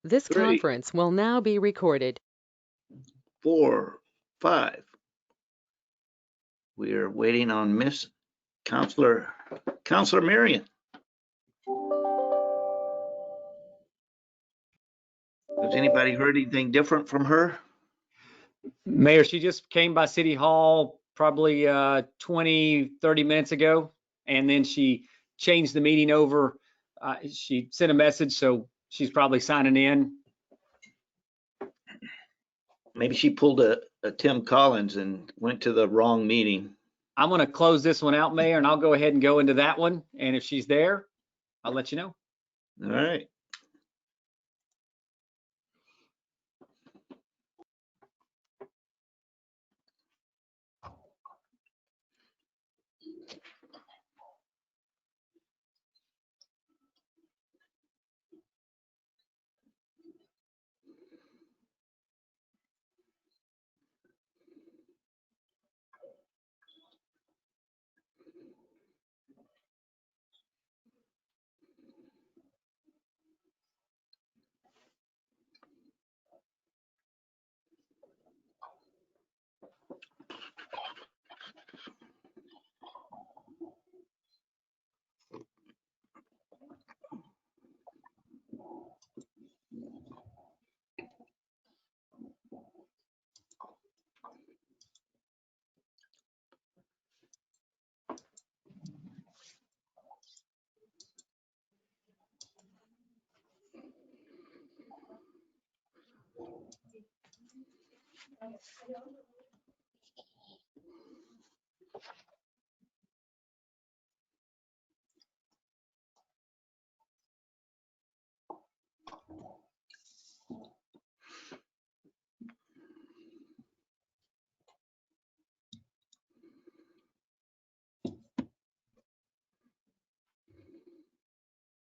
This 3, conference will now be recorded. 4, 5. We are waiting on Miss Councillor Marion. Has anybody heard anything different from her? Mayor, she just came by City Hall probably 20, 30 minutes ago, and then she changed the meeting over. She sent a message, so she's probably signing in. Maybe she pulled a Tim Collins and went to the wrong meeting. I'm going to close this one out, Mayor, and I'll go ahead and go into that one. And if she's there, I'll let you know. All right.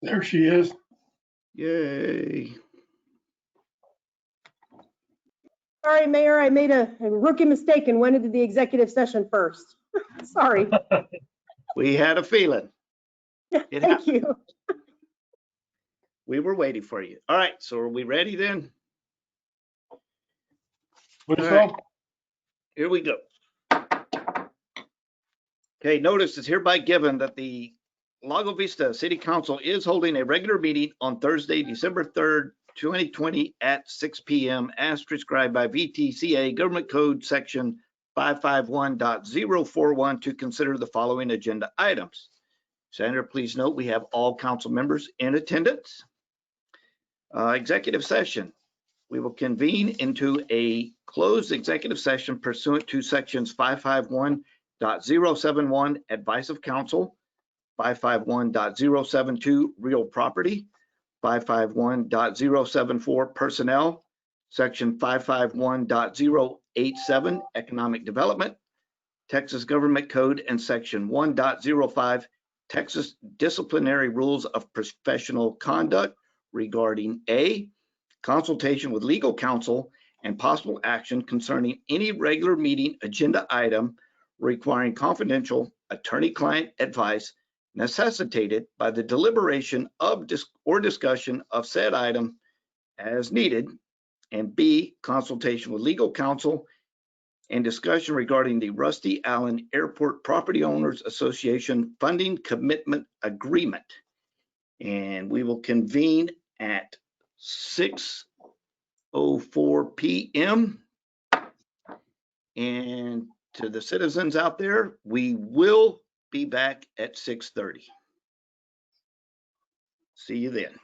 There she is. Yay. Sorry, Mayor, I made a rookie mistake and went into the executive session first. Sorry. We had a feeling. It Thank happened. you. We were waiting for you. All right, so are we ready then? What's All right. up? Here we go. Okay, notice is hereby given that the Lago Vista City Council is holding a regular meeting on Thursday, December 3rd, 2020 at 6 p.m. as prescribed by VTCA Government Code Section 551.041 to consider the following agenda items. Senator, please note we have all council members in attendance. Executive session. We will convene into a closed executive session pursuant to sections 551.071 advice of counsel, 551.072 real property, 551.074 personnel, section 551.087 economic development, Texas Government Code, and section 1.05 Texas disciplinary rules of professional conduct regarding A, consultation with legal counsel and possible action concerning any regular meeting agenda item requiring confidential attorney-client advice necessitated by the deliberation of or discussion of said item as needed, and B, consultation with legal counsel and discussion regarding the Rusty Allen Airport Property Owners Association funding commitment agreement. And we will convene at 6:04 p.m. And to the citizens out there, we will be back at 6:30. See you then.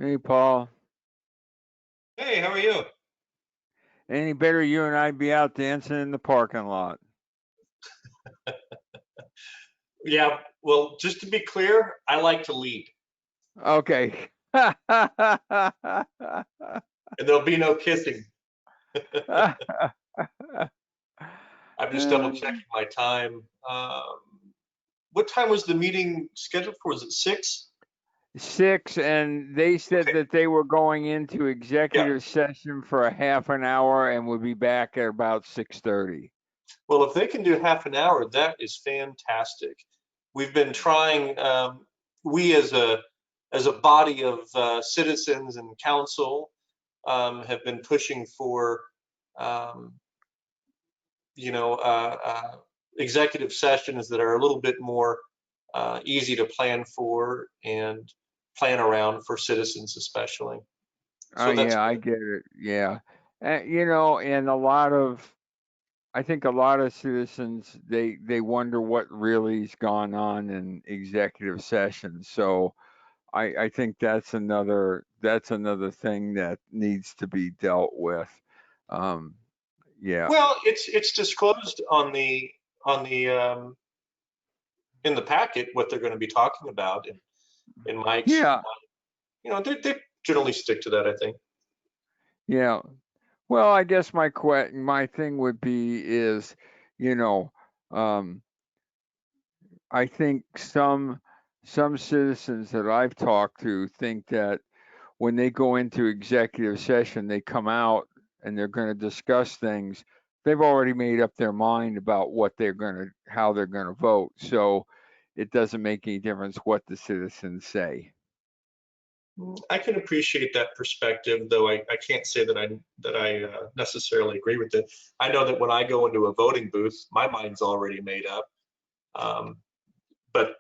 Hey, Paul. Hey, how are you? Any better you and I be out dancing in the parking lot? Yeah, well, just to be clear, I like to lead, Okay. and there'll be no kissing. I'm just double checking my time. What time was the meeting scheduled for? Was it 6? 6, and they said Okay. that they were going into executive session for a half an hour and would be back at about 6:30. Well, if they can do half an hour, that is fantastic. We've been trying, we as a body of citizens and council have been pushing for, you know, executive sessions that are a little bit more easy to plan for and plan around for citizens especially. Oh, So that's yeah, I good. get it. Yeah. And I think a lot of citizens, they wonder what really's gone on in executive session. So I think that's another thing that needs to be dealt with. Yeah. Well, it's disclosed on the in the packet what they're going to be talking about, and Mike's, Yeah. you know, they generally stick to that, I think. Yeah. Well, I guess my thing would be is, you know, I think some citizens that I've talked to think that when they go into executive session, they come out and they're going to discuss things. They've already made up their mind about how they're going to vote. So it doesn't make any difference what the citizens say. I can appreciate that perspective, though I can't say that I necessarily agree with it. I know that when I go into a voting booth, my mind's already made up. But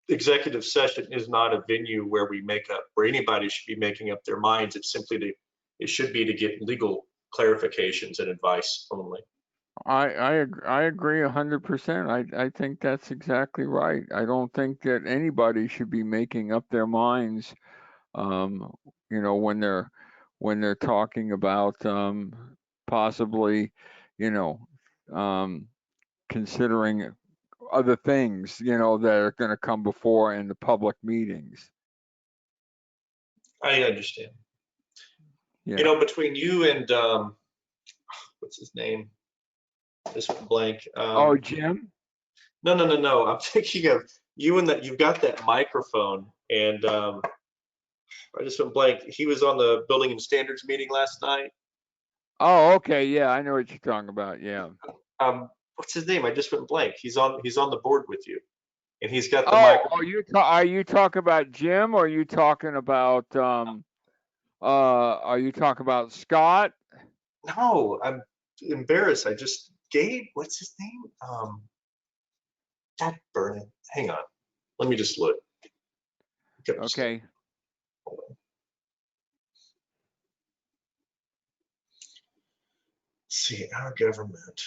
executive session is not a venue where anybody should be making up their minds. It's simply it should be to get legal clarifications and advice only. I agree 100%. I think that's exactly right. I don't think that anybody should be making up their minds, you know, when they're talking about possibly, you know, considering other things, you know, that are going to come before in the public meetings. I understand. Yeah. You know, between you and what's his name? Just went blank. Oh, Jim? No. I'm thinking of you and that. You've got that microphone, and I just went blank. He was on the Building and Standards meeting last night. Oh, okay. Yeah, I know what you're talking about. Yeah. What's his name? I just went blank. He's on the board with you, and he's got the Oh, microphone. are you talking about Jim, or are you talking about Scott? No, I'm embarrassed. I just what's his name? God burn it. Hang on. Let me just look. Okay. See, our government.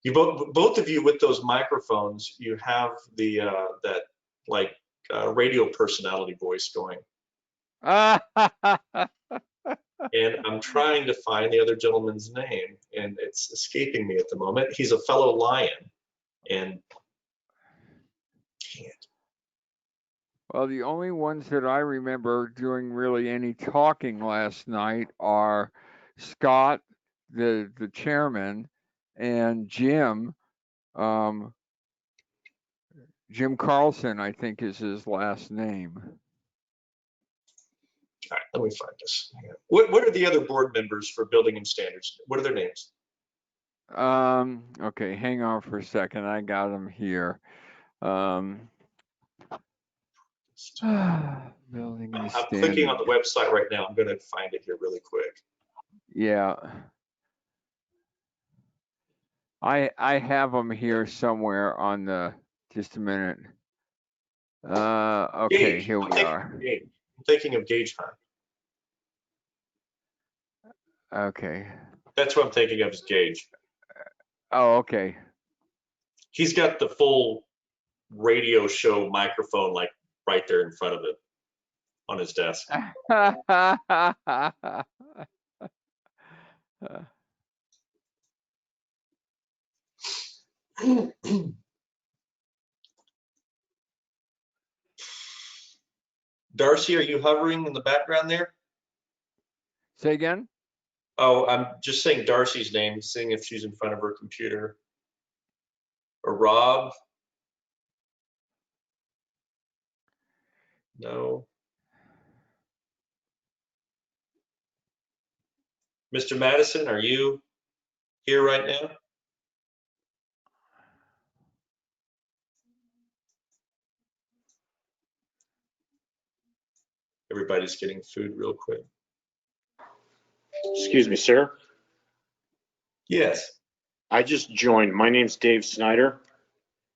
You both of you with those microphones, you have the that like radio personality voice going. And I'm trying to find the other gentleman's name, and it's escaping me at the moment. He's a fellow Lion, and can't. Well, the only ones that I remember doing really any talking last night are Scott, the chairman, and Jim. Jim Carlson, I think, is his last name. All right, let me find this. What are the other board members for Building and Standards? What are their names? Okay, hang on for a second. I got them here. Building and I'm clicking on the Standards. website right now. I'm going to find it here really quick. Yeah. I have them here somewhere on the, just a minute. Okay, Gage. here we are. I'm thinking of Gage Hunt. Okay. That's what I'm thinking of is Gage. Oh, okay. He's got the full radio show microphone like right there in front of it on his desk. Darcy, are you hovering in the background there? Say again? Oh, I'm just saying Darcy's name, seeing if she's in front of her computer. Or Rob? No. Mr. Madison, are you here right now? Everybody's getting food real quick. Excuse me, sir. Yes. I just joined. My name's Dave Snyder.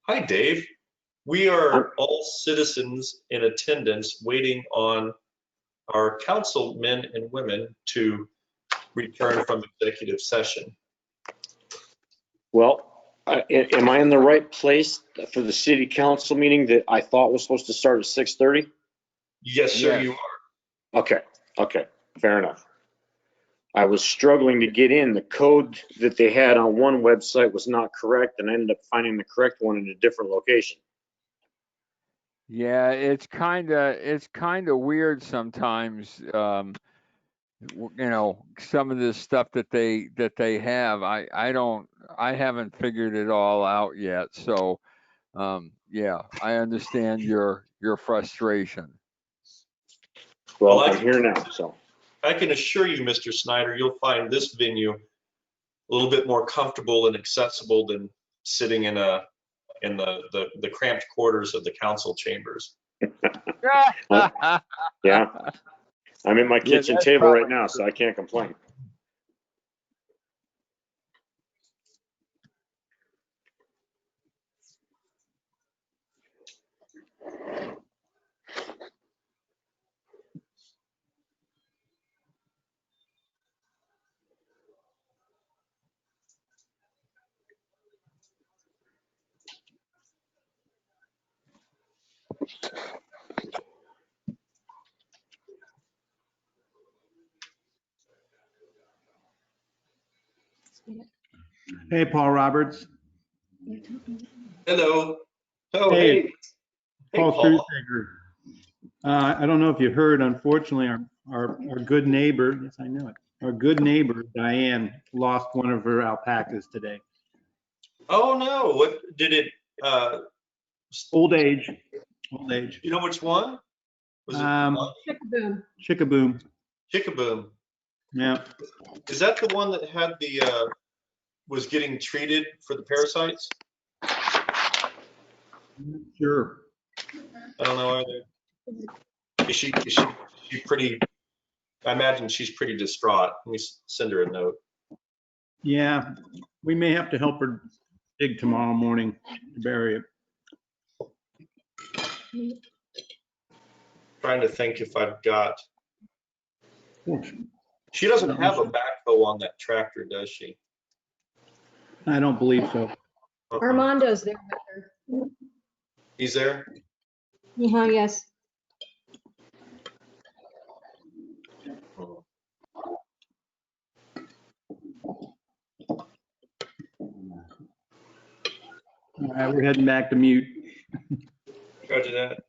Hi, Dave. We are all citizens in attendance waiting on our councilmen and women to return from executive session. Well, am I in the right place for the city council meeting that I thought was supposed to start at 6:30? Yes, sir, Yes. you are. Okay, fair enough. I was struggling to get in. The code that they had on one website was not correct, and I ended up finding the correct one in a different location. Yeah, it's kind of weird sometimes. You know, some of this stuff that they have, I haven't figured it all out yet. So, yeah, I understand your frustration. Well, Well, I'm here now, so. I can assure you, Mr. Snyder, you'll find this venue a little bit more comfortable and accessible than sitting in the cramped quarters of the council chambers. Yeah, I'm at my Yeah, kitchen that's table right probably now, so I can't complain. Hey, Paul Roberts. Hello. Oh, Hey, hey. Hey, Paul Paul. Strusager. I don't know if you heard, unfortunately, our good neighbor, yes, I know it, our good neighbor, Diane, lost one of her alpacas today. Oh, no. What did it, Old age, old age. you know which one? Was it Chick-a-boom. Chick-a-boom. Chickaboom? Yeah. Is that the one that had was getting treated for the parasites? Sure. I don't know either. Is she pretty, I imagine she's pretty distraught. Let me send her a note. Yeah, we may have to help her dig tomorrow morning to bury it. Trying to think if I've got, I she doesn't have a backhoe on that tractor, does she? don't believe so. Armando's there with her. He's there? Yes. Oh. All right, we're heading back to mute. Roger that.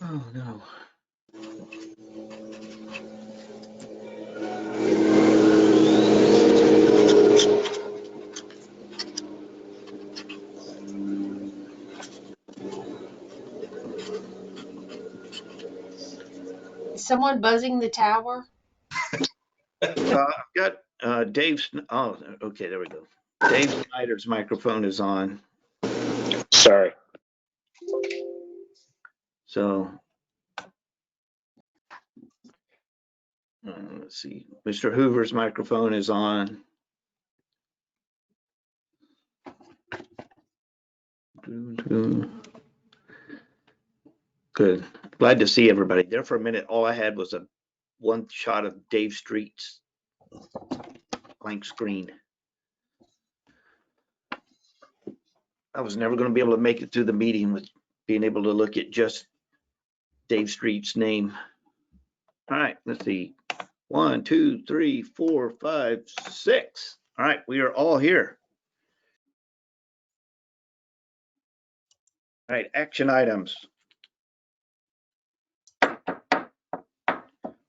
Oh, no. Is someone buzzing the tower? I've got Dave's, oh, okay, there we go. Dave Snyder's microphone is on. Sorry. So, let's see, Mr. Hoover's microphone is on. Good. Glad to see everybody. There for a minute, all I had was one shot of Dave Street's blank screen. I was never going to be able to make it through the meeting with being able to look at just Dave Street's name. All right, let's see. 1, 2, 3, 4, 5, 6. All right, we are all here. All right, action items.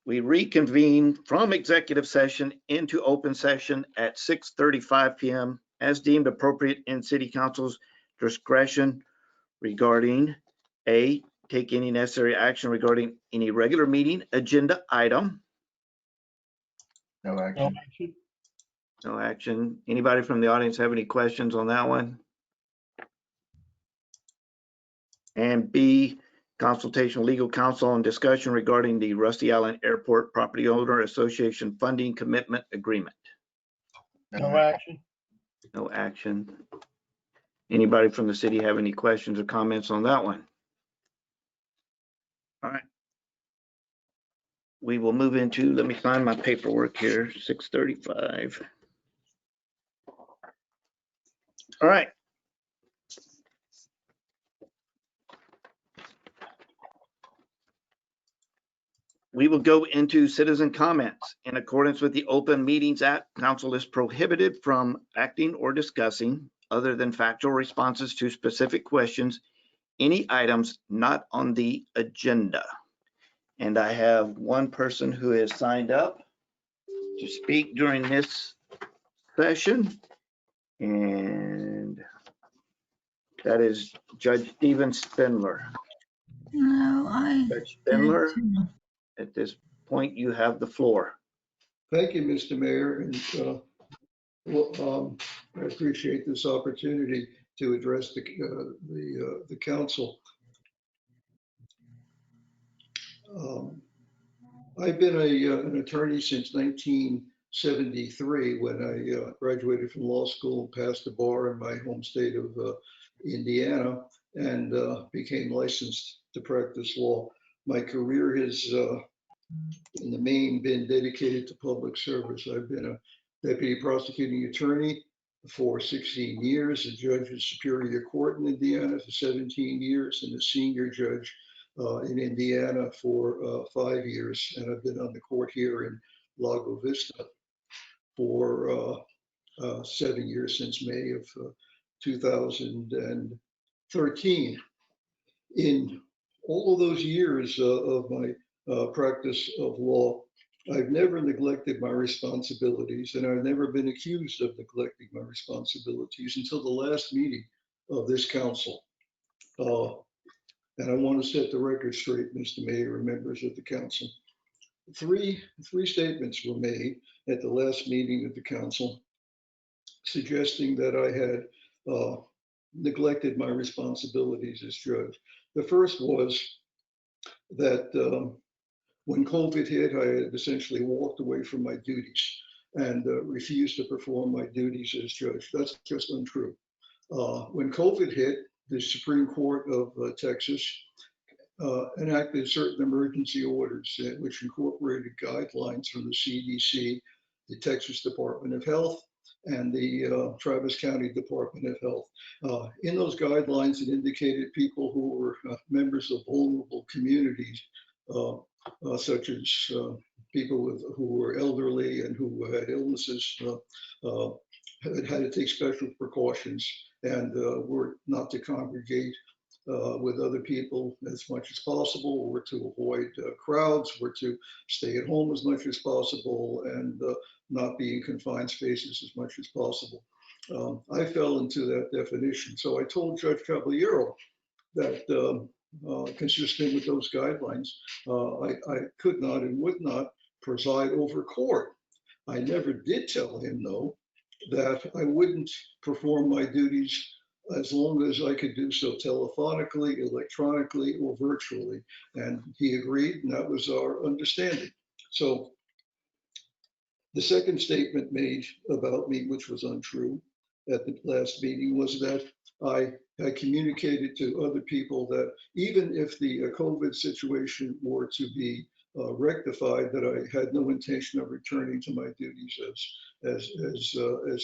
We reconvene from executive session into open session at 6:35 p.m. as deemed appropriate in City Council's discretion regarding A, take any necessary action regarding any regular meeting agenda item. No action. No action. Anybody from the audience have any questions on that one? And B, consultation with legal counsel and discussion regarding the Rusty Island Airport Property Owner Association Funding Commitment Agreement. No action. No action. Anybody from the city have any questions or comments on that one? All right. We will move into, let me find my paperwork here, 6:35. All right. We will go into citizen comments. In accordance with the Open Meetings Act, council is prohibited from acting or discussing, other than factual responses to specific questions, any items not on the agenda. And I have one person who has signed up to speak during this session, and that is Judge Stephen Spindler. No, Judge Spindler, at this point, you have the floor. Thank you, Mr. Mayor, and I appreciate this opportunity to address the council. I've been an attorney since 1973 when I graduated from law school, passed the bar in my home state of Indiana, and became licensed to practice law. My career has, in the main, been dedicated to public service. I've been a deputy prosecuting attorney, for 16 years, a judge of Superior Court in Indiana for 17 years, and a senior judge in Indiana for 5 years. And I've been on the court here in Lago Vista for 7 years, since May of 2013. In all of those years of my practice of law, I've never neglected my responsibilities, and I've never been accused of neglecting my responsibilities until the last meeting of this council. And I want to set the record straight, Mr. Mayor and members of the council. Three statements were made at the last meeting of the council suggesting that I had neglected my responsibilities as judge. The first was that when COVID hit, I had essentially walked away from my duties and refused to perform my duties as judge. That's just untrue. When COVID hit, the Supreme Court of Texas enacted certain emergency orders which incorporated guidelines from the CDC, the Texas Department of Health, and the Travis County Department of Health. In those guidelines, it indicated people who were members of vulnerable communities, such as people who were elderly and who had illnesses, had to take special precautions and were not to congregate with other people as much as possible, or to avoid crowds, or to stay at home as much as possible, and not be in confined spaces as much as possible. I fell into that definition. So I told Judge Caballero that consistent with those guidelines, I could not and would not preside over court. I never did tell him, though, that I wouldn't perform my duties as long as I could do so telephonically, electronically, or virtually. And he agreed, and that was our understanding. So the second statement made about me, which was untrue at the last meeting, was that I had communicated to other people that even if the COVID situation were to be rectified, that I had no intention of returning to my duties as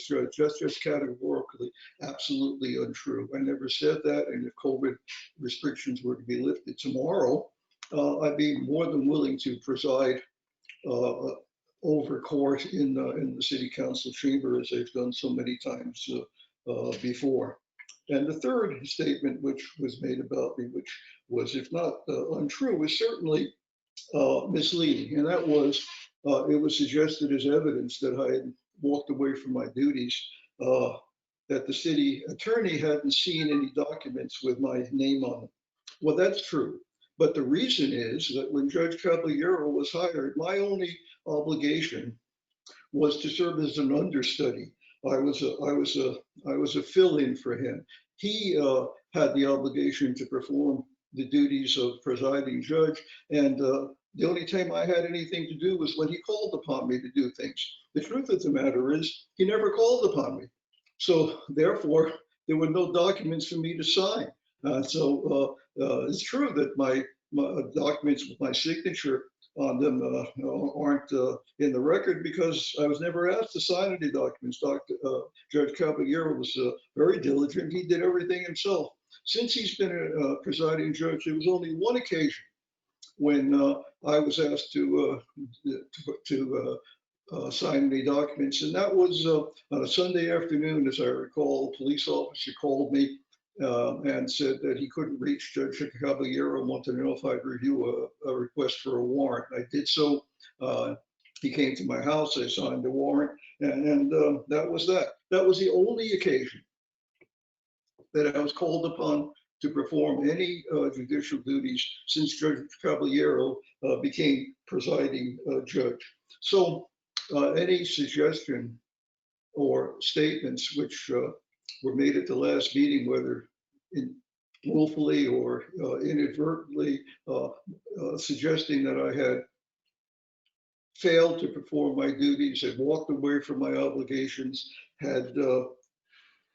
judge. That's just categorically absolutely untrue. I never said that, and if COVID restrictions were to be lifted tomorrow, I'd be more than willing to preside over court in the city council chamber, as I've done so many times before. And the third statement which was made about me, which was, if not untrue, was certainly misleading, and that was it was suggested as evidence that I had walked away from my duties, that the city attorney hadn't seen any documents with my name on them. Well, that's true, but the reason is that when Judge Caballero was hired, my only obligation was to serve as an understudy. I was a fill-in for him. He had the obligation to perform the duties of presiding judge, and the only time I had anything to do was when he called upon me to do things. The truth of the matter is, he never called upon me. So therefore, there were no documents for me to sign. So it's true that my documents with my signature on them aren't in the record, because I was never asked to sign any documents. Judge Caballero was very diligent. He did everything himself. Since he's been a presiding judge, there was only one occasion when I was asked to sign the documents, and that was on a Sunday afternoon. As I recall, a police officer called me and said that he couldn't reach Judge Caballero and wanted to know if I'd review a request for a warrant. I did so. He came to my house, I signed the warrant, and that was that. That was the only occasion that I was called upon to perform any judicial duties since Judge Caballero became presiding judge. So any suggestion or statements which were made at the last meeting, whether willfully or inadvertently, suggesting that I had failed to perform my duties, had walked away from my obligations, had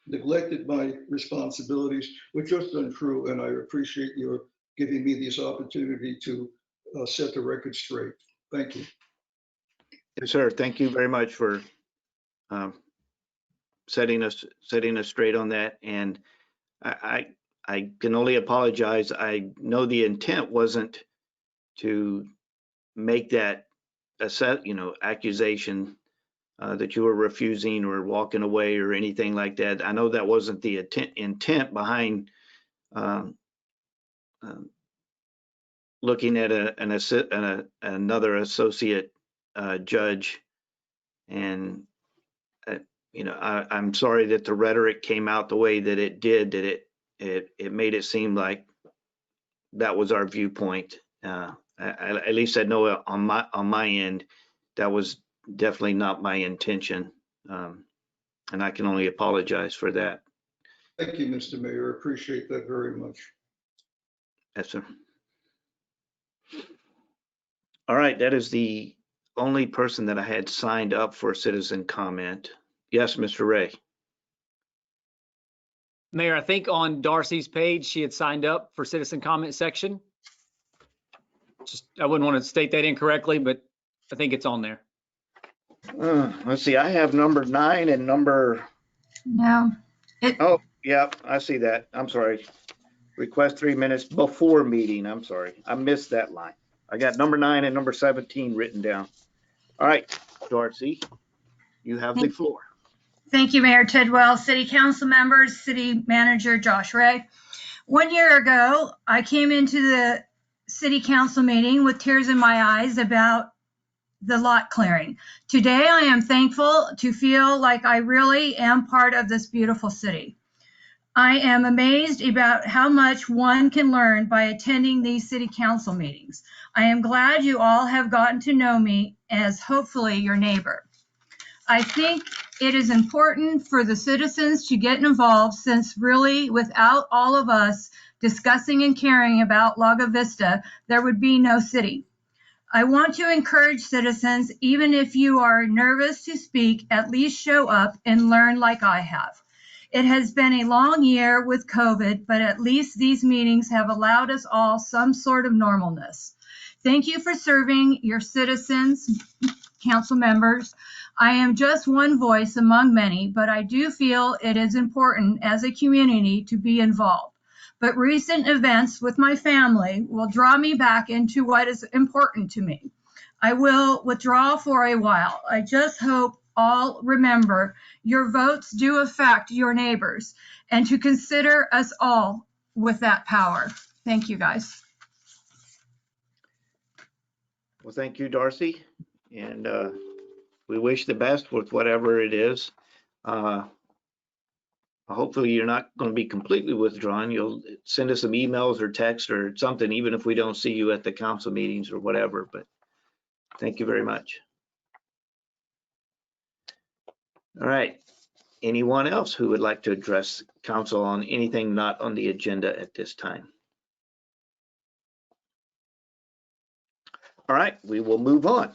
neglected my responsibilities, were just untrue, and I appreciate your giving me this opportunity to set the record straight. Thank you. Yes, sir. Thank you very much for setting us straight on that. And I can only apologize. I know the intent wasn't to make that accusation that you were refusing or walking away or anything like that. I know that wasn't the intent behind looking at another associate judge. And I'm sorry that the rhetoric came out the way that it did, that it made it seem like that was our viewpoint. At least I know on my end, that was definitely not my intention. And I can only apologize for that. Thank you, Mr. Mayor. Appreciate that very much. Yes, sir. All right, that is the only person that I had signed up for citizen comment. Yes, Mr. Ray. Mayor, I think on Darcy's page, she had signed up for citizen comment section. I wouldn't want to state that incorrectly, but I think it's on there. Let's see, I have number 9 and number. No. Oh, yeah, I see that. I'm sorry. Request 3 minutes before meeting. I'm sorry. I missed that line. I got number 9 and number 17 written down. All right, Darcy, you have the floor. Thank you, Mayor Tidwell, City Council members, City Manager Josh Ray. 1 year ago, I came into the City Council meeting with tears in my eyes about the lot clearing. Today, I am thankful to feel like I really am part of this beautiful city. I am amazed about how much one can learn by attending these City Council meetings. I am glad you all have gotten to know me as hopefully your neighbor. I think it is important for the citizens to get involved, since really without all of us discussing and caring about Lago Vista, there would be no city. I want to encourage citizens, even if you are nervous to speak, at least show up and learn like I have. It has been a long year with COVID, but at least these meetings have allowed us all some sort of normalness. Thank you for serving your citizens, council members. I am just one voice among many, but I do feel it is important as a community to be involved. But recent events with my family will draw me back into what is important to me. I will withdraw for a while. I just hope all remember your votes do affect your neighbors, and to consider us all with that power. Thank you, guys. Well, thank you, Darcy. And we wish the best with whatever it is. Hopefully you're not going to be completely withdrawn. You'll send us some emails or text or something, even if we don't see you at the council meetings or whatever. But thank you very much. All right. Anyone else who would like to address council on anything not on the agenda at this time? All right, we will move on.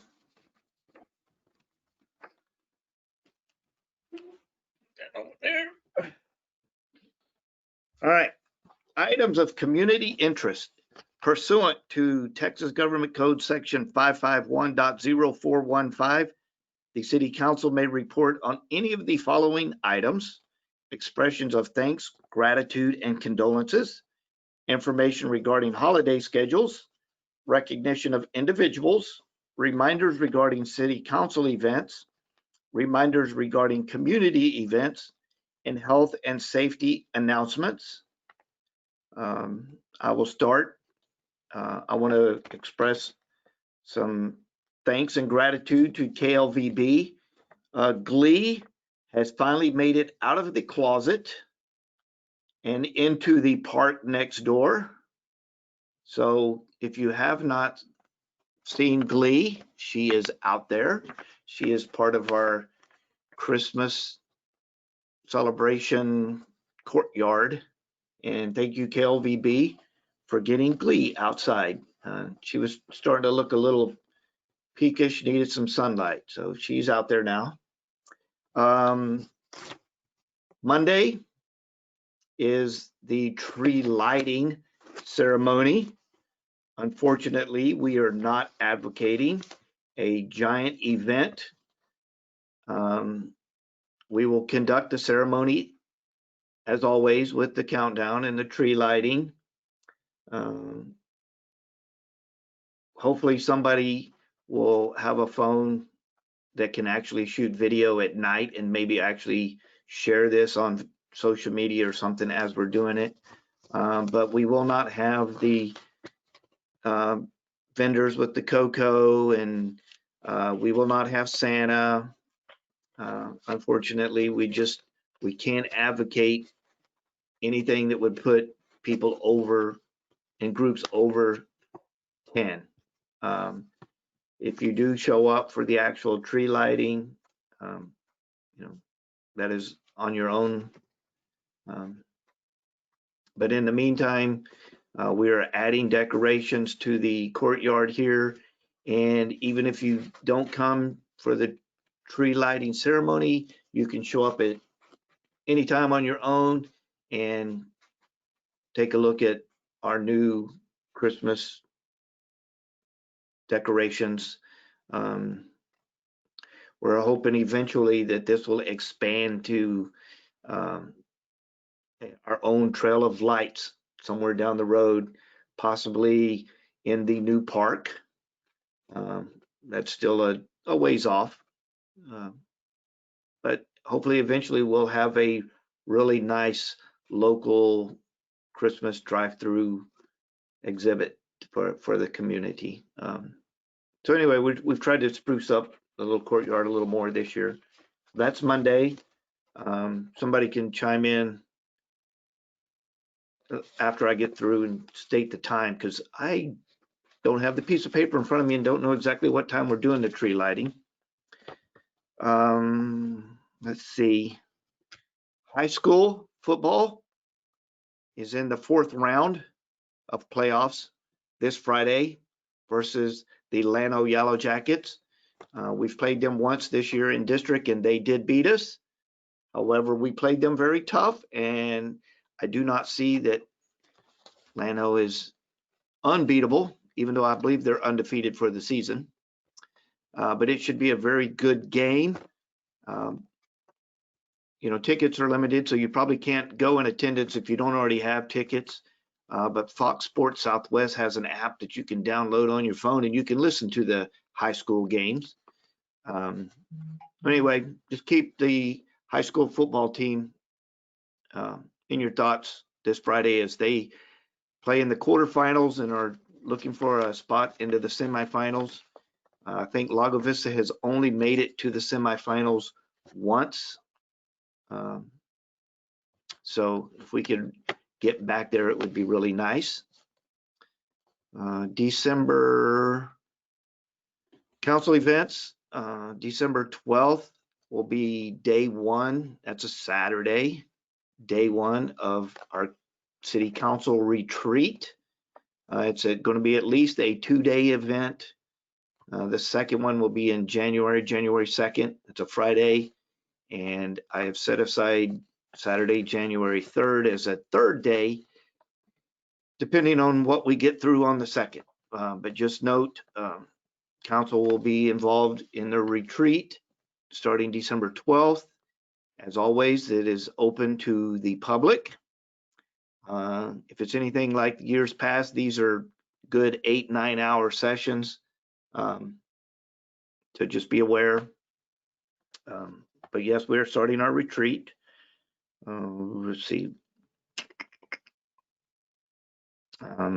All right, items of community interest. Pursuant to Texas Government Code Section 551.0415, the City Council may report on any of the following items: expressions of thanks, gratitude, and condolences, information regarding holiday schedules, recognition of individuals, reminders regarding City Council events, reminders regarding community events, and health and safety announcements. I will start. I want to express some thanks and gratitude to KLVB. Glee has finally made it out of the closet and into the park next door. So if you have not seen Glee, she is out there. She is part of our Christmas celebration courtyard. And thank you, KLVB, for getting Glee outside. She was starting to look a little peakish, needed some sunlight. So she's out there now. Monday is the tree lighting ceremony. Unfortunately, we are not advocating a giant event. We will conduct the ceremony as always with the countdown and the tree lighting. Hopefully somebody will have a phone that can actually shoot video at night and maybe actually share this on social media or something as we're doing it. But we will not have the vendors with the cocoa, and we will not have Santa. Unfortunately, we can't advocate anything that would put people over in groups over 10. If you do show up for the actual tree lighting, that is on your own. But in the meantime, we are adding decorations to the courtyard here. And even if you don't come for the tree lighting ceremony, you can show up at any time on your own and take a look at our new Christmas decorations. We're hoping eventually that this will expand to our own trail of lights somewhere down the road, possibly in the new park. That's still a ways off. But hopefully eventually we'll have a really nice local Christmas drive-through exhibit for the community. So anyway, we've tried to spruce up the little courtyard a little more this year. That's Monday. Somebody can chime in after I get through and state the time, because I don't have the piece of paper in front of me and don't know exactly what time we're doing the tree lighting. Let's see. High school football is in the 4th round of playoffs this Friday versus the Lago Yellow Jackets. We've played them once this year in district and they did beat us. However, we played them very tough, and I do not see that Lago is unbeatable, even though I believe they're undefeated for the season. But it should be a very good game. Tickets are limited, so you probably can't go in attendance if you don't already have tickets. But Fox Sports Southwest has an app that you can download on your phone, and you can listen to the high school games. Anyway, just keep the high school football team in your thoughts this Friday as they play in the quarterfinals and are looking for a spot into the semifinals. I think Lago Vista has only made it to the semifinals once. So if we could get back there, it would be really nice. December council events, December 12th will be day 1. That's a Saturday, day 1 of our city council retreat. It's going to be at least a 2-day event. The second one will be in January 2nd. It's a Friday. And I have set aside Saturday, January 3rd as a 3rd day, depending on what we get through on the 2nd. But just note, council will be involved in the retreat starting December 12th. As always, it is open to the public. If it's anything like years past, these are good 8-9 hour sessions. So just be aware. But yes, we're starting our retreat. Let's see. I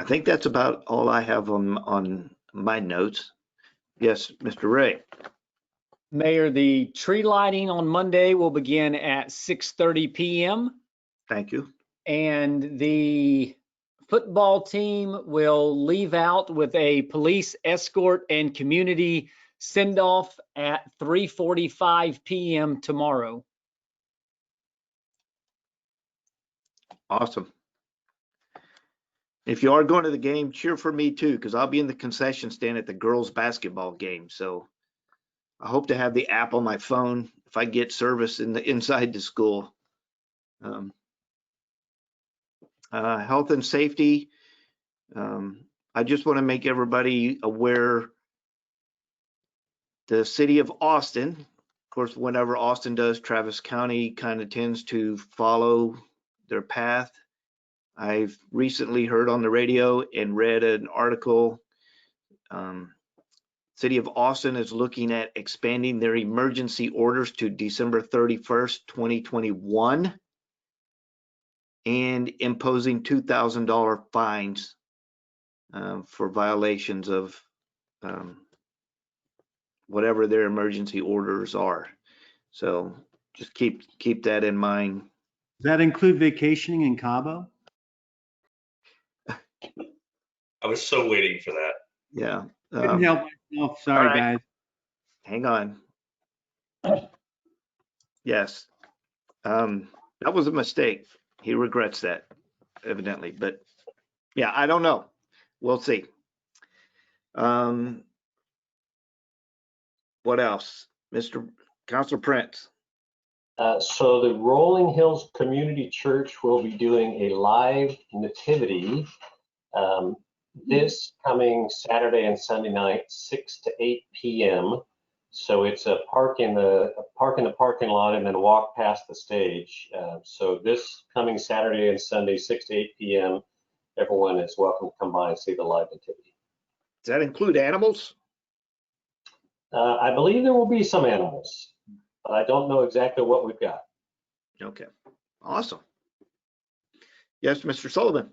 think that's about all I have on my notes. Yes, Mr. Ray. Mayor, the tree lighting on Monday will begin at 6:30 p.m. Thank you. And the football team will leave out with a police escort and community send-off at 3:45 p.m. tomorrow. Awesome. If you are going to the game, cheer for me too, because I'll be in the concession stand at the girls' basketball game. So I hope to have the app on my phone if I get service inside the school. Health and safety. I just want to make everybody aware the city of Austin course, whenever Austin does, Travis County kind of tends to follow their path. I've recently heard on the radio and read an article. City of Austin is looking at expanding their emergency orders to December 31st, 2021, and imposing $2,000 fines for violations of whatever their emergency orders are. So just keep that in mind. Does that include vacationing in Cabo? I was so waiting for that. Yeah. Couldn't help myself. Sorry, all right. guys. Hang on. Yes. That was a mistake. He regrets that, evidently. But yeah, I don't know. We'll see. What else? Mr. Councilor Prince. So the Rolling Hills Community Church will be doing a live nativity this coming Saturday and Sunday night, 6 to 8 p.m. So it's a park in the parking lot and then walk past the stage. So this coming Saturday and Sunday, 6 to 8 p.m. Everyone is welcome to come by and see the live nativity. Does that include animals? I believe there will be some animals, but I don't know exactly what we've got. Okay, awesome. Yes, Mr. Sullivan.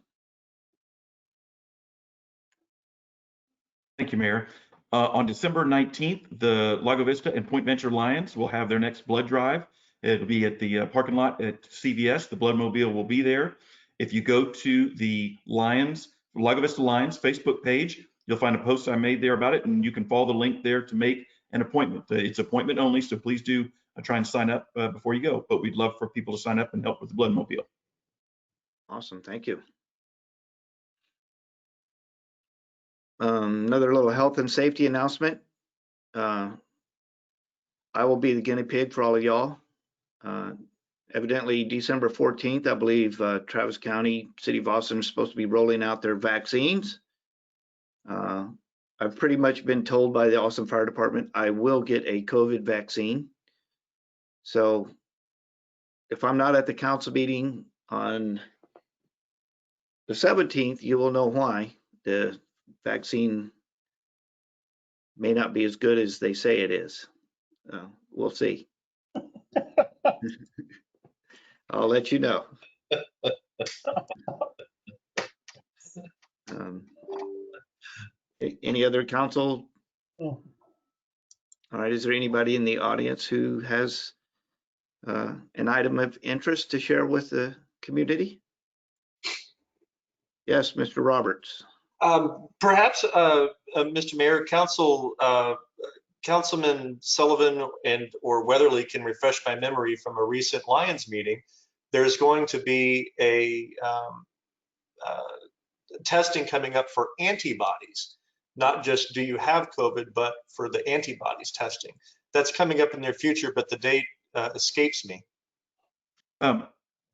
Thank you, Mayor. On December 19th, the Lago Vista and Point Venture Lions will have their next blood drive. It'll be at the parking lot at CVS. The blood mobile will be there. If you go to the Lago Vista Lions Facebook page, you'll find a post I made there about it, and you can follow the link there to make an appointment. It's appointment only, so please do try and sign up before you go. But we'd love for people to sign up and help with the blood mobile. Awesome, thank you. Another little health and safety announcement. I will be the guinea pig for all of y'all. Evidently, December 14th, I believe Travis County, City of Austin is supposed to be rolling out their vaccines. I've pretty much been told by the Austin Fire Department I will get a COVID vaccine. So if I'm not at the council meeting on the 17th, you will know why. The vaccine may not be as good as they say it is. We'll see. I'll let you know. Any other council? All right, is there anybody in the audience who has an item of interest to share with the community? Yes, Mr. Roberts. Perhaps, Mr. Mayor, Councilman Sullivan or Weatherly can refresh my memory from a recent Lions meeting. There's going to be a testing coming up for antibodies, not just do you have COVID, but for the antibodies testing. That's coming up in the near future, but the date escapes me.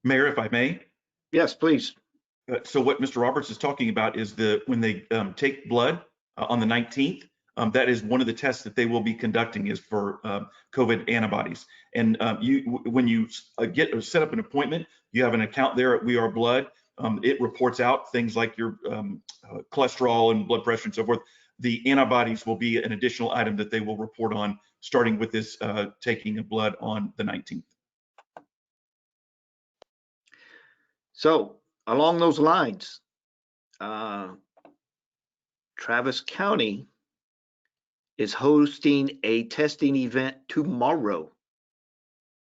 Mayor, if I may. Yes, please. So what Mr. Roberts is talking about is when they take blood on the 19th, that is one of the tests that they will be conducting is for COVID antibodies. And when you set up an appointment, you have an account there at We Are Blood. It reports out things like your cholesterol and blood pressure and so forth. The antibodies will be an additional item that they will report on, starting with this taking of blood on the 19th. So along those lines, Travis County is hosting a testing event tomorrow,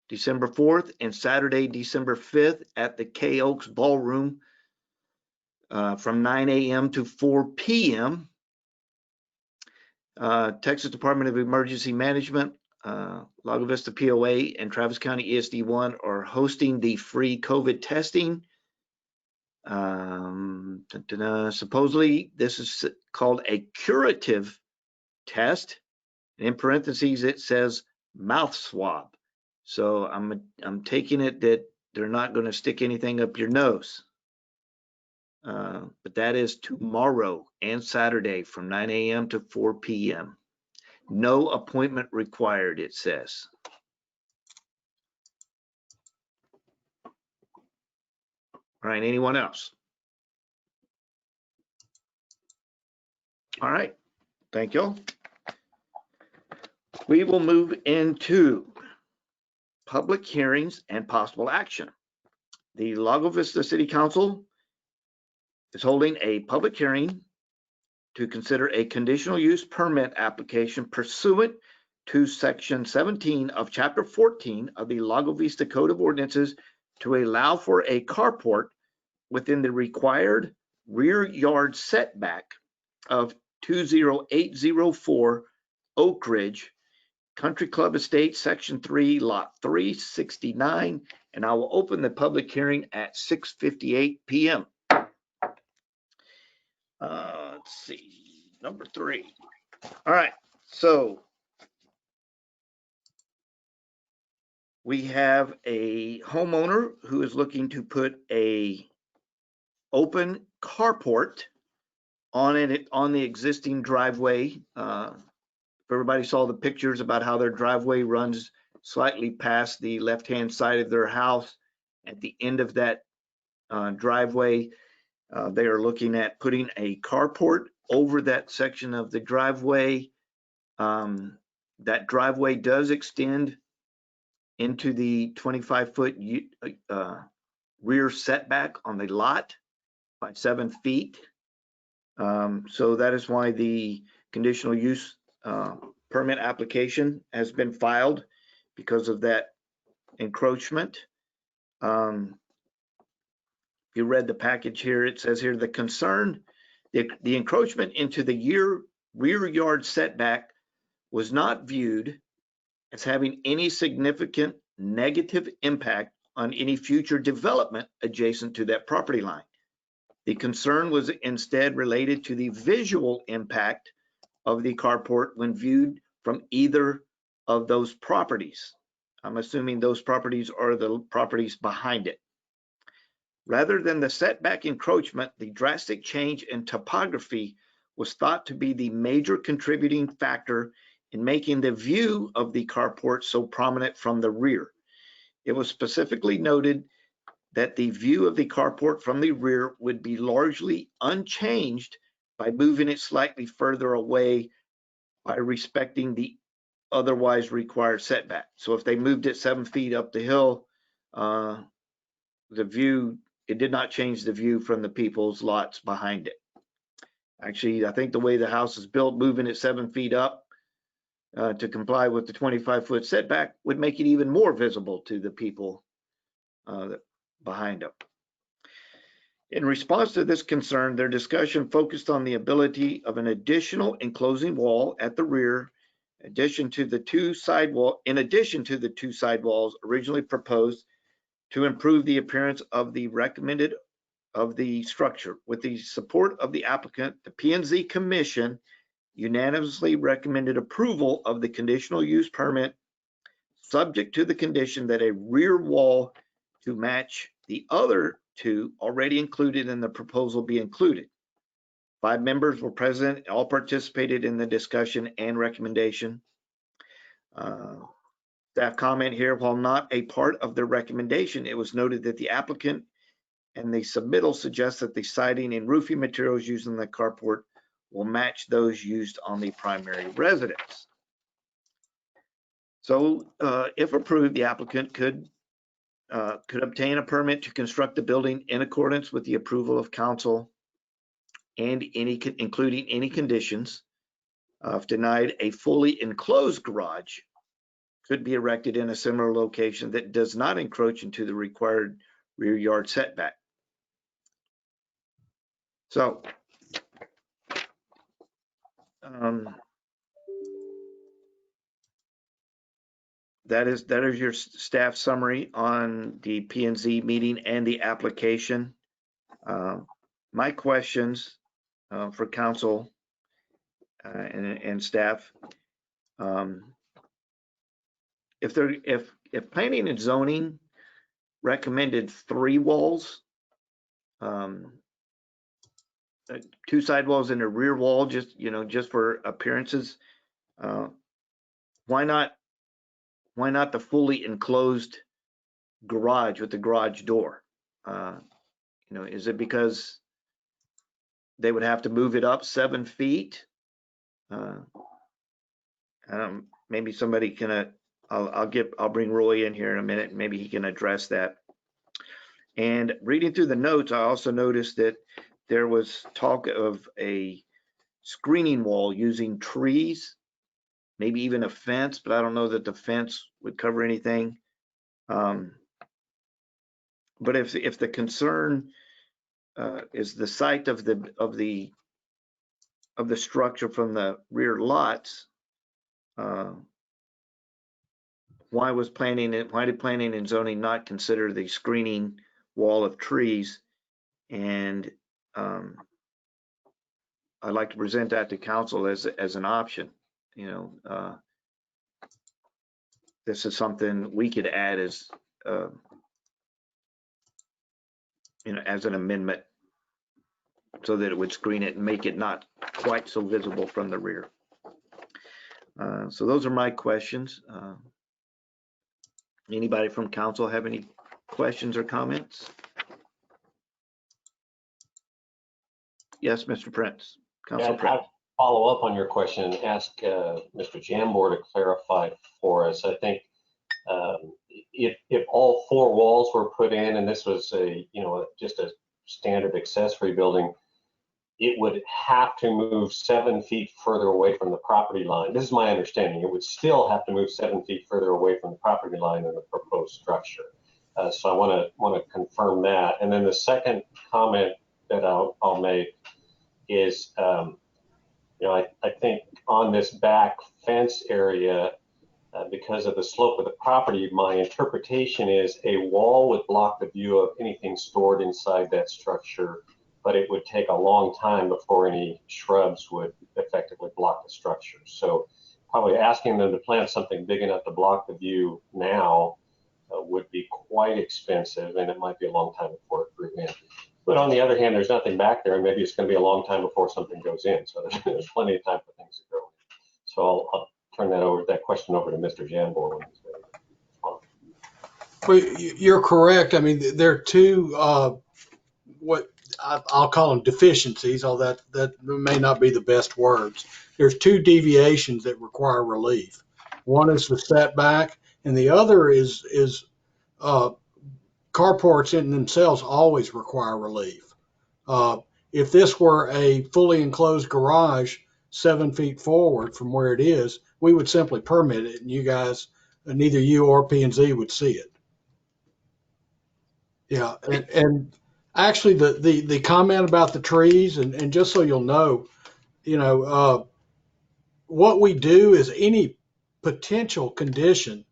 December 4th, and Saturday, December 5th at the K Oaks Ballroom from 9 a.m. to 4 p.m. Texas Department of Emergency Management, Lago Vista POA, and Travis County ESD1 are hosting the free COVID testing. Supposedly, this is called a curative test. In parentheses, it says mouth swab. So I'm taking it that they're not going to stick anything up your nose. But that is tomorrow and Saturday from 9 a.m. to 4 p.m. No appointment required, it says. All right, anyone else? All right, thank you. We will move into public hearings and possible action. The Lago Vista City Council is holding a public hearing to consider a conditional use permit application pursuant to section 17 of chapter 14 of the Lago Vista Code of Ordinances to allow for a carport within the required rear yard setback of 20804 Oak Ridge Country Club Estate, Section 3, Lot 369, and I will open the public hearing at 6:58 p.m. Let's see, number 3. All right, so we have a homeowner who is looking to put a open carport on the existing driveway. Everybody saw the pictures about how their driveway runs slightly past the left-hand side of their house. At the end of that driveway, they are looking at putting a carport over that section of the driveway. That driveway does extend into the 25-foot rear setback on the lot by 7 feet. So that is why the conditional use permit application has been filed, because of that encroachment. If you read the package here, it says here the concern, the encroachment into the rear yard setback was not viewed as having any significant negative impact on any future development adjacent to that property line. The concern was instead related to the visual impact of the carport when viewed from either of those properties. I'm assuming those properties are the properties behind it. Rather than the setback encroachment, the drastic change in topography was thought to be the major contributing factor in making the view of the carport so prominent from the rear. It was specifically noted that the view of the carport from the rear would be largely unchanged by moving it slightly further away by respecting the otherwise required setback. So if they moved it 7 feet up the hill, the view, it did not change the view from the people's lots behind it. Actually, I think the way the house is built, moving it 7 feet up to comply with the 25-foot setback would make it even more visible to the people behind them. In response to this concern, their discussion focused on the ability of an additional enclosing wall at the rear, in addition to the two side walls originally proposed, to improve the appearance of the structure. With the support of the applicant, the P&Z Commission unanimously recommended approval of the conditional use permit, subject to the condition that a rear wall to match the other two already included in the proposal be included. 5 members were present, all participated in the discussion and recommendation. Staff comment here, while not a part of the recommendation, it was noted that the applicant and the submittal suggests that the siding and roofing materials used in the carport will match those used on the primary residence. So if approved, the applicant could obtain a permit to construct the building in accordance with the approval of council and including any conditions. If denied, a fully enclosed garage could be erected in a similar location that does not encroach into the required rear yard setback. So that is your staff summary on the P&Z meeting and the application. My questions for council and staff, if planning and zoning recommended 3 walls, 2 side walls and a rear wall, just for appearances, why not the fully enclosed garage with the garage door? You know, is it because they would have to move it up 7 feet? Maybe somebody can, I'll bring Roy in here in a minute. Maybe he can address that. And reading through the notes, I also noticed that there was talk of a screening wall using trees, maybe even a fence, but I don't know that the fence would cover anything. But if the concern is the site of the structure from the rear lots, why did planning and zoning not consider the screening wall of trees? And I'd like to present that to council as an option. You know, this is something we could add as you know, as an amendment, so that it would screen it and make it not quite so visible from the rear. So those are my questions. Anybody from council have any questions or comments? Yes, Mr. Prince. Councilor Prince. I'll follow up on your question and ask Mr. Jambor to clarify for us. I think if all 4 walls were put in and this was just a standard accessory building, it would have to move 7 feet further away from the property line. This is my understanding. It would still have to move 7 feet further away from the property line than the proposed structure. So I want to confirm that. And then the second comment that I'll make is, I think on this back fence area, because of the slope of the property, my interpretation is a wall would block the view of anything stored inside that structure, but it would take a long time before any shrubs would effectively block the structure. So probably asking them to plant something big enough to block the view now would be quite expensive, and it might be a long time before it grew in. But on the other hand, there's nothing back there, and maybe it's going to be a long time before something goes in. So there's plenty of time for things to grow in. So I'll turn that question over to Mr. Jambor. Well, you're correct. I mean, there are 2 what I'll call them deficiencies, although that may not be the best words. There's 2 deviations that require relief. One is the setback, and the other is carports in themselves always require relief. If this were a fully enclosed garage 7 feet forward from where it is, we would simply permit it, and you guys, neither you or P&Z would see it. Yeah, and actually the comment about the trees, and just so you'll know, what we do is any potential condition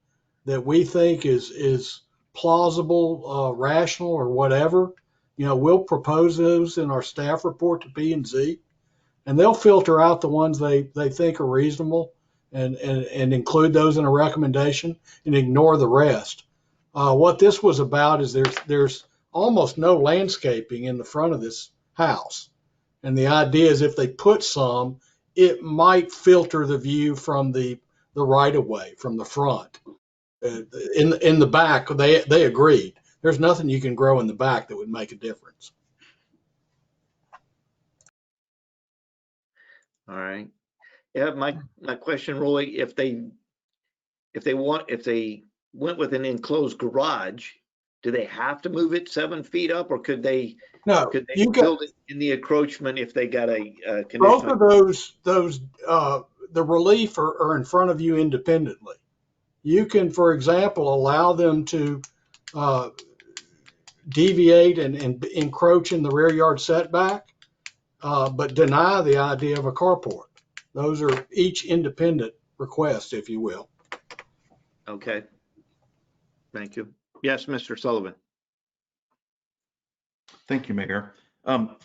that we think is plausible, rational, or whatever, we'll propose those in our staff report to P&Z, and they'll filter out the ones they think are reasonable and include those in a recommendation and ignore the rest. What this was about is there's almost no landscaping in the front of this house. And the idea is if they put some, it might filter the view from the right of way, from the front. In the back, they agreed. There's nothing you can grow in the back that would make a difference. All right. Yeah, my question, Roy, if they went with an enclosed garage, do they have to move it 7 feet up, or could they build it in the encroachment if they got a conditional? Both of those the relief are in front of you independently. You can, for example, allow them to deviate and encroach in the rear yard setback, but deny the idea of a carport. Those are each independent requests, if you will. Okay. Thank you. Yes, Mr. Sullivan. Thank you, Mayor.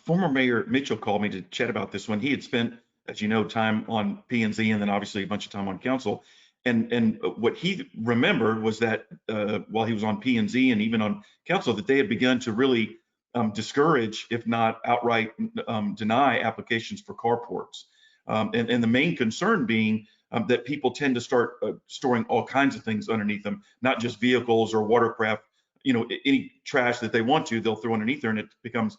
Former Mayor Mitchell called me to chat about this one. He had spent, as you know, time on P&Z and then obviously a bunch of time on council. And what he remembered was that while he was on P&Z and even on council, that they had begun to really discourage, if not outright deny applications for carports. And the main concern being that people tend to start storing all kinds of things underneath them, not just vehicles or watercraft any trash that they want to, they'll throw underneath there, and it becomes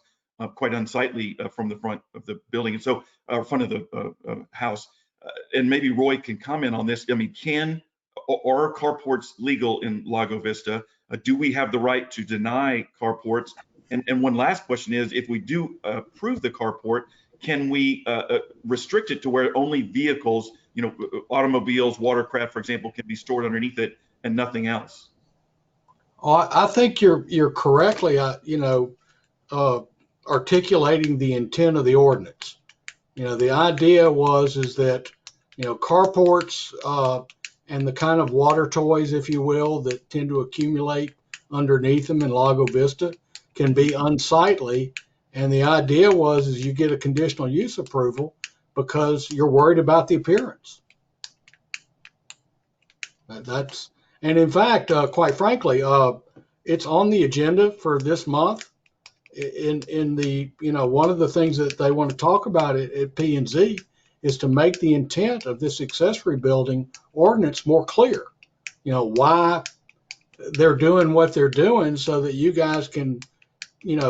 quite unsightly from the front of the building, and so front of the house. And maybe Roy can comment on this. I mean, are carports legal in Lago Vista? Do we have the right to deny carports? And one last question is, if we do approve the carport, can we restrict it to where only vehicles, automobiles, watercraft, for example, can be stored underneath it and nothing else? I think you're correctly, articulating the intent of the ordinance. The idea is that, carports and the kind of water toys, if you will, that tend to accumulate underneath them in Lago Vista can be unsightly. And the idea is you get a conditional use approval because you're worried about the appearance. And in fact, quite frankly, it's on the agenda for this month. In the, one of the things that they want to talk about at P&Z is to make the intent of this accessory building ordinance more clear. Why they're doing what they're doing so that you guys can,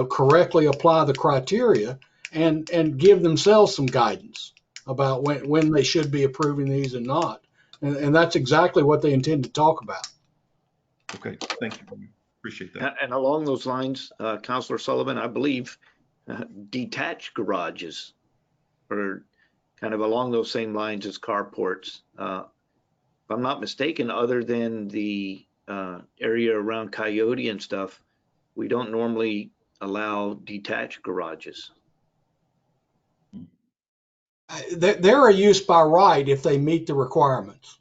correctly apply the criteria and give themselves some guidance about when they should be approving these and not. And that's exactly what they intend to talk about. Okay, thank you. Appreciate that. And along those lines, Councillor Sullivan, I believe detached garages are kind of along those same lines as carports. If I'm not mistaken, other than the area around Coyote and stuff, we don't normally allow detached garages. They're a use by right if they meet the requirements.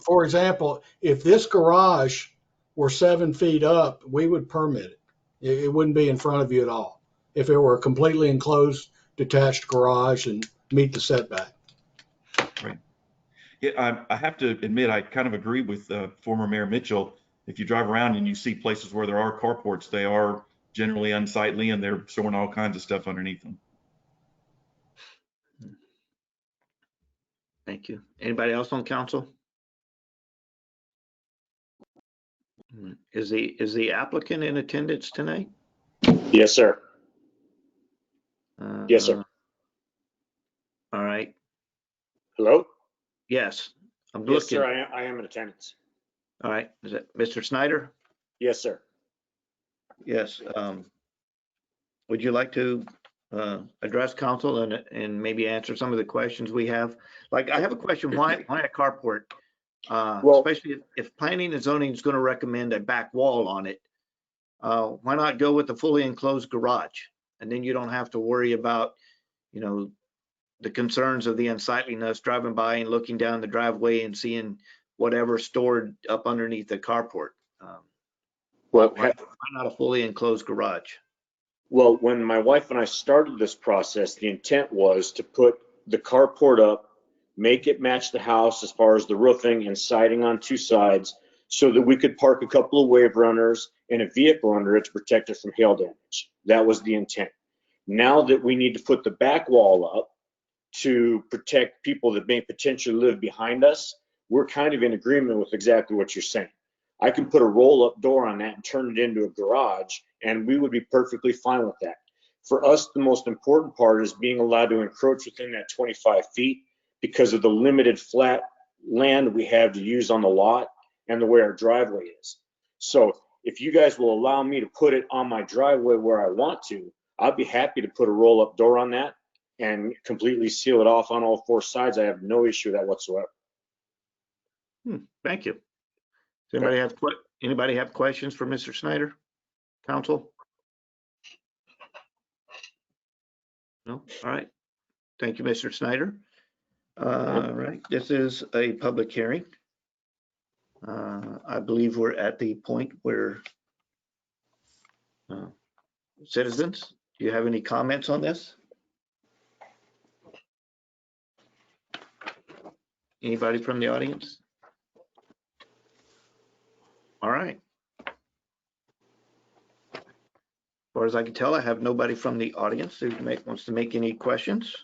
For example, if this garage were 7 feet up, we would permit it. It wouldn't be in front of you at all if it were a completely enclosed detached garage and meet the setback. Right. Yeah, I have to admit, I kind of agree with former Mayor Mitchell. If you drive around and you see places where there are carports, they are generally unsightly and they're storing all kinds of stuff underneath them. Thank you. Anybody else on council? Is the applicant in attendance tonight? Yes, sir. Yes, sir. All right. Hello? Yes, I'm Yes, looking. sir, I am in attendance. All right. Is it Mr. Snyder? Yes, sir. Yes. Would you like to address council and maybe answer some of the questions we have? Like, I have a question. Why a carport? Especially if planning and zoning is going to recommend a back wall on it, why not go with the fully enclosed garage? And then you don't have to worry about, the concerns of the unsightliness driving by and looking down the driveway and seeing whatever stored up underneath the carport. Why not a fully enclosed garage? Well, when my wife and I started this process, the intent was to put the carport up, make it match the house as far as the roofing and siding on two sides, so that we could park a couple of wave runners and a vehicle under it to protect it from hail damage. That was the intent. Now that we need to put the back wall up to protect people that may potentially live behind us, we're kind of in agreement with exactly what you're saying. I can put a roll-up door on that and turn it into a garage, and we would be perfectly fine with that. For us, the most important part is being allowed to encroach within that 25 feet because of the limited flat land we have to use on the lot and the way our driveway is. So if you guys will allow me to put it on my driveway where I want to, I'd be happy to put a roll-up door on that and completely seal it off on all four sides. I have no issue with that whatsoever. Thank you. Does anybody have questions for Mr. Snyder? Council? No? All right. Thank you, Mr. Snyder. All right. This is a public hearing. I believe we're at the point where citizens, do you have any comments on this? Anybody from the audience? All right. As far as I can tell, I have nobody from the audience who wants to make any questions.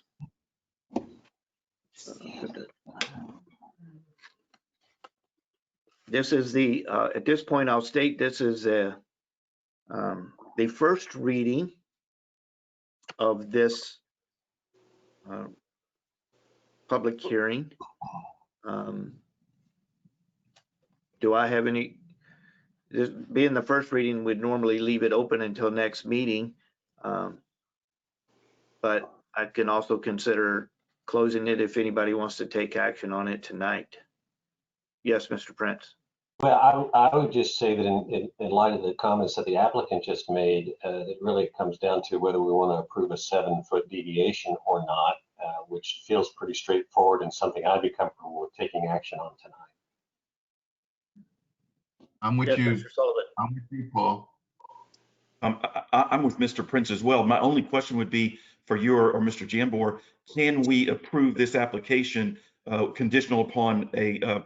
This is the, at this point, I'll state this is the first reading of this public hearing. Do I have any, this being the first reading, we'd normally leave it open until next meeting. But I can also consider closing it if anybody wants to take action on it tonight. Yes, Mr. Prince. Well, I would just say that in light of the comments that the applicant just made, it really comes down to whether we want to approve a 7-foot deviation or not, which feels pretty straightforward and something I'd be comfortable with taking action on tonight. I'm with Yes, you. Mr. Sullivan. I'm with you, Paul. I'm with Mr. Prince as well. My only question would be for you or Mr. Jambor, can we approve this application conditional upon a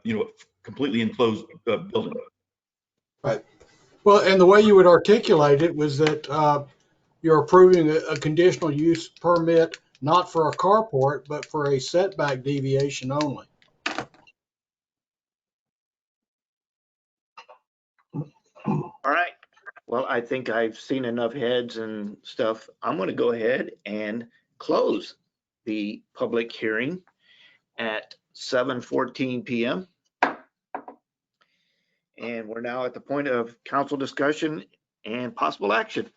completely enclosed building? Right. Well, and the way you would articulate it was that you're approving a conditional use permit, not for a carport, but for a setback deviation only. All right. Well, I think I've seen enough heads and stuff. I'm going to go ahead and close the public hearing at 7:14 p.m. And we're now at the point of council discussion and possible action.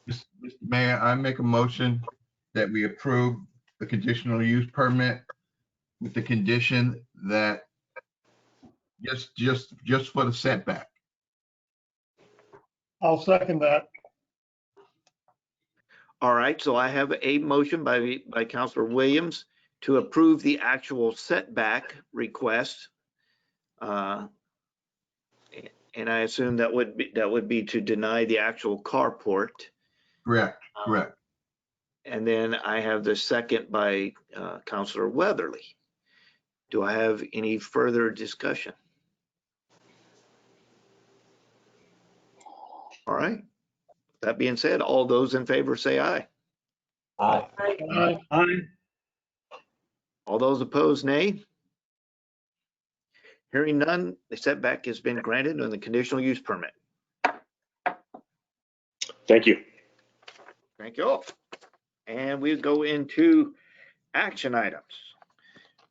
Mr. Mayor, I make a motion that we approve the conditional use permit with the condition that just for the setback. I'll second that. All right, so I have a motion by Councillor Williams to approve the actual setback request. And I assume that would be to deny the actual carport. Correct, correct. And then I have the second by Councillor Weatherly. Do I have any further discussion? All right. That being said, all those in favor say aye. Aye. Aye. All those opposed, nay. Hearing none, the setback has been granted on the conditional use permit. Thank you. Thank you all. And we go into action items.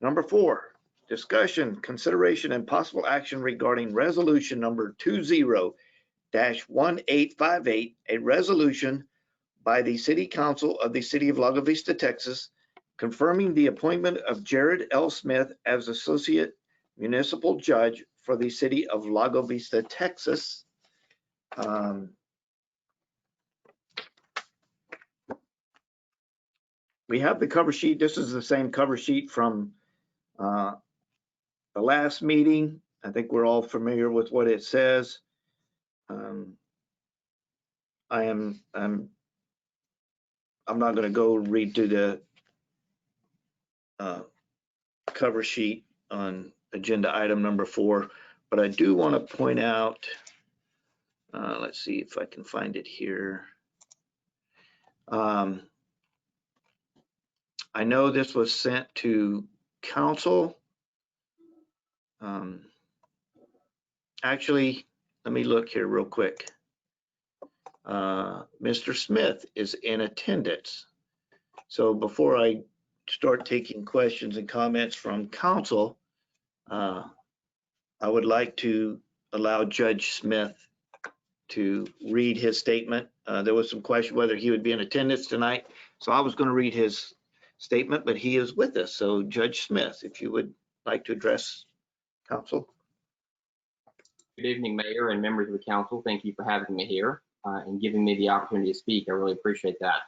Number 4, discussion, consideration, and possible action regarding resolution number 20-1858, a resolution by the City Council of the City of Lago Vista, Texas, confirming the appointment of Jared L. Smith as Associate Municipal Judge for the City of Lago Vista, Texas. We have the cover sheet. This is the same cover sheet from the last meeting. I think we're all familiar with what it says. I'm not going to go read through the cover sheet on agenda item number 4, but I do want to point out, let's see if I can find it here. I know this was sent to council. Actually, let me look here real quick. Mr. Smith is in attendance. So before I start taking questions and comments from council, I would like to allow Judge Smith to read his statement. There was some question whether he would be in attendance tonight. So I was going to read his statement, but he is with us. So Judge Smith, if you would like to address council. Good evening, Mayor and members of the council. Thank you for having me here and giving me the opportunity to speak. I really appreciate that.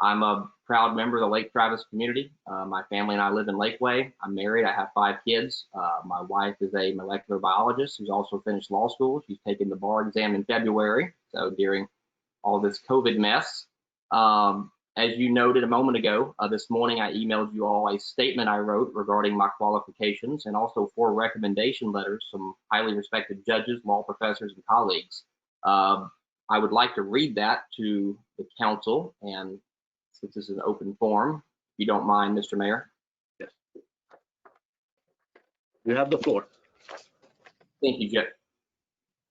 I'm a proud member of the Lake Travis community. My family and I live in Lakeway. I'm married. I have 5 kids. My wife is a molecular biologist who's also finished law school. She's taken the bar exam in February, so during all this COVID mess. As you noted a moment ago, this morning I emailed you all a statement I wrote regarding my qualifications and also 4 recommendation letters from highly respected judges, law professors, and colleagues. I would like to read that to the council, and since this is an open forum, if you don't mind, Mr. Mayor. Yes. You have the floor. Thank you, Jeff.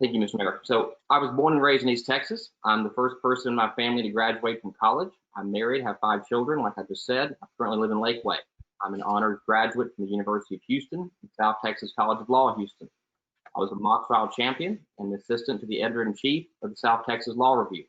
Thank you, Mr. Mayor. So I was born and raised in East Texas. I'm the first person in my family to graduate from college. I'm married, have 5 children, like I just said. I currently live in Lakeway. I'm an honors graduate from the University of Houston and South Texas College of Law, Houston. I was a mock trial champion and assistant to the editor-in-chief of the South Texas Law Review.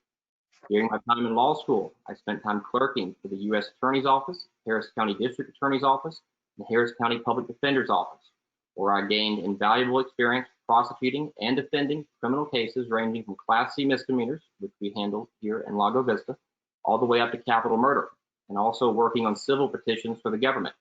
During my time in law school, I spent time clerking for the U.S. Attorney's Office, Harris County District Attorney's Office, and Harris County Public Defender's Office, where I gained invaluable experience prosecuting and defending criminal cases ranging from Class C misdemeanors, which we handle here in Lago Vista, all the way up to capital murder, and also working on civil petitions for the government.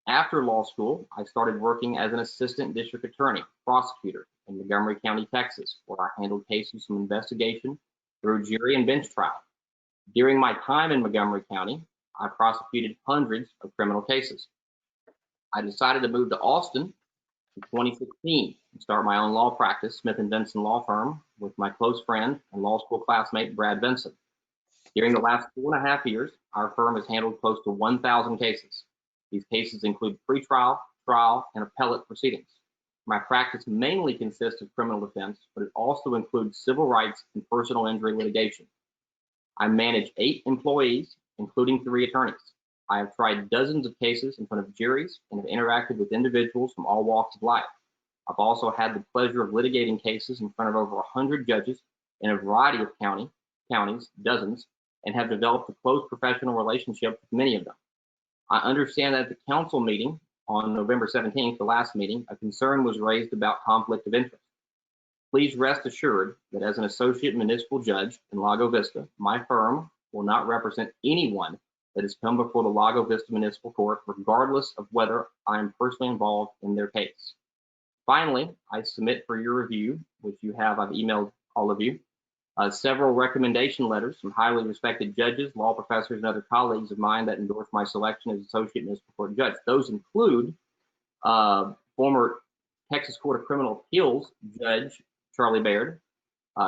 After law school, I started working as an assistant district attorney, prosecutor in Montgomery County, Texas, where I handled cases from investigation through jury and bench trial. During my time in Montgomery County, I prosecuted hundreds of criminal cases. I decided to move to Austin in 2016 and start my own law practice, Smith & Vinson Law Firm, with my close friend and law school classmate, Brad Benson. During the last 4.5 years, our firm has handled close to 1,000 cases. These cases include pretrial, trial, and appellate proceedings. My practice mainly consists of criminal defense, but it also includes civil rights and personal injury litigation. I manage 8 employees, including 3 attorneys. I have tried dozens of cases in front of juries and have interacted with individuals from all walks of life. I've also had the pleasure of litigating cases in front of over 100 judges in a variety of counties, dozens, and have developed a close professional relationship with many of them. I understand that at the council meeting on November 17th, the last meeting, a concern was raised about conflict of interest. Please rest assured that as an associate municipal judge in Lago Vista, my firm will not represent anyone that has come before the Lago Vista Municipal Court, regardless of whether I am personally involved in their case. Finally, I submit for your review, which you have, I've emailed all of you, several recommendation letters from highly respected judges, law professors, and other colleagues of mine that endorse my selection as associate municipal court judge. Those include former Texas Court of Criminal Appeals Judge Charlie Baird.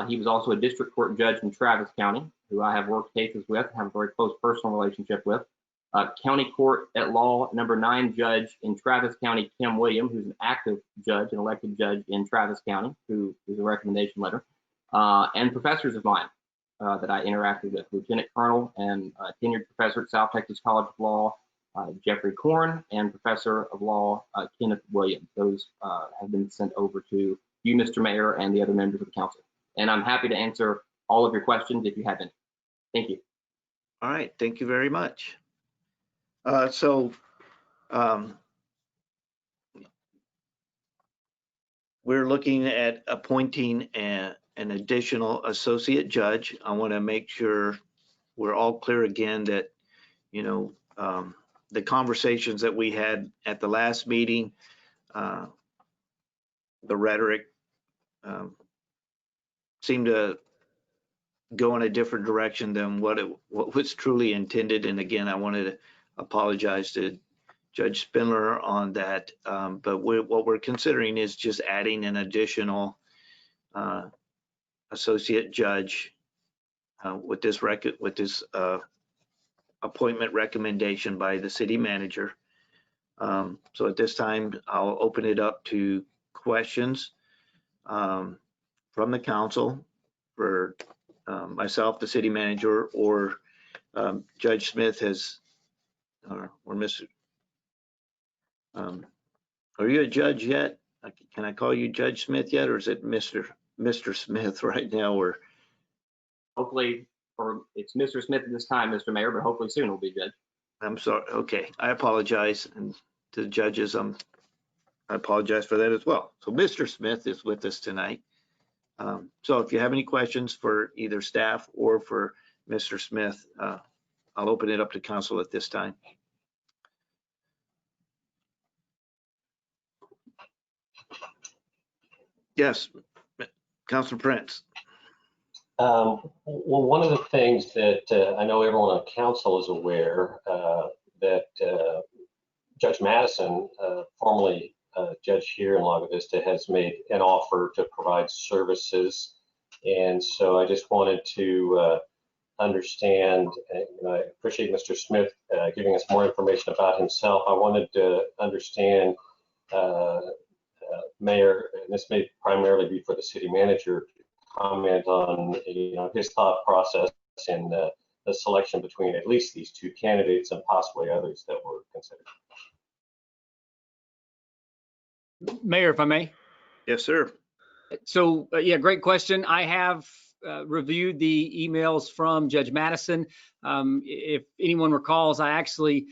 He was also a district court judge in Travis County, who I have worked cases with and have a very close personal relationship with. County Court at Law number 9 judge in Travis County, Kim William, who's an active judge, an elected judge in Travis County, who is a recommendation letter. And professors of mine that I interacted with, Lieutenant Colonel and tenured professor at South Texas College of Law, Jeffrey Korn, and Professor of Law, Kenneth Williams. Those have been sent over to you, Mr. Mayor, and the other members of the council. And I'm happy to answer all of your questions if you have any. Thank you. All right, thank you very much. We're looking at appointing an additional associate judge. I want to make sure we're all clear again that, you know, the conversations that we had at the last meeting, the rhetoric seemed to go in a different direction than what was truly intended. And again, I wanted to apologize to Judge Spindler on that. But what we're considering is just adding an additional associate judge with this appointment recommendation by the city manager. So at this time, I'll open it up to questions from the council for myself, the city manager, or Judge Smith has, or Mr. Are you a judge yet? Can I call you Judge Smith yet, or is it Mr. Smith right now? Or hopefully, or it's Mr. Smith at this time, Mr. Mayor, but hopefully soon will be judge. I'm sorry. Okay, I apologize, and to the judges, I apologize for that as well. So Mr. Smith is with us tonight. So if you have any questions for either staff or for Mr. Smith, I'll open it up to council at this time. Yes, Councilor Prince. Well, one of the things that I know everyone on council is aware that Judge Madison, formerly judge here in Lago Vista, has made an offer to provide services. And so I just wanted to understand, and I appreciate Mr. Smith giving us more information about himself. I wanted to understand Mayor, and this may primarily be for the city manager, to comment on his thought process in the selection between at least these two candidates and possibly others that were considered. Mayor, if I may. Yes, sir. So, yeah, great question. I have reviewed the emails from Judge Madison. If anyone recalls, I actually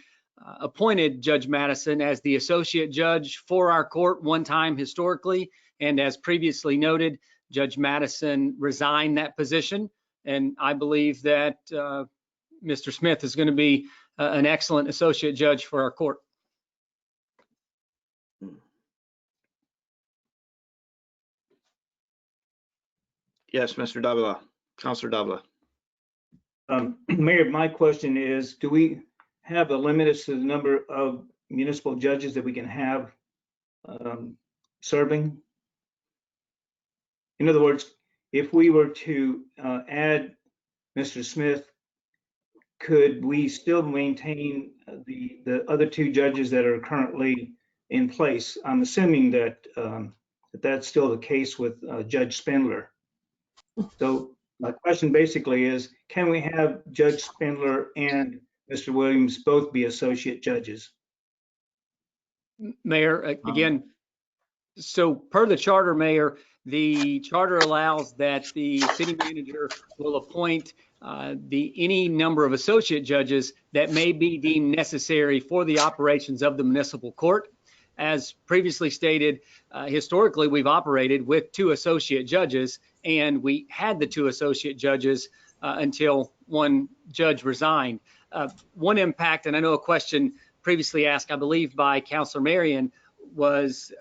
appointed Judge Madison as the associate judge for our court one time historically. And as previously noted, Judge Madison resigned that position. And I believe that Mr. Smith is going to be an excellent associate judge for our court. Yes, Mr. Davila, Councillor Davila. Mayor, my question is, do we have a limit as to the number of municipal judges that we can have serving? In other words, if we were to add Mr. Smith, could we still maintain the other two judges that are currently in place? I'm assuming that that's still the case with Judge Spindler. So my question basically is, can we have Judge Spindler and Mr. Williams both be associate judges? Mayor, again, so per the charter, Mayor, the charter allows that the city manager will appoint any number of associate judges that may be deemed necessary for the operations of the municipal court. As previously stated, historically, we've operated with 2 associate judges, and we had the 2 associate judges until one judge resigned. One impact, and I know a question previously asked, I believe, by Councillor Marion, was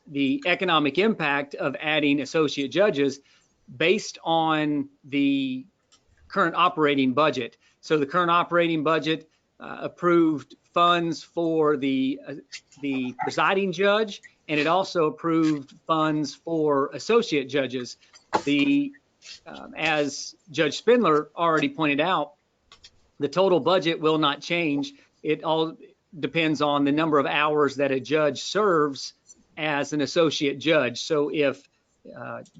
the economic impact of adding associate judges based on the current operating budget. So the current operating budget approved funds for the presiding judge, and it also approved funds for associate judges. As Judge Spindler already pointed out, the total budget will not change. It all depends on the number of hours that a judge serves as an associate judge. So if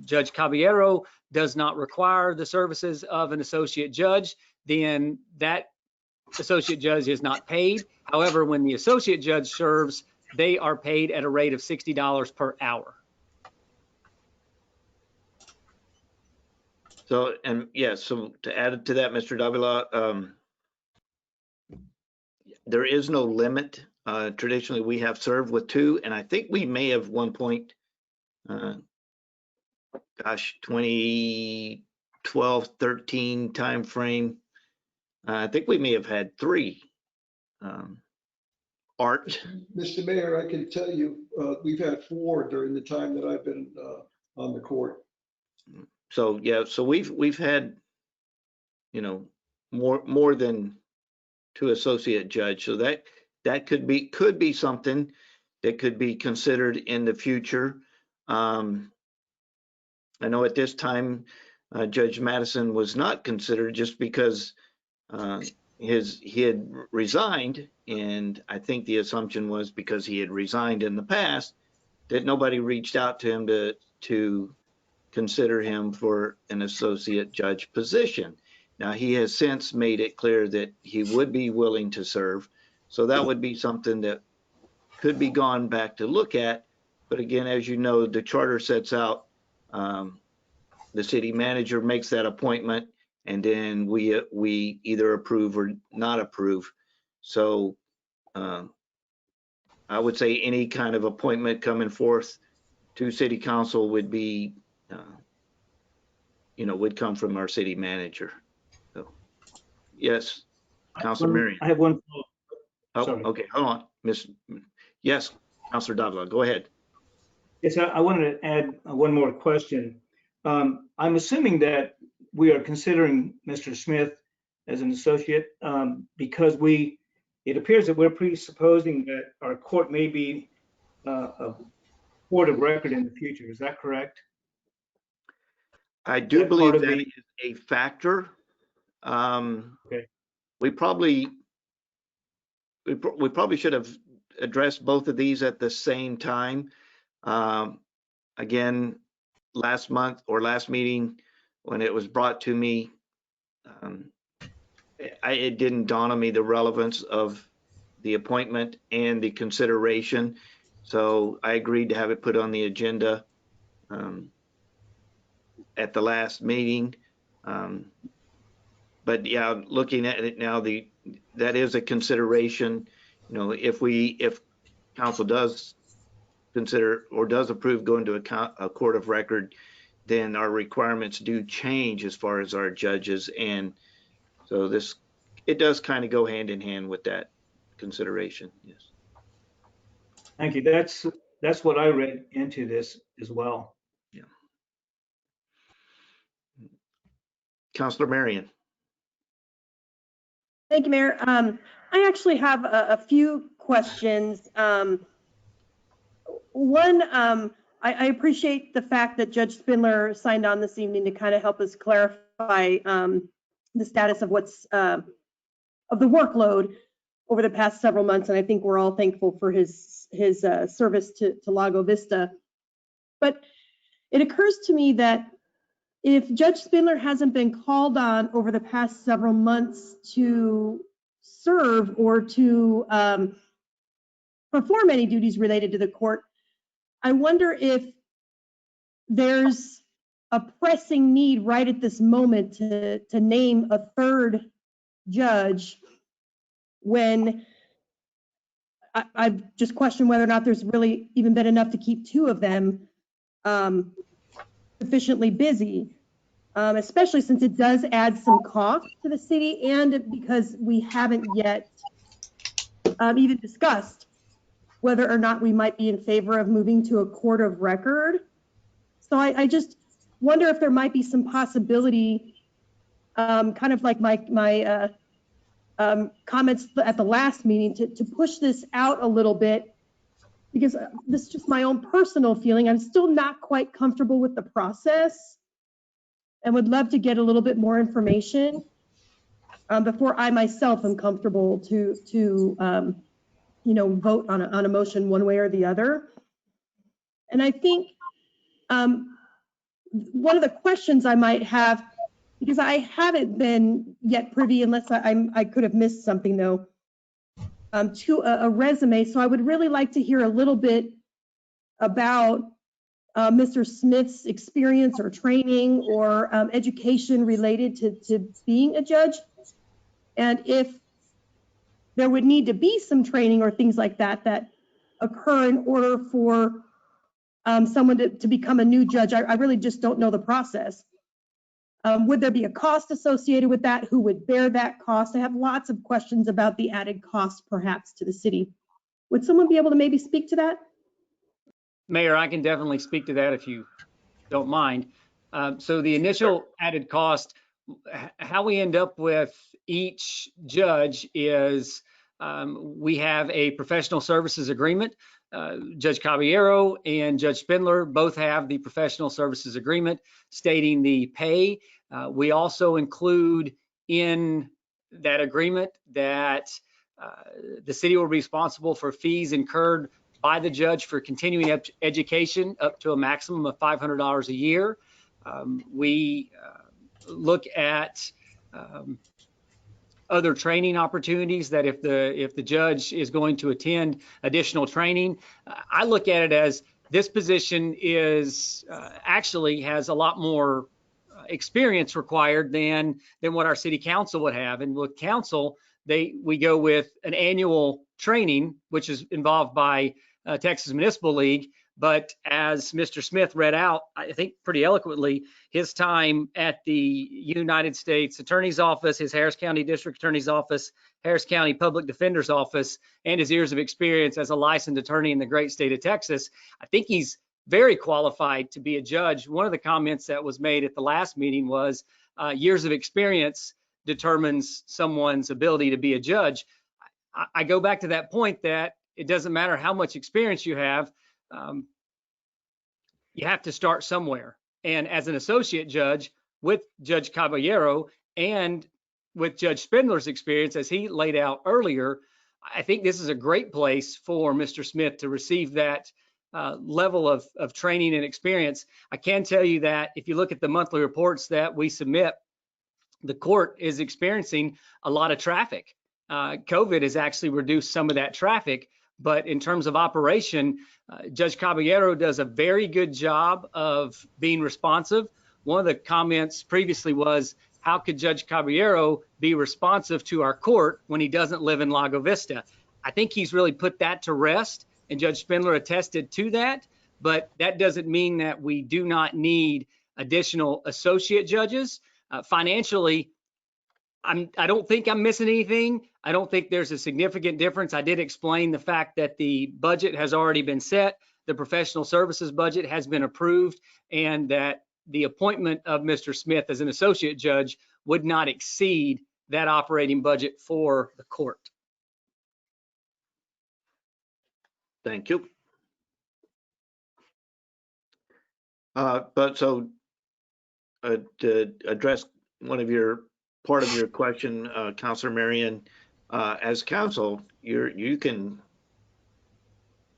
Judge Caballero does not require the services of an associate judge, then that associate judge is not paid. However, when the associate judge serves, they are paid at a rate of $60 per hour. So, and yes, so to add to that, Mr. Davila, there is no limit. Traditionally, we have served with 2, and I think we may have one point, 2012, 13 timeframe. I think we may have had 3. Art. Mr. Mayor, I can tell you, we've had 4 during the time that I've been on the court. So yeah, so we've had, more than 2 associate judge. So that could be something that could be considered in the future. I know at this time, Judge Madison was not considered just because he had resigned, and I think the assumption was because he had resigned in the past that nobody reached out to him to consider him for an associate judge position. Now, he has since made it clear that he would be willing to serve. So that would be something that could be gone back to look at. But again, as you know, the charter sets out, the city manager makes that appointment, and then we either approve or not approve. So I would say any kind of appointment coming forth to city council would be, would come from our city manager. So, yes, Councilor Marion. I have one. Oh, Sorry. okay, hold on, Yes, Councilor Davila, go ahead. Yes, I wanted to add one more question. I'm assuming that we are considering Mr. Smith as an associate because it appears that we're presupposing that our court may be a court of record in the future. Is that correct? I do believe that is a factor. Okay. We probably should have address both of these at the same time. Again, last month or last meeting, when it was brought to me, it didn't dawn on me the relevance of the appointment and the consideration. So I agreed to have it put on the agenda at the last meeting. But yeah, looking at it now, that is a consideration. You know, if council does consider or does approve going to a court of record, then our requirements do change as far as our judges. And so it does kind of go hand in hand with that consideration. Yes. Thank you. That's what I read into this as well. Yeah. Councillor Marion. Thank you, Mayor. I actually have a few questions. One, I appreciate the fact that Judge Spindler signed on this evening to kind of help us clarify the status of of the workload over the past several months, and I think we're all thankful for his service to Lago Vista. But it occurs to me that if Judge Spindler hasn't been called on over the past several months to serve or to perform any duties related to the court, I wonder if there's a pressing need right at this moment to name a third judge, when I've just questioned whether or not there's really even been enough to keep two of them sufficiently busy, especially since it does add some cost to the city, and because we haven't yet even discussed whether or not we might be in favor of moving to a court of record. So I just wonder if there might be some possibility, kind of like my comments at the last meeting, to push this out a little bit, because this is just my own personal feeling. I'm still not quite comfortable with the process and would love to get a little bit more information before I myself am comfortable to vote on a motion one way or the other. And I think one of the questions I might have, because I haven't been yet privy, unless I could have missed something though, to a resume. So I would really like to hear a little bit about Mr. Smith's experience or training or education related to being a judge. And if there would need to be some training or things like that occur in order for someone to become a new judge. I really just don't know the process. Would there be a cost associated with that? Who would bear that cost? I have lots of questions about the added cost perhaps to the city. Would someone be able to maybe speak to that? Mayor, I can definitely speak to that if you don't mind. So the initial added cost, how we end up with each judge is we have a professional services agreement. Judge Caballero and Judge Spindler both have the professional services agreement stating the pay. We also include in that agreement that the city will be responsible for fees incurred by the judge for continuing education up to a maximum of $500 a year. We look at other training opportunities that if the judge is going to attend additional training. I look at it as this position is actually has a lot more experience required than what our city council would have. And with council, we go with an annual training, which is involved by Texas Municipal League. But as Mr. Smith read out, I think pretty eloquently, his time at the United States Attorney's Office, his Harris County District Attorney's Office, Harris County Public Defender's Office, and his years of experience as a licensed attorney in the great state of Texas, I think he's very qualified to be a judge. One of the comments that was made at the last meeting was years of experience determines someone's ability to be a judge. I go back to that point that it doesn't matter how much experience you have to start somewhere. And as an associate judge with Judge Caballero and with Judge Spindler's experience, as he laid out earlier, I think this is a great place for Mr. Smith to receive that level of training and experience. I can tell you that if you look at the monthly reports that we submit, the court is experiencing a lot of traffic. COVID has actually reduced some of that traffic, but in terms of operation, Judge Caballero does a very good job of being responsive. One of the comments previously was, how could Judge Caballero be responsive to our court when he doesn't live in Lago Vista? I think he's really put that to rest, and Judge Spindler attested to that, but that doesn't mean that we do not need additional associate judges. Financially, I don't think I'm missing anything. I don't think there's a significant difference. I did explain the fact that the budget has already been set, the professional services budget has been approved, and that the appointment of Mr. Smith as an associate judge would not exceed that operating budget for the court. Thank you. But so to address part of your question, Councillor Marion, as counsel, you can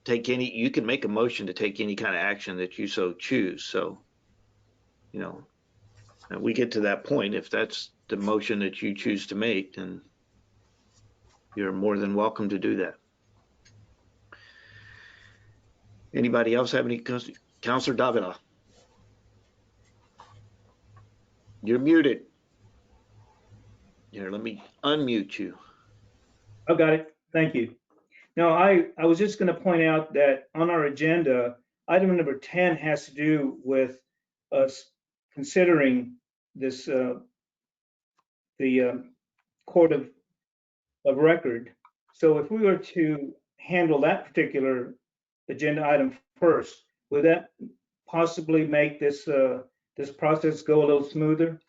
make a motion to take any kind of action that you so choose. So, you know, we get to that point. If that's the motion that you choose to make, then you're more than welcome to do that. Anybody else have any? Councillor Davila, you're muted. Here, let me unmute you. I got it. Thank you. No, I was just going to point out that on our agenda, item number 10 has to do with us considering this, the court of record. So if we were to handle that particular agenda item first, would that possibly make this this process go a little smoother?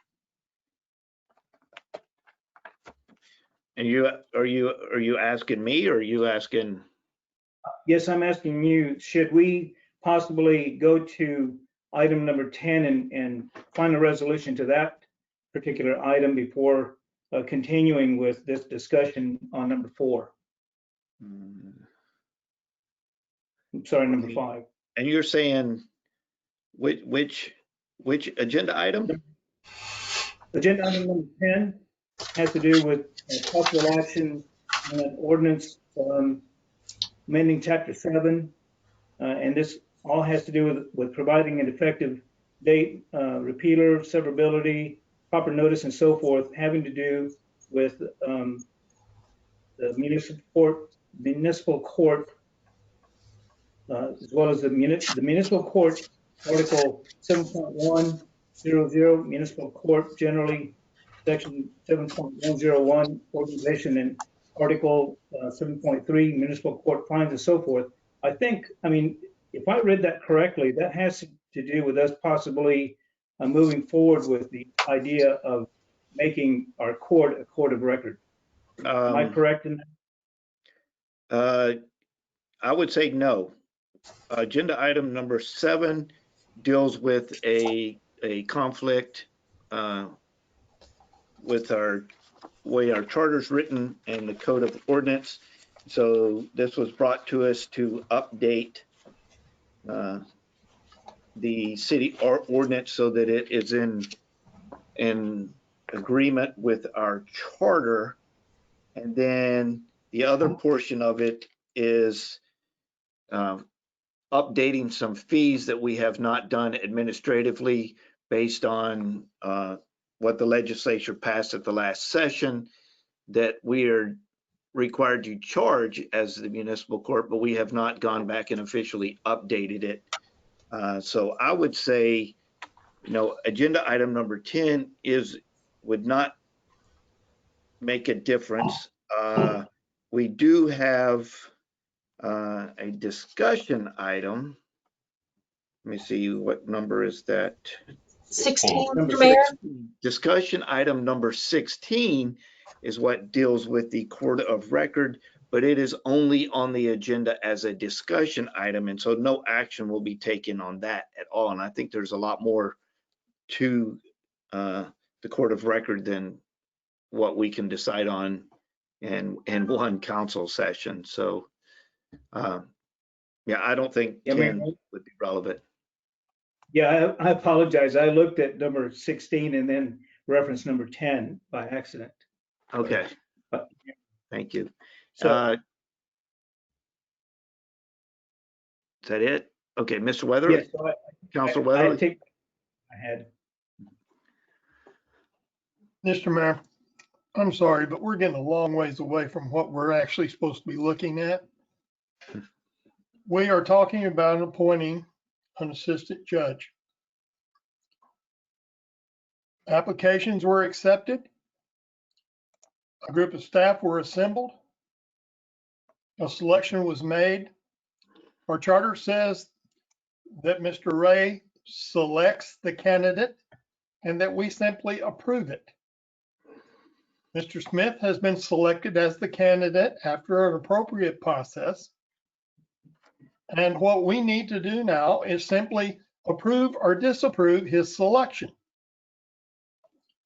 And are you asking me, or are you asking? Yes, I'm asking you, should we possibly go to item number 10 and find a resolution to that particular item before continuing with this discussion on number 4? I'm sorry, number 5. And you're saying which agenda item? Agenda item number 10 has to do with possible action on an ordinance amending Chapter 7, and this all has to do with providing an effective date, repealer, severability, proper notice, and so forth, having to do with the municipal court, as well as the municipal court, Article 7.100, municipal court generally, Section 7.101, organization, and Article 7.3, municipal court fines, and so forth. I mean, if I read that correctly, that has to do with us possibly moving forward with the idea of making our court a court of record. Am I correct in that? I would say no. Agenda item number 7 deals with a conflict with our way our charter's written and the code of ordinance. So this was brought to us to update the city ordinance so that it is in agreement with our charter. And then the other portion of it is updating some fees that we have not done administratively based on what the legislature passed at the last session, that we are required to charge as the municipal court, but we have not gone back and officially updated it. So I would say, you know, agenda item number 10 would not make a difference. We do have a discussion item. Let me see, what number is that? 16, Number Mr. Mayor. 16. Discussion item number 16 is what deals with the court of record, but it is only on the agenda as a discussion item, and so no action will be taken on that at all. And I think there's a lot more to the court of record than what we can decide on in one council session. So, yeah, I don't think Yeah, 10 Mayor. would be relevant. Yeah, I apologize. I looked at number 16 and then reference number 10 by accident. Okay, But thank you. so, Is that it? Okay, Mr. Weatherly? yes, so Councilor I Weatherly? think I had. Mr. Mayor, I'm sorry, but we're getting a long ways away from what we're actually supposed to be looking at. We are talking about appointing an assistant judge. Applications were accepted. A group of staff were assembled. A selection was made. Our charter says that Mr. Ray selects the candidate and that we simply approve it. Mr. Smith has been selected as the candidate after an appropriate process. And what we need to do now is simply approve or disapprove his selection.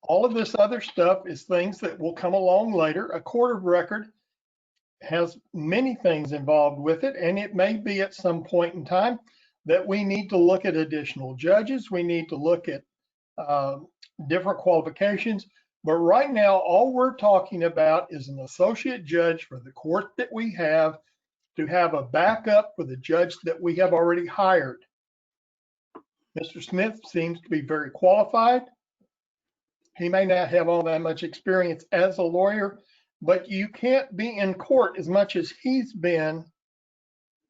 All of this other stuff is things that will come along later. A court of record has many things involved with it, and it may be at some point in time that we need to look at additional judges. We need to look at different qualifications. But right now, all we're talking about is an associate judge for the court that we have to have a backup for the judge that we have already hired. Mr. Smith seems to be very qualified. He may not have all that much experience as a lawyer, but you can't be in court as much as he's been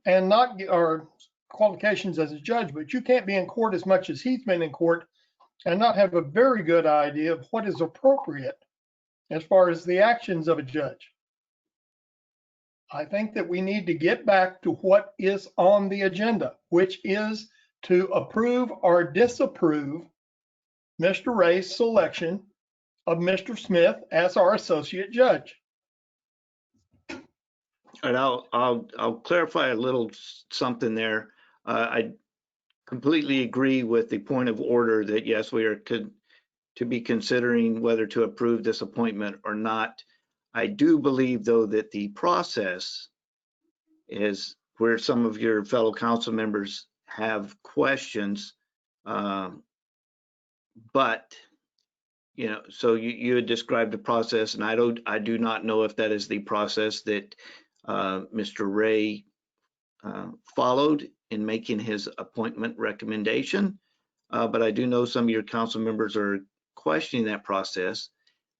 and not get or qualifications as a judge, but you can't be in court as much as he's been in court and not have a very good idea of what is appropriate as far as the actions of a judge. I think that we need to get back to what is on the agenda, which is to approve or disapprove Mr. Ray's selection of Mr. Smith as our associate judge. And I'll clarify a little something there. I completely agree with the point of order that yes, we are to be considering whether to approve this appointment or not. I do believe, though, that the process is where some of your fellow council members have questions. But, you know, so you had described the process, and I do not know if that is the process that Mr. Ray followed in making his appointment recommendation. But I do know some of your council members are questioning that process.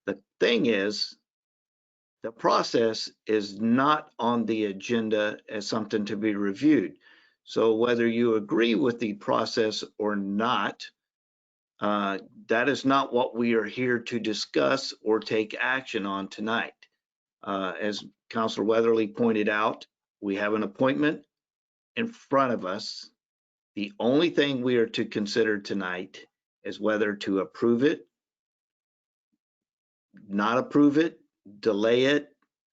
The thing is, the process is not on the agenda as something to be reviewed. So whether you agree with the process or not, that is not what we are here to discuss or take action on tonight. As Councilor Weatherly pointed out, we have an appointment in front of us. The only thing we are to consider tonight is whether to approve it, not approve it, delay it.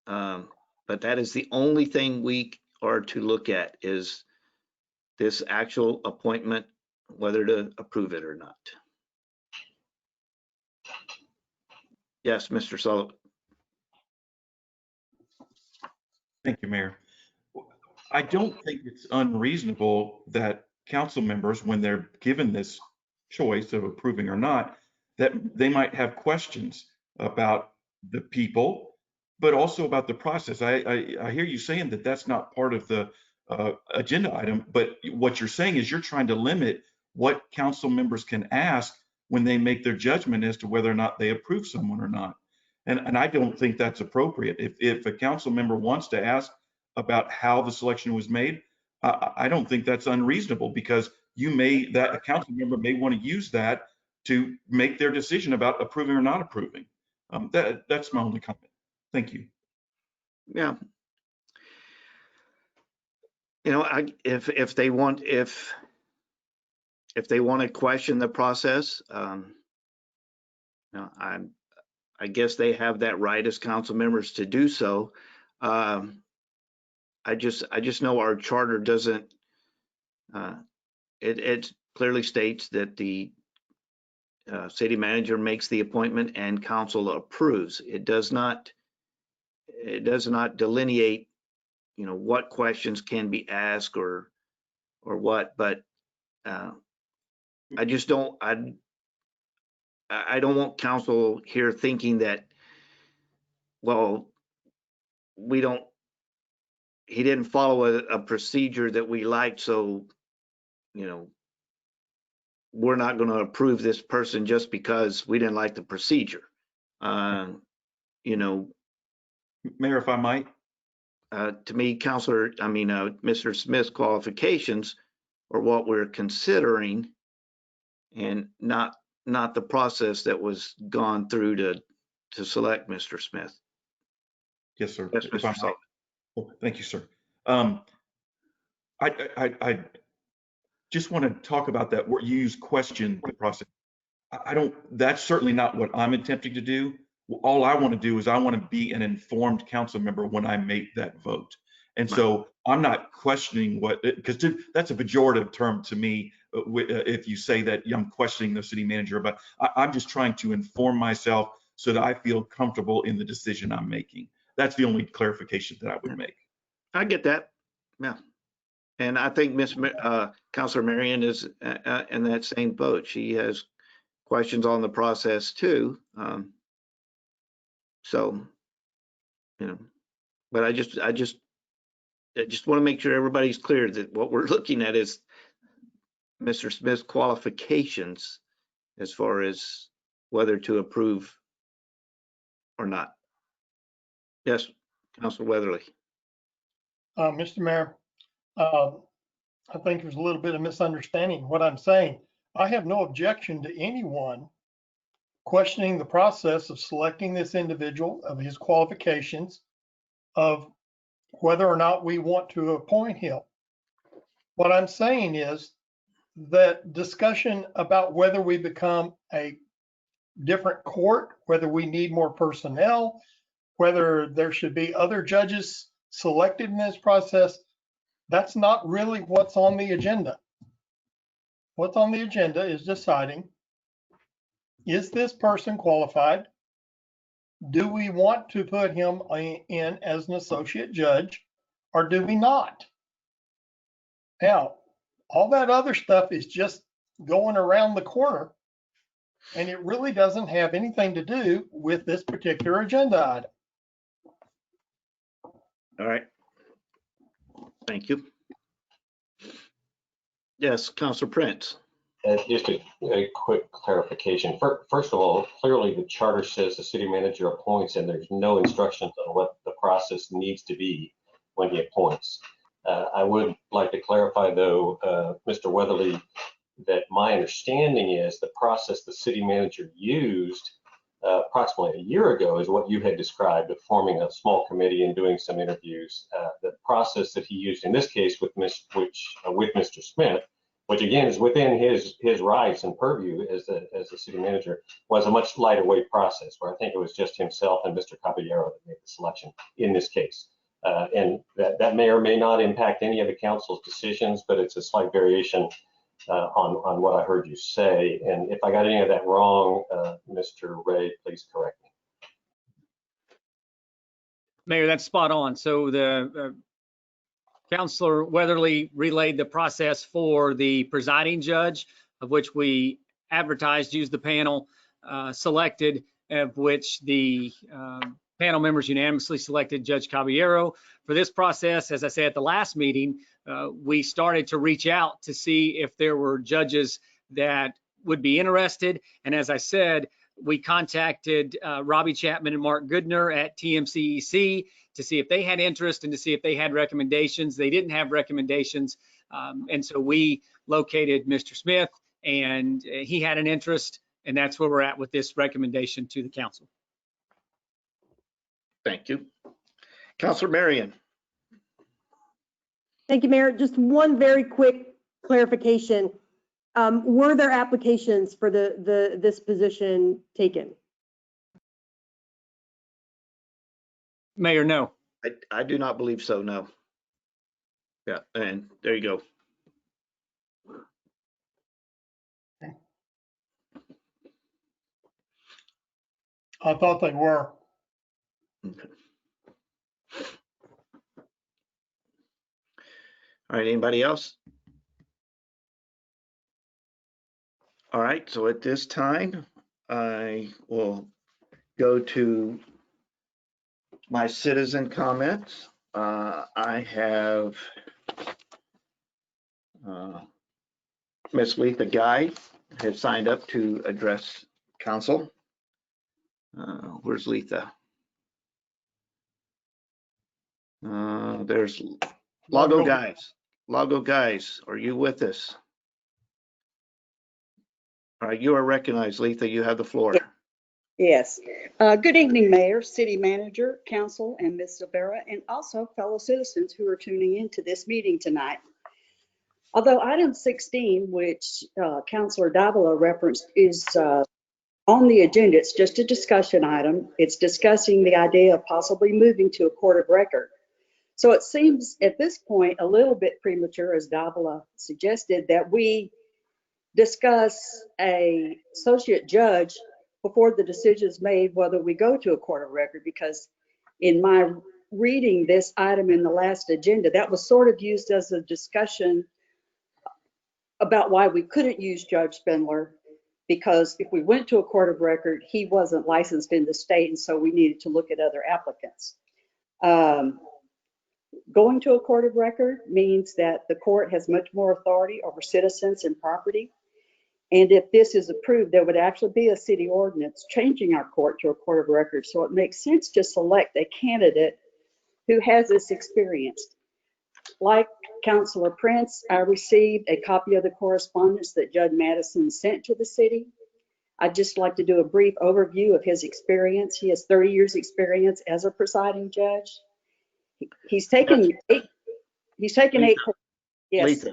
But that is the only thing we are to look at, is this actual appointment, whether to approve it or not. Yes, Mr. Sullivan. Thank you, Mayor. I don't think it's unreasonable that council members, when they're given this choice of approving or not, that they might have questions about the people, but also about the process. I hear you saying that that's not part of the agenda item, but what you're saying is you're trying to limit what council members can ask when they make their judgment as to whether or not they approve someone or not. And I don't think that's appropriate. If a council member wants to ask about how the selection was made, I don't think that's unreasonable, because a council member may want to use that to make their decision about approving or not approving. That's my only comment. Thank you. Yeah. You know, if they want to question the process, you know, I guess they have that right as council members to do so. I just know our charter doesn't. It clearly states that the city manager makes the appointment and council approves. It does not. it does not delineate, what questions can be asked or what, but I just don't, I don't want council here thinking that, well, he didn't follow a procedure that we liked, so, we're not going to approve this person just because we didn't like the procedure. Mayor, if I might. To me, Mr. Smith's qualifications are what we're considering, and not the process that was gone through to select Mr. Smith. Yes, sir. Yes, If Mr. I might. Sullivan. Oh, thank you, sir. I just want to talk about that where you use question the process. That's certainly not what I'm attempting to do. All I want to do is I want to be an informed council member when I make that vote. And so I'm not questioning because that's a pejorative term to me if you say that I'm questioning the city manager, but I'm just trying to inform myself so that I feel comfortable in the decision I'm making. That's the only clarification that I would make. I get that. Yeah. And I think Councilor Marion is in that same boat. She has questions on the process too. But I just want to make sure everybody's clear that what we're looking at is Mr. Smith's qualifications as far as whether to approve or not. Yes, Councilor Weatherly. Mr. Mayor, I think there's a little bit of misunderstanding what I'm saying. I have no objection to anyone questioning the process of selecting this individual, of his qualifications, of whether or not we want to appoint him. What I'm saying is that discussion about whether we become a different court, whether we need more personnel, whether there should be other judges selected in this process, that's not really what's on the agenda. What's on the agenda is deciding, is this person qualified? Do we want to put him in as an associate judge, or do we not? Now, all that other stuff is just going around the corner, and it really doesn't have anything to do with this particular agenda item. All right. Thank you. Yes, Councilor Prince. Just a quick clarification. First of all, clearly the charter says the city manager appoints, and there's no instructions on what the process needs to be when he appoints. I would like to clarify, though, Mr. Weatherly, that my understanding is the process the city manager used approximately a year ago is what you had described, of forming a small committee and doing some interviews. The process that he used in this case with Mr. Smith, which again is within his rights and purview as the city manager, was a much lighter weight process, where I think it was just himself and Mr. Caballero that made the selection in this case. And that may or may not impact any of the council's decisions, but it's a slight variation on what I heard you say. And if I got any of that wrong, Mr. Ray, please correct me. Mayor, that's spot on. So the Councilor Weatherly relayed the process for the presiding judge, of which we advertised, used the panel, selected, of which the panel members unanimously selected Judge Caballero. For this process, as I said at the last meeting, we started to reach out to see if there were judges that would be interested. And as I said, we contacted Robbie Chapman and Mark Goodner at TMCEC to see if they had interest and to see if they had recommendations. They didn't have recommendations. And so we located Mr. Smith, and he had an interest, and that's where we're at with this recommendation to the council. Thank you. Councilor Marion. Thank you, Mayor. Just one very quick clarification. Were there applications for this position taken? Mayor, no. I do not believe so, no. Yeah, and there you go. I thought they were. Okay. All right, anybody else? All right, so at this time, I will go to my citizen comments. I have Ms. Letha Guy has signed up to address council. Where's Letha? There's Lago Guys. Lago Guys, are you with us? All right, you are recognized, Letha. You have the floor. Yes. Good evening, Mayor, City Manager, Council, and Ms. Silvera, and also fellow citizens who are tuning into this meeting tonight. Although item 16, which Councillor Davila referenced, is on the agenda, it's just a discussion item. It's discussing the idea of possibly moving to a court of record. So it seems at this point a little bit premature, as Davila suggested, that we discuss a associate judge before the decision is made whether we go to a court of record, because in my reading this item in the last agenda, that was sort of used as a discussion about why we couldn't use Judge Spindler, because if we went to a court of record, he wasn't licensed in the state, and so we needed to look at other applicants. Going to a court of record means that the court has much more authority over citizens and property. And if this is approved, there would actually be a city ordinance changing our court to a court of record. So it makes sense to select a candidate who has this experience. Like Councillor Prince, I received a copy of the correspondence that Judge Madison sent to the city. I'd just like to do a brief overview of his experience. He has 30 years experience as a presiding judge. He's taken eight. Yes. Letha,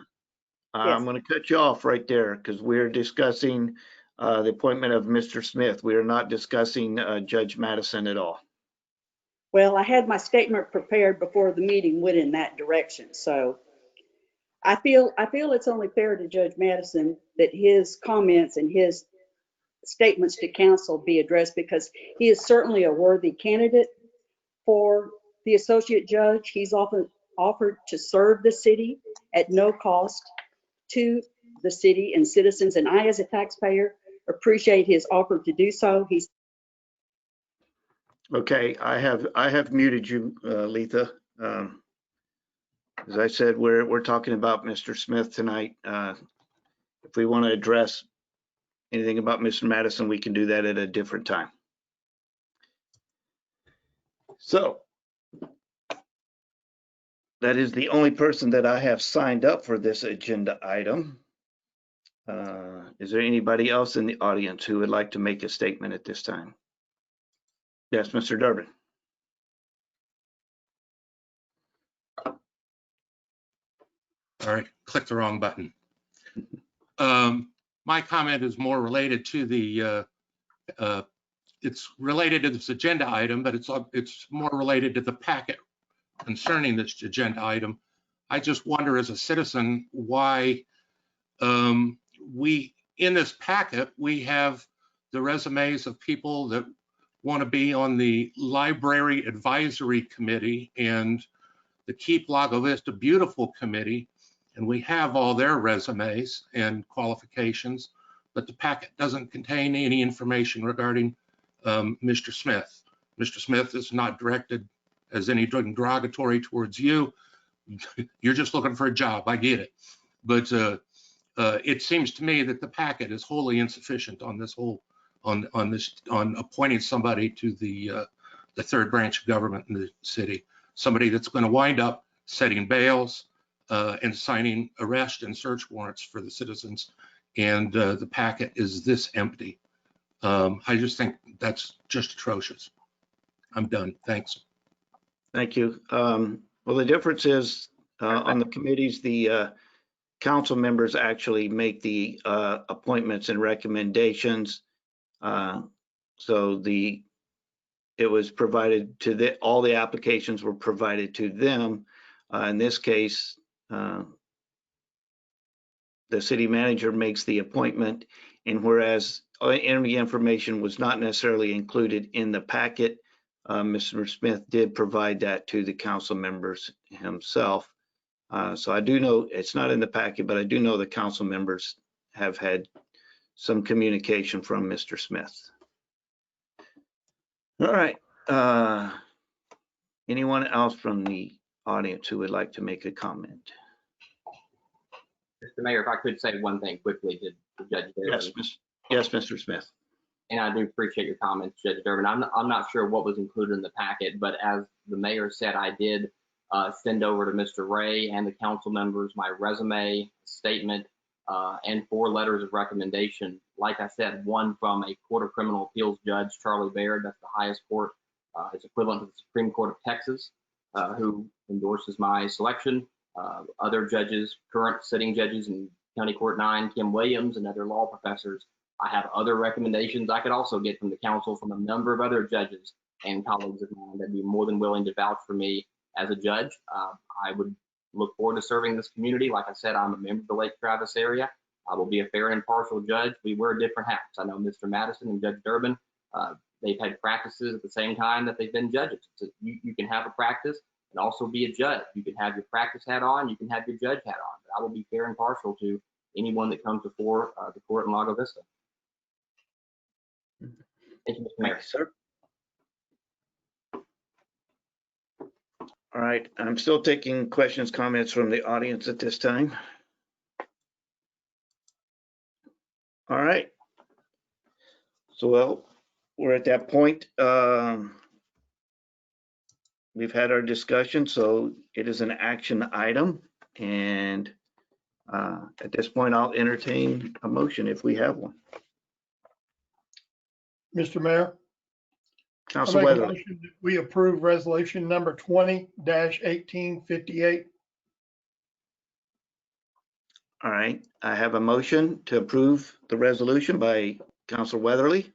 I'm going to cut you off right there because we're discussing the appointment of Mr. Smith. We are not discussing Judge Madison at all. Well, I had my statement prepared before the meeting went in that direction. So I feel it's only fair to Judge Madison that his comments and his statements to council be addressed, because he is certainly a worthy candidate for the associate judge. He's often offered to serve the city at no cost to the city and citizens, and I, as a taxpayer, appreciate his offer to do so. He's okay. I have muted you, Letha. As I said, we're talking about Mr. Smith tonight. If we want to address anything about Mr. Madison, we can do that at a different time. So that is the only person that I have signed up for this agenda item. Is there anybody else in the audience who would like to make a statement at this time? Yes, Mr. Durbin. Sorry, clicked the wrong button. My comment is more related to the, it's related to this agenda item, but it's more related to the packet concerning this agenda item. I just wonder as a citizen why in this packet, we have the resumes of people that want to be on the Library Advisory Committee and the Keep Lago Vista Beautiful Committee, and we have all their resumes and qualifications, but the packet doesn't contain any information regarding Mr. Smith. Mr. Smith is not directed as any derogatory towards you. You're just looking for a job, I get it. But it seems to me that the packet is wholly insufficient on this whole, on appointing somebody to the third branch of government in the city, somebody that's going to wind up setting bails and signing arrest and search warrants for the citizens. And the packet is this empty. I just think that's just atrocious. I'm done. Thanks. Thank you. Well, the difference is on the committees, the council members actually make the appointments and recommendations. So it was provided to all the applications were provided to them. In this case, the city manager makes the appointment, and whereas any information was not necessarily included in the packet, Mr. Smith did provide that to the council members himself. So I do know, it's not in the packet, but I do know the council members have had some communication from Mr. Smith. All right. Anyone else from the audience who would like to make a comment? Mr. Mayor, if I could say one thing quickly to Judge Durbin. Yes, Mr. Smith. And I do appreciate your comments, Judge Durbin. I'm not sure what was included in the packet, but as the mayor said, I did send over to Mr. Ray and the council members my resume, statement, and 4 letters of recommendation. Like I said, one from a Court of Criminal Appeals judge, Charlie Baird, that's the highest court. It's equivalent to the Supreme Court of Texas, who endorses my selection. Other judges, current sitting judges in County Court 9, Kim Williams, and other law professors. I have other recommendations I could also get from the council from a number of other judges and colleagues of mine that'd be more than willing to vouch for me as a judge. I would look forward to serving this community. Like I said, I'm a member of the Lake Travis area. I will be a fair and impartial judge. We wear different hats. I know Mr. Madison and Judge Durbin, they've had practices at the same time that they've been judges. So you can have a practice and also be a judge. You can have your practice hat on, you can have your judge hat on. But I will be fair and impartial to anyone that comes before the court in Lago Vista. Thank you, Mr. Mayor. Sir. All right, I'm still taking questions, comments from the audience at this time. All right. So, well, we're at that point. We've had our discussion, so it is an action item. And at this point, I'll entertain a motion if we have one. Mr. Mayor, Councilor I make a Weatherly. motion that we approve resolution number 20-1858. All right, I have a motion to approve the resolution by Councilor Weatherly.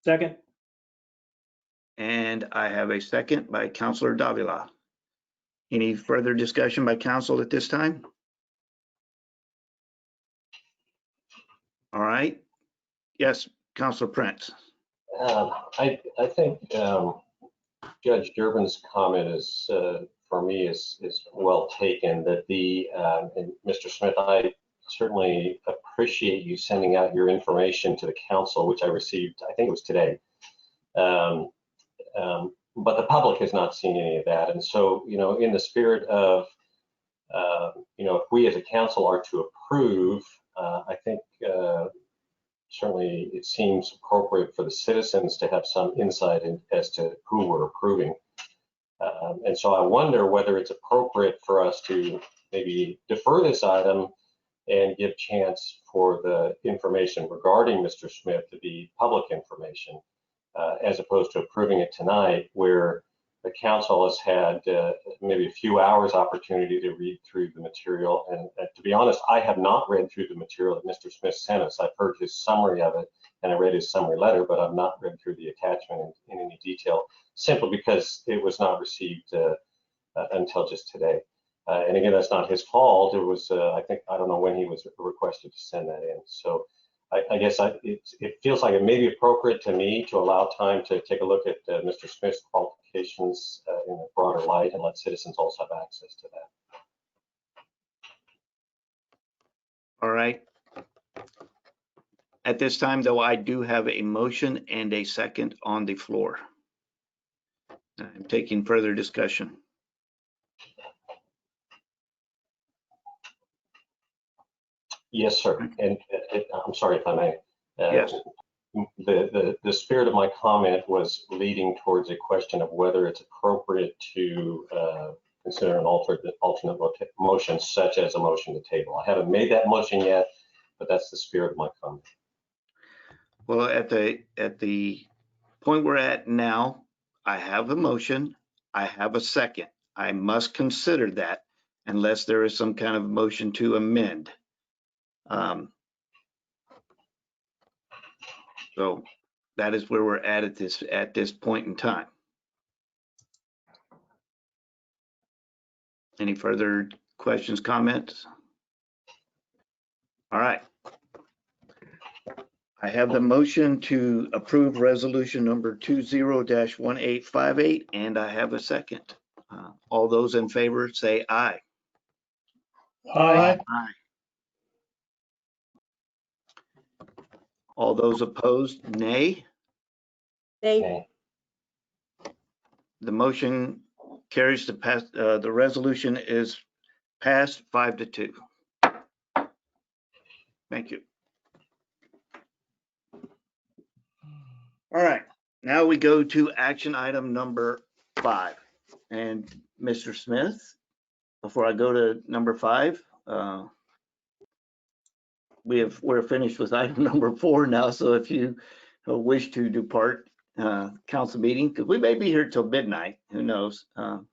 Second. And I have a second by Councilor Davila. Any further discussion by council at this time? All right. Yes, Councilor Prince. I think Judge Durbin's comment is, for me, is well taken. That and Mr. Smith, I certainly appreciate you sending out your information to the council, which I received, I think it was today. But the public has not seen any of that. And so, in the spirit of, if we as a council are to approve, I think certainly it seems appropriate for the citizens to have some insight as to who we're approving. And so I wonder whether it's appropriate for us to maybe defer this item and give chance for the information regarding Mr. Smith to be public information, as opposed to approving it tonight, where the council has had maybe a few hours opportunity to read through the material. And to be honest, I have not read through the material that Mr. Smith sent us. I've heard his summary of it and I read his summary letter, but I've not read through the attachment in any detail, simply because it was not received until just today. And again, that's not his fault. It was, I don't know when he was requested to send that in. So I guess it feels like it may be appropriate to me to allow time to take a look at Mr. Smith's qualifications in a broader light and let citizens also have access to that. All right. At this time, though, I do have a motion and a second on the floor. I'm taking further discussion. Yes, sir. And I'm sorry if I may. Yes. The spirit of my comment was leading towards a question of whether it's appropriate to consider an alternate motion, such as a motion to table. I haven't made that motion yet, but that's the spirit of my comment. Well, at the point we're at now, I have a motion, I have a second. I must consider that unless there is some kind of motion to amend. So that is where we're at this point in time. Any further questions, comments? All right. I have the motion to approve resolution number 20-1858, and I have a second. All those in favor say aye. Aye. Aye. All those opposed, nay. Nay. The motion carries to pass, the resolution is passed 5-2. Thank you. All right, now we go to action item number 5. And Mr. Smith, before I go to number 5, we're finished with item number 4 now. So if you wish to depart council meeting, because we may be here till midnight, who knows? You're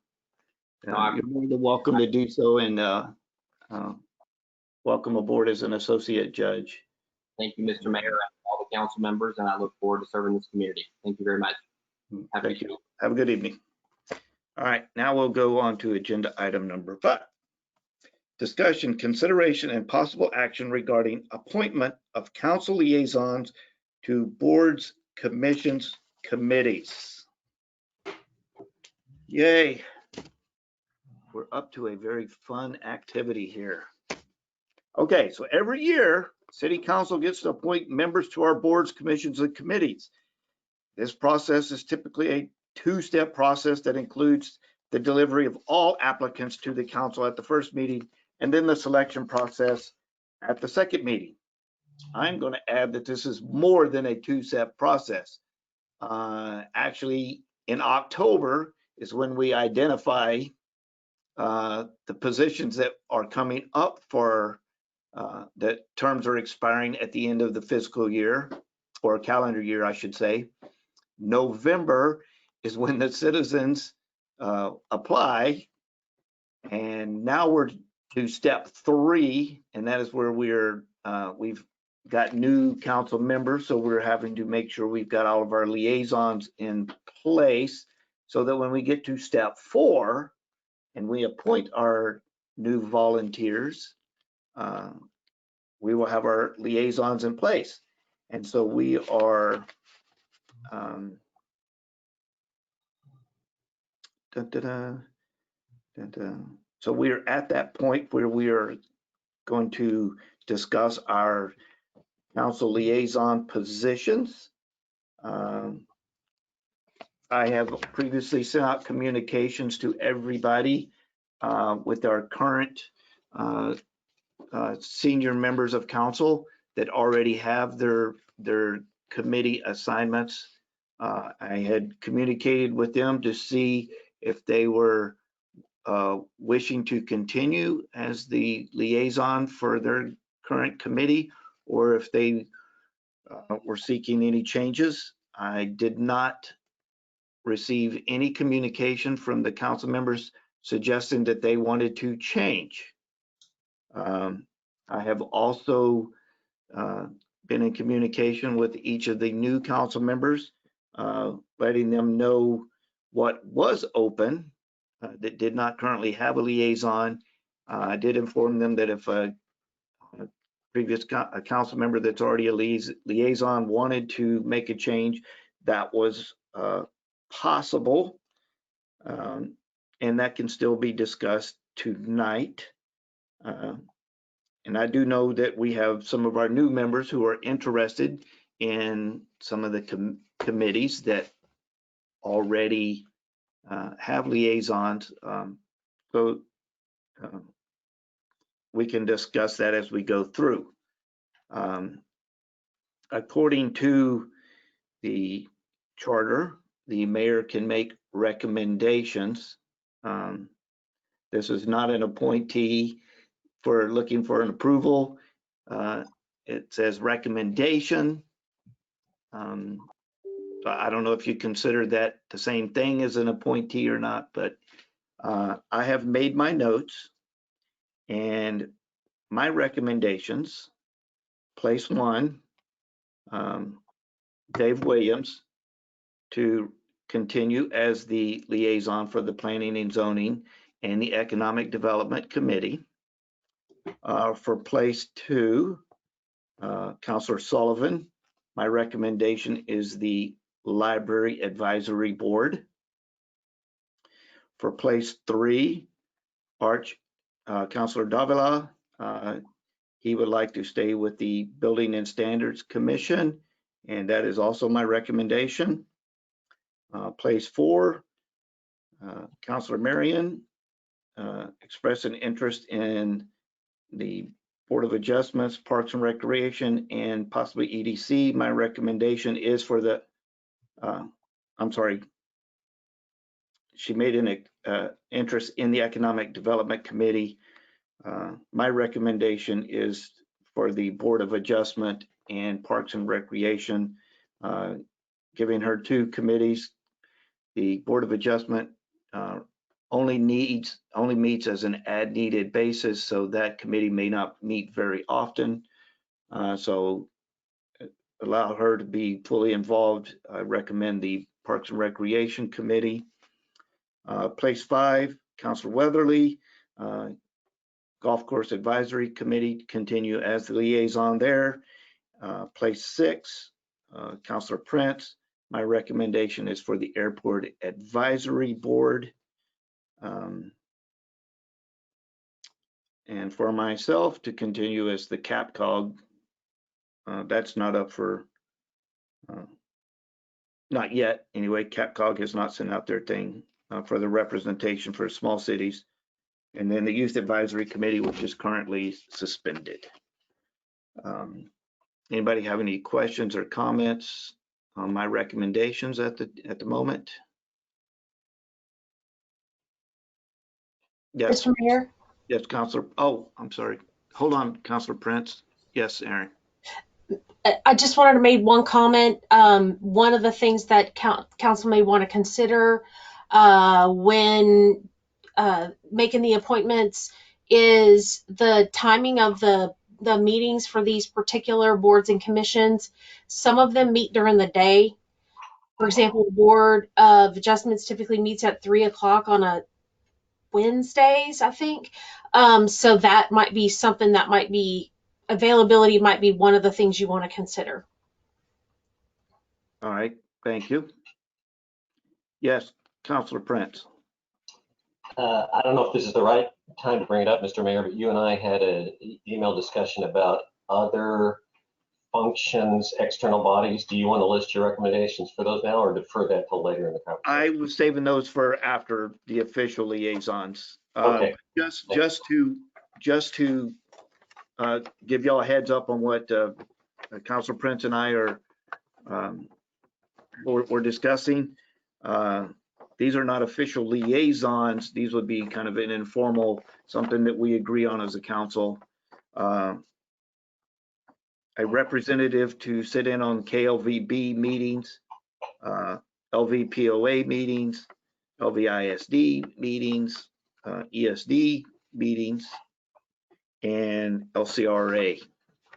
more than welcome to do so, and welcome aboard as an associate judge. Thank you, Mr. Mayor, and all the council members, and I look forward to serving this community. Thank you very much. Thank you. Have a good evening. All right, now we'll go on to agenda item number 5. Discussion, consideration, and possible action regarding appointment of council liaisons to boards, commissions, committees. Yay. We're up to a very fun activity here. Okay, so every year, City Council gets to appoint members to our boards, commissions, and committees. This process is typically a 2-step process that includes the delivery of all applicants to the council at the first meeting, and then the selection process at the second meeting. I'm going to add that this is more than a 2-step process. Actually, in October is when we identify the positions that are coming up for that terms are expiring at the end of the fiscal year, or calendar year, I should say. November is when the citizens apply, and now we're to step 3, and that is where we've got new council members, so we're having to make sure we've got all of our liaisons in place, so that when we get to step 4 and we appoint our new volunteers, we will have our liaisons in place. And so we are so we are at that point where we are going to discuss our council liaison positions. I have previously sent out communications to everybody with our current senior members of council that already have their committee assignments. I had communicated with them to see if they were wishing to continue as the liaison for their current committee, or if they were seeking any changes. I did not receive any communication from the council members suggesting that they wanted to change. I have also been in communication with each of the new council members, letting them know what was open that did not currently have a liaison. I did inform them that if a previous council member that's already a liaison wanted to make a change, that was possible, and that can still be discussed tonight. And I do know that we have some of our new members who are interested in some of the committees that already have liaisons. So we can discuss that as we go through. According to the charter, the mayor can make recommendations. This is not an appointee for looking for an approval. It says recommendation. So I don't know if you consider that the same thing as an appointee or not, but I have made my notes, and my recommendations: place 1, Dave Williams, to continue as the liaison for the Planning and Zoning and the Economic Development Committee. For place 2, Councillor Sullivan, my recommendation is the Library Advisory Board. For place 3, Councillor Davila, he would like to stay with the Building and Standards Commission, and that is also my recommendation. Place 4, Councillor Marion expressed an interest in the Board of Adjustments, Parks and Recreation, and possibly EDC. My recommendation is for the, she made an interest in the Economic Development Committee. My recommendation is for the Board of Adjustment and Parks and Recreation, giving her 2 committees. The Board of Adjustment only meets as an as-needed basis, so that committee may not meet very often. So allow her to be fully involved. I recommend the Parks and Recreation Committee. Place 5, Councillor Weatherly, Golf Course Advisory Committee, continue as the liaison there. Place 6, Councillor Prince, my recommendation is for the Airport Advisory Board. And for myself to continue as the CapCog, that's not up for, not yet anyway. CapCog has not sent out their thing for the representation for small cities. And then the Youth Advisory Committee, which is currently suspended. Anybody have any questions or comments on my recommendations at the moment? Yes. Mr. Mayor? Yes, Councillor. Oh, I'm sorry. Hold on, Councillor Prince. Yes, Aaron. I just wanted to make one comment. One of the things that council may want to consider when making the appointments is the timing of the meetings for these particular boards and commissions. Some of them meet during the day. For example, the Board of Adjustments typically meets at 3 o'clock on a Wednesdays, I think. So that might be something that might be, availability might be one of the things you want to consider. All right, thank you. Yes, Councillor Prince. I don't know if this is the right time to bring it up, Mr. Mayor, but you and I had an email discussion about other functions, external bodies. Do you want to list your recommendations for those now or defer that till later in the conversation? I was saving those for after the official liaisons. Okay. Just to give y'all a heads up on what Councilor Prince and I are we're discussing. These are not official liaisons. These would be kind of an informal, something that we agree on as a council. A representative to sit in on KLVB meetings, LVPOA meetings, LVISD meetings, ESD meetings, and LCRA,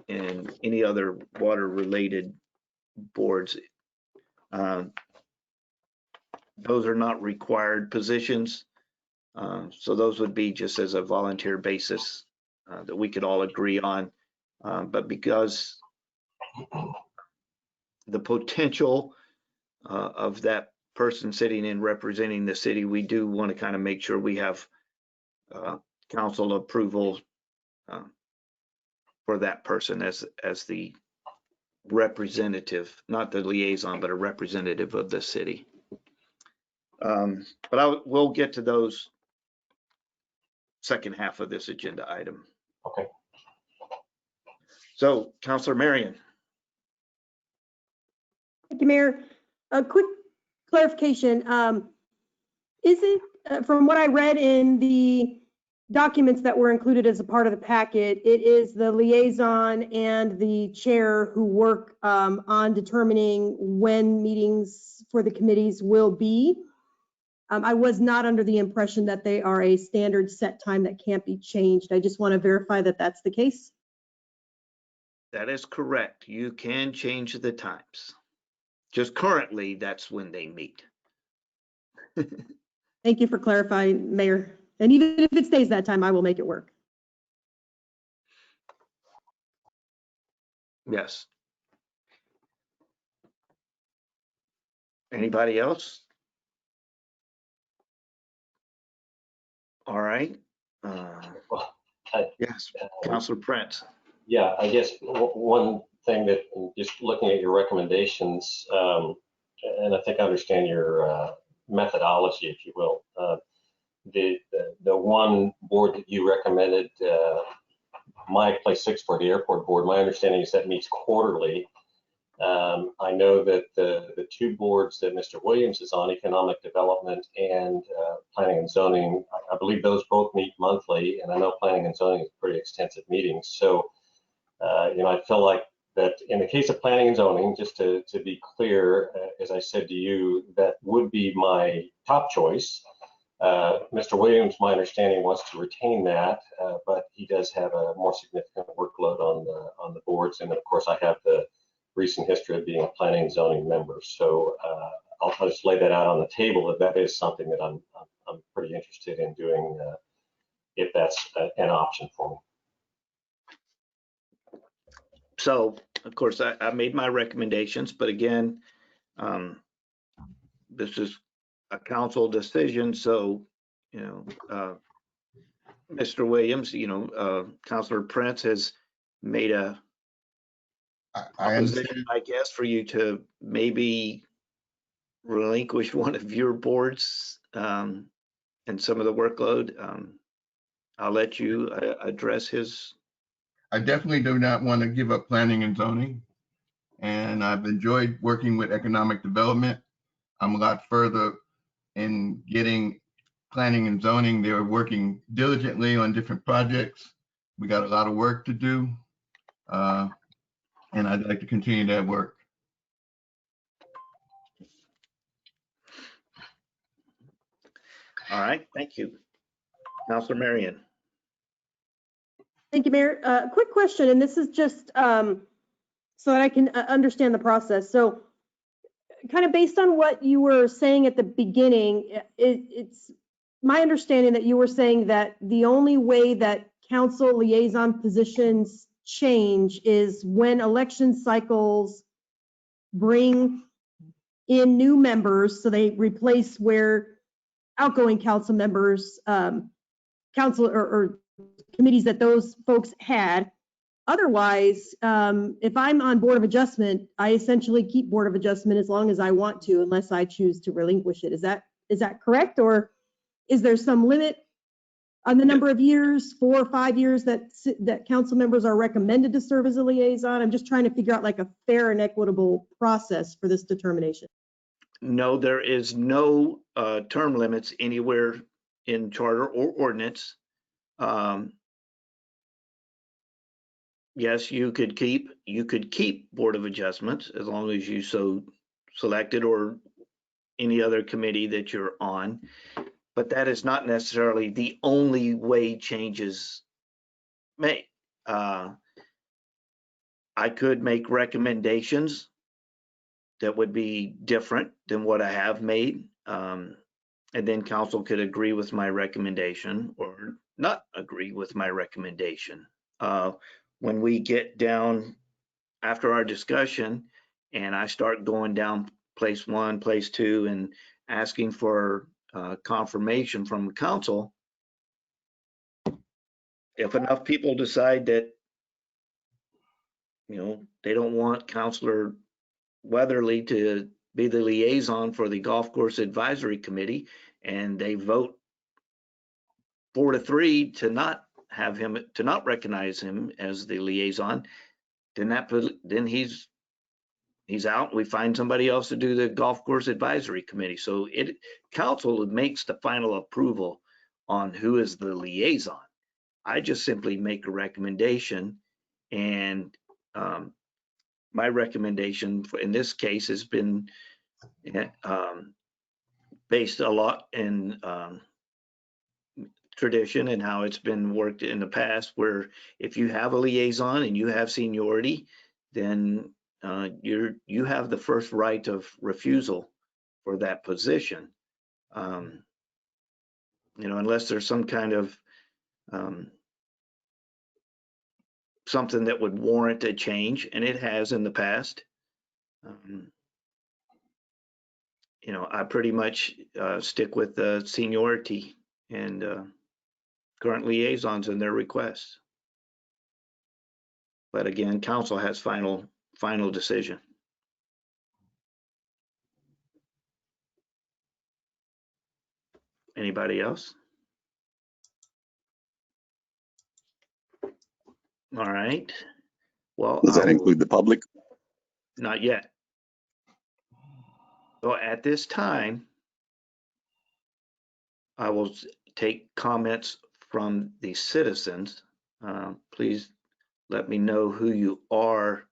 and any other water-related boards. Those are not required positions, so those would be just as a volunteer basis that we could all agree on. But because the potential of that person sitting in representing the city, we do want to kind of make sure we have council approval for that person as the representative, not the liaison, but a representative of the city. But we'll get to those second half of this agenda item. Okay. So, Councillor Marion. Thank you, Mayor. A quick clarification. Is it, from what I read in the documents that were included as a part of the packet, it is the liaison and the chair who work on determining when meetings for the committees will be? I was not under the impression that they are a standard set time that can't be changed. I just want to verify that that's the case. That is correct. You can change the times. Just currently, that's when they meet. Thank you for clarifying, Mayor. And even if it stays that time, I will make it work. Yes. Anybody else? All right. Well, Yes, Councillor Prince. Yeah, I guess one thing that, just looking at your recommendations, and I think I understand your methodology, if you will. The one board that you recommended, my place 6 for the airport board, my understanding is that meets quarterly. I know that the 2 boards that Mr. Williams is on, economic development and planning and zoning, I believe those both meet monthly, and I know planning and zoning is pretty extensive meetings. So, I feel like that in the case of planning and zoning, just to be clear, as I said to you, that would be my top choice. Mr. Williams, my understanding, wants to retain that, but he does have a more significant workload on the boards, and of course, I have the recent history of being a planning and zoning member. So I'll just lay that out on the table that is something that I'm pretty interested in doing if that's an option for me. So, of course, I made my recommendations, but again, this is a council decision. So, Mr. Williams, Councillor Prince has made a proposition, I guess, for you to maybe relinquish one of your boards and some of the workload. I'll let you address his. I definitely do not want to give up planning and zoning. And I've enjoyed working with economic development. I'm a lot further in getting planning and zoning. They're working diligently on different projects. We got a lot of work to do. And I'd like to continue that work. All right, thank you. Councillor Marion. Thank you, Mayor. Quick question, and this is just so that I can understand the process. So kind of based on what you were saying at the beginning, it's my understanding that you were saying that the only way that council liaison positions change is when election cycles bring in new members, so they replace where outgoing council members, council or committees that those folks had. Otherwise, if I'm on Board of Adjustment, I essentially keep Board of Adjustment as long as I want to, unless I choose to relinquish it. Is that correct? Or is there some limit on the number of years, 4 or 5 years, that council members are recommended to serve as a liaison? I'm just trying to figure out like a fair and equitable process for this determination. No, there is no term limits anywhere in charter or ordinance. Yes, you could keep Board of Adjustments as long as you so selected, or any other committee that you're on, but that is not necessarily the only way changes made. I could make recommendations that would be different than what I have made, and then council could agree with my recommendation or not agree with my recommendation. When we get down after our discussion and I start going down place 1, place 2, and asking for confirmation from the council, if enough people decide that, they don't want Councillor Weatherly to be the liaison for the Golf Course Advisory Committee, and they vote 4-3 to not have him, to not recognize him as the liaison, then he's out. We find somebody else to do the Golf Course Advisory Committee. So council makes the final approval on who is the liaison. I just simply make a recommendation, and my recommendation in this case has been based a lot in tradition and how it's been worked in the past, where if you have a liaison and you have seniority, then you have the first right of refusal for that position. Unless there's some kind of something that would warrant a change, and it has in the past. I pretty much stick with the seniority, and current liaisons and their requests. But again, council has final decision. Anybody else? All right. Well, does that include the public? Not yet. So at this time, I will take comments from the citizens. Please let me know who you are,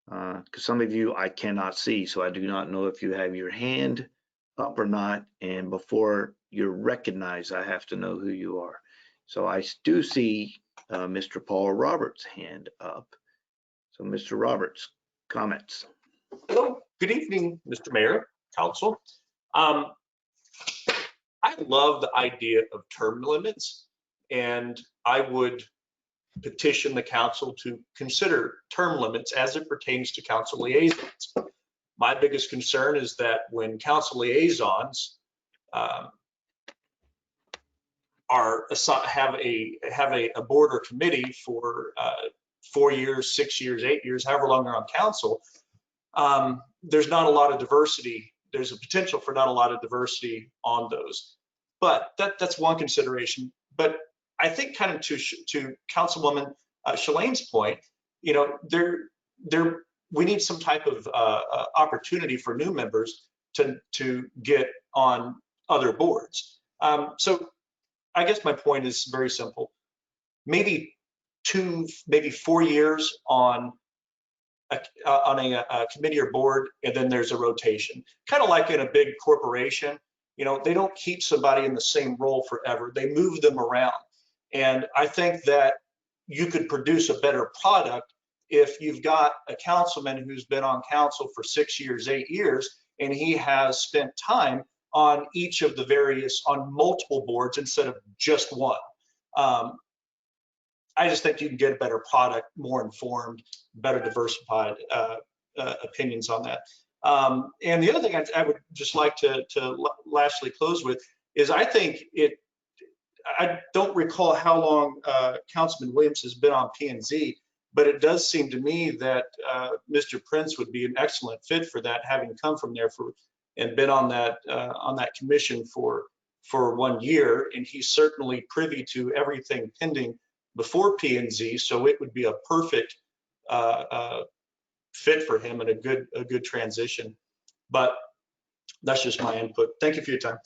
because some of you I cannot see, so I do not know if you have your hand up or not. And before you're recognized, I have to know who you are. So I do see Mr. Paul Roberts' hand up. So Mr. Roberts, comments. Hello, good evening, Mr. Mayor, Council. I love the idea of term limits, and I would petition the council to consider term limits as it pertains to council liaisons. My biggest concern is that when council liaisons have a board or committee for 4 years, 6 years, 8 years, however long they're on council, there's not a lot of diversity. There's a potential for not a lot of diversity on those. But that's one consideration. But I think kind of to Councilwoman Shalane's point, you know, we need some type of opportunity for new members to get on other boards. So I guess my point is very simple. Maybe 2, maybe 4 years on a committee or board, and then there's a rotation. Kind of like in a big corporation, you know, they don't keep somebody in the same role forever. They move them around. And I think that you could produce a better product if you've got a councilman who's been on council for 6 years, 8 years, and he has spent time on each of the on multiple boards instead of just one. I just think you can get a better product, more informed, better diversified opinions on that. And the other thing I would just like to lastly close with is I think I don't recall how long Councilman Williams has been on P&Z, but it does seem to me that Mr. Prince would be an excellent fit for that, having come from there and been on that commission for 1 year, and he's certainly privy to everything pending before P&Z, so it would be a perfect fit for him and a good transition. But that's just my input. Thank you for your time.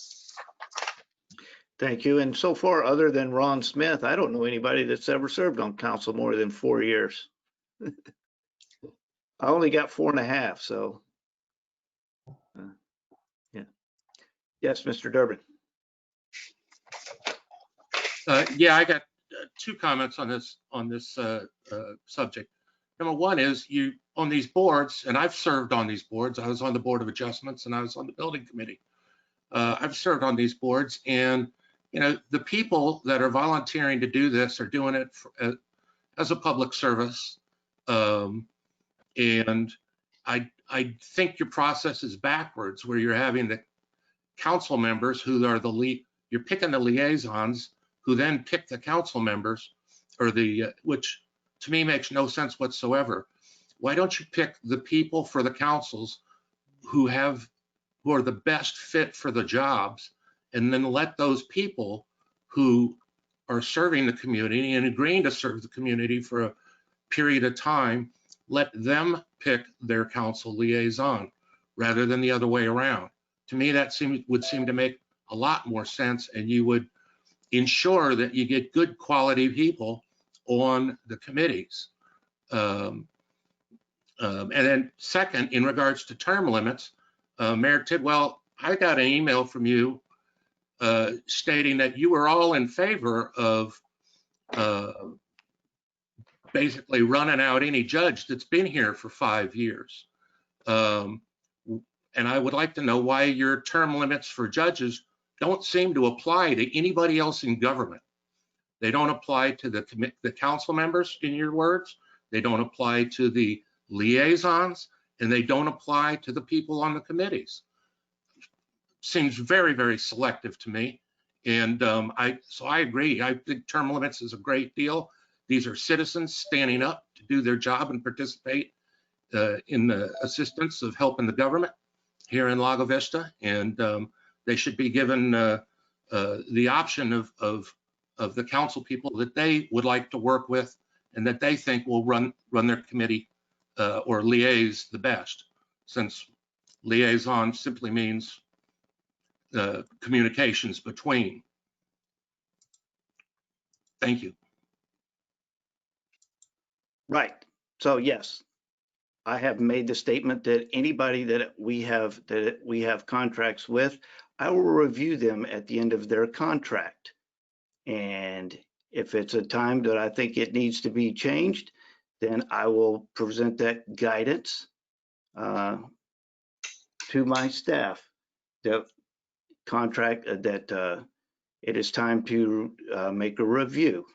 Thank you. And so far, other than Ron Smith, I don't know anybody that's ever served on council more than 4 years. I only got 4.5, so. Yeah. Yes, Mr. Durbin. Yeah, I got 2 comments on this subject. Number one is you on these boards, and I've served on these boards. I was on the Board of Adjustments and I was on the Building Committee. I've served on these boards, and you know, the people that are volunteering to do this are doing it as a public service. And I think your process is backwards, where you're having the council members who are you're picking the liaisons who then pick the council members, or which to me makes no sense whatsoever. Why don't you pick the people for the councils who are the best fit for the jobs, and then let those people who are serving the community and agreeing to serve the community for a period of time, let them pick their council liaison rather than the other way around. To me, that would seem to make a lot more sense, and you would ensure that you get good quality people on the committees. And then second, in regards to term limits, Mayor Tidwell, I got an email from you stating that you were all in favor of basically running out any judge that's been here for 5 years. And I would like to know why your term limits for judges don't seem to apply to anybody else in government. They don't apply to the council members, in your words. They don't apply to the liaisons, and they don't apply to the people on the committees. Seems very, very selective to me. And so I agree. I think term limits is a great deal. These are citizens standing up to do their job and participate in the assistance of helping the government here in Lago Vista. And they should be given the option of the council people that they would like to work with and that they think will run their committee or liaise the best, since liaison simply means communications between. Thank you. Right. So yes, I have made the statement that anybody that we have contracts with, I will review them at the end of their contract. And if it's a time that I think it needs to be changed, then I will present that guidance to my staff, that contract that it is time to make a review.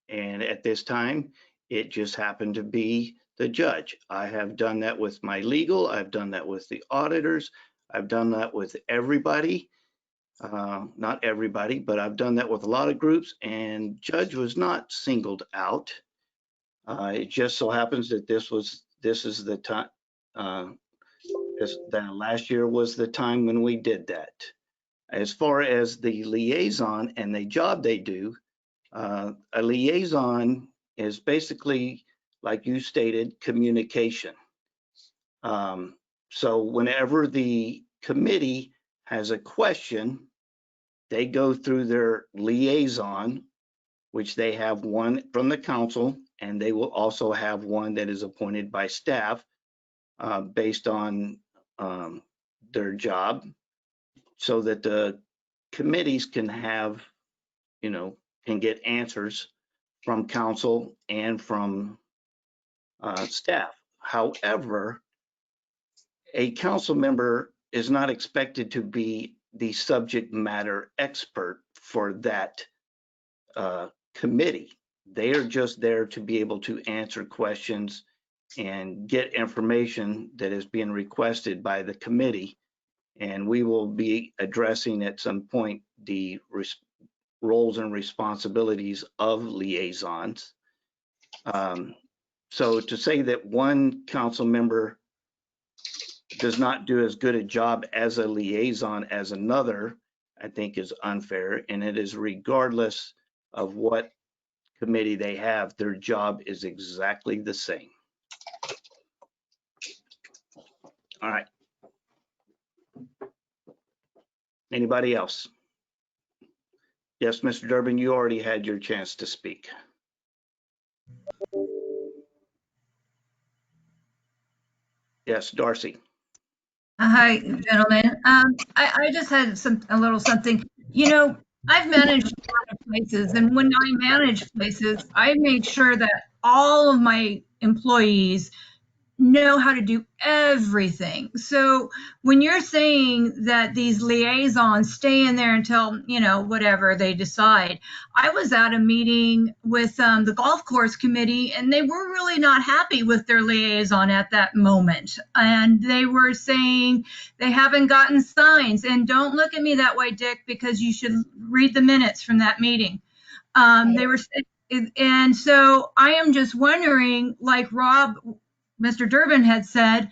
And at this time, it just happened to be the judge. I have done that with my legal, I've done that with the auditors, I've done that with everybody. Not everybody, but I've done that with a lot of groups, and judge was not singled out. It just so happens that this is the time, that last year was the time when we did that. As far as the liaison and the job they do, a liaison is basically, like you stated, communication. So whenever the committee has a question, they go through their liaison, which they have one from the council, and they will also have one that is appointed by staff based on their job, so that the committees can have, can get answers from council and from staff. However, a council member is not expected to be the subject matter expert for that committee. They are just there to be able to answer questions and get information that is being requested by the committee. And we will be addressing at some point the roles and responsibilities of liaisons. So to say that one council member does not do as good a job as a liaison as another, I think is unfair, and it is regardless of what committee they have, their job is exactly the same. All right. Anybody else? Yes, Mr. Durbin, you already had your chance to speak. Yes, Darcy. Hi, gentlemen. I just had a little something. I've managed a lot of places, and when I manage places, I make sure that all of my employees know how to do everything. So when you're saying that these liaisons stay in there until, whatever they decide, I was at a meeting with the golf course committee, and they were really not happy with their liaison at that moment. And they were saying they haven't gotten signs. And don't look at me that way, Dick, because you should read the minutes from that meeting. They were, and so I am just wondering, like Mr. Durbin had said,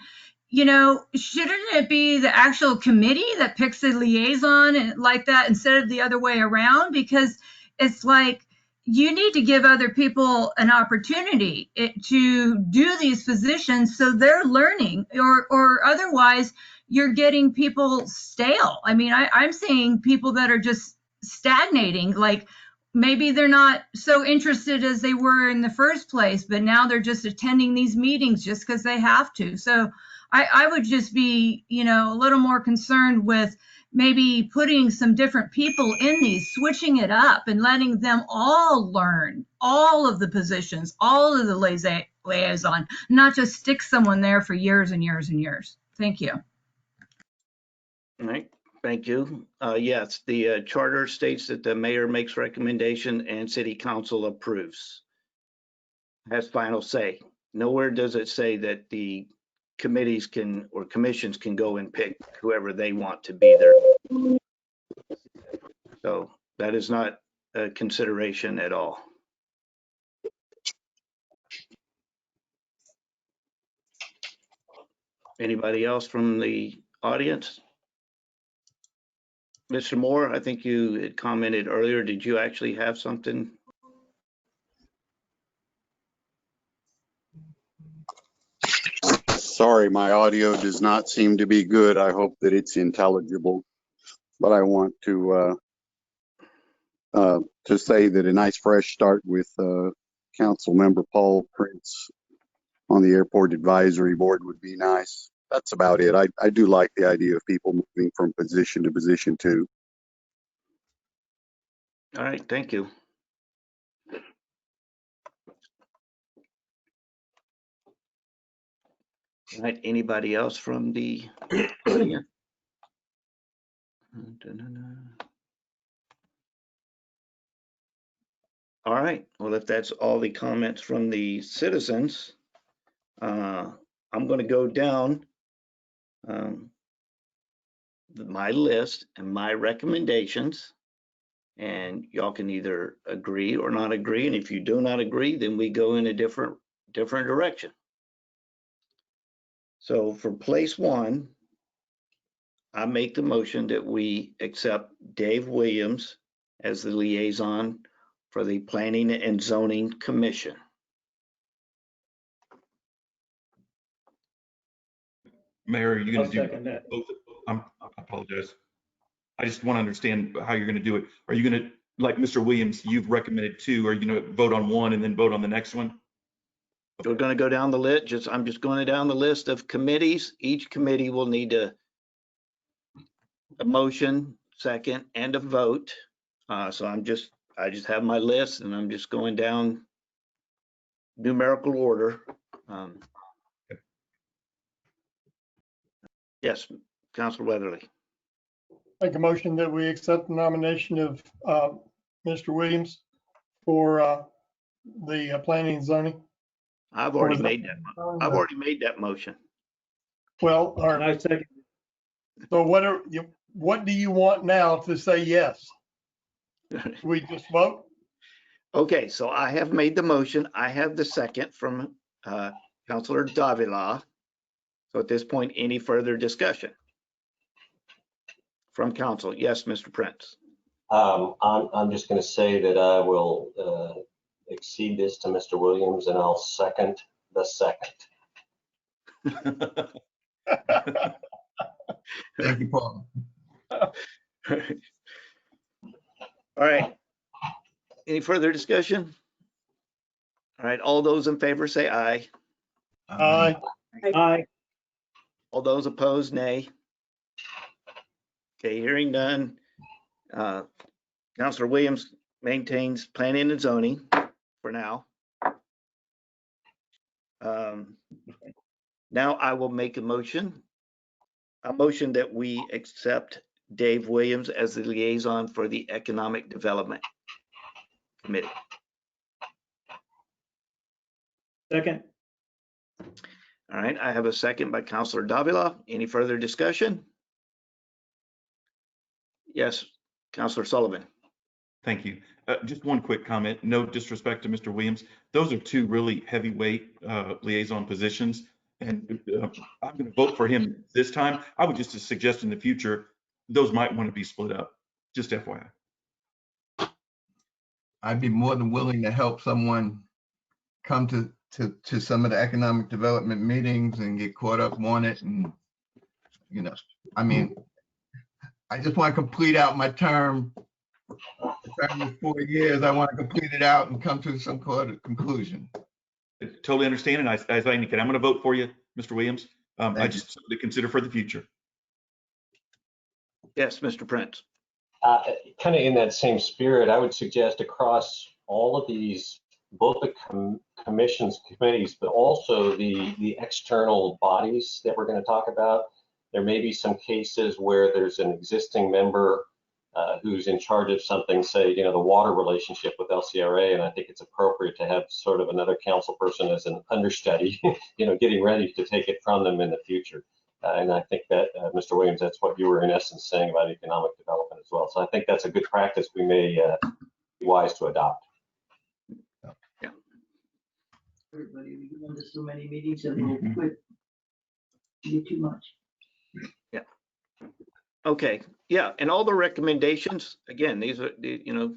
shouldn't it be the actual committee that picks a liaison like that instead of the other way around? Because it's like, you need to give other people an opportunity to do these positions so they're learning, or otherwise you're getting people stale. I mean, I'm seeing people that are just stagnating, like maybe they're not so interested as they were in the first place, but now they're just attending these meetings just because they have to. So I would just be, a little more concerned with maybe putting some different people in these, switching it up and letting them all learn all of the positions, all of the liaison, not just stick someone there for years and years and years. Thank you. All right. Thank you. Yes, the charter states that the mayor makes recommendation and city council approves. Has final say. Nowhere does it say that the committees can, or commissions can go and pick whoever they want to be there. So That is not a consideration at all. Anybody else from the audience? Mr. Moore, I think you had commented earlier. Did you actually have something? Sorry, my audio does not seem to be good. I hope that it's intelligible. But I want to say that a nice fresh start with Council Member Paul Prince on the Airport Advisory Board would be nice. That's about it. I do like the idea of people moving from position to position too. All right, thank you. All right, anybody else from the audience? All right, well, if that's all the comments from the citizens, I'm going to go down my list and my recommendations, and y'all can either agree or not agree. And if you do not agree, then we go in a different direction. So for place one, I make the motion that we accept Dave Williams as the liaison for the Planning and Zoning Commission. Mayor, are you going to do second that. both? I apologize. I just want to understand how you're going to do it. Are you going to, like Mr. Williams, you've recommended two, are you going to vote on one and then vote on the next one? We're going to go down the list. I'm just going down the list of committees. Each committee will need a motion, second, and a vote. So I just have my list, and I'm just going down numerical order. Yes, Councilor Weatherly. Make a motion that we accept the nomination of Mr. Williams for the planning and zoning. I've already made that motion. Well, all right. I second. So what do you want now to say yes? We just vote? Okay, so I have made the motion. I have the second from Councilor Davila. So at this point, any further discussion from council? Yes, Mr. Prince. I'm just going to say that I will exceed this to Mr. Williams, and I'll second the second. Thank you, Paul. All right. Any further discussion? All right, all those in favor say aye. Aye. Aye. All those opposed, nay. Okay, hearing none. Councilor Williams maintains planning and zoning for now. Now I will make a motion that we accept Dave Williams as the liaison for the Economic Development Committee. Second. All right, I have a second by Councilor Davila. Any further discussion? Yes, Councilor Sullivan. Thank you. Just one quick comment. No disrespect to Mr. Williams. Those are two really heavyweight liaison positions, and I'm going to vote for him this time. I would just suggest in the future, those might want to be split up. Just FYI. I'd be more than willing to help someone come to some of the economic development meetings and get caught up on it. And, you know, I mean, I just want to complete out my term. The term is 4 years. I want to complete it out and come to some sort of conclusion. I totally understand. And as I indicate, I'm going to vote for you, Mr. Williams. I just something to consider for the future. Yes, Mr. Prince. Kind of in that same spirit, I would suggest across all of these, both the commissions, committees, but also the external bodies that we're going to talk about. There may be some cases where there's an existing member who's in charge of something, say, you know, the water relationship with LCRA, and I think it's appropriate to have sort of another council person as an understudy, you know, getting ready to take it from them in the future. And I think that, Mr. Williams, that's what you were in essence saying about economic development as well. So I think that's a good practice we may be wise to adopt. Everybody, we go into so many meetings and we'll quit. Do too much. Yeah. Okay. Yeah. And all the recommendations, again, these are, you know,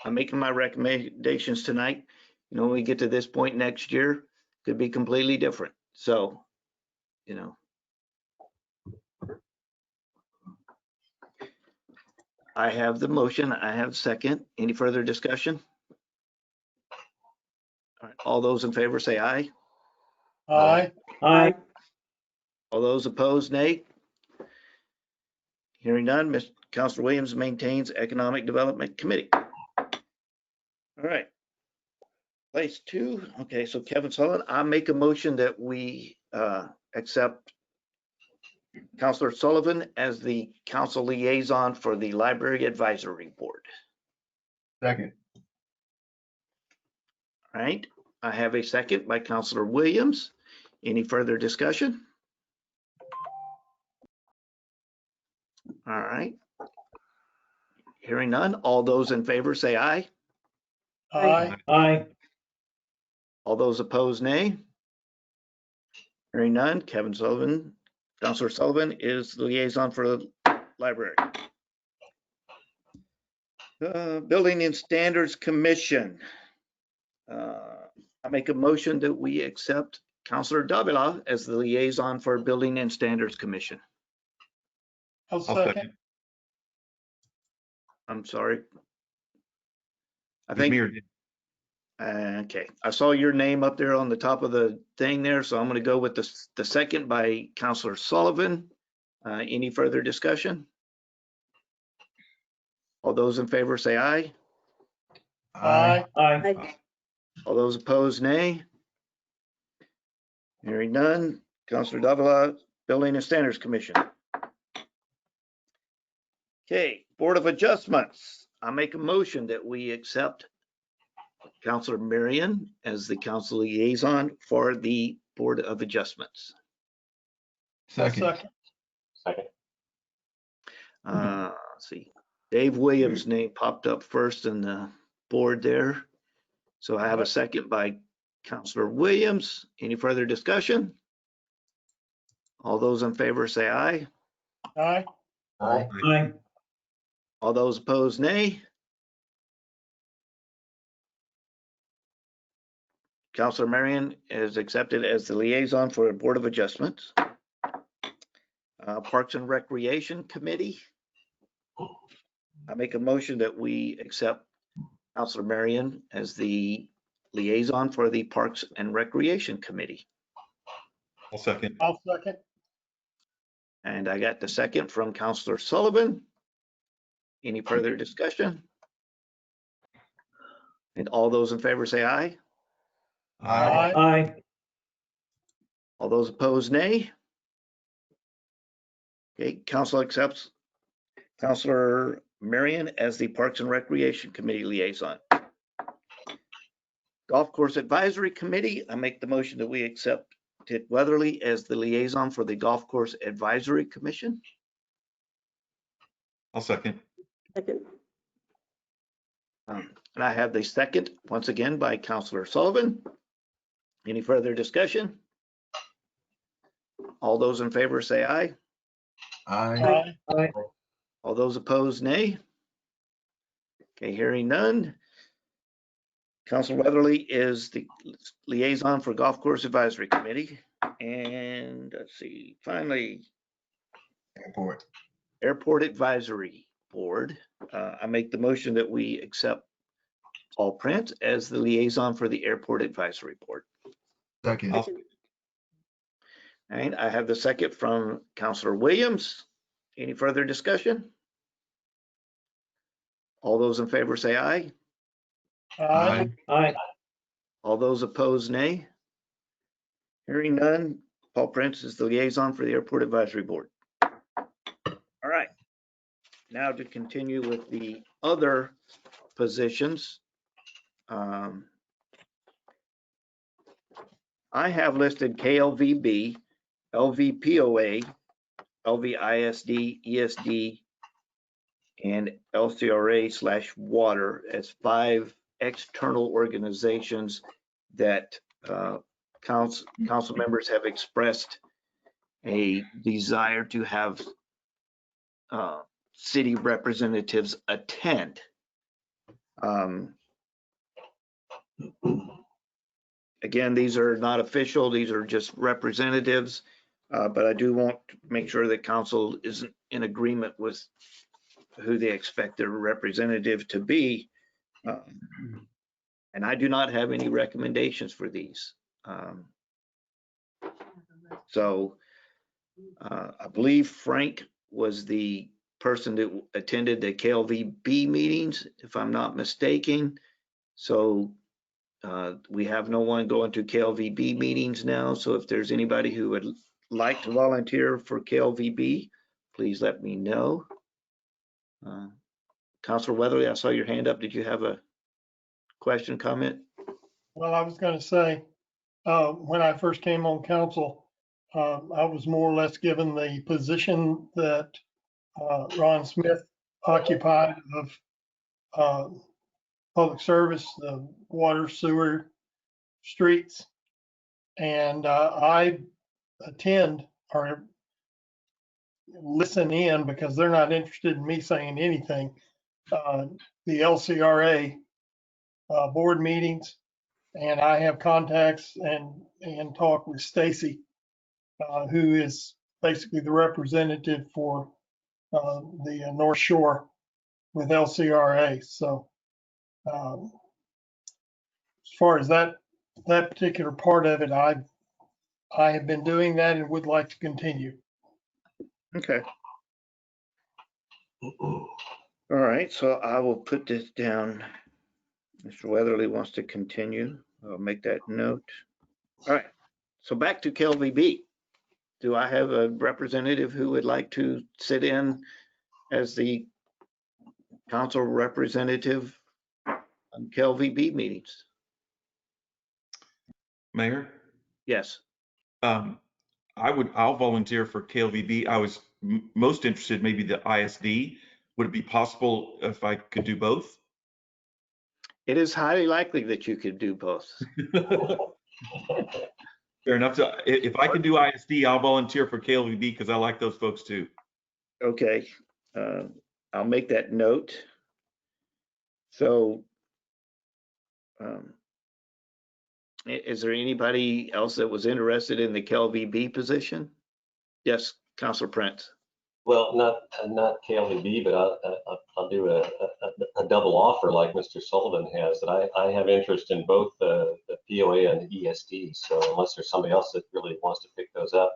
I'm making my recommendations tonight. You know, when we get to this point next year, could be completely different. So, you know. I have the motion. I have second. Any further discussion? All right. All those in favor say aye. Aye. Aye. All those opposed, nay. Hearing none, Councillor Williams maintains Economic Development Committee. All right. Place 2. Okay, so Kevin Sullivan, I make a motion that we accept Councillor Sullivan as the council liaison for the Library Advisory Board. Second. All right. I have a second by Councillor Williams. Any further discussion? All right. Hearing none. All those in favor say aye. Aye. Aye. All those opposed, nay. Hearing none. Kevin Sullivan, Councillor Sullivan is the liaison for the library. Building and Standards Commission. I make a motion that we accept Councillor Davila as the liaison for Building and Standards Commission. I'll second. I'm sorry. I It was think, me or did- okay, I saw your name up there on the top of the thing there, so I'm going to go with the second by Councillor Sullivan. Any further discussion? All those in favor say aye. Aye. Aye. All those opposed, nay. Hearing none. Councillor Davila, Building and Standards Commission. Okay, Board of Adjustments. I make a motion that we accept Councillor Marion as the council liaison for the Board of Adjustments. Second. Second. Let's see. Dave Williams' name popped up first in the board there. So I have a second by Councillor Williams. Any further discussion? All those in favor say aye. Aye. Aye. Aye. All those opposed, nay. Councillor Marion is accepted as the liaison for the Board of Adjustments. Parks and Recreation Committee. I make a motion that we accept Councillor Marion as the liaison for the Parks and Recreation Committee. I'll second. I'll second. And I got the second from Councillor Sullivan. Any further discussion? And all those in favor say aye. Aye. Aye. All those opposed, nay. Okay, council accepts Councillor Marion as the Parks and Recreation Committee liaison. Golf Course Advisory Committee, I make the motion that we accept Tit Weatherly as the liaison for the Golf Course Advisory Commission. I'll second. Second. And I have the second, once again, by Councillor Sullivan. Any further discussion? All those in favor say aye. Aye. Aye. All those opposed, nay. Okay, hearing none. Councillor Weatherly is the liaison for Golf Course Advisory Committee. And let's see, finally, Airport Advisory Board. I make the motion that we accept Paul Prince as the liaison for the Airport Advisory Board. Second. And I have the second from Councillor Williams. Any further discussion? All those in favor say aye. Aye. Aye. All those opposed, nay. Hearing none, Paul Prince is the liaison for the Airport Advisory Board. All right. Now to continue with the other positions. I have listed KLVB, LVPOA, LVISD, ESD, and LCRA/water as 5 external organizations that council members have expressed a desire to have city representatives attend. Again, these are not official, these are just representatives, but I do want to make sure that council is in agreement with who they expect their representative to be. And I do not have any recommendations for these. So I believe Frank was the person that attended the KLVB meetings, if I'm not mistaken. So we have no one going to KLVB meetings now. So if there's anybody who would like to volunteer for KLVB, please let me know. Councilor Weatherly, I saw your hand up. Did you have a question, comment? Well, I was going to say, when I first came on council, I was more or less given the position that Ron Smith occupied of public service, the water, sewer, streets. And I attend or listen in because they're not interested in me saying anything. The LCRA board meetings, and I have contacts and talk with Stacy, who is basically the representative for the North Shore with LCRA. So as far as that particular part of it, I have been doing that and would like to continue. Okay. All right, so I will put this down. Mr. Weatherly wants to continue. I'll make that note. All right, so back to KLVB. Do I have a representative who would like to sit in as the council representative on KLVB meetings? Mayor? Yes. I'll volunteer for KLVB. I was most interested, maybe the ISD. Would it be possible if I could do both? It is highly likely that you could do both. Fair enough. So if I can do ISD, I'll volunteer for KLVB because I like those folks too. Okay, I'll make that note. So, is there anybody else that was interested in the KLVB position? Yes, Councilor Prince. Well, not KLVB, but I'll do a double offer like Mr. Sullivan has. That I have interest in both the POA and the ESD. So unless there's somebody else that really wants to pick those up,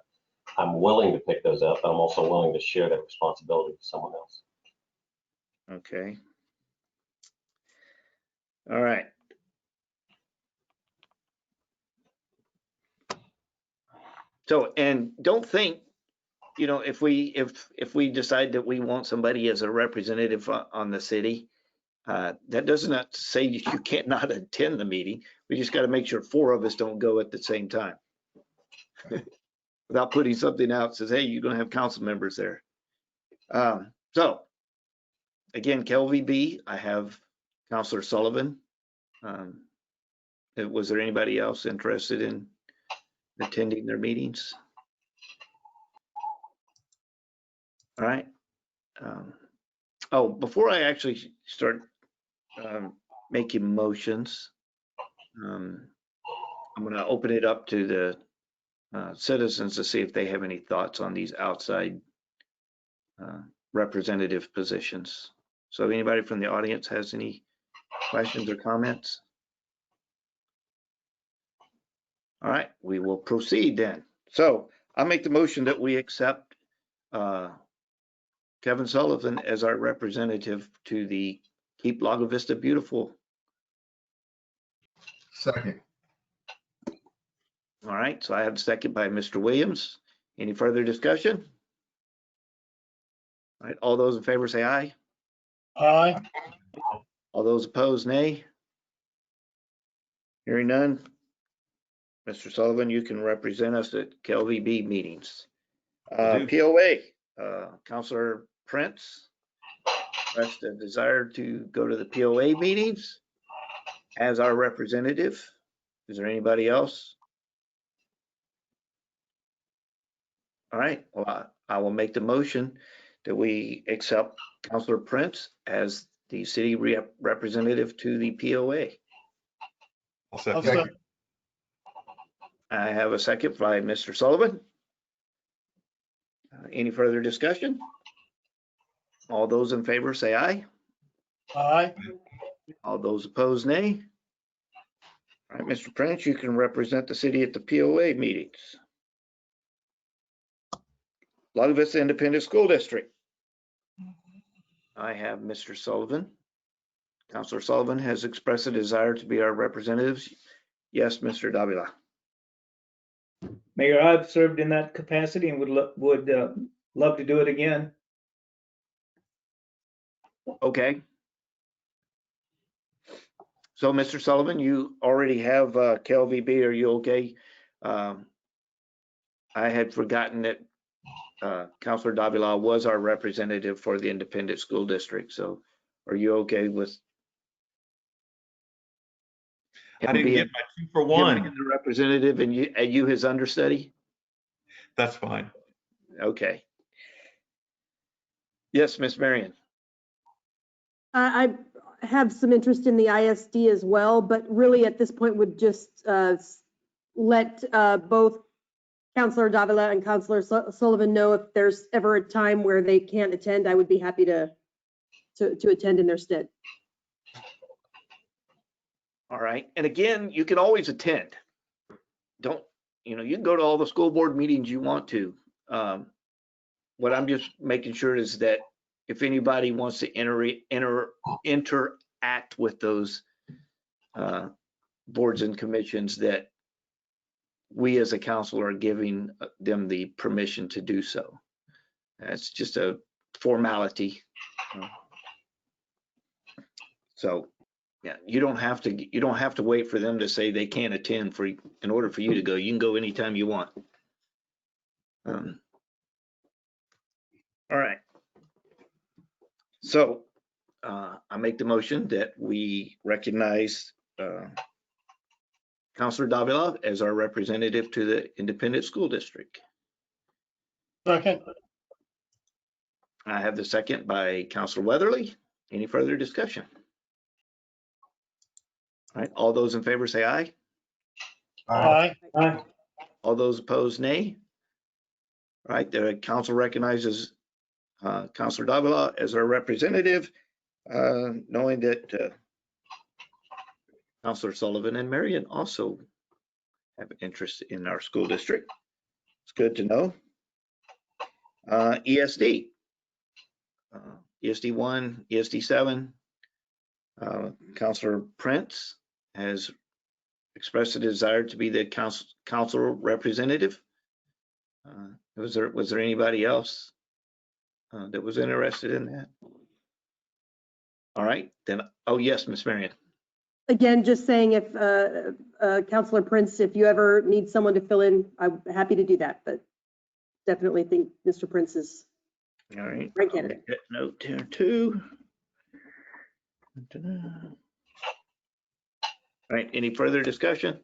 I'm willing to pick those up. I'm also willing to share that responsibility with someone else. Okay. All right. So, and don't think, you know, if we decide that we want somebody as a representative on the city, that does not say you can't attend the meeting. We just got to make sure 4 of us don't go at the same time. Without putting something out that says, hey, you're going to have council members there. So again, KLVB, I have Councilor Sullivan. Was there anybody else interested in attending their meetings? All right. Oh, before I actually start making motions, I'm going to open it up to the citizens to see if they have any thoughts on these outside representative positions. So if anybody from the audience has any questions or comments? All right, we will proceed then. So I'll make the motion that we accept Kevin Sullivan as our representative to the Keep Lago Vista Beautiful. Second. All right, so I have a second by Mr. Williams. Any further discussion? All right, all those in favor say aye. Aye. All those opposed, nay. Hearing none. Mr. Sullivan, you can represent us at KLVB meetings. POA, Councilor Prince. expressed a desire to go to the POA meetings as our representative. Is there anybody else? All right, well, I will make the motion that we accept Councillor Prince as the city representative to the POA. I'll second. second. I have a second by Mr. Sullivan. Any further discussion? All those in favor say aye. Aye. All those opposed, nay. All right, Mr. Prince, you can represent the city at the POA meetings. Lago Vista Independent School District. I have Mr. Sullivan. Councillor Sullivan has expressed a desire to be our representatives. Yes, Mr. Davila. Mayor, I've served in that capacity and would love to do it again. Okay. So, Mr. Sullivan, you already have KLVB. Are you okay? I had forgotten that Councillor Davila was our representative for the independent school district. So are you okay with I didn't get my 2 for 1. the representative and you his understudy? That's fine. Okay. Yes, Miss Marion. I have some interest in the ISD as well, but really at this point would just let both Councillor Davila and Councillor Sullivan know if there's ever a time where they can't attend. I would be happy to attend in their stead. All right. And again, you can always attend. You can go to all the school board meetings you want to. What I'm just making sure is that if anybody wants to interact with those boards and commissions, that we as a council are giving them the permission to do so. That's just a formality. So yeah, you don't have to wait for them to say they can't attend in order for you to go. You can go anytime you want. All right. So I make the motion that we recognize Councillor Davila as our representative to the independent school district. Second. I have the second by Councillor Weatherly. Any further discussion? All right, all those in favor say aye. Aye. Aye. All those opposed, nay. All right, the council recognizes Councillor Davila as our representative, knowing that Councillor Sullivan and Marion also have interest in our school district. It's good to know. ESD. ESD 1, ESD 7. Councillor Prince has expressed a desire to be the council representative. Was there anybody else that was interested in that? All right, then. Oh yes, Miss Marion. Again, just saying if Councillor Prince, if you ever need someone to fill in, I'm happy to do that, but definitely think Mr. Prince is All right. great candidate. That note here too. All right, any further discussion?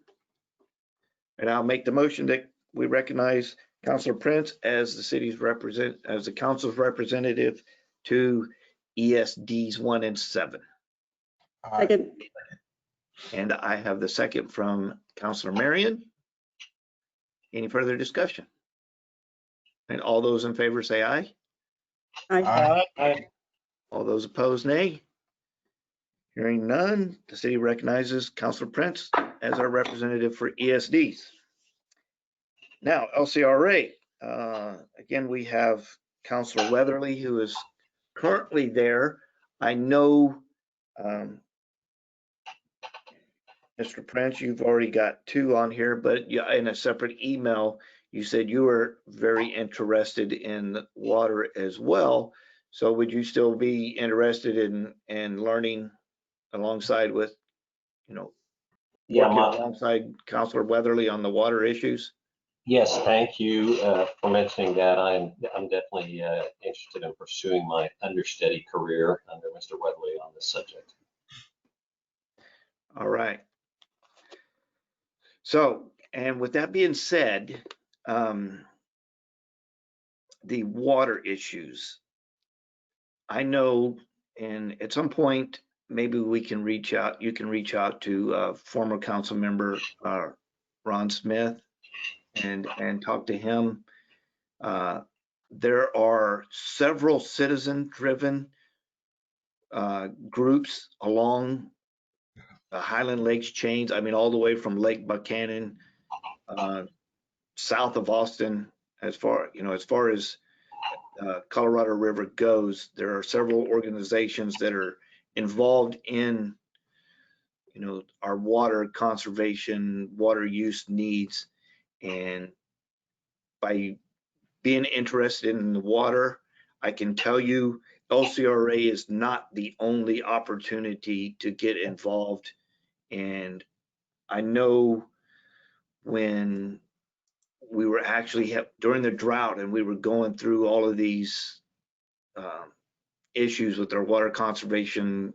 And I'll make the motion that we recognize Councillor Prince as the council's representative to ESDs 1 and 7. Second. And I have the second from Councillor Marion. Any further discussion? And all those in favor say aye. Aye. Aye. All those opposed, nay. Hearing none, the city recognizes Councillor Prince as our representative for ESDs. Now, LCRA, again, we have Councillor Weatherly, who is currently there. I know, Mr. Prince, you've already got 2 on here, but in a separate email, you said you were very interested in water as well. So would you still be interested in learning alongside with, working alongside Councillor Weatherly on the water issues? Yes, thank you for mentioning that. I'm definitely interested in pursuing my understudy career under Mr. Weatherly on this subject. All right. So, and with that being said, the water issues, I know, and at some point, maybe we can reach out, you can reach out to former council member Ron Smith and talk to him. There are several citizen-driven groups along the Highland Lakes chains. I mean, all the way from Lake Buchanan, south of Austin, as far as Colorado River goes. There are several organizations that are involved in, our water conservation, water use needs, and by being interested in the water, I can tell you LCRA is not the only opportunity to get involved. And I know when we were actually during the drought and we were going through all of these issues with our water conservation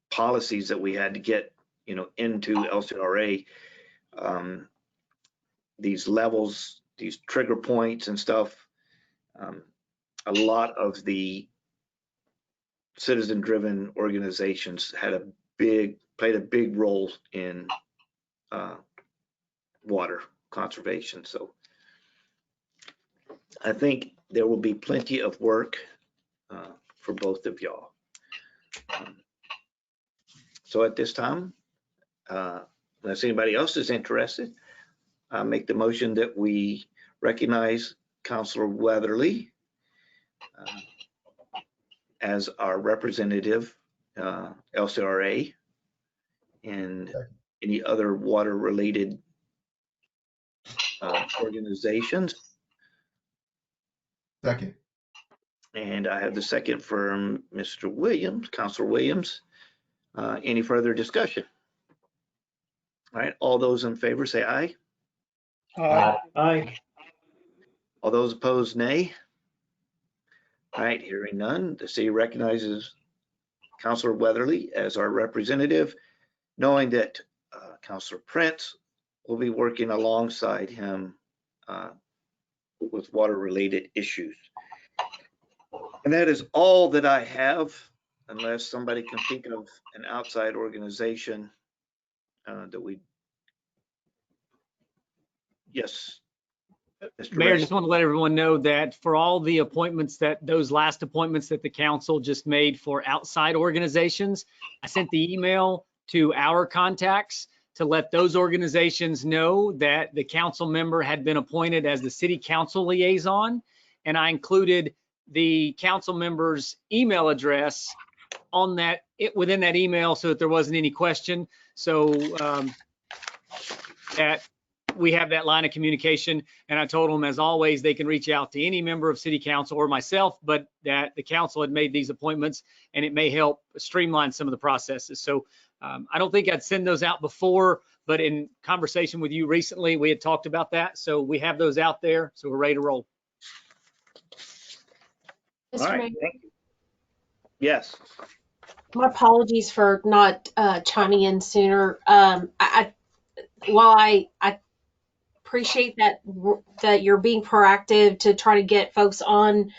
policies that we had to get, into LCRA, these levels, these trigger points and stuff. A lot of the citizen-driven organizations played a big role in water conservation. So I think there will be plenty of work for both of y'all. So at this time, unless anybody else is interested, I make the motion that we recognize Councillor Weatherly as our representative, LCRA, and any other water-related organizations. Second. And I have the second from Mr. Williams, Councillor Williams. Any further discussion? All right, all those in favor say aye. Aye. Aye. All those opposed, nay. All right, hearing none, the city recognizes Councillor Weatherly as our representative, knowing that Councillor Prince will be working alongside him with water-related issues. And that is all that I have, unless somebody can think of an outside organization that we. Yes. Mr. Mayor, Rex. just want to let everyone know that for all the appointments those last appointments that the council just made for outside organizations, I sent the email to our contacts to let those organizations know that the council member had been appointed as the city council liaison. And I included the council member's email address on within that email so that there wasn't any question. So that we have that line of communication, and I told them, as always, they can reach out to any member of city council or myself, but that the council had made these appointments and it may help streamline some of the processes. So I don't think I'd send those out before, but in conversation with you recently, we had talked about that. So we have those out there, so we're ready to roll. All right. Yes. My apologies for not chiming in sooner. While I appreciate that you're being proactive to try to get folks on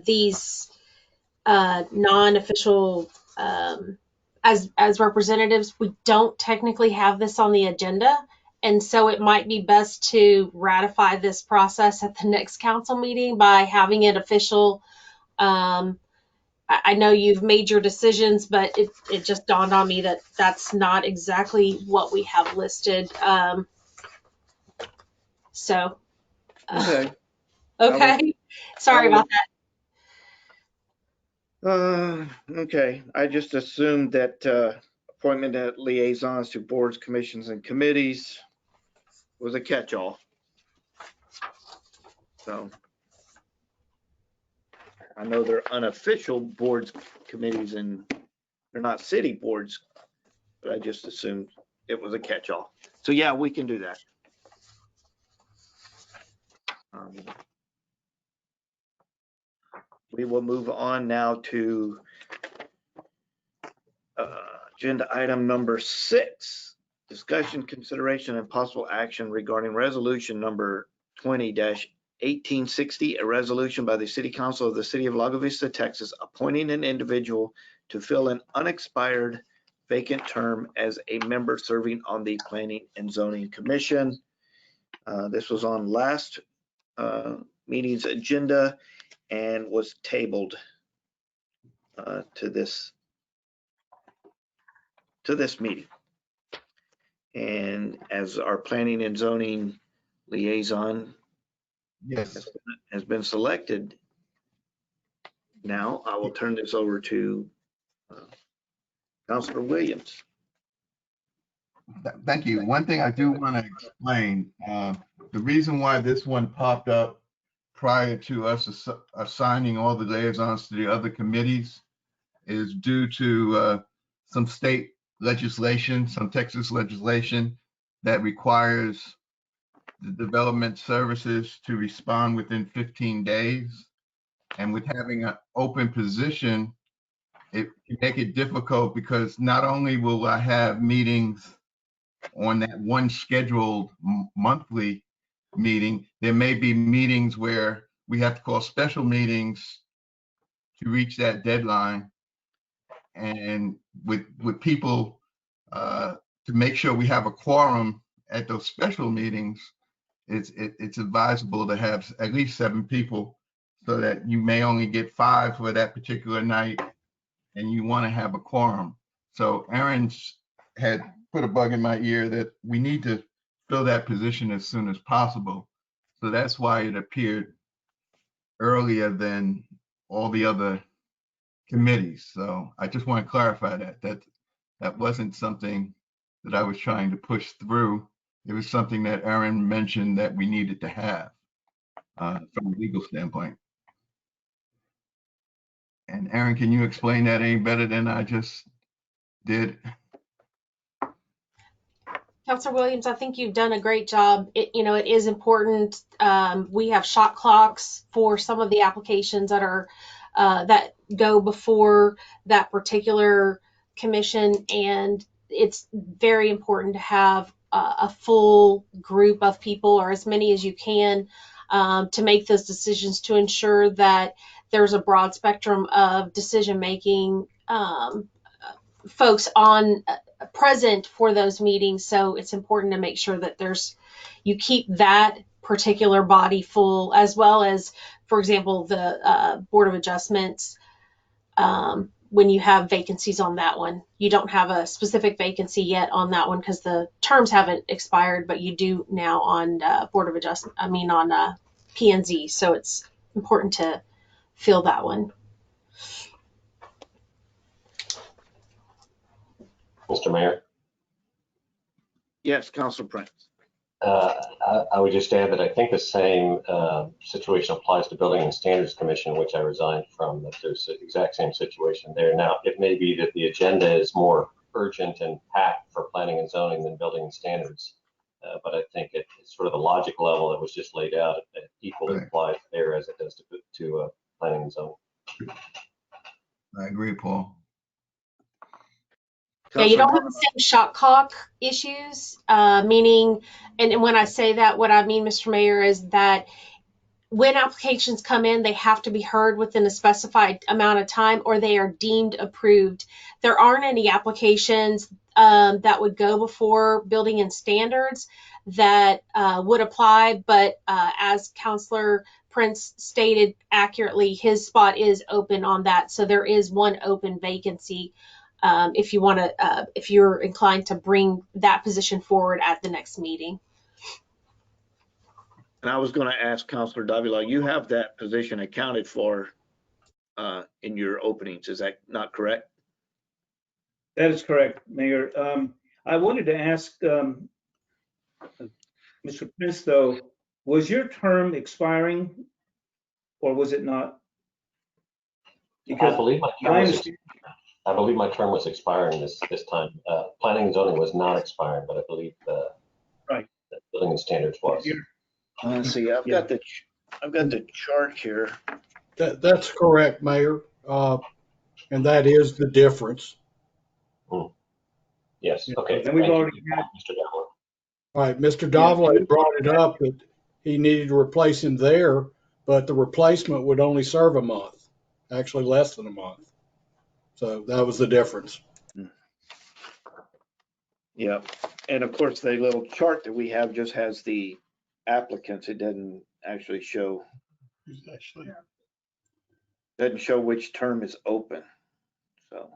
these non-official as representatives, we don't technically have this on the agenda. And so it might be best to ratify this process at the next council meeting by having it official. I know you've made your decisions, but it just dawned on me that that's not exactly what we have listed. So, Okay. okay. Sorry about that. Okay. I just assumed that appointment at liaisons to boards, commissions, and committees was a catch-all. So I know they're unofficial boards, committees, and they're not city boards, but I just assumed it was a catch-all. So yeah, we can do that. We will move on now to agenda item number 6, discussion, consideration, and possible action regarding resolution number 20-1860, a resolution by the City Council of the City of Lago Vista, Texas, appointing an individual to fill an unexpired vacant term as a member serving on the Planning and Zoning Commission. This was on last meeting's agenda and was tabled to this meeting. And as our Planning and Zoning liaison has been selected, now I will turn this over to Councillor Williams. Thank you. One thing I do want to explain, the reason why this one popped up prior to us assigning all the liaisons to the other committees is due to some state legislation, some Texas legislation that requires the development services to respond within 15 days. And with having an open position, it can make it difficult because not only will I have meetings on that one scheduled monthly meeting, there may be meetings where we have to call special meetings to reach that deadline. And with people, to make sure we have a quorum at those special meetings, it's advisable to have at least 7 people so that you may only get 5 for that particular night and you want to have a quorum. So Aaron's had put a bug in my ear that we need to fill that position as soon as possible. So that's why it appeared earlier than all the other committees. So I just want to clarify that wasn't something that I was trying to push through. It was something that Aaron mentioned that we needed to have from a legal standpoint. And Aaron, can you explain that any better than I just did? Councilor Williams, I think you've done a great job. It is important. We have shot clocks for some of the applications that are that go before that particular commission, and it's very important to have a full group of people, or as many as you can, to make those decisions, to ensure that there's a broad spectrum of decision-making folks on present for those meetings. So it's important to make sure that you keep that particular body full, as well as, for example, the Board of Adjustments. When you have vacancies on that one, you don't have a specific vacancy yet on that one because the terms haven't expired, but you do now on Board of Adjustment. I mean on P&Z. So it's important to fill that one. Mr. Mayor? Yes, Councilor Prince. I would just add that I think the same situation applies to Building and Standards Commission, which I resigned from, that there's the exact same situation there. Now, it may be that the agenda is more urgent and packed for planning and zoning than Building and Standards, but I think it's sort of the logic level that was just laid out that equally applies there as it does to planning and zoning. I agree, Paul. Yeah, you don't have the same shot clock issues, meaning, and when I say that, what I mean, Mr. Mayor, is that when applications come in, they have to be heard within a specified amount of time or they are deemed approved. There aren't any applications that would go before Building and Standards that would apply, but as Councilor Prince stated accurately, his spot is open on that. So there is one open vacancy. If you want to, if you're inclined to bring that position forward at the next meeting. And I was going to ask Councilor Davila, you have that position accounted for in your openings, is that not correct? That is correct, Mayor. I wanted to ask Mr. Prince, though, was your term expiring or was it not? Because I believe my term was expiring this time. Planning and zoning was not expiring, but I believe right. Building and Standards was. Let's see, I've got the chart here. That's correct, Mayor. And that is the difference. Yes, okay. And we've Thank already you, had, Mr. Dowler. All right, Mr. Davila had brought it up that he needed to replace him there, but the replacement would only serve a month, actually less than a month. So that was the difference. Yeah, and of course, the little chart that we have just has the applicants. It doesn't actually show, doesn't show which term is open. So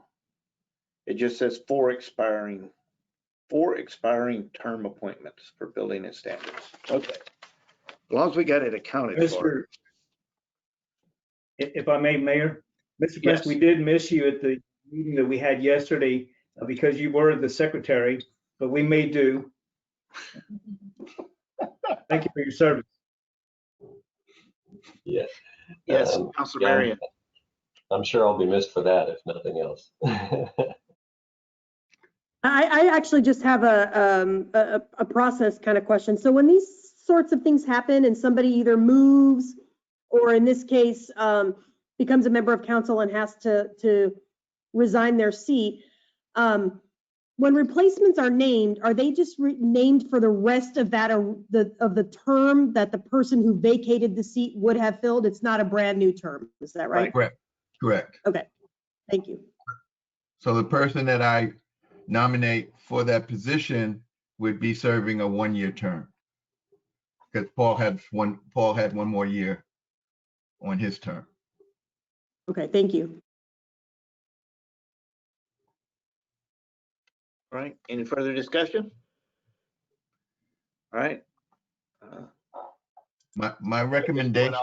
it just says four expiring term appointments for building and standards. Okay. As long as we got it accounted for. If I may, Mayor, Mr. Yes. Prince, we did miss you at the meeting that we had yesterday because you were the secretary, but we may do. Thank you for your service. Yes. Yes, Councilor Marion. I'm sure I'll be missed for that, if nothing else. I actually just have a process kind of question. So when these sorts of things happen and somebody either moves or in this case becomes a member of council and has to resign their seat, when replacements are named, are they just named for the rest of that of the term that the person who vacated the seat would have filled? It's not a brand new term, is that right? Correct. Okay, thank you. So the person that I nominate for that position would be serving a 1-year term. Because Paul had one more year on his term. Okay, thank you. All right, any further discussion? All right. My recommendation.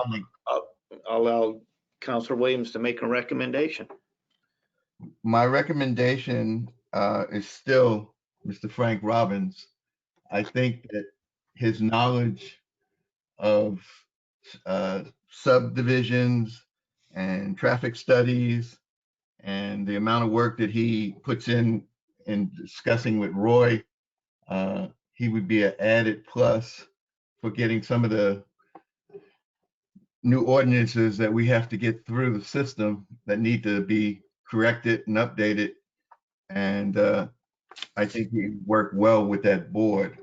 I'll allow Councilor Williams to make a recommendation. My recommendation is still Mr. Frank Robbins. I think that his knowledge of subdivisions and traffic studies and the amount of work that he puts in discussing with Roy, he would be an added plus for getting some of the new ordinances that we have to get through the system that need to be corrected and updated. And I think he worked well with that board,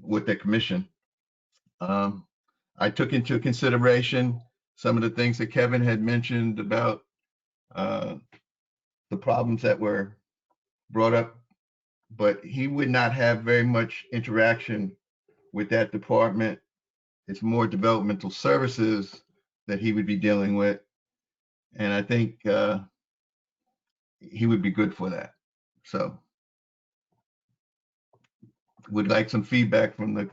with the commission. I took into consideration some of the things that Kevin had mentioned about the problems that were brought up, but he would not have very much interaction with that department. It's more developmental services that he would be dealing with. And I think he would be good for that. So would like some feedback from the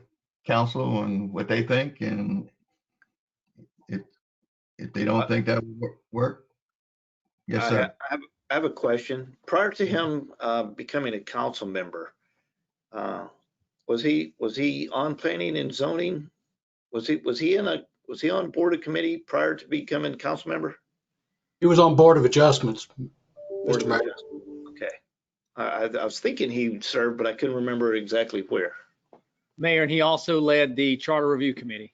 council on what they think. And if they don't think that would work. Yes, sir. I have a question. Prior to him becoming a council member, was he on planning and zoning? Was he on board of committee prior to becoming a council member? He was on Board of Adjustments, Board Mr. of Mayor. Adjustment. Okay. I was thinking he served, but I couldn't remember exactly where. Mayor, and he also led the Charter Review Committee.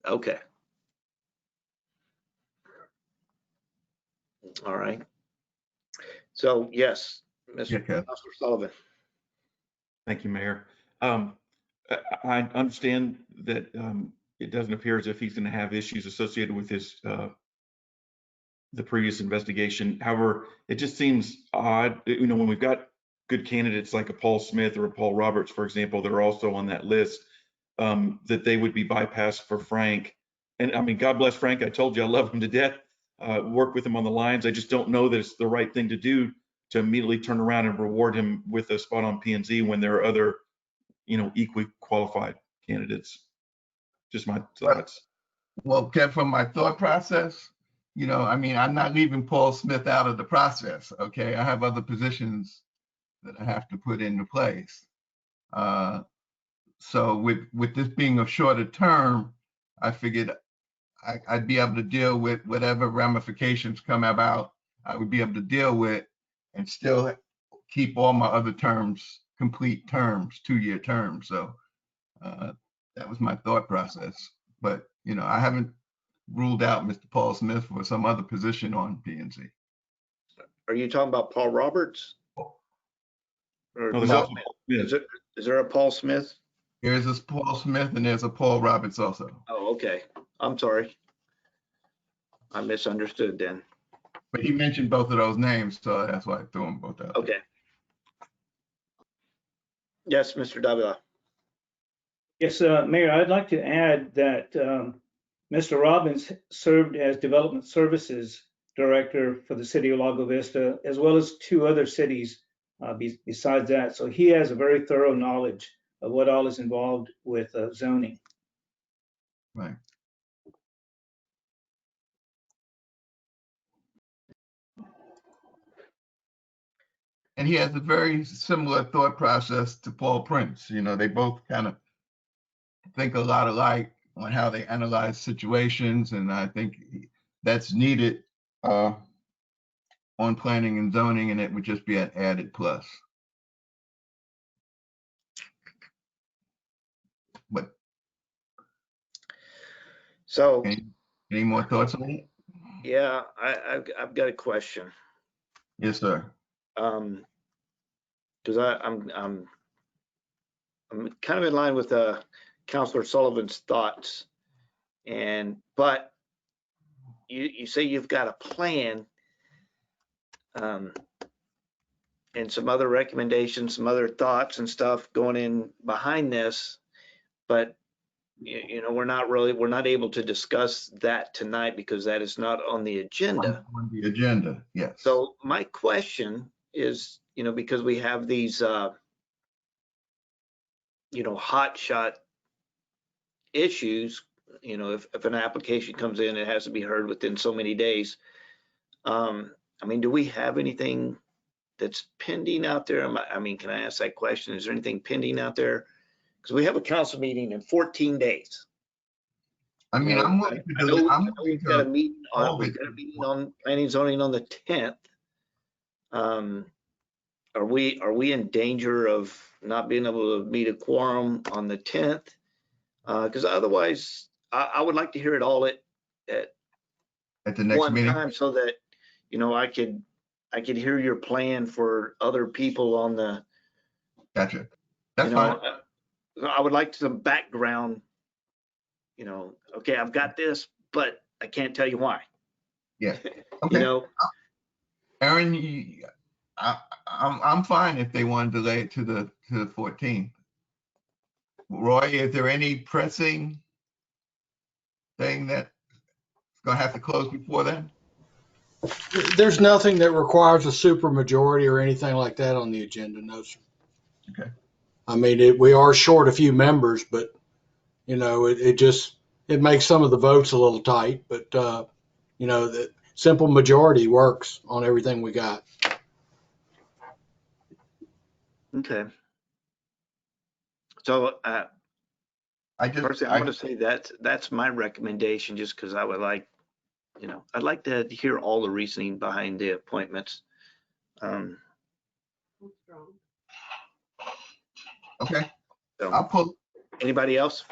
Okay. All right. So yes, Mr. Councilor Sullivan. Thank you, Mayor. I understand that it doesn't appear as if he's going to have issues associated with his the previous investigation. However, it just seems odd, when we've got good candidates like a Paul Smith or a Paul Roberts, for example, that are also on that list, that they would be bypassed for Frank. And I mean, God bless Frank. I told you I love him to death. Work with him on the lines. I just don't know that it's the right thing to do to immediately turn around and reward him with a spot on P&Z when there are other, equally qualified candidates. Just my thoughts. Well, Kev, from my thought process, I'm not leaving Paul Smith out of the process. Okay, I have other positions that I have to put into place. So with this being a shorter term, I figured I'd be able to deal with whatever ramifications come about. I would be able to deal with and still keep all my other terms, complete terms, 2-year terms. So That was my thought process. But, you know, I haven't ruled out Mr. Paul Smith for some other position on P and Z. Are you talking about Paul Roberts? Or No, there's No. also Paul Smith. Is there a Paul Smith? There's a Paul Smith and there's a Paul Roberts also. Oh, okay. I'm sorry. I misunderstood then. But he mentioned both of those names, so that's why I threw them both out. Okay. Yes, Mr. Davila. Yes, Mayor, I'd like to add that Mr. Robbins served as Development Services Director for the city of Lago Vista, as well as 2 other cities besides that. So he has a very thorough knowledge of what all is involved with zoning. Right. And he has a very similar thought process to Paul Prince. You know, they both kind of think a lot alike on how they analyze situations, and I think that's needed on planning and zoning, and it would just be an added plus. But so, any more thoughts on it? Yeah, I've got a question. Yes, sir. Because I'm kind of in line with Councillor Sullivan's thoughts, but you say you've got a plan, and some other recommendations, some other thoughts and stuff going in behind this, but you know, we're not able to discuss that tonight because that is not on the agenda. On the agenda, yes. So my question is, you know, because we have these, you know, hot shot issues, you know, if an application comes in, it has to be heard within so many days. I mean, do we have anything that's pending out there? I mean, can I ask that question? Is there anything pending out there? Because we have a council meeting in 14 days. I mean, You know, I'm willing to I do know it. we've got a meeting on planning and zoning on the 10th. Are we in danger of not being able to meet a quorum on the 10th? Because otherwise, I would like to hear it all at the next one meeting time, so that, you know, I could hear your plan for other people on the. Gotcha. That's you know, fine. I would like some background. You know, okay, I've got this, but I can't tell you why. Yeah. Okay. You know, Aaron, I'm fine if they want to delay it to the 14th. Roy, is there any pressing thing that's gonna have to close before then? There's nothing that requires a supermajority or anything like that on the agenda, no, sir. Okay. I mean, we are short a few members, but you know, it makes some of the votes a little tight, but you know, the simple majority works on everything we got. okay. So personally, I'm going to say that's my recommendation, just because I would like, you know, I'd like to hear all the reasoning behind the appointments. Okay. So, I'll pull. Anybody else?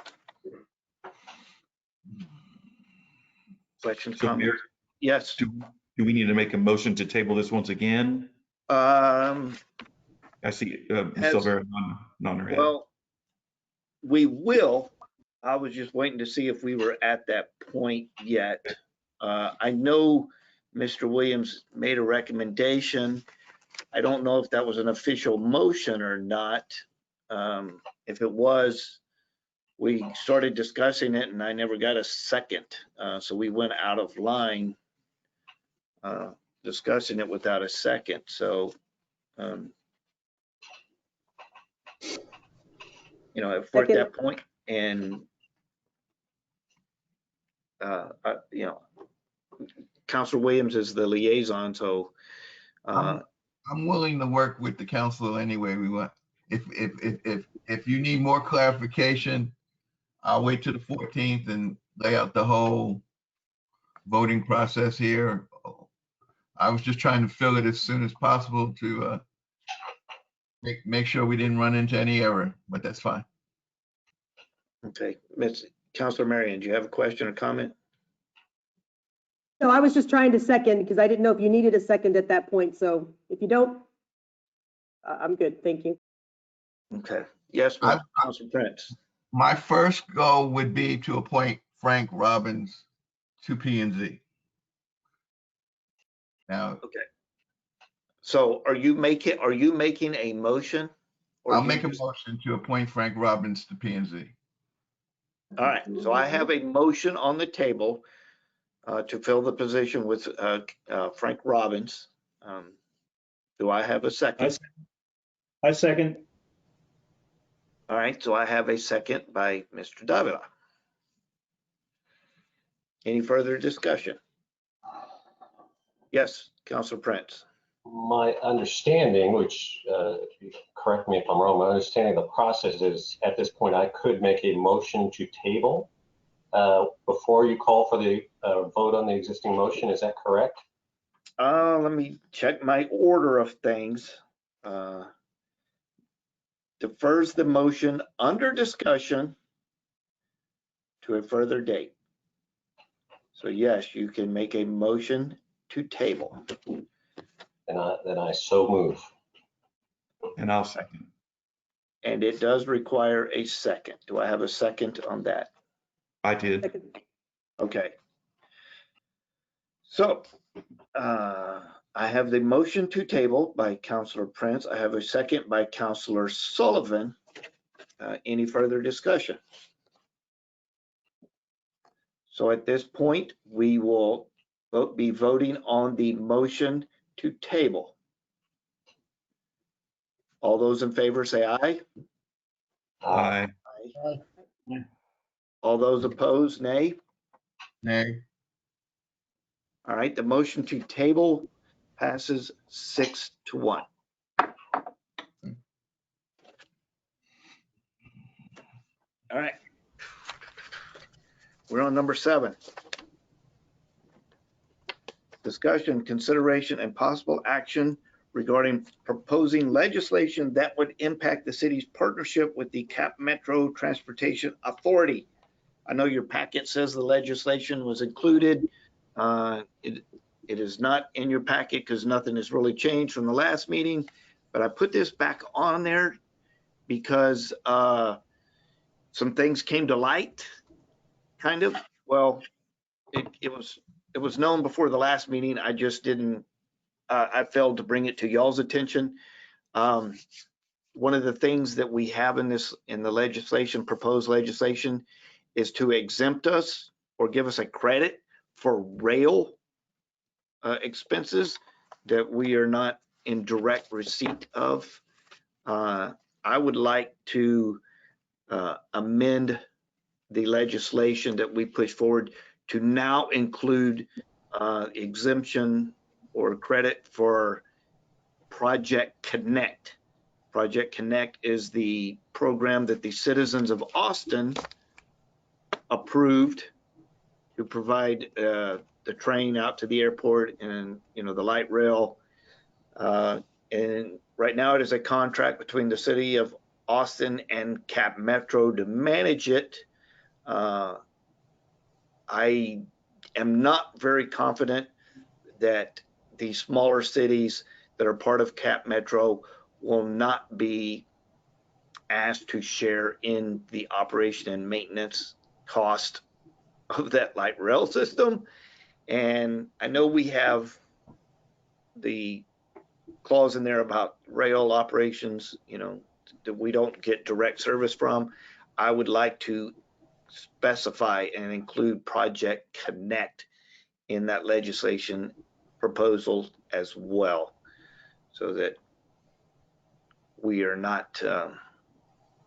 Questions, So, comments? Mayor, Yes. do we need to make a motion to table this once again? I see Ms. Silvera nodding her head. Well, we will. I was just waiting to see if we were at that point yet. I know Mr. Williams made a recommendation. I don't know if that was an official motion or not. If it was, we started discussing it and I never got a second. So we went out of line discussing it without a second. So, you know, if we're at that point and, you know, Councillor Williams is the liaison, so. I'm willing to work with the council any way we want. If you need more clarification, I'll wait till the 14th and lay out the whole voting process here. I was just trying to fill it as soon as possible to make sure we didn't run into any error, but that's fine. Okay, Councillor Marion, do you have a question or comment? No, I was just trying to second because I didn't know if you needed a second at that point. So if you don't, I'm good. Thank you. Okay, yes, Councillor Prince. My first goal would be to appoint Frank Robbins to P&Z. Now, Okay. So are you making a motion? Or I'll you make a just- motion to appoint Frank Robbins to P&Z. All right, so I have a motion on the table to fill the position with Frank Robbins. Do I have a second? I second. All right, so I have a second by Mr. Davila. Any further discussion? Yes, Councilor Prince. My understanding, which correct me if I'm wrong, my understanding of the process is at this point I could make a motion to table before you call for the vote on the existing motion. Is that correct? Let me check my order of things. Defers the motion under discussion to a further date. So yes, you can make a motion to table. Then I so move. And I'll second. And it does require a second. Do I have a second on that? I did. Second. Okay. So I have the motion to table by Councilor Prince. I have a second by Councilor Sullivan. Any further discussion? So at this point, we will be voting on the motion to table. All those in favor say aye. Aye. Aye. All those opposed, nay. Nay. All right, the motion to table passes 6-1. All right. We're on number 7. Discussion, consideration, and possible action regarding proposing legislation that would impact the city's partnership with the Cap Metro Transportation Authority. I know your packet says the legislation was included. It is not in your packet because nothing has really changed from the last meeting, but I put this back on there because some things came to light, kind of. Well, it was known before the last meeting. I just didn't, I failed to bring it to y'all's attention. One of the things that we have in the legislation, proposed legislation, is to exempt us or give us a credit for rail expenses that we are not in direct receipt of. I would like to amend the legislation that we push forward to now include exemption or credit for Project Connect. Project Connect is the program that the citizens of Austin approved to provide the train out to the airport and, you know, the light rail. And right now it is a contract between the city of Austin and Cap Metro to manage it. I am not very confident that the smaller cities that are part of Cap Metro will not be asked to share in the operation and maintenance cost of that light rail system. And I know we have the clause in there about rail operations, you know, that we don't get direct service from. I would like to specify and include Project Connect in that legislation proposal as well, so that we are not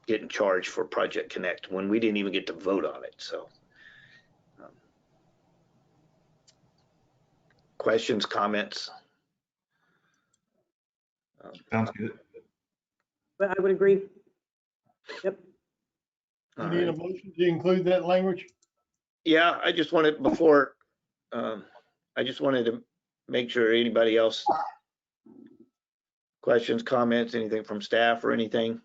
getting charged for Project Connect when we didn't even get to vote on it. So questions, comments? Sounds good. But I would agree. Yep. You need a motion to include that language? Yeah, I just wanted before, I just wanted to make sure anybody else, questions, comments, anything from staff or anything.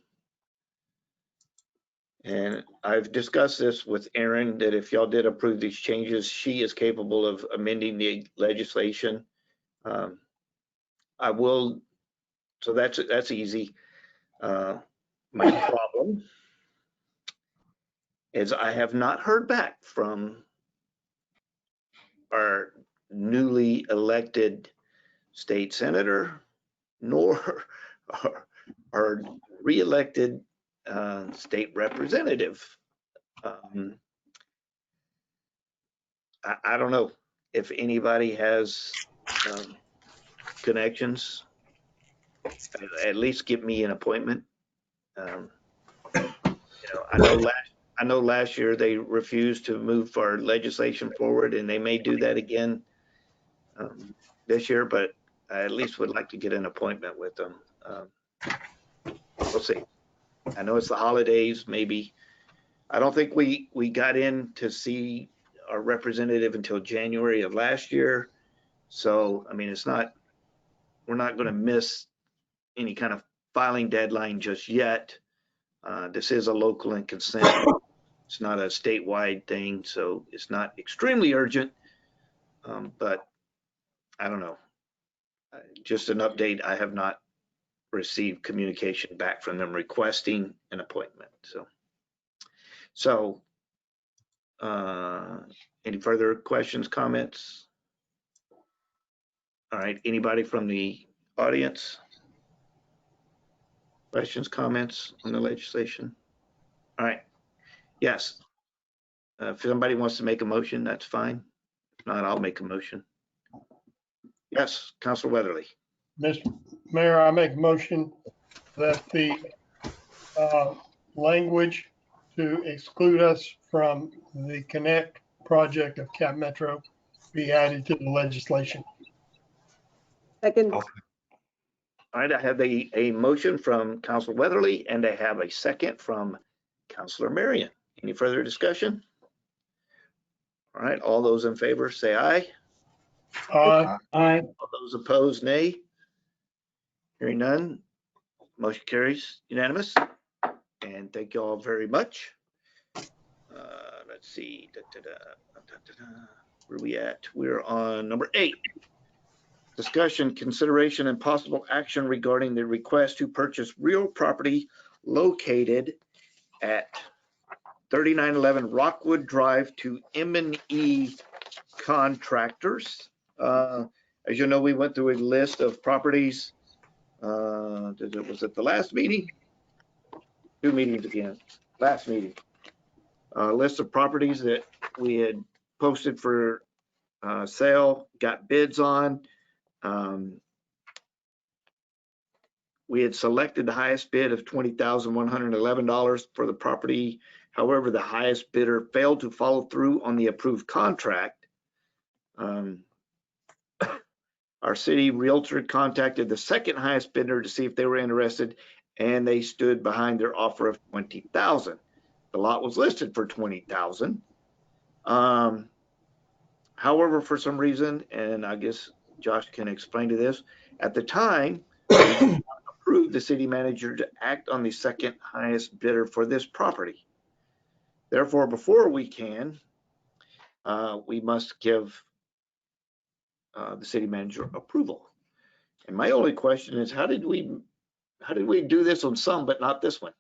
And I've discussed this with Erin, that if y'all did approve these changes, she is capable of amending the legislation. I will, so that's easy. My problem is I have not heard back from our newly elected state senator, nor our re-elected state representative. I don't know if anybody has connections. At least give me an appointment. I know last year they refused to move our legislation forward, and they may do that again this year, but I at least would like to get an appointment with them. We'll see. I know it's the holidays, maybe. I don't think we got in to see our representative until January of last year. So, I mean, we're not going to miss any kind of filing deadline just yet. This is a local and consent. It's not a statewide thing, so it's not extremely urgent. But I don't know. Just an update. I have not received communication back from them requesting an appointment. So any further questions, comments? All right. Anybody from the audience? Questions, comments on the legislation? All right. Yes. If somebody wants to make a motion, that's fine. If not, I'll make a motion. Yes, Councilor Weatherly. Mr. Mayor, I make a motion that the language to exclude us from the Connect project of Cap Metro be added to the legislation. Second. All right, I have a motion from Councilor Weatherly, and I have a second from Councilor Marion. Any further discussion? All right, all those in favor say aye. Aye. Aye. All those opposed, nay. Hearing none, motion carries unanimous. And thank you all very much. Let's see. Where are we at? We're on number 8. Discussion, consideration, and possible action regarding the request to purchase real property located at 3911 Rockwood Drive to M&E Contractors. As you know, we went through a list of properties. Was it the last meeting? 2 meetings again. Last meeting. List of properties that we had posted for sale, got bids on. We had selected the highest bid of $20,111 for the property. However, the highest bidder failed to follow through on the approved contract. Our city realtor contacted the second highest bidder to see if they were interested, and they stood behind their offer of $20,000. The lot was listed for $20,000. However, for some reason, and I guess Josh can explain to this, at the time, we approved the city manager to act on the second highest bidder for this property. Therefore, before we can, we must give the city manager approval. And my only question is, how did we do this on some but not this one?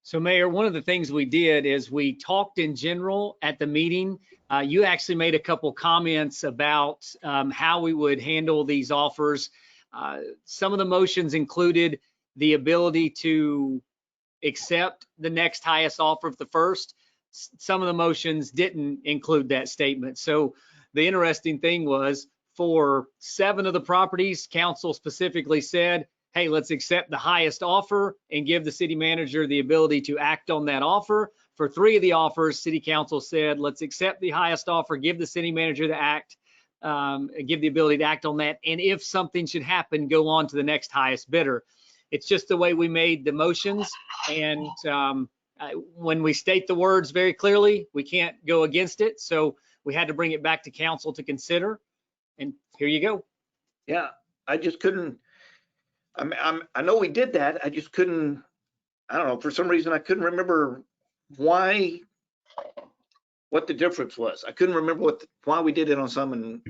So Mayor, one of the things we did is we talked in general at the meeting. You actually made a couple comments about how we would handle these offers. Some of the motions included the ability to accept the next highest offer of the first. Some of the motions didn't include that statement. So the interesting thing was, for 7 of the properties, council specifically said, hey, let's accept the highest offer and give the city manager the ability to act on that offer. For 3 of the offers, city council said, let's accept the highest offer, give the city manager the ability to act on that. And if something should happen, go on to the next highest bidder. It's just the way we made the motions. And when we state the words very clearly, we can't go against it. So we had to bring it back to council to consider. And here you go. Yeah, I just couldn't. I know we did that. I just couldn't. I don't know. For some reason, I couldn't remember why, what the difference was. I couldn't remember why we did it on some and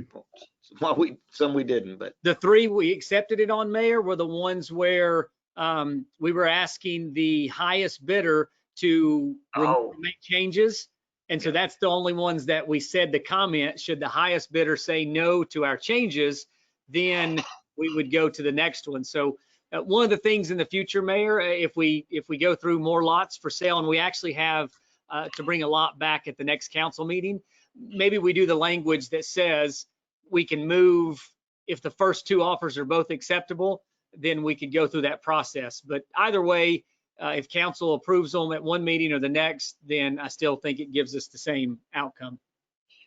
some we didn't, but. The three we accepted it on, Mayor, were the ones where we were asking the highest bidder to make changes. And so that's the only ones that we said the comment, should the highest bidder say no to our changes, then we would go to the next one. So one of the things in the future, Mayor, if we go through more lots for sale, and we actually have to bring a lot back at the next council meeting, maybe we do the language that says we can move, if the first two offers are both acceptable, then we could go through that process. But either way, if council approves them at one meeting or the next, then I still think it gives us the same outcome.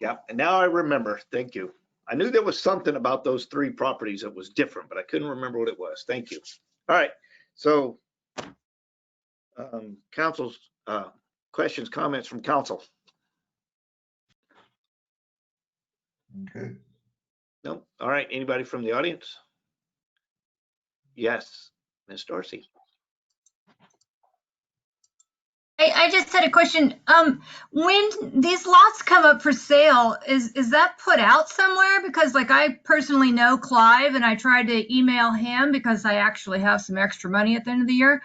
Yeah, and now I remember. Thank you. I knew there was something about those three properties that was different, but I couldn't remember what it was. Thank you. All right, so council's questions, comments from council. Okay. No. All right, anybody from the audience? Yes, Ms. Dorsey. I just had a question. When these lots come up for sale, is that put out somewhere? Because like I personally know Clive, and I tried to email him because I actually have some extra money at the end of the year,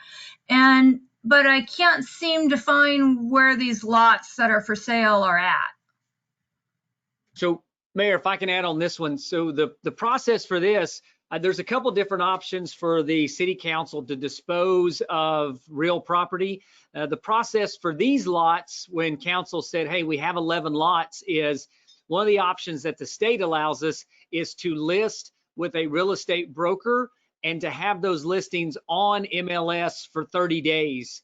but I can't seem to find where these lots that are for sale are at. So Mayor, if I can add on this one. So the process for this, there's a couple different options for the city council to dispose of real property. The process for these lots, when council said, hey, we have 11 lots, is one of the options that the state allows us is to list with a real estate broker and to have those listings on MLS for 30 days.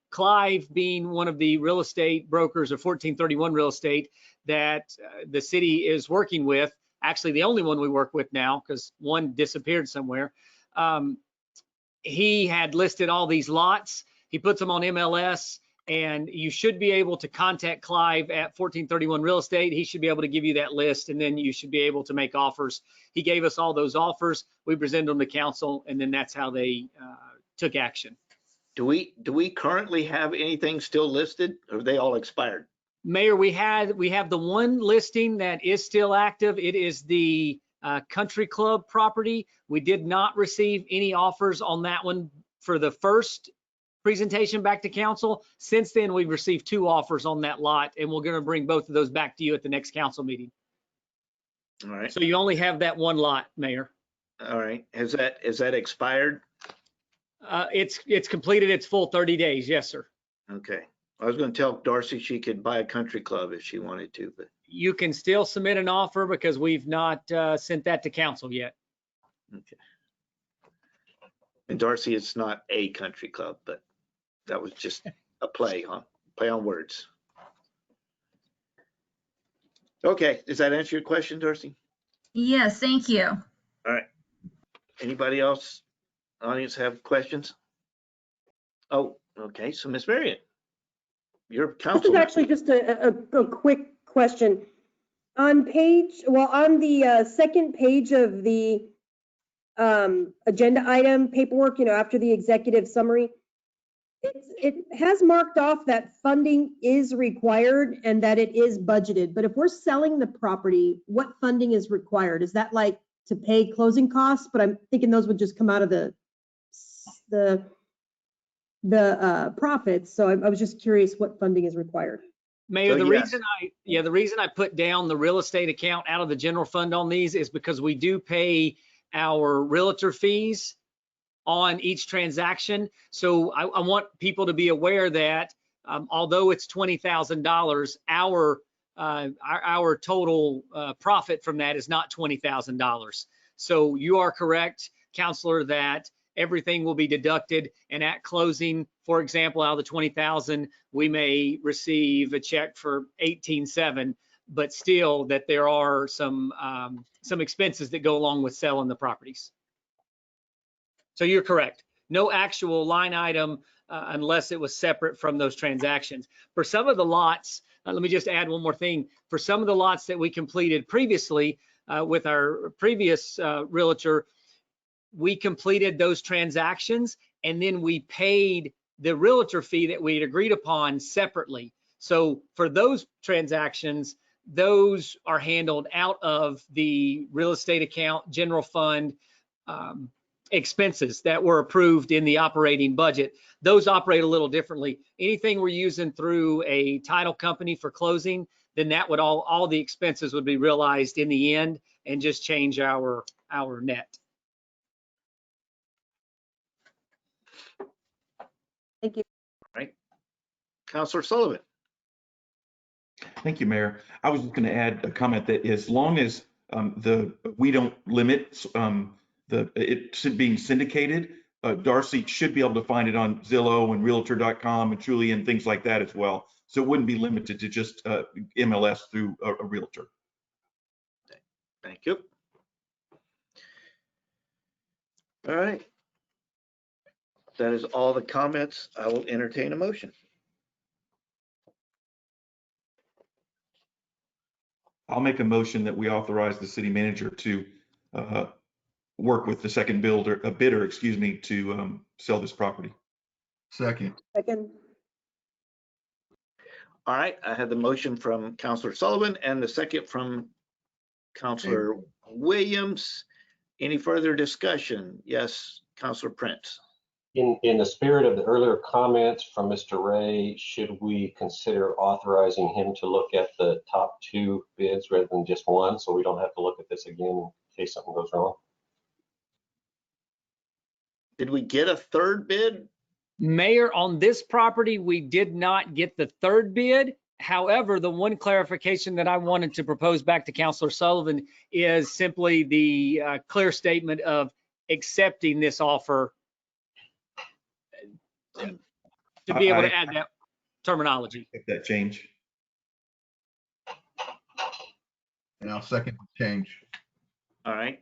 Clive being one of the real estate brokers of 1431 Real Estate that the city is working with, actually the only one we work with now because one disappeared somewhere. He had listed all these lots. He puts them on MLS, and you should be able to contact Clive at 1431 Real Estate. He should be able to give you that list, and then you should be able to make offers. He gave us all those offers. We presented them to council, and then that's how they took action. Do we currently have anything still listed, or are they all expired? Mayor, we have the one listing that is still active. It is the country club property. We did not receive any offers on that one for the first presentation back to council. Since then, we've received 2 offers on that lot, and we're going to bring both of those back to you at the next council meeting. All right. So you only have that one lot, Mayor. All right. Is that expired? It's completed its full 30 days. Yes, sir. Okay. I was going to tell Darcy she could buy a country club if she wanted to, but you can still submit an offer because we've not sent that to council yet. okay. And Darcy, it's not a country club, but that was just a play on words. Okay. Does that answer your question, Darcy? Yes, thank you. All right. Anybody else? Audience have questions? Oh, okay. So Miss Marion, your council. This is actually just a quick question. On the second page of the agenda item paperwork, after the executive summary, it has marked off that funding is required and that it is budgeted. But if we're selling the property, what funding is required? Is that like to pay closing costs? But I'm thinking those would just come out of the profits. So I was just curious what funding is required. Mayor, So, the yes. reason I put down the real estate account out of the general fund on these is because we do pay our realtor fees on each transaction. So I want people to be aware that although it's $20,000, our total profit from that is not $20,000. So you are correct, Councillor, that everything will be deducted, and at closing, for example, out of the 20,000, we may receive a check for 18,700, but still that there are some expenses that go along with selling the properties. So you're correct. No actual line item unless it was separate from those transactions. For some of the lots, let me just add one more thing. For some of the lots that we completed previously with our previous realtor, we completed those transactions and then we paid the realtor fee that we'd agreed upon separately. So for those transactions, those are handled out of the real estate account, general fund, expenses that were approved in the operating budget. Those operate a little differently. Anything we're using through a title company for closing, then that would all the expenses would be realized in the end and just change our net. Thank you. All right. Councillor Sullivan. Thank you, Mayor. I was just going to add a comment that as long as we don't limit it being syndicated, Darcy should be able to find it on Zillow and Realtor.com and Trulia and things like that as well. So it wouldn't be limited to just MLS through a realtor. Thank you. All right. That is all the comments. I will entertain a motion. I'll make a motion that we authorize the city manager to work with the second bidder, excuse me, to sell this property. Second. Second. All right, I have the motion from Councillor Sullivan and the second from Councillor Williams. Any further discussion? Yes, Councillor Prince. In the spirit of the earlier comments from Mr. Ray, should we consider authorizing him to look at the top 2 bids rather than just one, so we don't have to look at this again in case something goes wrong? Did we get a third bid? Mayor, on this property, we did not get the third bid. However, the one clarification that I wanted to propose back to Councillor Sullivan is simply the clear statement of accepting this offer to be able to add that terminology. If that change. And I'll second the change. All right.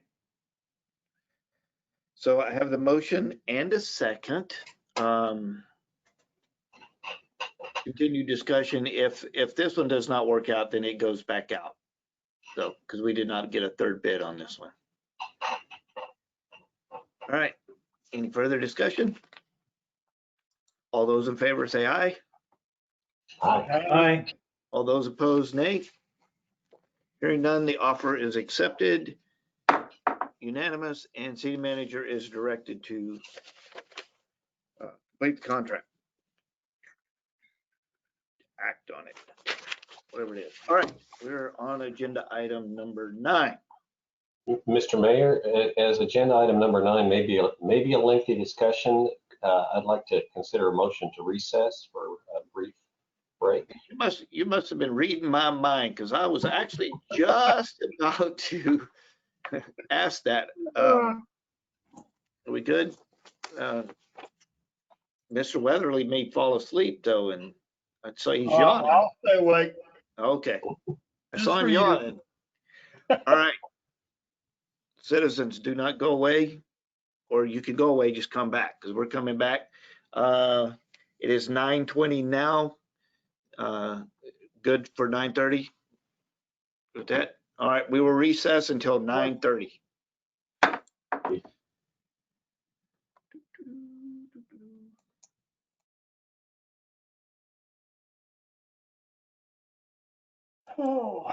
So I have the motion and a second. Continue discussion. If this one does not work out, then it goes back out. So, because we did not get a third bid on this one. All right. Any further discussion? All those in favor say aye. Aye. Aye. All those opposed, nay. Hearing none, the offer is accepted. Unanimous, and city manager is directed to complete the contract. Act on it, whatever it is. All right, we're on agenda item number 9. Mr. Mayor, as agenda item number 9, maybe a lengthy discussion. I'd like to consider a motion to recess for a brief break. You must have been reading my mind, because I was actually just about to ask that. Are we good? Mr. Weatherly may fall asleep though, and I'd say he's yawning. I'll stay awake. Okay, I Just saw him for you. yawning. All right, citizens, do not go away, or you can go away, just come back, because we're coming back. It is 9:20 now. Good for 9:30 with that. All right, we will recess until 9:30. Oh.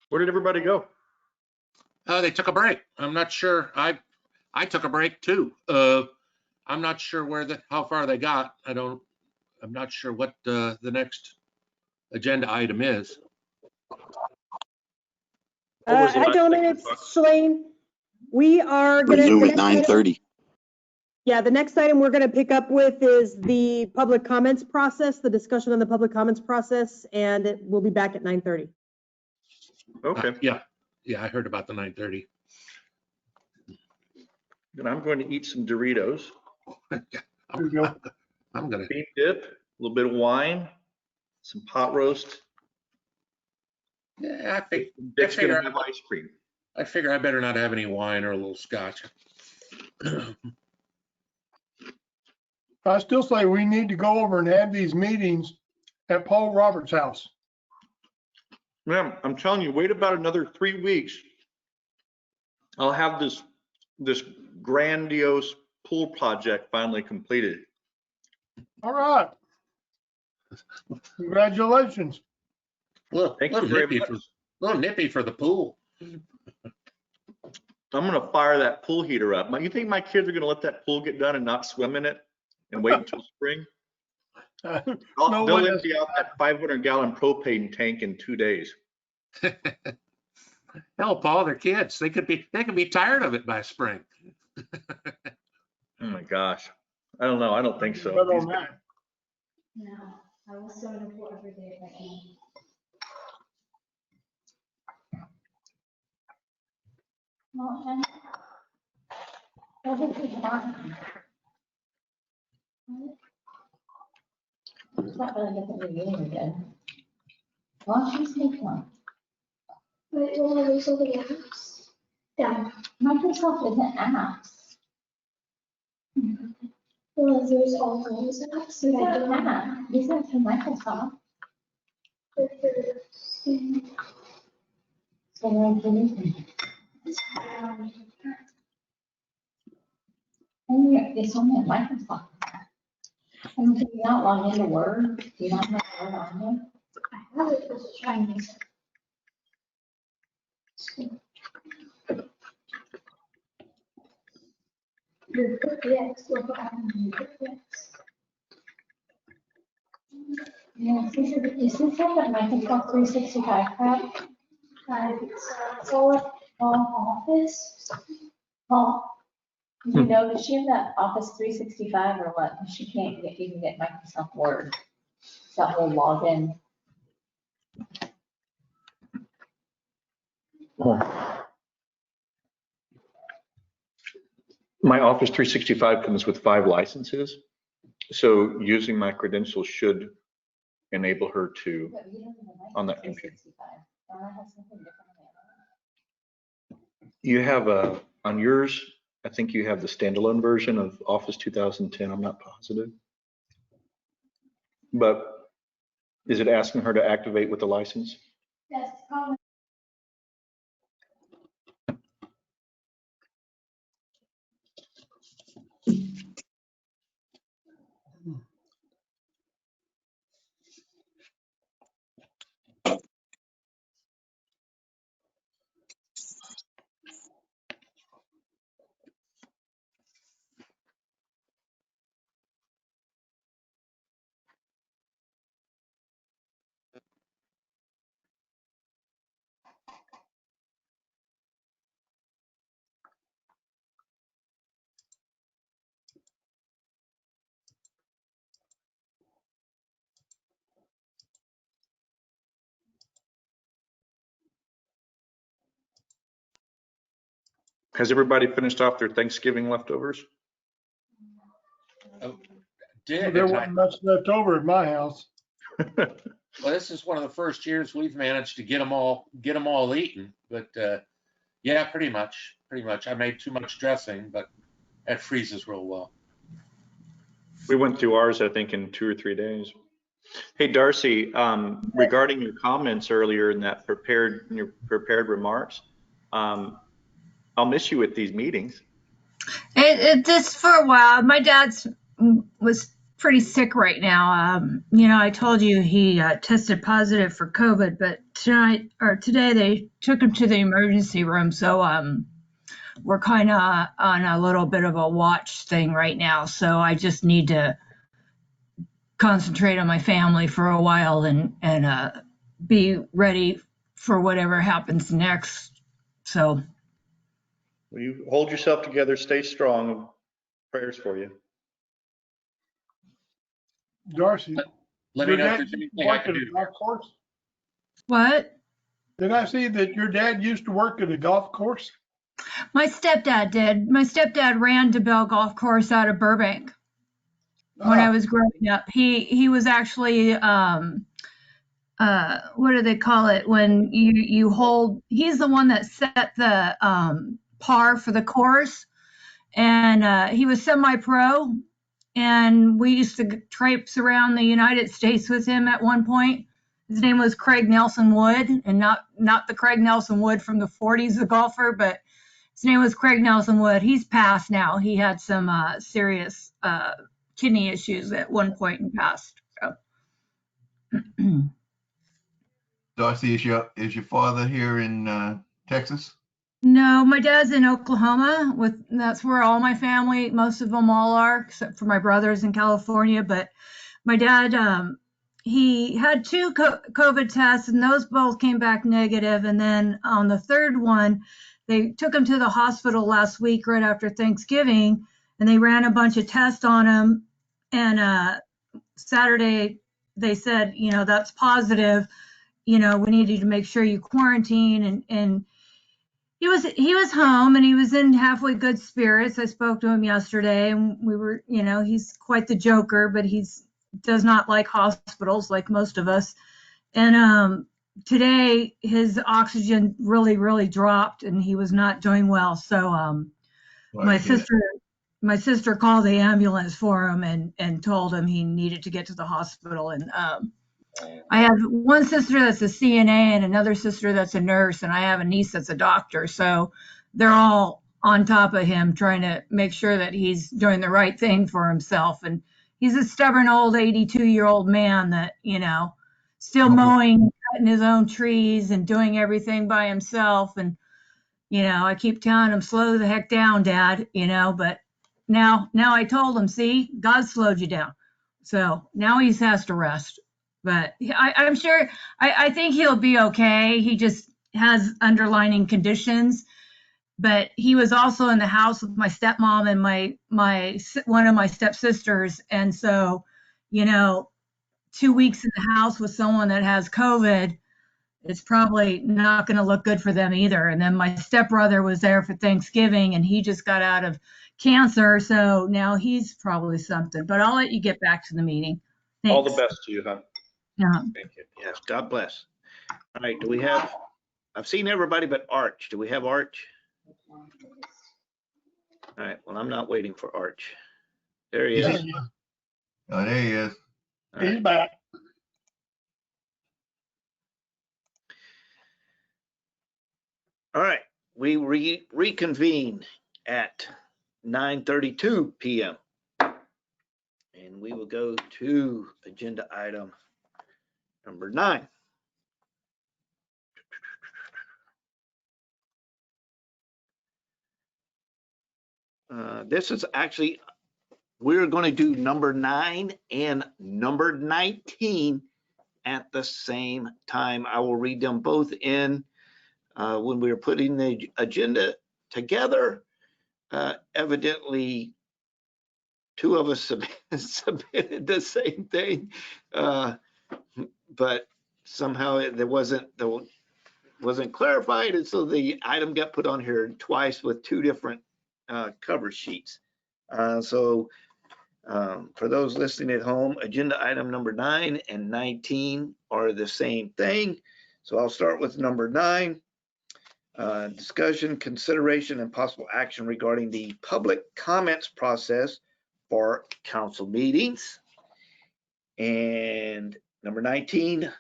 Where did everybody go? They took a break. I'm not sure. I took a break too. I'm not sure how far they got. I'm not sure what the next agenda item is. Hi, gentlemen, it's Shalane. We are gonna. Resume at 9:30. Yeah, the next item we're gonna pick up with is the public comments process, the discussion on the public comments process, and we'll be back at 9:30. Okay. Yeah, I heard about the 9:30. And I'm going to eat some Doritos. I'm gonna bean dip, a little bit of wine, some pot roast. Yeah, Dick's gonna have ice cream. I figure I better not have any wine or a little scotch. I still say we need to go over and have these meetings at Paul Roberts' house. Man, I'm telling you, wait about another 3 weeks. I'll have this grandiose pool project finally completed. All right. Congratulations. Look, Thank you very much. Little nippy for the pool. I'm gonna fire that pool heater up. You think my kids are gonna let that pool get done and not swim in it and wait until spring? They'll empty out that 500-gallon propane tank in 2 days. Hell, Paul, they're kids. They could be tired of it by spring. Oh my gosh. I don't know. I don't think so. No, I will sort of work every day if I can. Well, and everything's fine. It's not really different than you again. Why don't you sneak one? Wait, well, there's all the apps. Yeah, Microsoft isn't apps. Well, there's all those apps that I don't have. These are from Microsoft. So where's the reason? It's only at Microsoft. And if you're not logged into Word, do you not have Word on here? I have it, just trying to. Your QuickBooks, look at your QuickBooks. Yeah, is this like a Microsoft 365 crap? It's all Office. Oh, you know, does she have that Office 365 or what? She can't even get Microsoft Word. It's that whole login. My Office 365 comes with 5 licenses. So using my credentials should enable her to on that computer. You have on yours, I think you have the standalone version of Office 2010. I'm not positive. But is it asking her to activate with the license? Yes, probably. Has everybody finished off their Thanksgiving leftovers? did. There and wasn't much left over at my house. Well, this is one of the first years we've managed to get them all eaten. But yeah, pretty much. I made too much dressing, but that freezes real well. We went through ours, I think, in 2 or 3 days. Hey, Darcy, regarding your comments earlier in your prepared remarks, I'll miss you at these meetings. Just for a while. My dad's was pretty sick right now. I told you he tested positive for COVID, but today they took him to the emergency room. So we're kind of on a little bit of a watch thing right now. So I just need to concentrate on my family for a while and be ready for whatever happens next. So. Well, you hold yourself together, stay strong. Prayers for you. Darcy, Let me know if there's anything I can do. Golf course? What? Did I see that your dad used to work at a golf course? My stepdad did. My stepdad ran DeBell Golf Course out of Burbank when I was growing up. He was actually what do they call it when you hold? He's the one that set the par for the course, and he was semi-pro. And we used to traipse around the United States with him at one point. His name was Craig Nelson Wood, and not the Craig Nelson Wood from the 40s, the golfer, but his name was Craig Nelson Wood. He's passed now. He had some serious kidney issues at one point and passed. So. Darcy, is your father here in Texas? No, my dad's in Oklahoma. That's where all my family, most of them all are, except for my brothers in California. But my dad, he had 2 COVID tests, and those both came back negative. And then on the third one, they took him to the hospital last week right after Thanksgiving, and they ran a bunch of tests on him. And Saturday, they said, that's positive. We need you to make sure you quarantine. And he was home, and he was in halfway good spirits. I spoke to him yesterday, and we were, he's quite the joker, but does not like hospitals like most of us. And today his oxygen really, really dropped, and he was not doing well. So my sister called the ambulance for him and told him he needed to get to the hospital. And I have one sister that's a CNA and another sister that's a nurse, and I have a niece that's a doctor. So they're all on top of him, trying to make sure that he's doing the right thing for himself. And he's a stubborn old 82-year-old man that, still mowing, cutting his own trees and doing everything by himself. And, I keep telling him, slow the heck down, Dad, but now I told him, see, God slowed you down. So now he has to rest. But I'm sure, I think he'll be okay. He just has underlying conditions. But he was also in the house with my stepmom and one of my stepsisters. And so, 2 weeks in the house with someone that has COVID, it's probably not going to look good for them either. And then my stepbrother was there for Thanksgiving, and he just got out of cancer. So now he's probably something. But I'll let you get back to the meeting. Thanks. All the best to you, huh? Yeah. Thank you. Yes, God bless. All right, I've seen everybody but Arch. Do we have Arch? All right, well, I'm not waiting for Arch. There he is. Oh, there he is. He's back. All right, we reconvene at 9:32 p.m. And we will go to agenda item number 9. This is actually, we're going to do number 9 and number 19 at the same time. I will read them both in when we were putting the agenda together. Evidently, 2 of us submitted the same thing, but somehow it wasn't clarified, and so the item got put on here twice with 2 different cover sheets. So For those listening at home, agenda item number 9 and 19 are the same thing. So I'll start with number 9. Discussion, consideration, and possible action regarding the public comments process for council meetings. And number 19,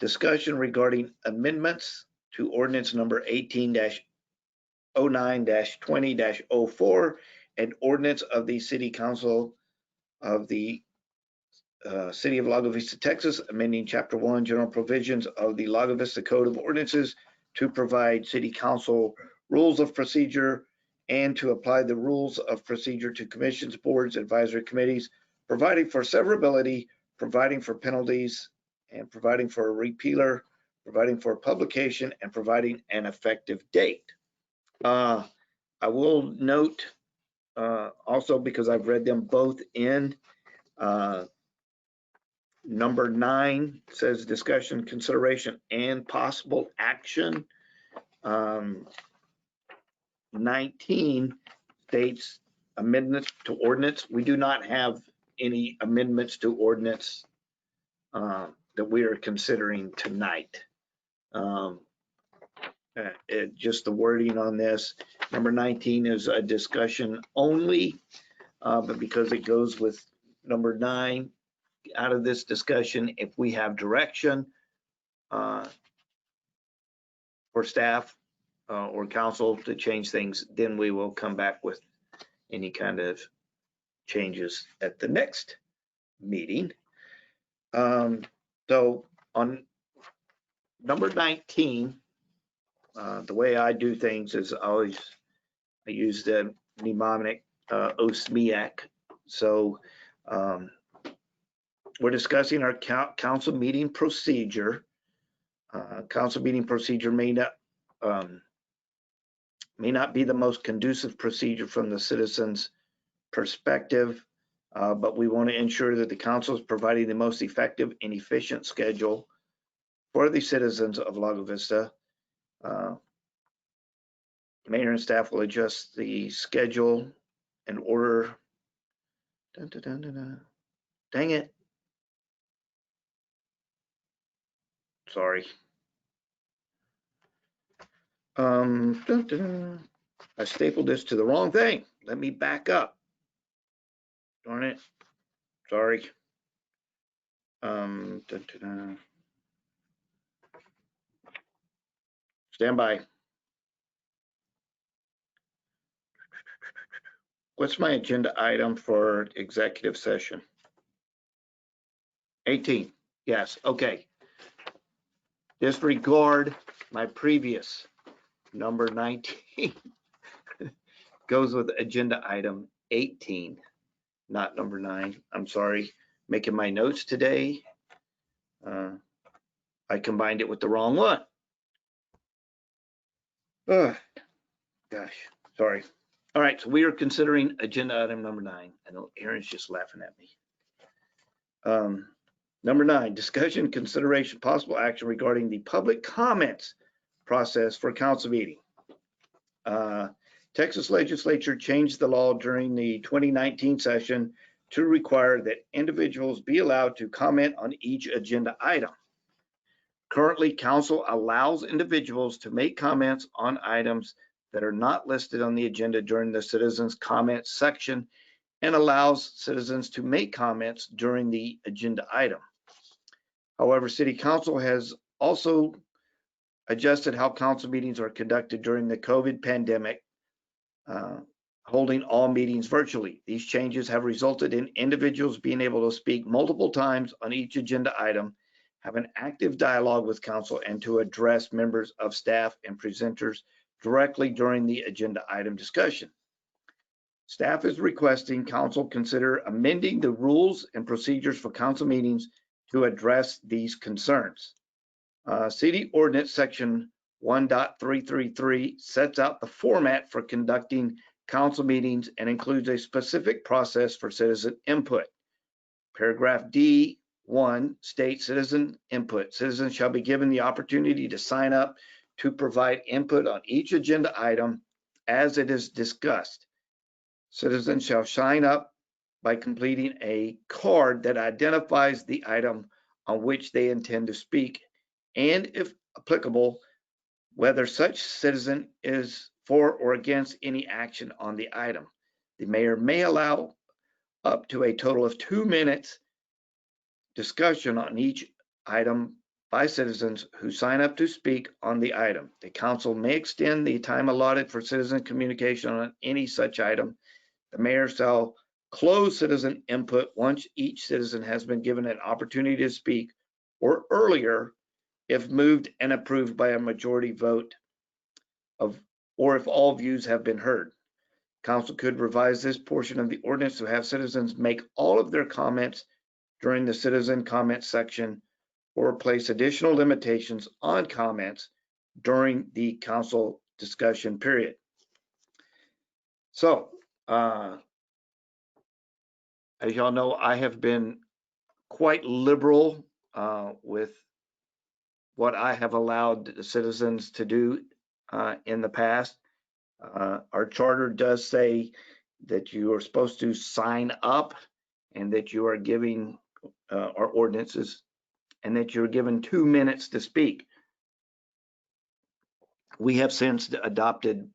discussion regarding amendments to ordinance number 18-09-20-04 and ordinance of the City Council of the City of Lago Vista, Texas, amending Chapter 1 General Provisions of the Lago Vista Code of Ordinances to provide City Council rules of procedure and to apply the rules of procedure to commissions, boards, advisory committees, providing for severability, providing for penalties, and providing for a repealer, providing for publication, and providing an effective date. I will note also, because I've read them both in, number 9 says discussion, consideration, and possible action. 19 states amendments to ordinance. We do not have any amendments to ordinance that we are considering tonight. Just the wording on this. Number 19 is a discussion only, but because it goes with number 9, out of this discussion, if we have direction for staff or council to change things, then we will come back with any kind of changes at the next meeting. So on number 19, the way I do things is I use the mnemonic OSMIAC. So we're discussing our council meeting procedure. Council meeting procedure may not be the most conducive procedure from the citizens' perspective, but we want to ensure that the council is providing the most effective and efficient schedule for the citizens of Lago Vista. Mayor and staff will adjust the schedule and order. Dang it. Sorry. I stapled this to the wrong thing. Let me back up. Darn it. Sorry. Stand by. What's my agenda item for executive session? 18. Yes. Okay. Disregard my previous number 19. Goes with agenda item 18, not number 9. I'm sorry. Making my notes today. I combined it with the wrong one. Oh, gosh, sorry. All right, so we are considering agenda item number 9. I know Aaron's just laughing at me. Number 9, discussion, consideration, possible action regarding the public comments process for council meeting. Texas legislature changed the law during the 2019 session to require that individuals be allowed to comment on each agenda item. Currently, council allows individuals to make comments on items that are not listed on the agenda during the citizens' comments section and allows citizens to make comments during the agenda item. However, City Council has also adjusted how council meetings are conducted during the COVID pandemic, holding all meetings virtually. These changes have resulted in individuals being able to speak multiple times on each agenda item, have an active dialogue with council, and to address members of staff and presenters directly during the agenda item discussion. Staff is requesting council consider amending the rules and procedures for council meetings to address these concerns. City Ordinance Section 1.333 sets out the format for conducting council meetings and includes a specific process for citizen input. Paragraph D1 states citizen input. Citizens shall be given the opportunity to sign up to provide input on each agenda item as it is discussed. Citizens shall sign up by completing a card that identifies the item on which they intend to speak, and if applicable, whether such citizen is for or against any action on the item. The mayor may allow up to a total of 2 minutes discussion on each item by citizens who sign up to speak on the item. The council may extend the time allotted for citizen communication on any such item. The mayor shall close citizen input once each citizen has been given an opportunity to speak, or earlier if moved and approved by a majority vote of, or if all views have been heard. Council could revise this portion of the ordinance to have citizens make all of their comments during the citizen comment section, or place additional limitations on comments during the council discussion period. So, as y'all know, I have been quite liberal with what I have allowed the citizens to do in the past. Our charter does say that you are supposed to sign up and that you are giving our ordinances, and that you're given 2 minutes to speak. We have since adopted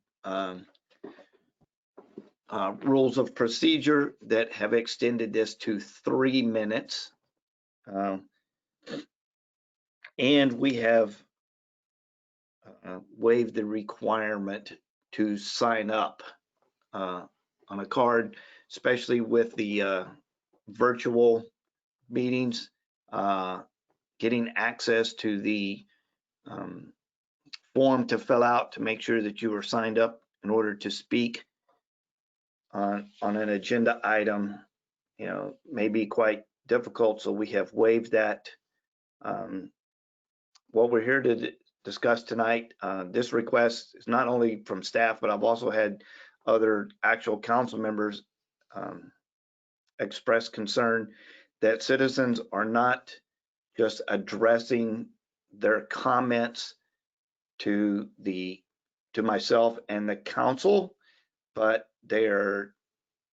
rules of procedure that have extended this to 3 minutes. And we have waived the requirement to sign up on a card, especially with the virtual meetings, getting access to the form to fill out to make sure that you are signed up in order to speak on an agenda item, may be quite difficult. So we have waived that. What we're here to discuss tonight, this request is not only from staff, but I've also had other actual council members express concern that citizens are not just addressing their comments to myself and the council, but they are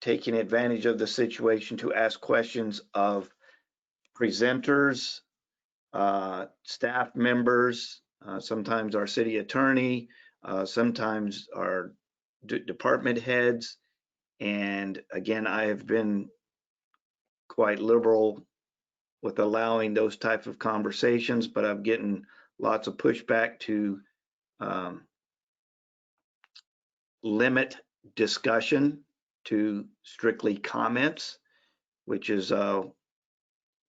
taking advantage of the situation to ask questions of presenters, staff members, sometimes our city attorney, sometimes our department heads. And again, I have been quite liberal with allowing those types of conversations, but I'm getting lots of pushback to limit discussion to strictly comments, which is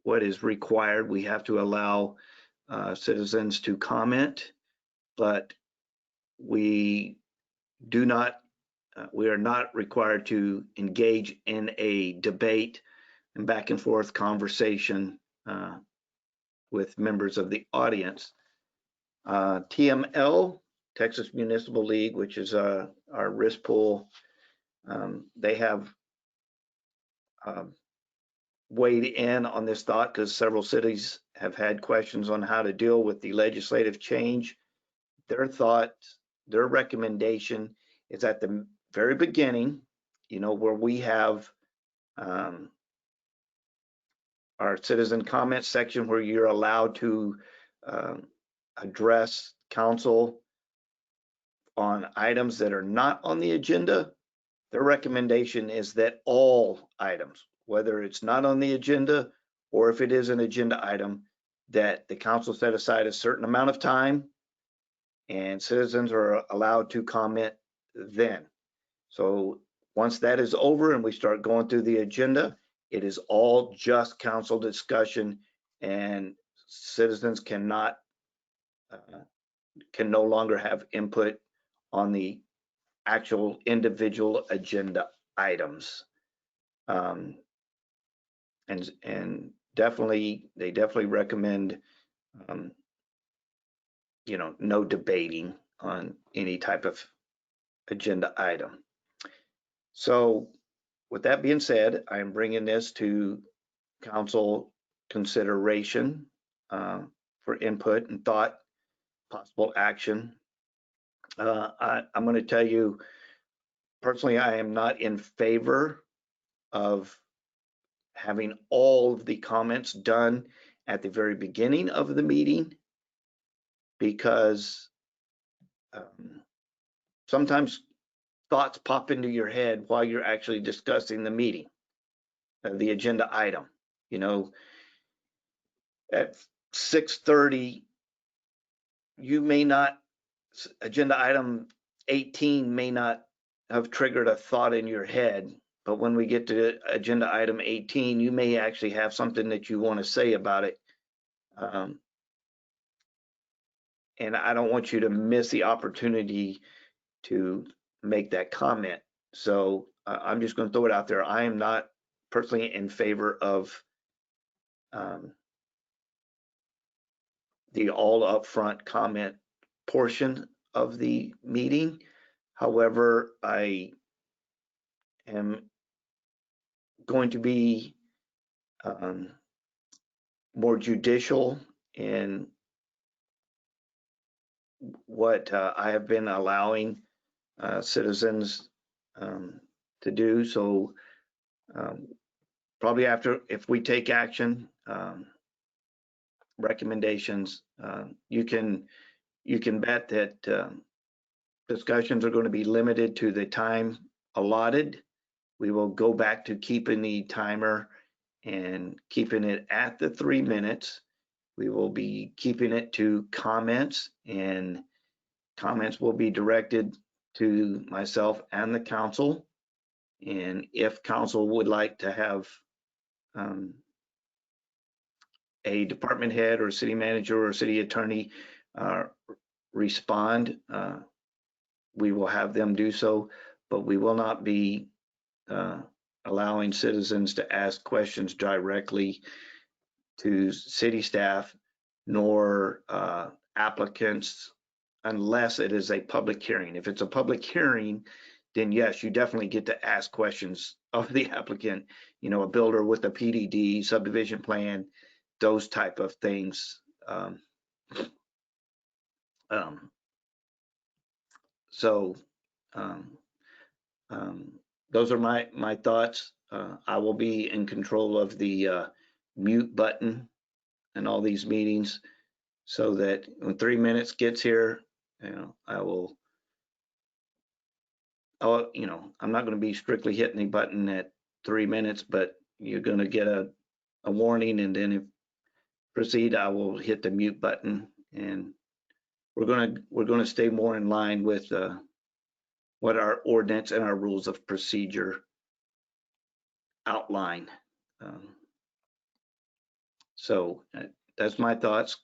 what is required. We have to allow citizens to comment, but we are not required to engage in a debate and back and forth conversation with members of the audience. TML, Texas Municipal League, which is our risk pool, they have weighed in on this thought because several cities have had questions on how to deal with the legislative change. Their recommendation is at the very beginning, where we have our citizen comment section where you're allowed to address council on items that are not on the agenda. Their recommendation is that all items, whether it's not on the agenda or if it is an agenda item, that the council set aside a certain amount of time and citizens are allowed to comment then. So once that is over and we start going through the agenda, it is all just council discussion, and citizens can no longer have input on the actual individual agenda items. And they definitely recommend, no debating on any type of agenda item. So with that being said, I'm bringing this to council consideration for input and thought, possible action. I'm going to tell you, personally, I am not in favor of having all of the comments done at the very beginning of the meeting, because sometimes thoughts pop into your head while you're actually discussing the meeting, the agenda item. You know, at 6:30, you may not, agenda item 18 may not have triggered a thought in your head, but when we get to agenda item 18, you may actually have something that you want to say about it. And I don't want you to miss the opportunity to make that comment. So I'm just going to throw it out there. I am not personally in favor of the all upfront comment portion of the meeting. However, I am going to be more judicial in what I have been allowing citizens to do. So probably after, if we take action, recommendations, you can bet that discussions are going to be limited to the time allotted. We will go back to keeping the timer and keeping it at the 3 minutes. We will be keeping it to comments, and comments will be directed to myself and the council. And if council would like to have a department head or city manager or city attorney respond, we will have them do so, but we will not be allowing citizens to ask questions directly to city staff nor applicants unless it is a public hearing. If it's a public hearing, then yes, you definitely get to ask questions of the applicant, you know, a builder with a PDD, subdivision plan, those type of things. Those are my thoughts. I will be in control of the mute button in all these meetings, so that when 3 minutes gets here, you know, you know, I'm not going to be strictly hitting the button at 3 minutes, but you're going to get a warning, and then if proceed, I will hit the mute button, and we're going to stay more in line with what our ordinance and our rules of procedure outline. So that's my thoughts.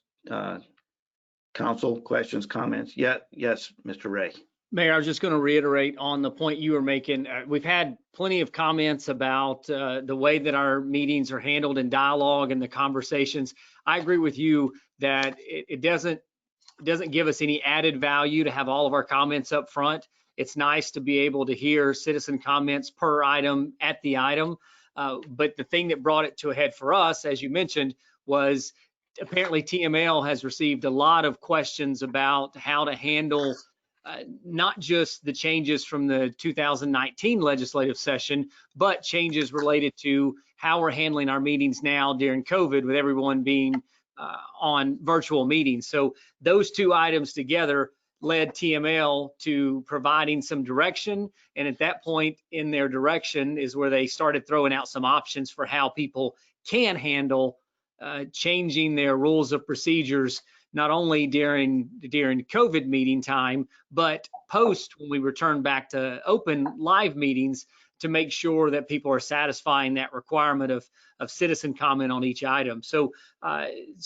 Council, questions, comments? Yeah, yes, Mr. Ray. Mayor, I was just going to reiterate on the point you were making. We've had plenty of comments about the way that our meetings are handled in dialogue and the conversations. I agree with you that it doesn't give us any added value to have all of our comments up front. It's nice to be able to hear citizen comments per item at the item. But the thing that brought it to a head for us, as you mentioned, was apparently TML has received a lot of questions about how to handle not just the changes from the 2019 legislative session, but changes related to how we're handling our meetings now during COVID, with everyone being on virtual meetings. So those two items together led TML to providing some direction. And at that point in their direction is where they started throwing out some options for how people can handle changing their rules of procedures, not only during COVID meeting time, but post, when we return back to open live meetings, to make sure that people are satisfying that requirement of citizen comment on each item. So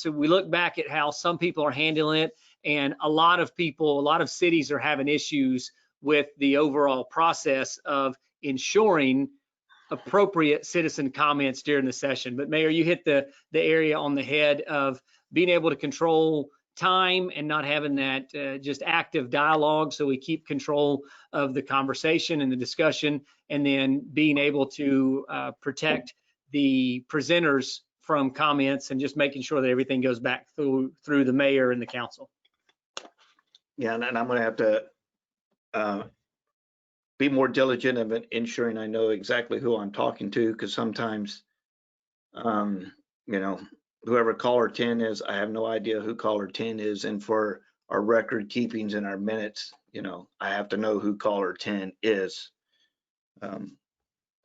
we look back at how some people are handling it, and a lot of cities are having issues with the overall process of ensuring appropriate citizen comments during the session. But Mayor, you hit the area on the head of being able to control time and not having that just active dialogue, so we keep control of the conversation and the discussion, and then being able to protect the presenters from comments and just making sure that everything goes back through the mayor and the council. Yeah, and I'm going to have to be more diligent of ensuring I know exactly who I'm talking to, because sometimes You know, whoever caller 10 is, I have no idea who caller 10 is. And for our record keepings and our minutes, you know, I have to know who caller 10 is.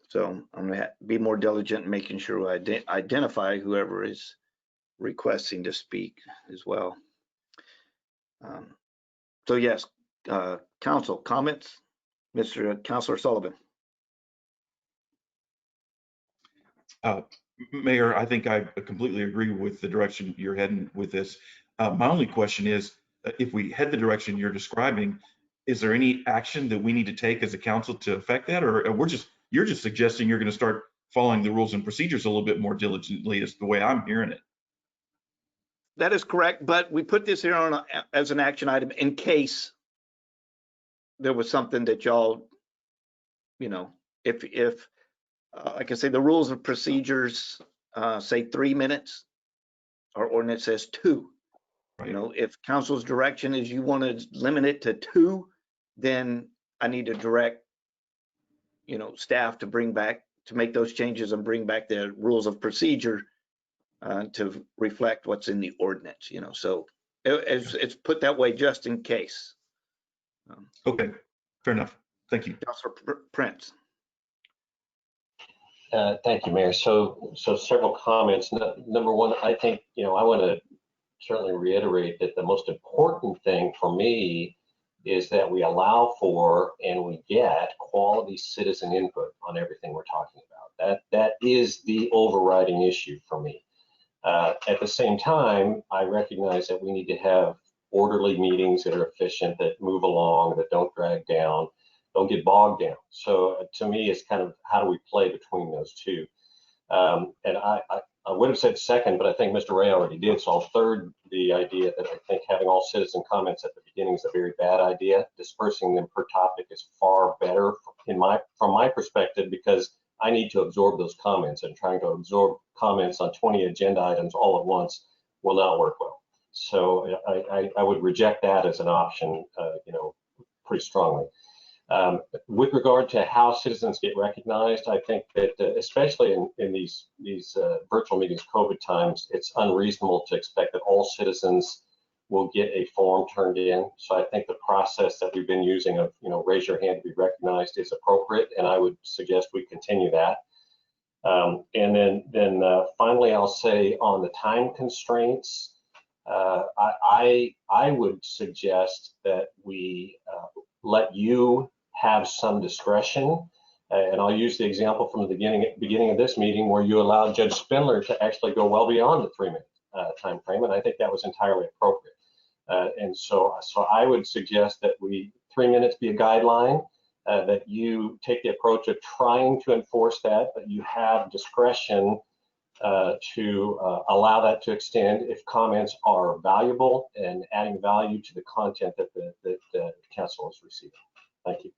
So I'm gonna be more diligent in making sure I identify whoever is requesting to speak as well. So yes, council comments, Mr. Councillor Sullivan. Mayor, I think I completely agree with the direction you're heading with this. My only question is, if we head the direction you're describing, is there any action that we need to take as a council to affect that? Or you're just suggesting you're going to start following the rules and procedures a little bit more diligently, is the way I'm hearing it. That is correct, but we put this here on as an action item in case there was something that y'all, you know, if like I say, the rules of procedures say 3 minutes, our ordinance says 2. Right. You know, if council's direction is you want to limit it to 2, then I need to direct, you know, staff to make those changes and bring back the rules of procedure to reflect what's in the ordinance, you know. So it's put that way just in case. Okay, fair enough. Thank you. Councilor Prince. Thank you, Mayor. So several comments. Number one, I think, you know, I want to certainly reiterate that the most important thing for me is that we allow for and we get quality citizen input on everything we're talking about. That is the overriding issue for me. At the same time, I recognize that we need to have orderly meetings that are efficient, that move along, that don't drag down, don't get bogged down. So to me, it's kind of how do we play between those two? And I would have said second, but I think Mr. Ray already did. So I'll third the idea that I think having all citizen comments at the beginning is a very bad idea. Dispersing them per topic is far better from my perspective, because I need to absorb those comments, and trying to absorb comments on 20 agenda items all at once will not work well. So I would reject that as an option, you know, pretty strongly. With regard to how citizens get recognized, I think that especially in these virtual meetings, COVID times, it's unreasonable to expect that all citizens will get a form turned in. So I think the process that we've been using of, you know, raise your hand to be recognized is appropriate, and I would suggest we continue that. And then finally, I'll say on the time constraints, I would suggest that we let you have some discretion. And I'll use the example from the beginning of this meeting where you allowed Judge Spindler to actually go well beyond the 3-minute time frame, and I think that was entirely appropriate. And so I would suggest that 3 minutes be a guideline, that you take the approach of trying to enforce that, but you have discretion to allow that to extend if comments are valuable and adding value to the content that the council is receiving. Thank you.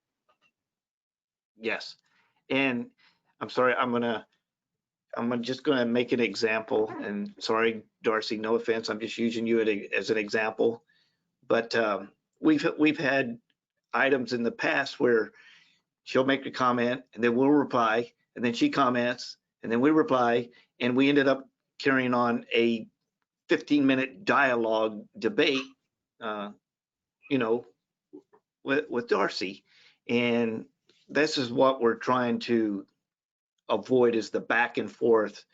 Yes, and I'm sorry, I'm just gonna make an example, and sorry, Darcy, no offense, I'm just using you as an example. But we've had items in the past where she'll make a comment and then we'll reply, and then she comments and then we reply, and we ended up carrying on a 15-minute dialogue debate, you know, with Darcy. And this is what we're trying to avoid, is the back and forth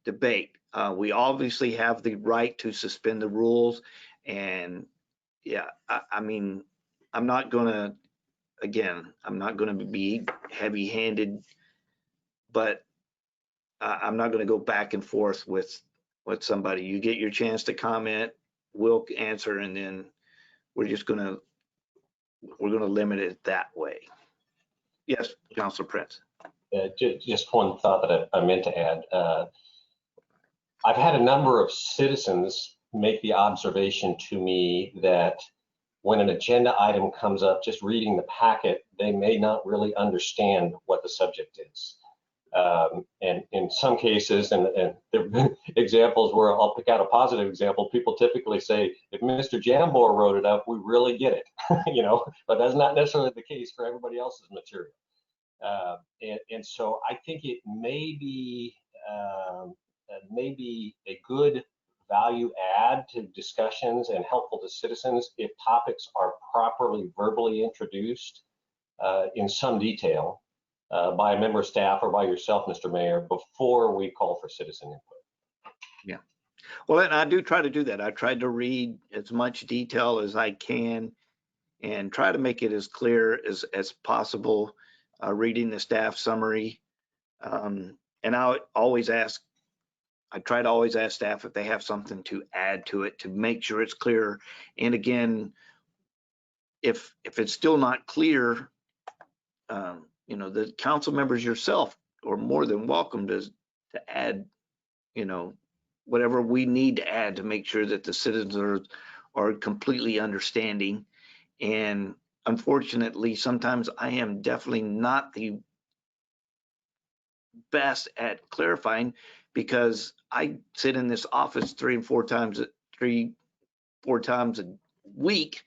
debate. We obviously have the right to suspend the rules, and yeah, I mean, I'm not gonna be heavy-handed, but I'm not gonna go back and forth with somebody. You get your chance to comment, we'll answer, and then we're gonna limit it that way. Yes, Councilor Prince. Just one thought that I meant to add. I've had a number of citizens make the observation to me that when an agenda item comes up, just reading the packet, they may not really understand what the subject is. And in some cases, and there have been examples where I'll pick out a positive example, people typically say, if Mr. Jambor wrote it up, we really get it, you know, but that's not necessarily the case for everybody else's material. And so I think it may be maybe a good value add to discussions and helpful to citizens if topics are properly verbally introduced in some detail by a member of staff or by yourself, Mr. Mayor, before we call for citizen input. Yeah. Well, and I do try to do that. I tried to read as much detail as I can and try to make it as clear as possible, reading the staff summary. And I try to always ask staff if they have something to add to it to make sure it's clear. And again, if it's still not clear, you know, the council members yourself are more than welcome to add, you know, whatever we need to add to make sure that the citizens are completely understanding. And unfortunately, sometimes I am definitely not the best at clarifying because I sit in this office 3 or 4 times a week,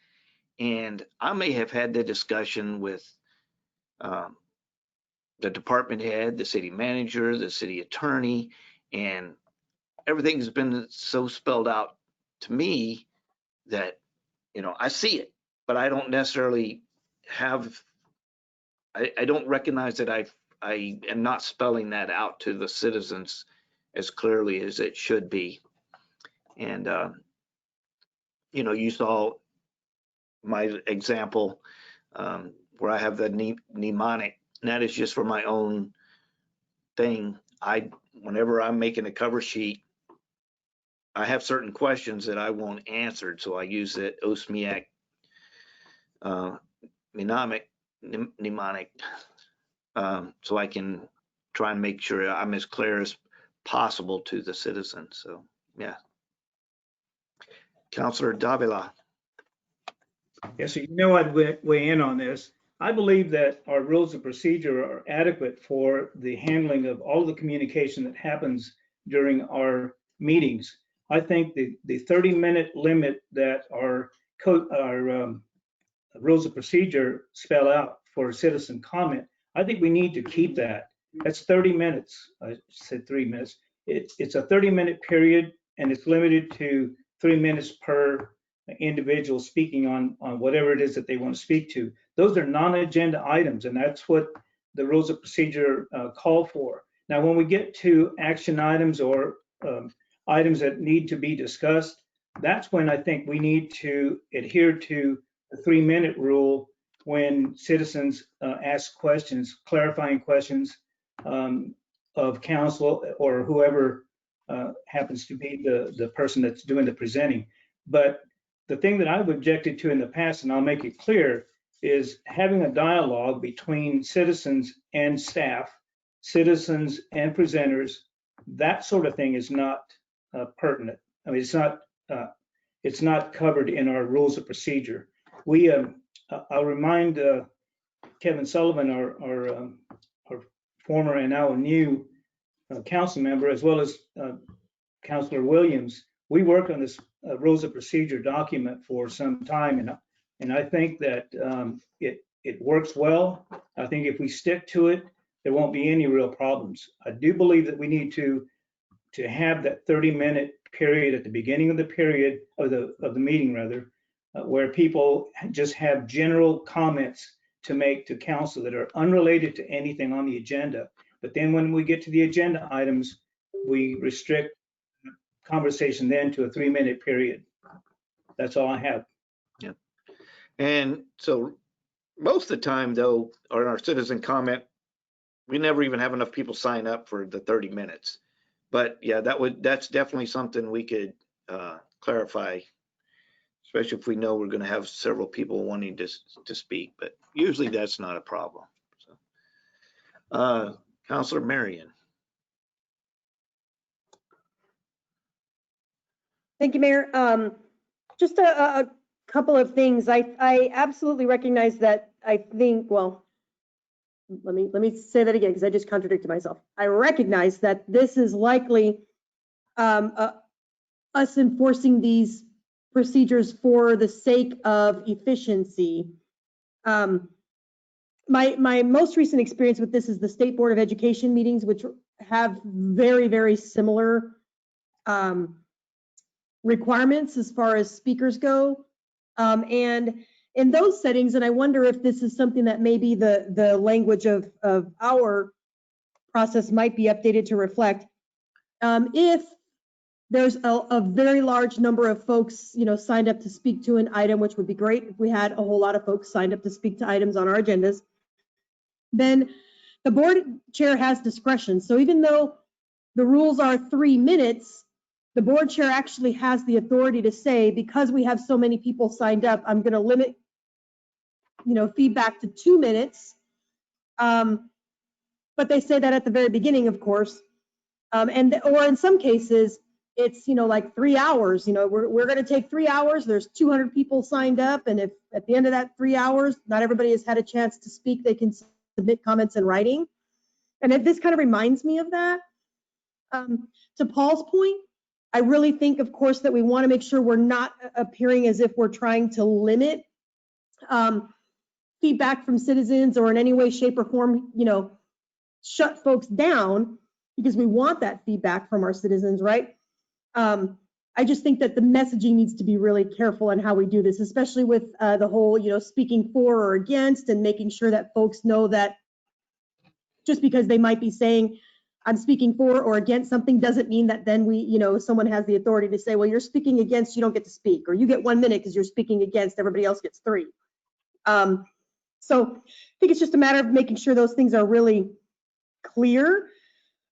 and I may have had the discussion with the department head, the city manager, the city attorney, and everything's been so spelled out to me that, you know, I see it, but I don't necessarily have, I don't recognize that I am not spelling that out to the citizens as clearly as it should be. And, you know, you saw my example where I have the mnemonic, and that is just for my own thing. Whenever I'm making a cover sheet, I have certain questions that I want answered, so I use the OSMIAC mnemonic, so I can try and make sure I'm as clear as possible to the citizens. So, yeah. Councillor Davila. Yes, so you know I'd weigh in on this. I believe that our rules of procedure are adequate for the handling of all the communication that happens during our meetings. I think the 30-minute limit that our rules of procedure spell out for citizen comment, I think we need to keep that. That's 30 minutes. I said 3 minutes. It's a 30-minute period, and it's limited to 3 minutes per individual speaking on whatever it is that they want to speak to. Those are non-agenda items, and that's what the rules of procedure call for. Now, when we get to action items or items that need to be discussed, that's when I think we need to adhere to the 3-minute rule when citizens ask questions, clarifying questions of council or whoever happens to be the person that's doing the presenting. But the thing that I've objected to in the past, and I'll make it clear, is having a dialogue between citizens and staff, citizens and presenters. That sort of thing is not pertinent. I mean, it's not covered in our rules of procedure. I'll remind Kevin Sullivan, our former and now new council member, as well as Councillor Williams. We work on this rules of procedure document for some time, and I think that it works well. I think if we stick to it, there won't be any real problems. I do believe that we need to have that 30-minute period at the beginning of the period of the meeting, rather, where people just have general comments to make to council that are unrelated to anything on the agenda. But then when we get to the agenda items, we restrict conversation then to a 3-minute period. That's all I have. Yeah. And so most of the time, though, on our citizen comment, we never even have enough people sign up for the 30 minutes. But yeah, that's definitely something we could clarify, especially if we know we're going to have several people wanting to speak. But usually that's not a problem. So, Councillor Marion. Thank you, Mayor. Just a couple of things. I absolutely recognize that. I think, well, let me say that again because I just contradicted myself. I recognize that this is likely us enforcing these procedures for the sake of efficiency. My most recent experience with this is the State Board of Education meetings, which have very, very similar requirements as far as speakers go. And in those settings, and I wonder if this is something that maybe the language of our process might be updated to reflect. If there's a very large number of folks, signed up to speak to an item, which would be great if we had a whole lot of folks signed up to speak to items on our agendas, then the board chair has discretion. So even though the rules are 3 minutes, the board chair actually has the authority to say, because we have so many people signed up, I'm going to limit, feedback to 2 minutes. But they say that at the very beginning, of course. Or in some cases, it's, like 3 hours. We're going to take 3 hours. There's 200 people signed up. And if at the end of that 3 hours, not everybody has had a chance to speak, they can submit comments in writing. And this kind of reminds me of that. To Paul's point, I really think, of course, that we want to make sure we're not appearing as if we're trying to limit feedback from citizens or in any way, shape, or form, shut folks down, because we want that feedback from our citizens, right? I just think that the messaging needs to be really careful in how we do this, especially with the whole, speaking for or against, and making sure that folks know that just because they might be saying, I'm speaking for or against something, doesn't mean that then someone has the authority to say, well, you're speaking against, you don't get to speak, or you get 1 minute because you're speaking against, everybody else gets 3. So I think it's just a matter of making sure those things are really clear.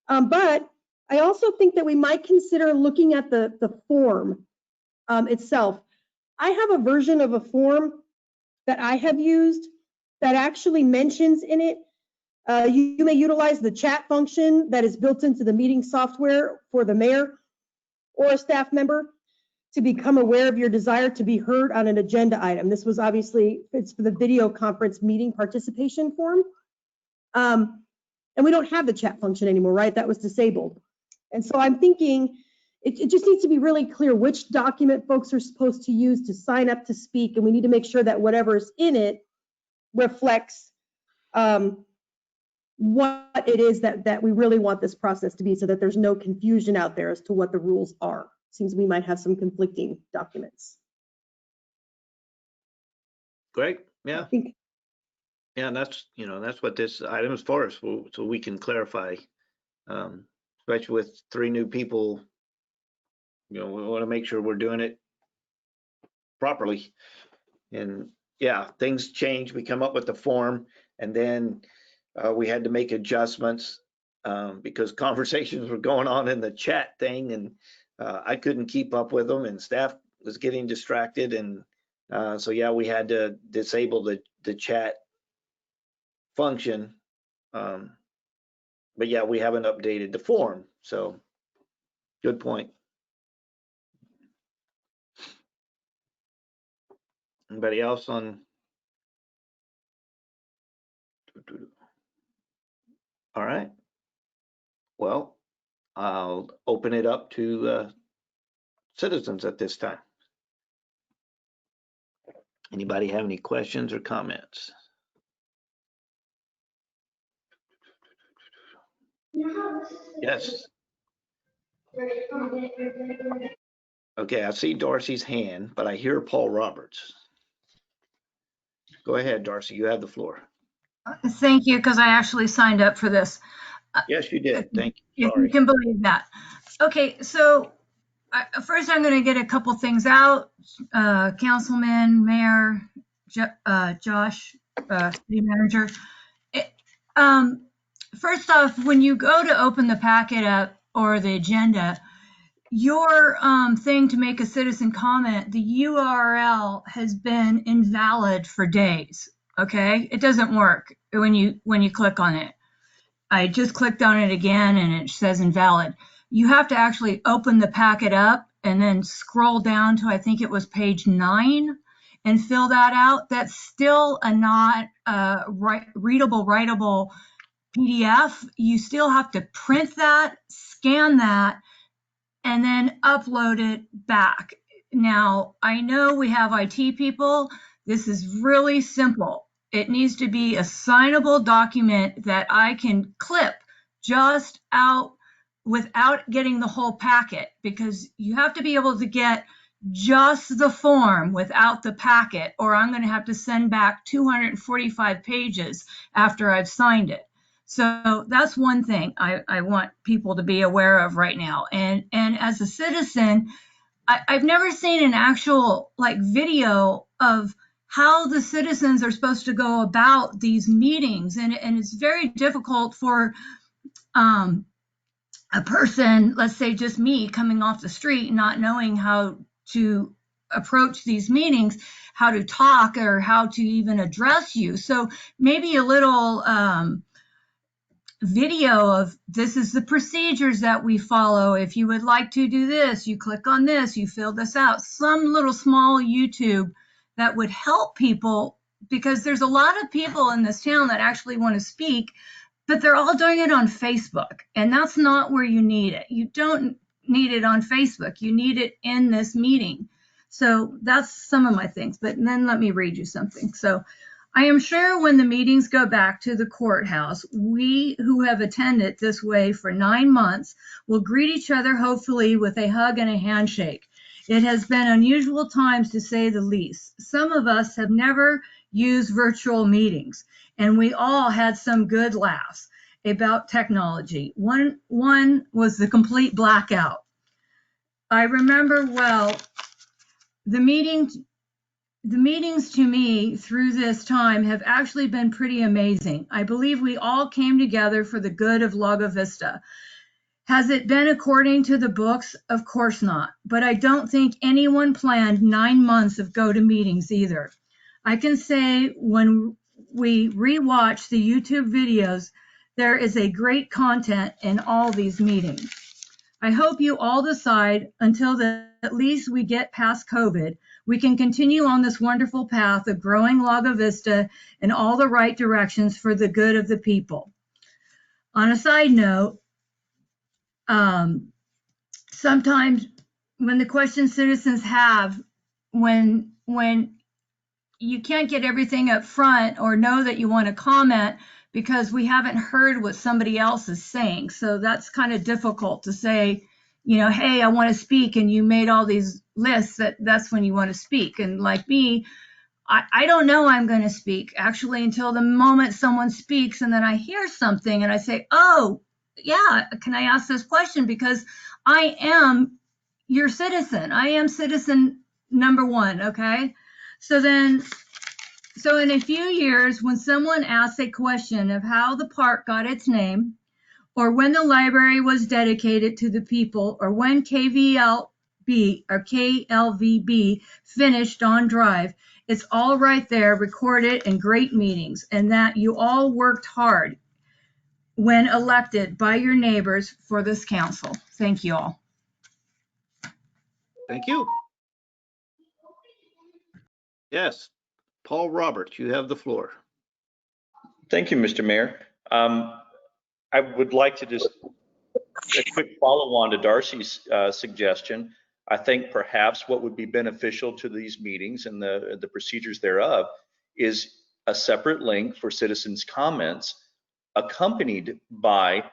But I also think that we might consider looking at the form itself. I have a version of a form that I have used that actually mentions in it, you may utilize the chat function that is built into the meeting software for the mayor or a staff member to become aware of your desire to be heard on an agenda item. This was obviously, it's for the video conference meeting participation form. And we don't have the chat function anymore, right? That was disabled. And so I'm thinking it just needs to be really clear which document folks are supposed to use to sign up to speak. And we need to make sure that whatever's in it reflects what it is that we really want this process to be, so that there's no confusion out there as to what the rules are. Seems we might have some conflicting documents. Great, yeah. Yeah, and that's what this item is for, so we can clarify, especially with 3 new people. We want to make sure we're doing it properly. And yeah, things change. We come up with the form, and then we had to make adjustments because conversations were going on in the chat thing, and I couldn't keep up with them, and staff was getting distracted, and so yeah, we had to disable the chat function. But yeah, we haven't updated the form, so good point. Anybody else on? All right. Well, I'll open it up to citizens at this time. Anybody have any questions or comments? Yes. Okay, I see Darcy's hand, but I hear Paul Roberts. Go ahead, Darcy, you have the floor. Thank you, because I actually signed up for this. Yes, you did. Thank you. If Sorry. you can believe that. Okay, so first I'm going to get a couple things out. Councilman, Mayor, Josh, City Manager. First off, when you go to open the packet up or the agenda, your thing to make a citizen comment, the URL has been invalid for days. Okay, it doesn't work when you click on it. I just clicked on it again and it says invalid. You have to actually open the packet up and then scroll down to, I think it was page 9, and fill that out. That's still a not readable, writable PDF. You still have to print that, scan that, and then upload it back. Now, I know we have IT people. This is really simple. It needs to be a signable document that I can clip just out without getting the whole packet, because you have to be able to get just the form without the packet, or I'm going to have to send back 245 pages after I've signed it. So that's one thing I want people to be aware of right now. And as a citizen, I've never seen an actual like video of how the citizens are supposed to go about these meetings. And it's very difficult for a person, let's say just me, coming off the street, not knowing how to approach these meetings, how to talk, or how to even address you. So maybe a little video of this is the procedures that we follow. If you would like to do this, you click on this, you fill this out. Some little small YouTube that would help people, because there's a lot of people in this town that actually want to speak, but they're all doing it on Facebook, and that's not where you need it. You don't need it on Facebook. You need it in this meeting. So that's some of my things, but then let me read you something. So I am sure when the meetings go back to the courthouse, we who have attended this way for 9 months will greet each other, hopefully with a hug and a handshake. It has been unusual times, to say the least. Some of us have never used virtual meetings, and we all had some good laughs about technology. One was the complete blackout. I remember well the meetings to me through this time have actually been pretty amazing. I believe we all came together for the good of Lago Vista. Has it been according to the books? Of course not. But I don't think anyone planned 9 months of go-to meetings either. I can say when we rewatch the YouTube videos, there is a great content in all these meetings. I hope you all decide until at least we get past COVID, we can continue on this wonderful path of growing Lago Vista in all the right directions for the good of the people. On a side note, sometimes when the questions citizens have, when you can't get everything up front or know that you want to comment because we haven't heard what somebody else is saying. So that's kind of difficult to say, you know, hey, I want to speak, and you made all these lists, that's when you want to speak. And like me, I don't know I'm going to speak actually until the moment someone speaks, and then I hear something and I say, oh, yeah, can I ask this question? Because I am your citizen. I am citizen number one, okay? So in a few years, when someone asks a question of how the park got its name, or when the library was dedicated to the people, or when KVLB or KLVB finished on Drive, it's all right there, recorded in great meetings, and that you all worked hard when elected by your neighbors for this council. Thank you all. Thank you. Yes, Paul Roberts, you have the floor. Thank you, Mr. Mayor. I would like to just a quick follow-on to Darcy's suggestion. I think perhaps what would be beneficial to these meetings and the procedures thereof is a separate link for citizens' comments, accompanied by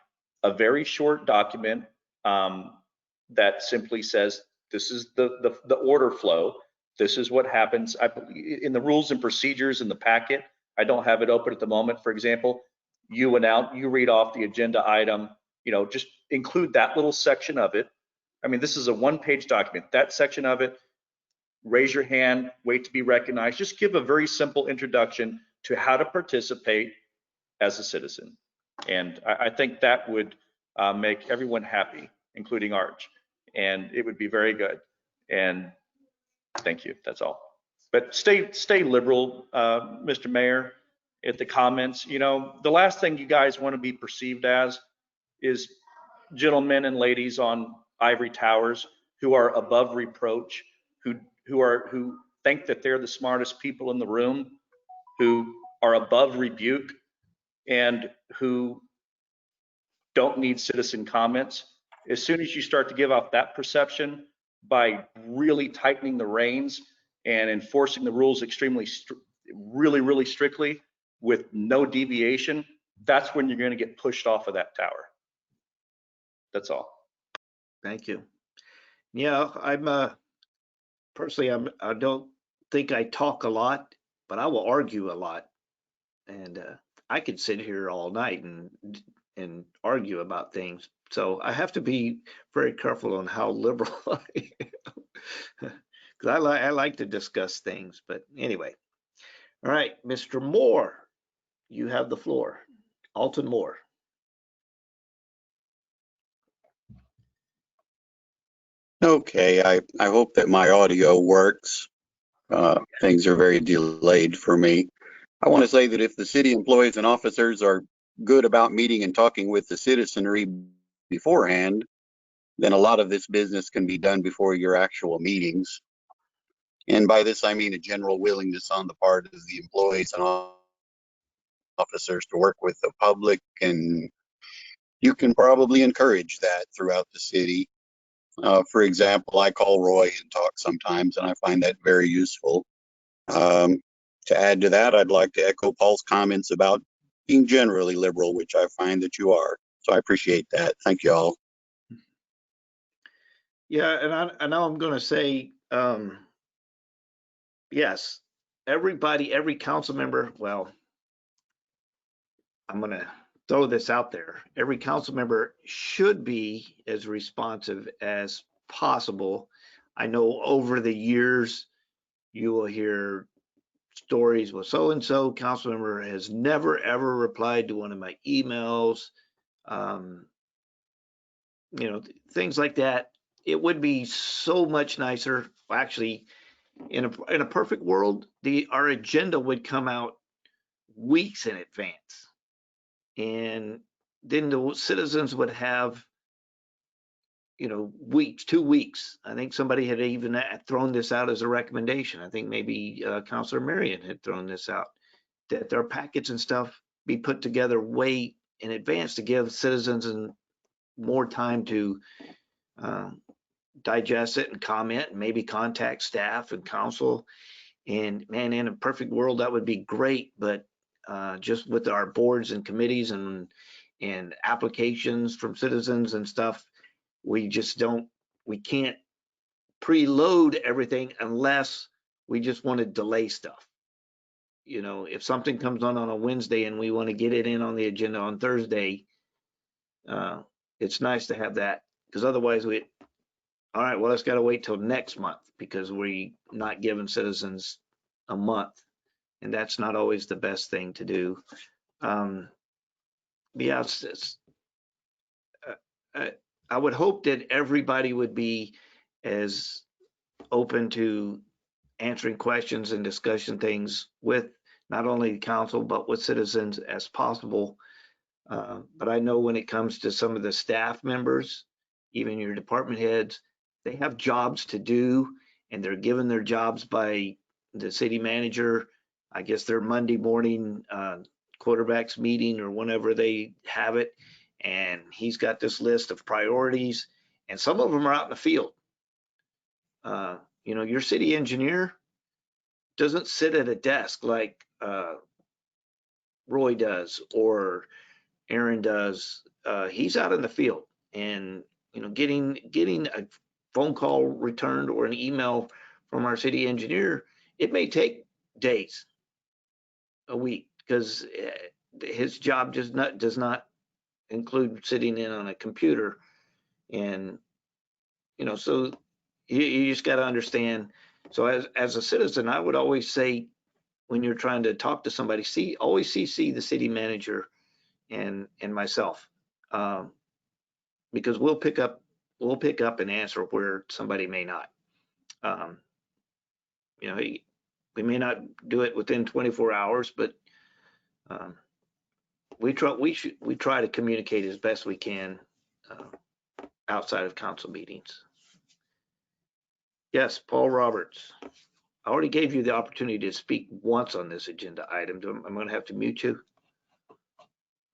a very short document that simply says, this is the order flow. This is what happens. In the rules and procedures in the packet, I don't have it open at the moment. For example, you read off the agenda item, you know, just include that little section of it. I mean, this is a one-page document. That section of it, raise your hand, wait to be recognized. Just give a very simple introduction to how to participate as a citizen. And I think that would make everyone happy, including Arch. And it would be very good. And thank you, that's all. But stay liberal, Mr. Mayor, at the comments. You know, the last thing you guys want to be perceived as is gentlemen and ladies on ivory towers who are above reproach, who think that they're the smartest people in the room, who are above rebuke, and who don't need citizen comments. As soon as you start to give off that perception by really tightening the reins and enforcing the rules really strictly with no deviation, that's when you're going to get pushed off of that tower. That's all. Thank you. Yeah, I'm personally, I don't think I talk a lot, but I will argue a lot. And I could sit here all night and argue about things. So I have to be very careful on how liberal I am. Because I like to discuss things. But anyway. All right, Mr. Moore, you have the floor. Alton Moore. Okay, I hope that my audio works. Things are very delayed for me. I want to say that if the city employees and officers are good about meeting and talking with the citizenry beforehand, then a lot of this business can be done before your actual meetings. And by this, I mean a general willingness on the part of the employees and officers to work with the public, and you can probably encourage that throughout the city. For example, I call Roy and talk sometimes, and I find that very useful. To add to that, I'd like to echo Paul's comments about being generally liberal, which I find that you are. So I appreciate that. Thank you all. Yeah, and now I'm going to say, yes, everybody, every council member, well, I'm going to throw this out there. Every council member should be as responsive as possible. I know over the years, you will hear stories with so-and-so council member has never, ever replied to one of my emails. You know, things like that. It would be so much nicer. Actually, in a perfect world, our agenda would come out weeks in advance. And then the citizens would have, you know, weeks, 2 weeks. I think somebody had even thrown this out as a recommendation. I think maybe Councillor Marion had thrown this out, that their packets and stuff be put together way in advance to give citizens and more time to digest it and comment and maybe contact staff and council. And man, in a perfect world, that would be great. But just with our boards and committees and applications from citizens and stuff, we can't preload everything unless we just want to delay stuff. You know, if something comes on a Wednesday and we want to get it in on the agenda on Thursday, it's nice to have that, because otherwise all right, well, it's got to wait till next month because we're not giving citizens a month, and that's not always the best thing to do. Yeah, I would hope that everybody would be as open to answering questions and discussing things with not only the council, but with citizens as possible. But I know when it comes to some of the staff members, even your department heads, they have jobs to do, and they're given their jobs by the city manager. I guess their Monday morning quarterbacks meeting or whenever they have it. And he's got this list of priorities, and some of them are out in the field. You know, your city engineer doesn't sit at a desk like Roy does or Aaron does. He's out in the field, and you know, getting a phone call returned or an email from our city engineer, it may take days, a week, because his job does not include sitting in on a computer. And you know, so you just got to understand. So as a citizen, I would always say, when you're trying to talk to somebody, always CC the city manager and myself, because we'll pick up and answer where somebody may not. You know, we may not do it within 24 hours, but we try to communicate as best we can outside of council meetings. Yes, Paul Roberts. I already gave you the opportunity to speak once on this agenda item. I'm going to have to mute you.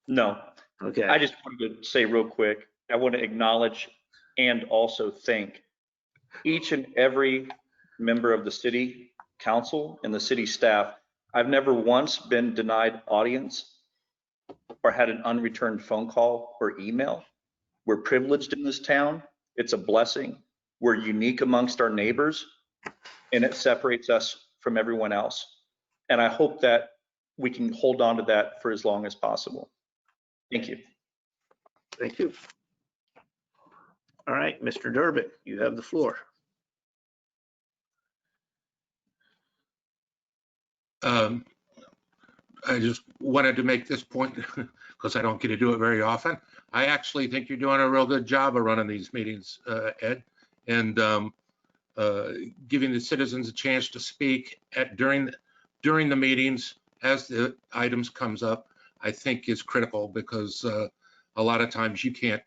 No. Okay. I just wanted to say real quick, I want to acknowledge and also thank each and every member of the city council and the city staff. I've never once been denied audience or had an unreturned phone call or email We're privileged in this town. It's a blessing. We're unique amongst our neighbors, and it separates us from everyone else. And I hope that we can hold on to that for as long as possible. Thank you. Thank you. All right, Mr. Durbin, you have the floor. I just wanted to make this point because I don't get to do it very often. I actually think you're doing a real good job of running these meetings, Ed, and giving the citizens a chance to speak during the meetings as the items comes up, I think is critical, because a lot of times you can't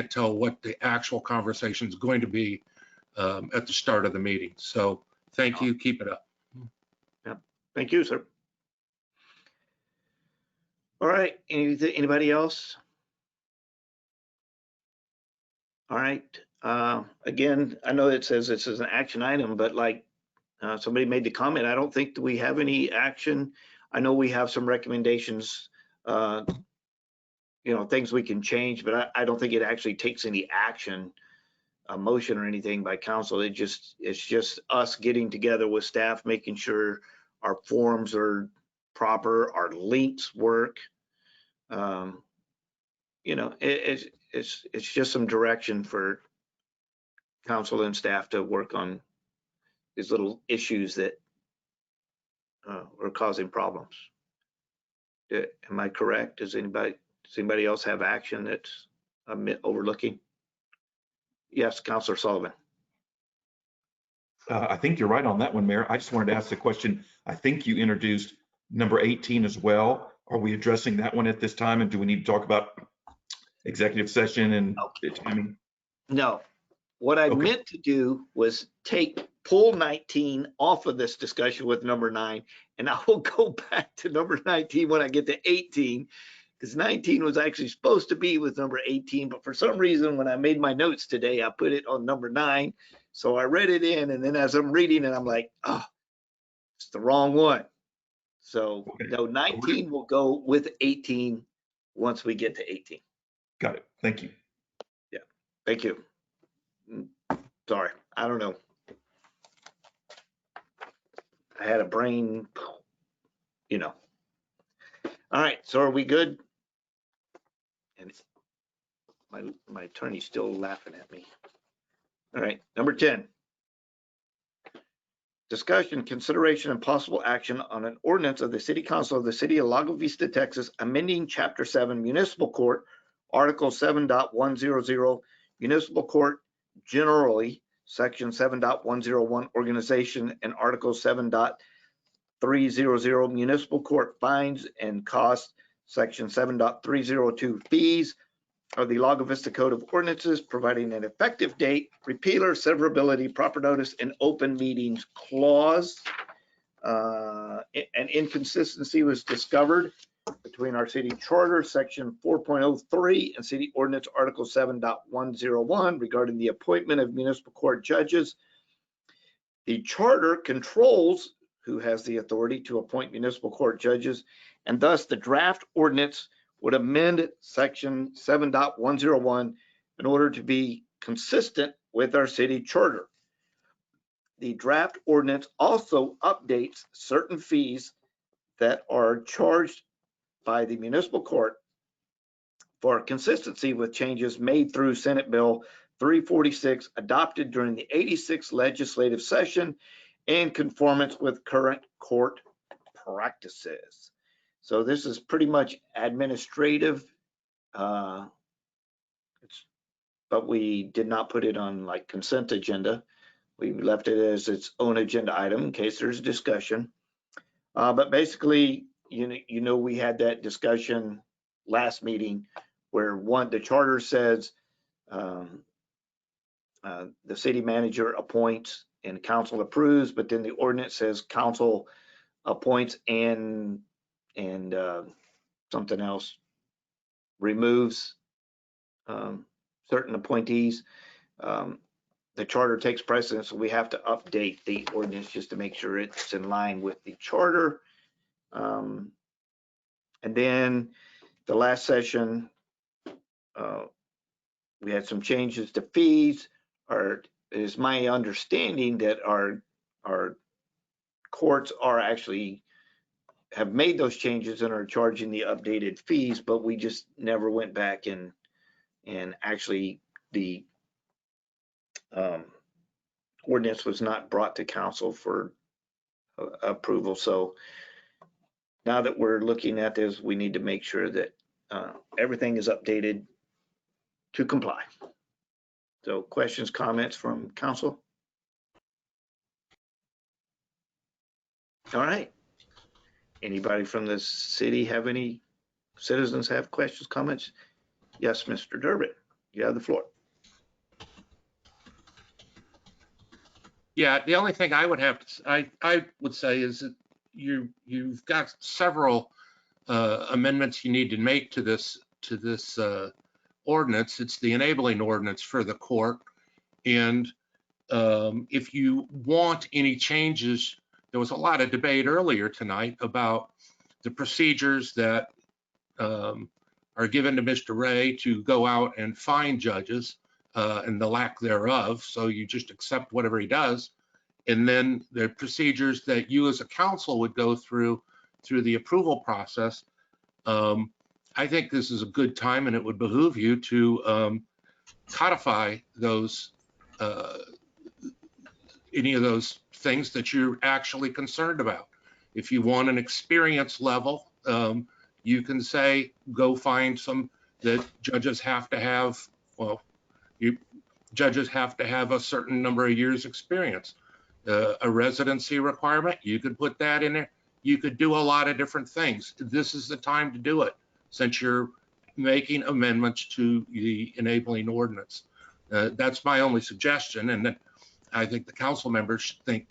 tell what the actual conversation is going to be at the start of the meeting. So thank you. Keep it up. Yeah. Thank you, sir. All right, anybody else? All right, again, I know it says this is an action item, but like somebody made the comment, I don't think that we have any action. I know we have some recommendations, things we can change, but I don't think it actually takes any action, a motion or anything by council. It's just us getting together with staff, making sure our forms are proper, our links work. It's just some direction for council and staff to work on these little issues that are causing problems. Am I correct? Does anybody else have action that's overlooking? Yes, Councillor Sullivan. I think you're right on that one, Mayor. I just wanted to ask the question. I think you introduced number 18 as well. Are we addressing that one at this time? And do we need to talk about executive session and timing? No. What I meant to do was pull 19 off of this discussion with number 9, and I will go back to number 19 when I get to 18, because 19 was actually supposed to be with number 18, but for some reason when I made my notes today, I put it on number 9. So I read it in, and then as I'm reading it, I'm like, oh, it's the wrong one. So no, 19 will go with 18 once we get to 18. Got it. Thank you. Yeah, thank you. Sorry, I don't know. I had a brain, All right, so are we good? And my attorney's still laughing at me. All right, number 10. Discussion, consideration, and possible action on an ordinance of the City Council of the City of Lago Vista, Texas, amending Chapter 7 Municipal Court, Article 7.100, Municipal Court generally, Section 7.101, Organization, and Article 7.300, Municipal Court fines and costs, Section 7.302, fees of the Lago Vista Code of Ordinances, providing an effective date, repealer, severability, proper notice, and open meetings clause. An inconsistency was discovered between our city charter, section 4.03, and city ordinance article 7.101 regarding the appointment of municipal court judges. The charter controls who has the authority to appoint municipal court judges, and thus the draft ordinance would amend section 7.101 in order to be consistent with our city charter. The draft ordinance also updates certain fees that are charged by the municipal court for consistency with changes made through Senate Bill 346 adopted during the 86th legislative session in conformance with current court practices. So this is pretty much administrative, but we did not put it on like consent agenda. We left it as its own agenda item in case there's discussion. But basically, we had that discussion last meeting where the charter says the city manager appoints and council approves, but then the ordinance says council appoints and something else, removes certain appointees. The charter takes precedence, so we have to update the ordinance just to make sure it's in line with the charter. And then the last session, we had some changes to fees. Is my understanding that our courts are actually have made those changes and are charging the updated fees, but we just never went back and actually the ordinance was not brought to council for approval. So now that we're looking at this, we need to make sure that everything is updated to comply. So questions, comments from council? All right. Anybody from the city have any citizens have questions, comments? Yes, Mr. Durbin, you have the floor. Yeah, the only thing I would have to, I would say is that you've got several amendments you need to make to this ordinance. It's the enabling ordinance for the court. And if you want any changes, there was a lot of debate earlier tonight about the procedures that are given to Mr. Ray to go out and find judges and the lack thereof. So you just accept whatever he does. And then the procedures that you as a council would go through the approval process. I think this is a good time, and it would behoove you to codify those any of those things that you're actually concerned about. If you want an experience level, you can say, go find some that judges have to have, well, judges have to have a certain number of years experience. A residency requirement, you could put that in there. You could do a lot of different things. This is the time to do it, since you're making amendments to the enabling ordinance. That's my only suggestion, and that I think the council members should think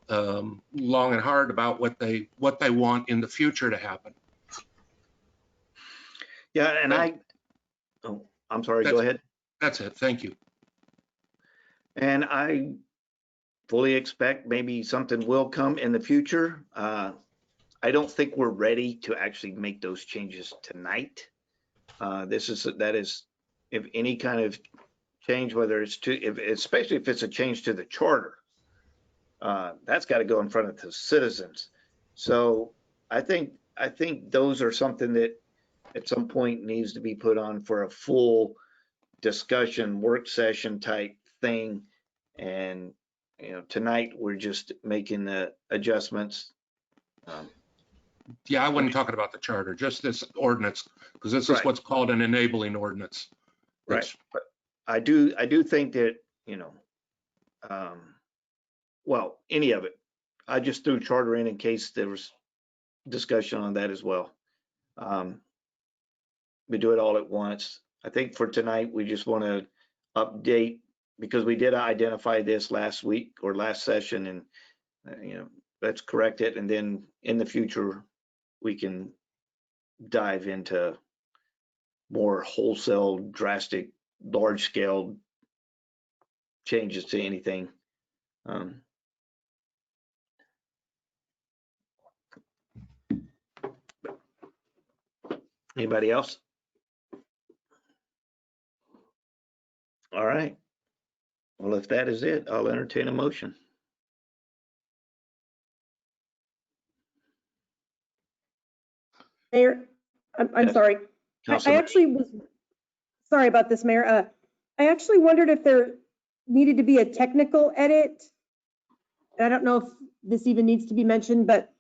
long and hard about what they want in the future to happen. Yeah, and I'm sorry, go ahead. That's it, thank you. And I fully expect maybe something will come in the future. I don't think we're ready to actually make those changes tonight. That is, if any kind of change, whether it's especially if it's a change to the charter, that's got to go in front of the citizens. So I think those are something that at some point needs to be put on for a full discussion, work session type thing. And tonight we're just making the adjustments. Yeah, I wasn't talking about the charter, just this ordinance, because this is what's called an enabling ordinance. Right. But I do think that, well, any of it. I just threw charter in case there was discussion on that as well. We do it all at once. I think for tonight, we just want to update, because we did identify this last week or last session, and let's correct it. And then in the future, we can dive into more wholesale, drastic, large scale changes to anything. Anybody else? All right. Well, if that is it, I'll entertain a motion. Mayor, I'm Yes. sorry. I actually was, sorry about this, Mayor. I actually wondered if there needed to be a technical edit. I don't know if this even needs to be mentioned, but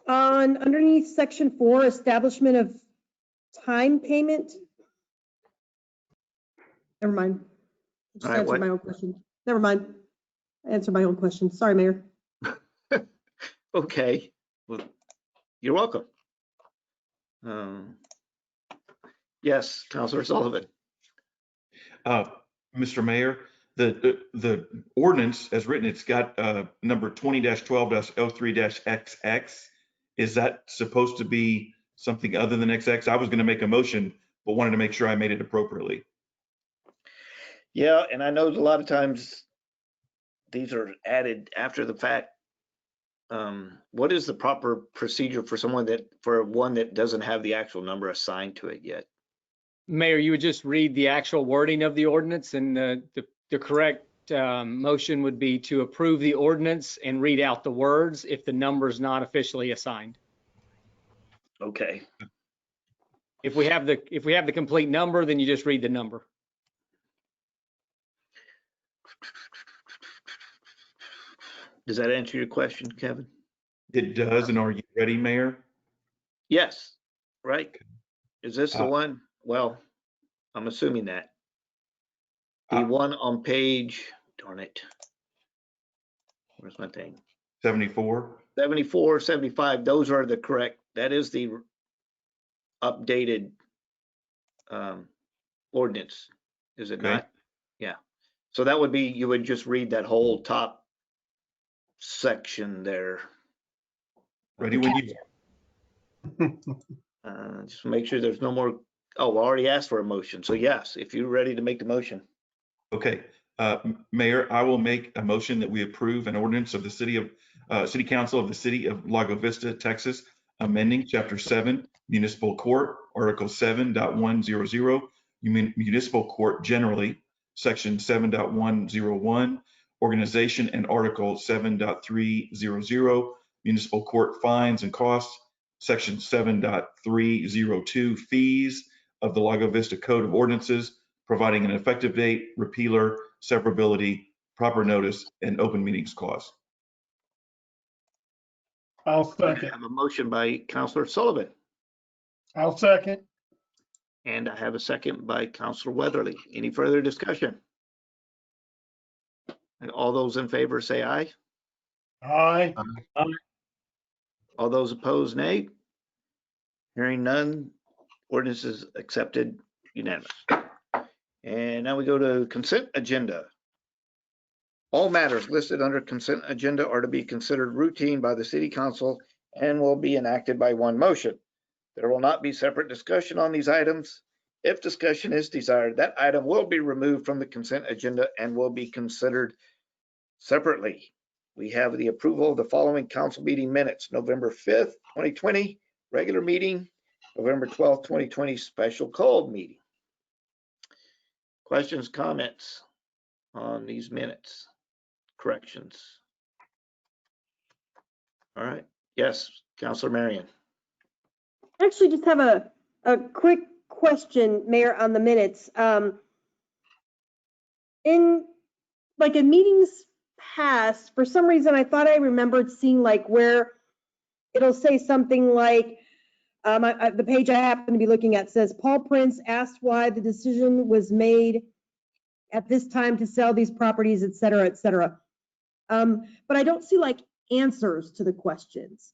underneath section 4, establishment of time payment. Never mind. I just answered my own question. Never mind. I answered my own question. Sorry, Mayor. Okay. Well, you're welcome. Yes, Councillor Sullivan. Mr. Mayor, the ordinance as written, it's got number 20-12-03-XX. Is that supposed to be something other than XX? I was going to make a motion, but wanted to make sure I made it appropriately. Yeah, and I know a lot of times these are added after the fact. What is the proper procedure for one that doesn't have the actual number assigned to it yet? Mayor, you would just read the actual wording of the ordinance, and the correct motion would be to approve the ordinance and read out the words if the number is not officially assigned. Okay. If we have the complete number, then you just read the number. Does that answer your question, Kevin? It does. And are you ready, Mayor? Yes. Right. Is this the one? Well, I'm assuming that. The one on page, darn it. Where's my thing? 74. 74, 75, those are the correct, that is the updated ordinance, is it Okay. not? Yeah. So that would be, you would just read that whole top section there. Ready when you. Just make sure there's no more, oh, I already asked for a motion. So yes, if you're ready to make the motion. Okay, Mayor, I will make a motion that we approve an ordinance of the City Council of the City of Lago Vista, Texas, amending Chapter 7, Municipal Court, Article 7.100, Municipal Court generally, Section 7.101, Organization, and Article 7.300, Municipal Court fines and costs, Section 7.302, fees of the Lago Vista Code of Ordinances, providing an effective date, repealer, severability, proper notice, and open meetings clause. I'll I second. have a motion by Councillor Sullivan, I'll second. and I have a second by Councillor Weatherly. Any further discussion? And all those in favor say aye. Aye. All those opposed, nay. Hearing none, ordinance is accepted unanimous. And now we go to consent agenda. All matters listed under consent agenda are to be considered routine by the City Council and will be enacted by one motion. There will not be separate discussion on these items. If discussion is desired, that item will be removed from the consent agenda and will be considered separately. We have the approval of the following council meeting minutes: November 5th, 2020, regular meeting, November 12th, 2020, special called meeting. Questions, comments on these minutes? Corrections? All right. Yes, Councillor Marion. I actually just have a quick question, Mayor, on the minutes. In meetings past, for some reason, I thought I remembered seeing like where it'll say something like, the page I happen to be looking at says, Paul Prince asked why the decision was made at this time to sell these properties, et cetera, et cetera. But I don't see like answers to the questions.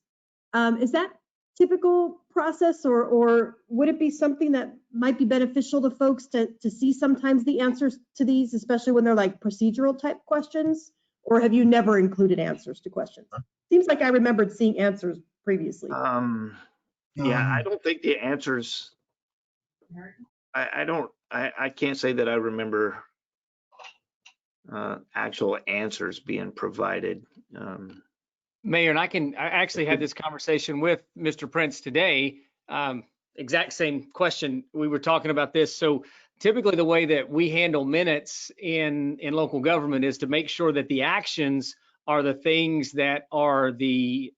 Is that typical process, or would it be something that might be beneficial to folks to see sometimes the answers to these, especially when they're like procedural type questions? Or have you never included answers to questions? Seems like I remembered seeing answers previously. Yeah, I don't think the answers, I can't say that I remember actual answers being provided. Mayor, and I actually had this conversation with Mr. Prince today. Exact same question. We were talking about this. So typically the way that we handle minutes in local government is to make sure that the actions are the things that are the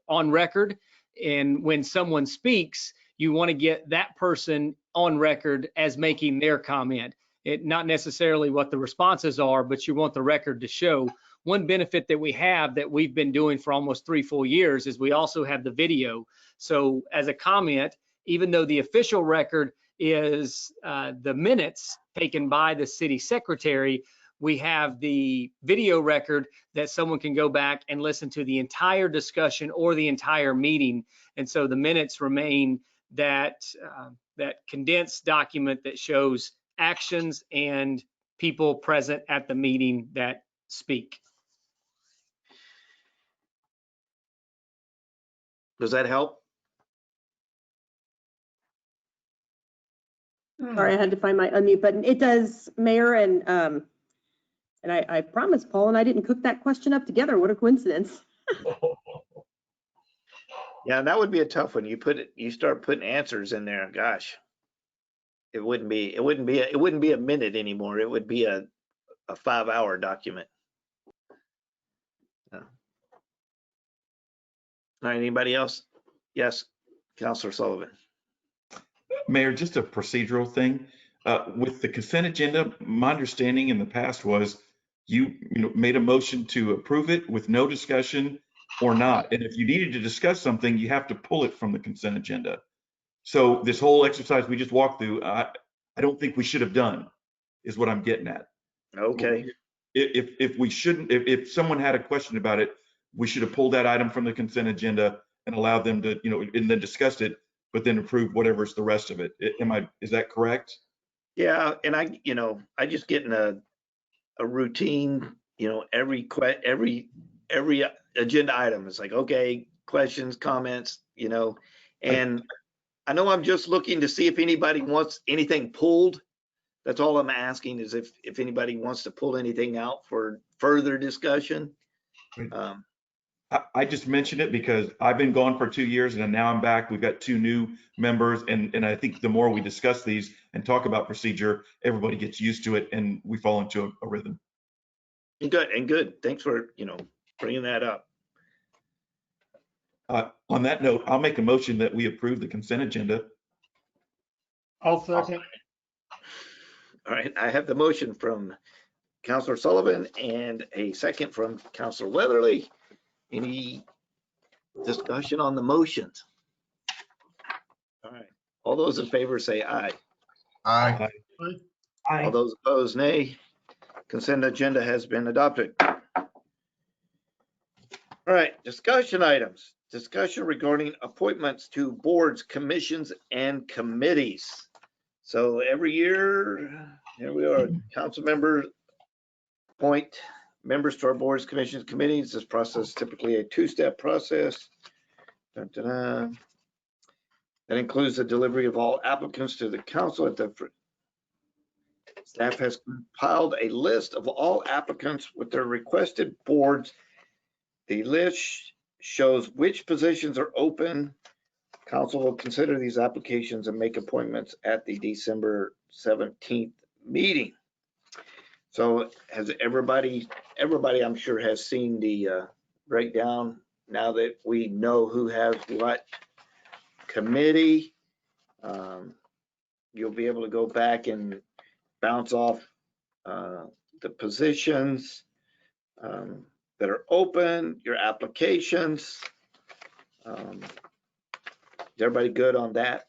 on record. And when someone speaks, you want to get that person on record as making their comment. Not necessarily what the responses are, but you want the record to show. One benefit that we have that we've been doing for almost 3 full years is we also have the video. So as a comment, even though the official record is the minutes taken by the city secretary, we have the video record that someone can go back and listen to the entire discussion or the entire meeting. And so the minutes remain that condensed document that shows actions and people present at the meeting that speak. Does that help? Sorry, I had to find my unmute button. It does, Mayor, and I promised Paul and I didn't cook that question up together. What a coincidence. Yeah, that would be a tough one. You start putting answers in there. Gosh, it wouldn't be a minute anymore. It would be a 5-hour document. All right, anybody else? Yes, Councillor Sullivan. Mayor, just a procedural thing. With the consent agenda, my understanding in the past was you made a motion to approve it with no discussion or not. And if you needed to discuss something, you have to pull it from the consent agenda. So this whole exercise we just walked through, I don't think we should have done, is what I'm getting at. Okay. If someone had a question about it, we should have pulled that item from the consent agenda and allowed them to, and then discussed it, but then approve whatever's the rest of it. Is that correct? Yeah, and I just get in a routine, every agenda item. It's like, okay, questions, comments, and I know I'm just looking to see if anybody wants anything pulled. That's all I'm asking, is if anybody wants to pull anything out for further discussion. I just mentioned it because I've been gone for 2 years and now I'm back. We've got 2 new members, and I think the more we discuss these and talk about procedure, everybody gets used to it and we fall into a rhythm. Good. Thanks for, bringing that up. On that note, I'll make a motion that we approve the consent agenda. I'll second. All right, I have the motion from Councillor Sullivan and a second from Councillor Weatherly. Any discussion on the motions? All right, all those in favor say aye. Aye. Aye. All those opposed, nay. Consent agenda has been adopted. All right, discussion items. Discussion regarding appointments to boards, commissions, and committees. So every year, here we are, council members appoint members to our boards, commissions, committees. This process is typically a 2-step process. Dun, dun, dun. That includes the delivery of all applicants to the council. Staff has compiled a list of all applicants with their requested boards. The list shows which positions are open. Council will consider these applications and make appointments at the December 17th meeting. So has everybody I'm sure has seen the breakdown now that we know who has what committee. You'll be able to go back and bounce off the positions that are open, your applications. Is everybody good on that?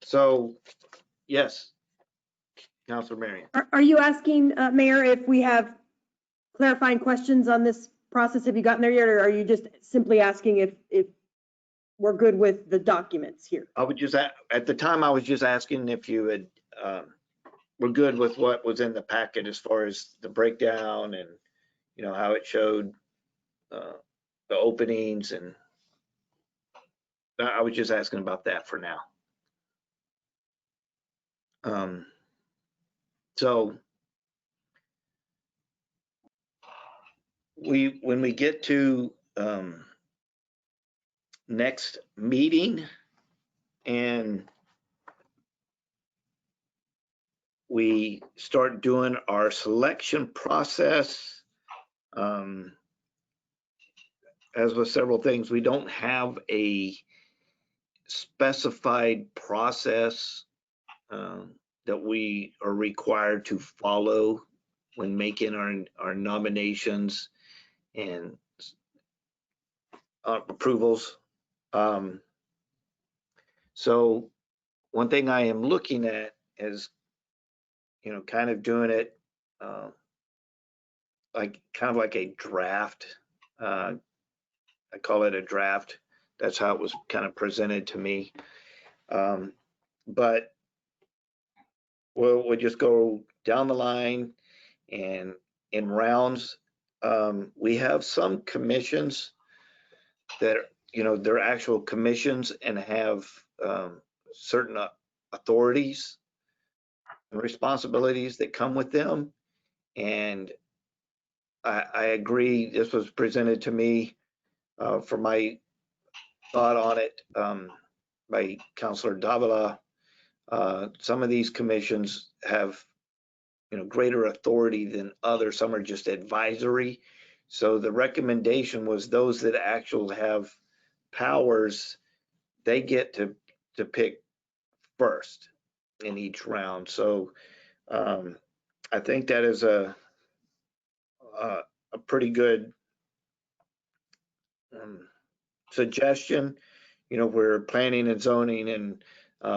So, yes, Councilor Marion. Are you asking, Mayor, if we have clarifying questions on this process? Have you gotten there yet, or are you just simply asking if we're good with the documents here? I would just, at the time, I was just asking if you had, were good with what was in the packet as far as the breakdown and, how it showed the openings, and I was just asking about that for now. So when we get to next meeting and we start doing our selection process, as with several things, we don't have a specified process that we are required to follow when making our nominations and approvals. So one thing I am looking at is, kind of doing it like a draft. I call it a draft. That's how it was kind of presented to me. But we'll just go down the line and in rounds. We have some commissions that, they're actual commissions and have certain authorities and responsibilities that come with them. And I agree, this was presented to me for my thought on it by Councillor Davila. Some of these commissions have, greater authority than others. Some are just advisory. So the recommendation was those that actually have powers, they get to pick first in each round. So I think that is a pretty good suggestion. Where planning and zoning and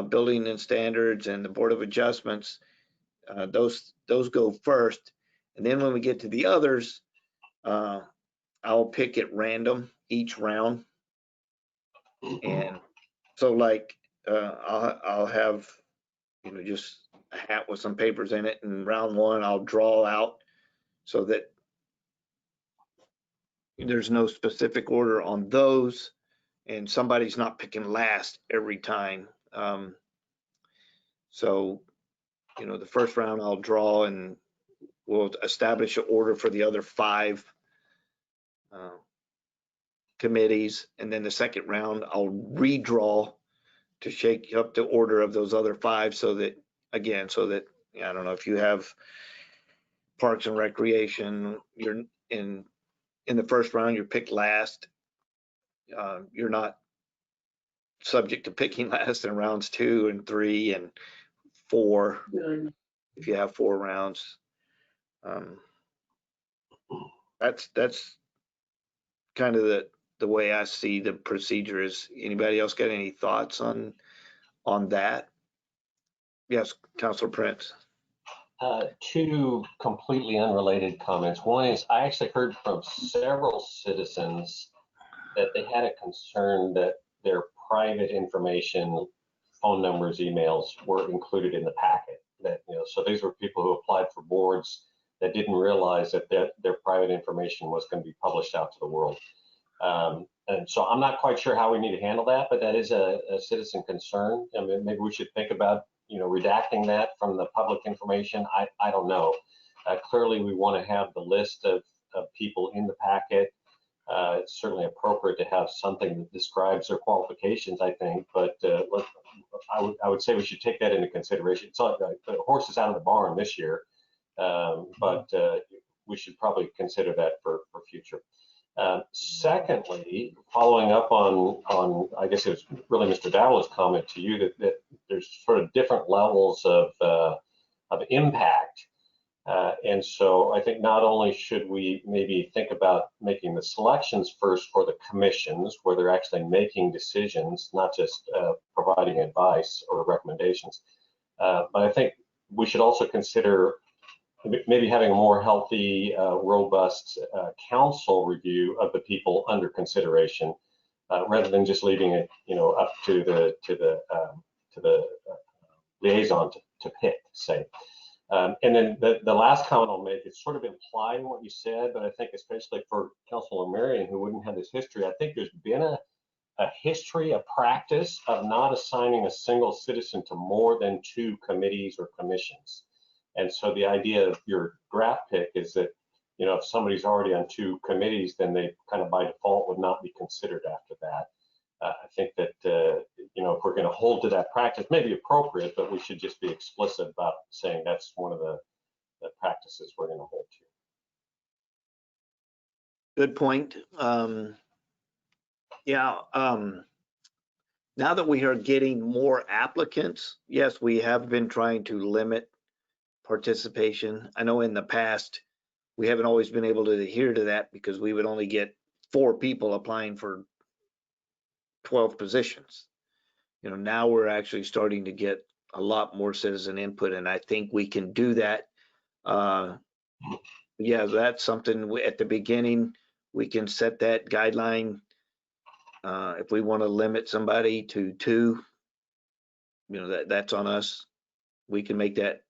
building and standards and the Board of Adjustments, those go first. And then when we get to the others, I'll pick at random each round. And so like I'll have, just a hat with some papers in it, and round one I'll draw out so that there's no specific order on those, and somebody's not picking last every time. So, the first round I'll draw, and we'll establish an order for the other 5 committees. And then the second round I'll redraw to shake up the order of those other 5 so that, I don't know, if you have Parks and Recreation, you're in the first round, you're picked last. You're not subject to picking last in rounds 2 and 3 and 4 if you have 4 rounds. That's kind of the way I see the procedure. Is anybody else got any thoughts on that? Yes, Councilor Prince. 2 completely unrelated comments. One is I actually heard from several citizens that they had a concern that their private information, phone numbers, emails were included in the packet. That, so these were people who applied for boards that didn't realize that their private information was going to be published out to the world. And so I'm not quite sure how we need to handle that, but that is a citizen concern. I mean, maybe we should think about, redacting that from the public information. I don't know. Clearly, we want to have the list of people in the packet. It's certainly appropriate to have something that describes their qualifications, I think, but I would say we should take that into consideration. It's like the horse is out of the barn this year, but we should probably consider that for future. Secondly, following up on I guess it was really Mr. Dowell's comment to you that there's sort of different levels of impact. And so I think not only should we maybe think about making the selections first for the commissions where they're actually making decisions, not just providing advice or recommendations, but I think we should also consider maybe having a more healthy, robust council review of the people under consideration, rather than just leaving it, up to the liaison to pick, say. And then the last comment I'll make, it's sort of implied in what you said, but I think especially for Councilor Marion, who wouldn't have this history, I think there's been a history, a practice of not assigning a single citizen to more than 2 committees or commissions. And so the idea of your draft pick is that, if somebody's already on 2 committees, then they kind of by default would not be considered after that. I think that, if we're going to hold to that practice, maybe appropriate, but we should just be explicit about saying that's one of the practices we're going to hold to. Good point. Now that we are getting more applicants, yes, we have been trying to limit participation. I know in the past, we haven't always been able to adhere to that because we would only get 4 people applying for 12 positions. Now we're actually starting to get a lot more citizen input, and I think we can do that. Yeah, that's something at the beginning, we can set that guideline. If we want to limit somebody to 2, that's on us. We can make that,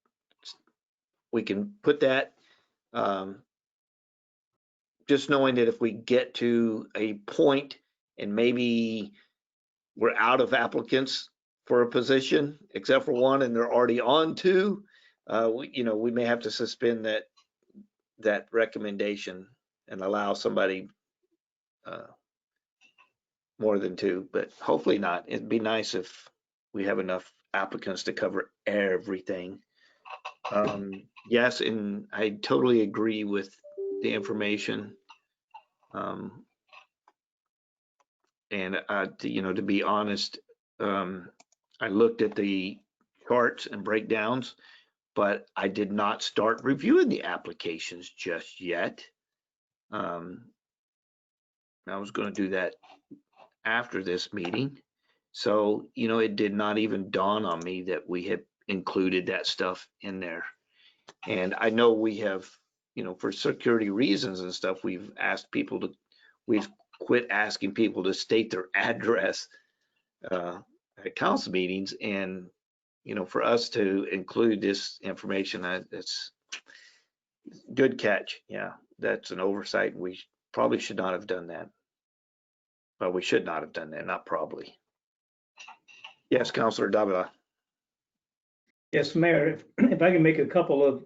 we can put that, just knowing that if we get to a point and maybe we're out of applicants for a position, except for 1, and they're already on 2, we may have to suspend that recommendation and allow somebody more than 2, but hopefully not. It'd be nice if we have enough applicants to cover everything. Yes, and I totally agree with the information. To be honest, I looked at the charts and breakdowns, but I did not start reviewing the applications just yet. I was going to do that after this meeting. So, it did not even dawn on me that we had included that stuff in there. And I know we have, for security reasons and stuff, we've quit asking people to state their address at council meetings. And, for us to include this information, that's good catch. Yeah, that's an oversight. We probably should not have done that. Well, we should not have done that, not probably. Yes, Councillor Davila. Yes, Mayor, if I can make a couple of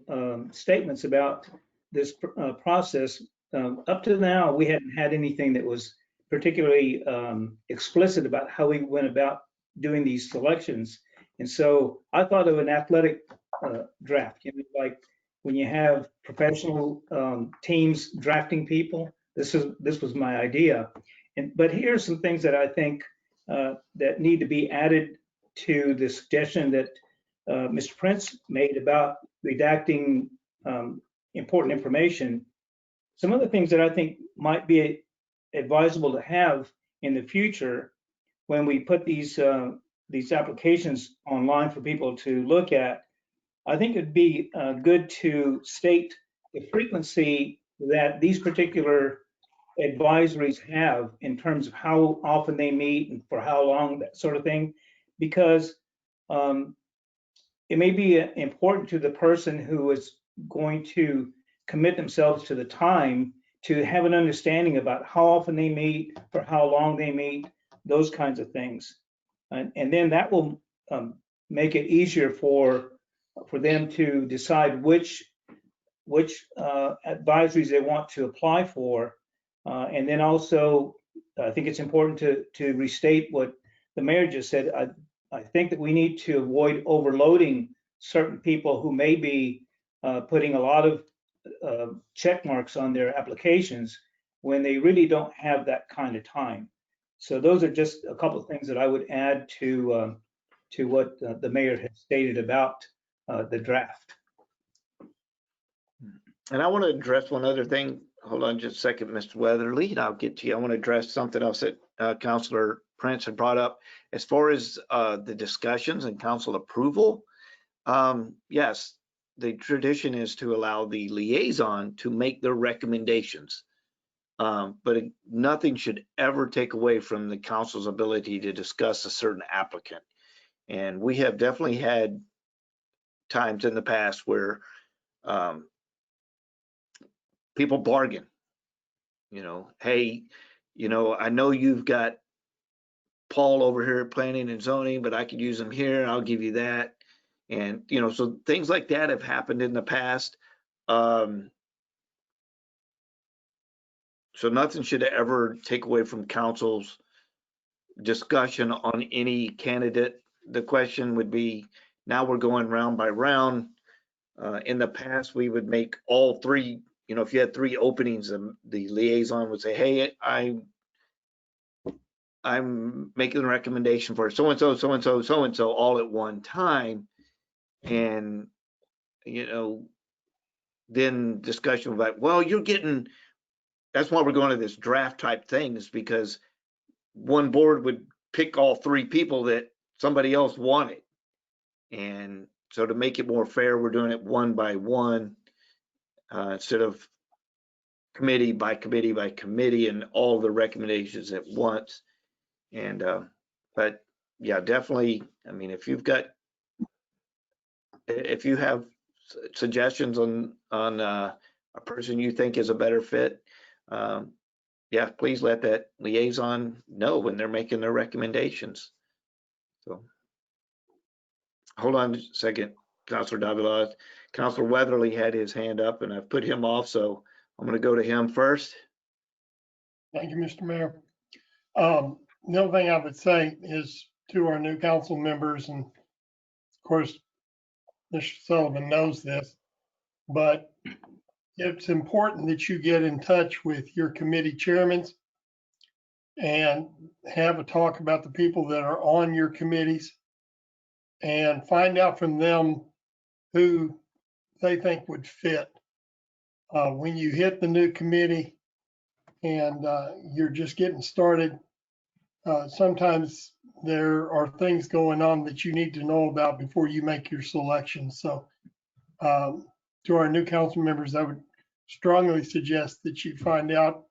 statements about this process. Up to now, we hadn't had anything that was particularly explicit about how we went about doing these selections. And so I thought of an athletic draft, like when you have professional teams drafting people. This was my idea. But here's some things that I think that need to be added to the suggestion that Mr. Prince made about redacting important information. Some of the things that I think might be advisable to have in the future when we put these applications online for people to look at, I think it'd be good to state the frequency that these particular advisories have in terms of how often they meet and for how long, that sort of thing, because it may be important to the person who is going to commit themselves to the time to have an understanding about how often they meet, for how long they meet, those kinds of things. And then that will make it easier for them to decide which advisories they want to apply for. And then also, I think it's important to restate what the mayor just said. I think that we need to avoid overloading certain people who may be putting a lot of check marks on their applications when they really don't have that kind of time. So those are just a couple of things that I would add to what the mayor has stated about the draft. And I want to address one other thing. Hold on just a second, Mr. Weatherly, and I'll get to you. I want to address something else that Councillor Prince had brought up. As far as the discussions and council approval, yes, the tradition is to allow the liaison to make their recommendations. But nothing should ever take away from the council's ability to discuss a certain applicant. And we have definitely had times in the past where people bargain, hey, I know you've got Paul over here at planning and zoning, but I could use him here. I'll give you that. And, so things like that have happened in the past. So nothing should ever take away from council's discussion on any candidate. The question would be, now we're going round by round. In the past, we would make all three, if you had 3 openings, the liaison would say, hey, I'm making a recommendation for so-and-so, so-and-so, so-and-so all at one time. And, then discussion about, well, that's why we're going to this draft type thing, is because one board would pick all 3 people that somebody else wanted. And so to make it more fair, we're doing it one by one instead of committee by committee by committee and all the recommendations at once. And but yeah, definitely, I mean, if you have suggestions on a person you think is a better fit, yeah, please let that liaison know when they're making their recommendations. So hold on a second, Councillor Davila. Councillor Weatherly had his hand up and I've put him off, so I'm going to go to him first. Thank you, Mr. Mayor. the only thing I would say is to our new council members, and of course, Mr. Sullivan knows this, but it's important that you get in touch with your committee chairmen and have a talk about the people that are on your committees and find out from them who they think would fit. When you hit the new committee and you're just getting started, sometimes there are things going on that you need to know about before you make your selection. So to our new council members, I would strongly suggest that you find out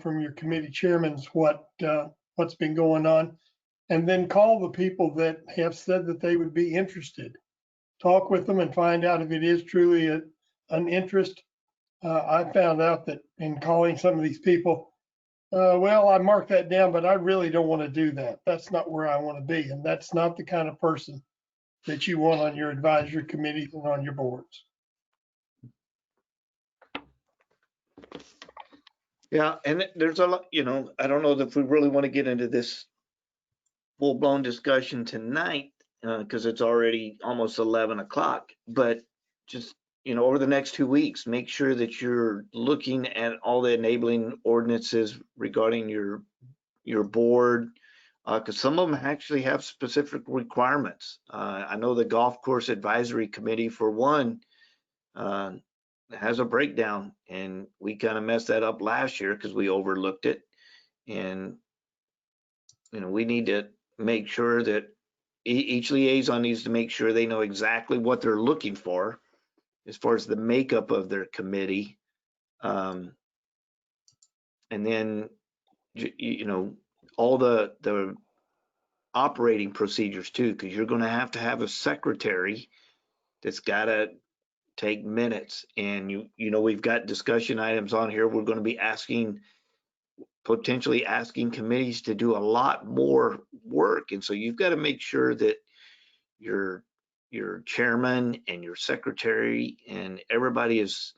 from your committee chairmen what's been going on, and then call the people that have said that they would be interested. Talk with them and find out if it is truly an interest. I found out that in calling some of these people, well, I marked that down, but I really don't want to do that. That's not where I want to be. And that's not the kind of person that you want on your advisory committees and on your boards. Yeah, and there's a lot, I don't know if we really want to get into this full-blown discussion tonight, because it's already almost 11 o'clock, but just, over the next 2 weeks, make sure that you're looking at all the enabling ordinances regarding your board, because some of them actually have specific requirements. I know the Golf Course Advisory Committee, for one, has a breakdown, and we kind of messed that up last year because we overlooked it. And, we need to make sure that each liaison needs to make sure they know exactly what they're looking for as far as the makeup of their committee. And then, all the operating procedures too, because you're going to have a secretary that's got to take minutes. And we've got discussion items on here. We're going to be potentially asking committees to do a lot more work. And so you've got to make sure that your chairman and your secretary and everybody is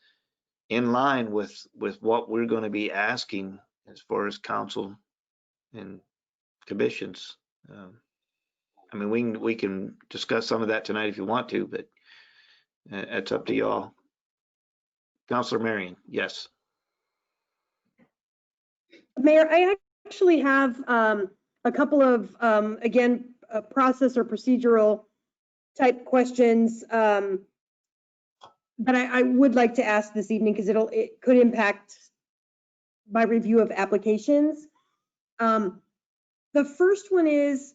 in line with what we're going to be asking as far as council and commissions. We can discuss some of that tonight if you want to, but it's up to y'all. Councillor Marion, yes. Mayor, I actually have a couple of, again, process or procedural type questions that I would like to ask this evening because it could impact my review of applications. The first one is,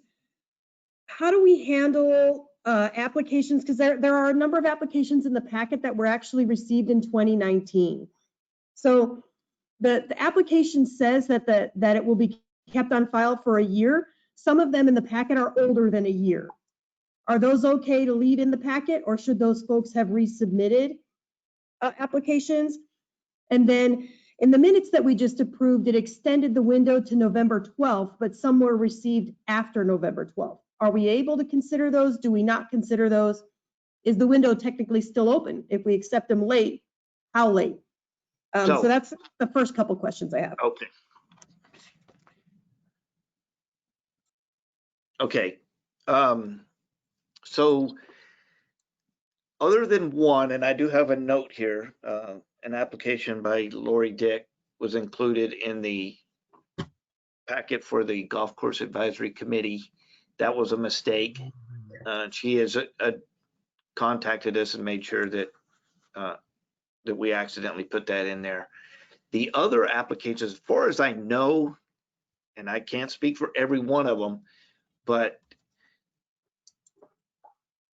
how do we handle applications? Because there are a number of applications in the packet that were actually received in 2019. So the application says that it will be kept on file for a year. Some of them in the packet are older than a year. Are those okay to leave in the packet, or should those folks have resubmitted applications? And then in the minutes that we just approved, it extended the window to November 12th, but some were received after November 12th. Are we able to consider those? Do we not consider those? Is the window technically still open? If we accept them late, how late? So that's the first couple questions I have. Okay. So other than one, and I do have a note here, an application by Lori Dick was included in the packet for the Golf Course Advisory Committee. That was a mistake. She has contacted us and made sure that that we accidentally put that in there. The other applications, as far as I know, and I can't speak for every one of them, but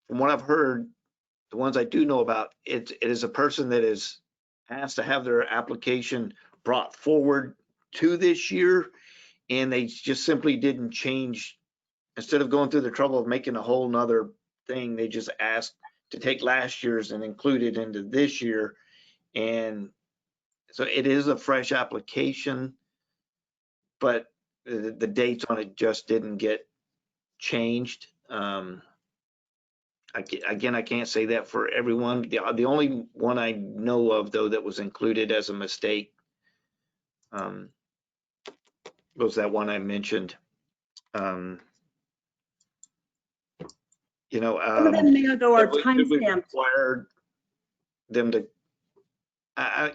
from what I've heard, the ones I do know about, it is a person that is asked to have their application brought forward to this year, and they just simply didn't change. Instead of going through the trouble of making a whole nother thing, they just asked to take last year's and include it into this year. And so it is a fresh application, but the dates on it just didn't get changed. Again, I can't say that for everyone. The only one I know of, though, that was included as a mistake was that one I mentioned. You know, Some of them, Mayor, though, are should we timestamped. require them to,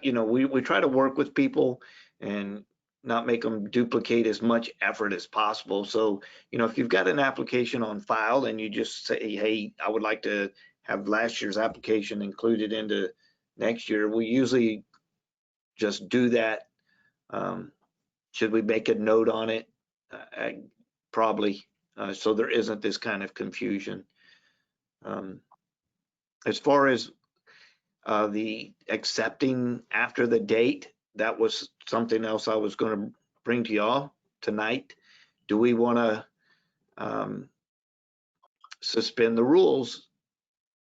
you know, we try to work with people and not make them duplicate as much effort as possible. So, you know, if you've got an application on file and you just say, hey, I would like to have last year's application included into next year, we usually just do that. Should we make a note on it? Probably, so there isn't this kind of confusion. As far as the accepting after the date, that was something else I was going to bring to y'all tonight. Do we want to suspend the rules,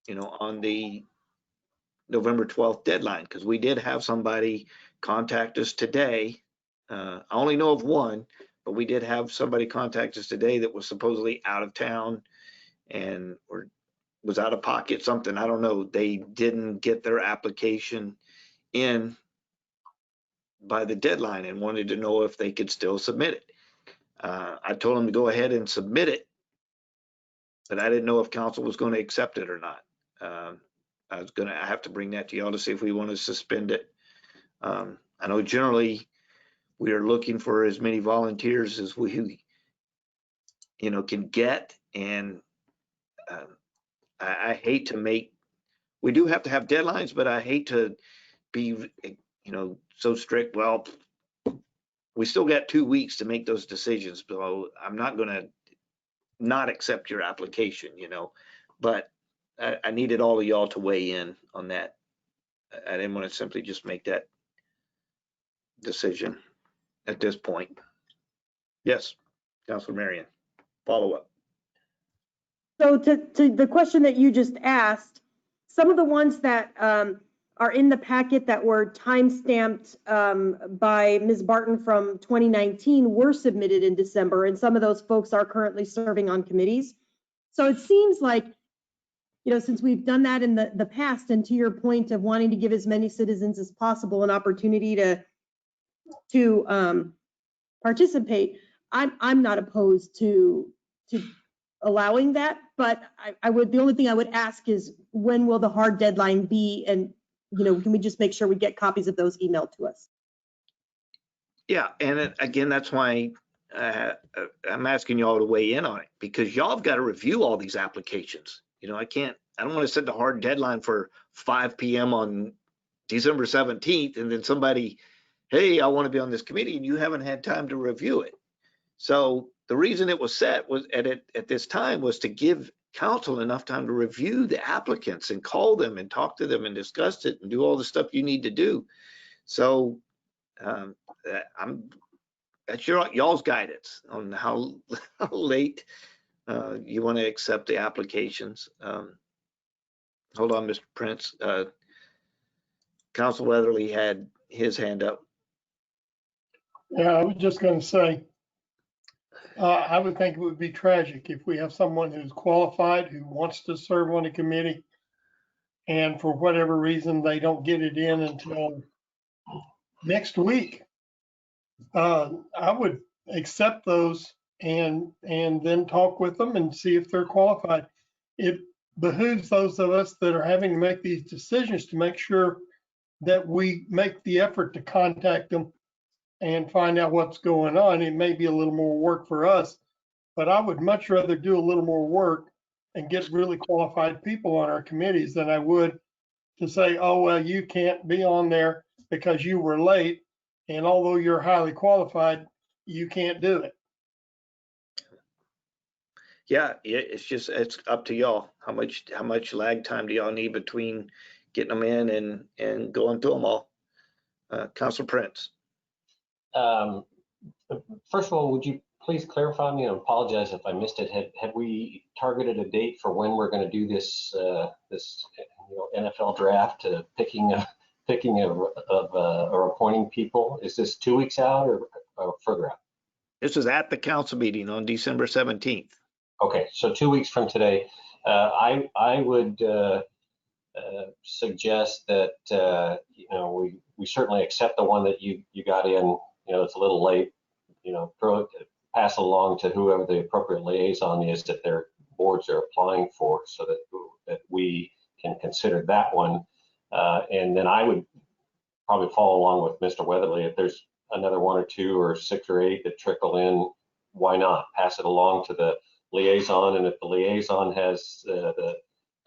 you know, on the November 12th deadline? Because we did have somebody contact us today. I only know of one, but we did have somebody contact us today that was supposedly out of town and was out of pocket, something, I don't know. They didn't get their application in by the deadline and wanted to know if they could still submit it. I told them to go ahead and submit it, but I didn't know if council was going to accept it or not. I have to bring that to y'all to see if we want to suspend it. I know generally we are looking for as many volunteers as we, you know, can get. And I hate to make, we do have to have deadlines, but I hate to be, you know, so strict. Well, we still got 2 weeks to make those decisions. So I'm not going to not accept your application, you know, but I needed all of y'all to weigh in on that. I didn't want to simply just make that decision at this point. Yes, Councilor Marion, follow up. So to the question that you just asked, some of the ones that are in the packet that were time-stamped by Ms. Barton from 2019 were submitted in December, and some of those folks are currently serving on committees. So it seems like, you know, since we've done that in the past, and to your point of wanting to give as many citizens as possible an opportunity to participate, I'm not opposed to allowing that, but I would, the only thing I would ask is, when will the hard deadline be? And, you know, can we just make sure we get copies of those emailed to us? Yeah, and again, that's why I'm asking y'all to weigh in on it, because y'all have got to review all these applications. You know, I don't want to set the hard deadline for 5 p.m. on December 17th, and then somebody, hey, I want to be on this committee, and you haven't had time to review it. So the reason it was set was at this time was to give council enough time to review the applicants and call them and talk to them and discuss it and do all the stuff you need to do. So that's y'all's guidance on how late you want to accept the applications. Hold on, Mr. Prince. Council Weatherly had his hand up. Yeah, I was just going to say, I would think it would be tragic if we have someone who's qualified, who wants to serve on a committee, and for whatever reason, they don't get it in until next week. I would accept those and then talk with them and see if they're qualified. It behooves those of us that are having to make these decisions to make sure that we make the effort to contact them and find out what's going on. It may be a little more work for us, but I would much rather do a little more work and get really qualified people on our committees than I would to say, oh, well, you can't be on there because you were late. And although you're highly qualified, you can't do it. Yeah, it's up to y'all. How much lag time do y'all need between getting them in and going through them all? Councilor Prince. First of all, would you please clarify me, and apologize if I missed it. Have we targeted a date for when we're going to do this NFL draft, picking of or appointing people? Is this 2 weeks out or further out? This is at the council meeting on December 17th. Okay, so 2 weeks from today. I would suggest that we certainly accept the one that you got in. You know, it's a little late. You know, pass along to whoever the appropriate liaison is that their boards are applying for, so that we can consider that one. And then I would probably follow along with Mr. Weatherly. If there's another 1 or 2 or 6 or 8 that trickle in, why not pass it along to the liaison? And if the liaison has the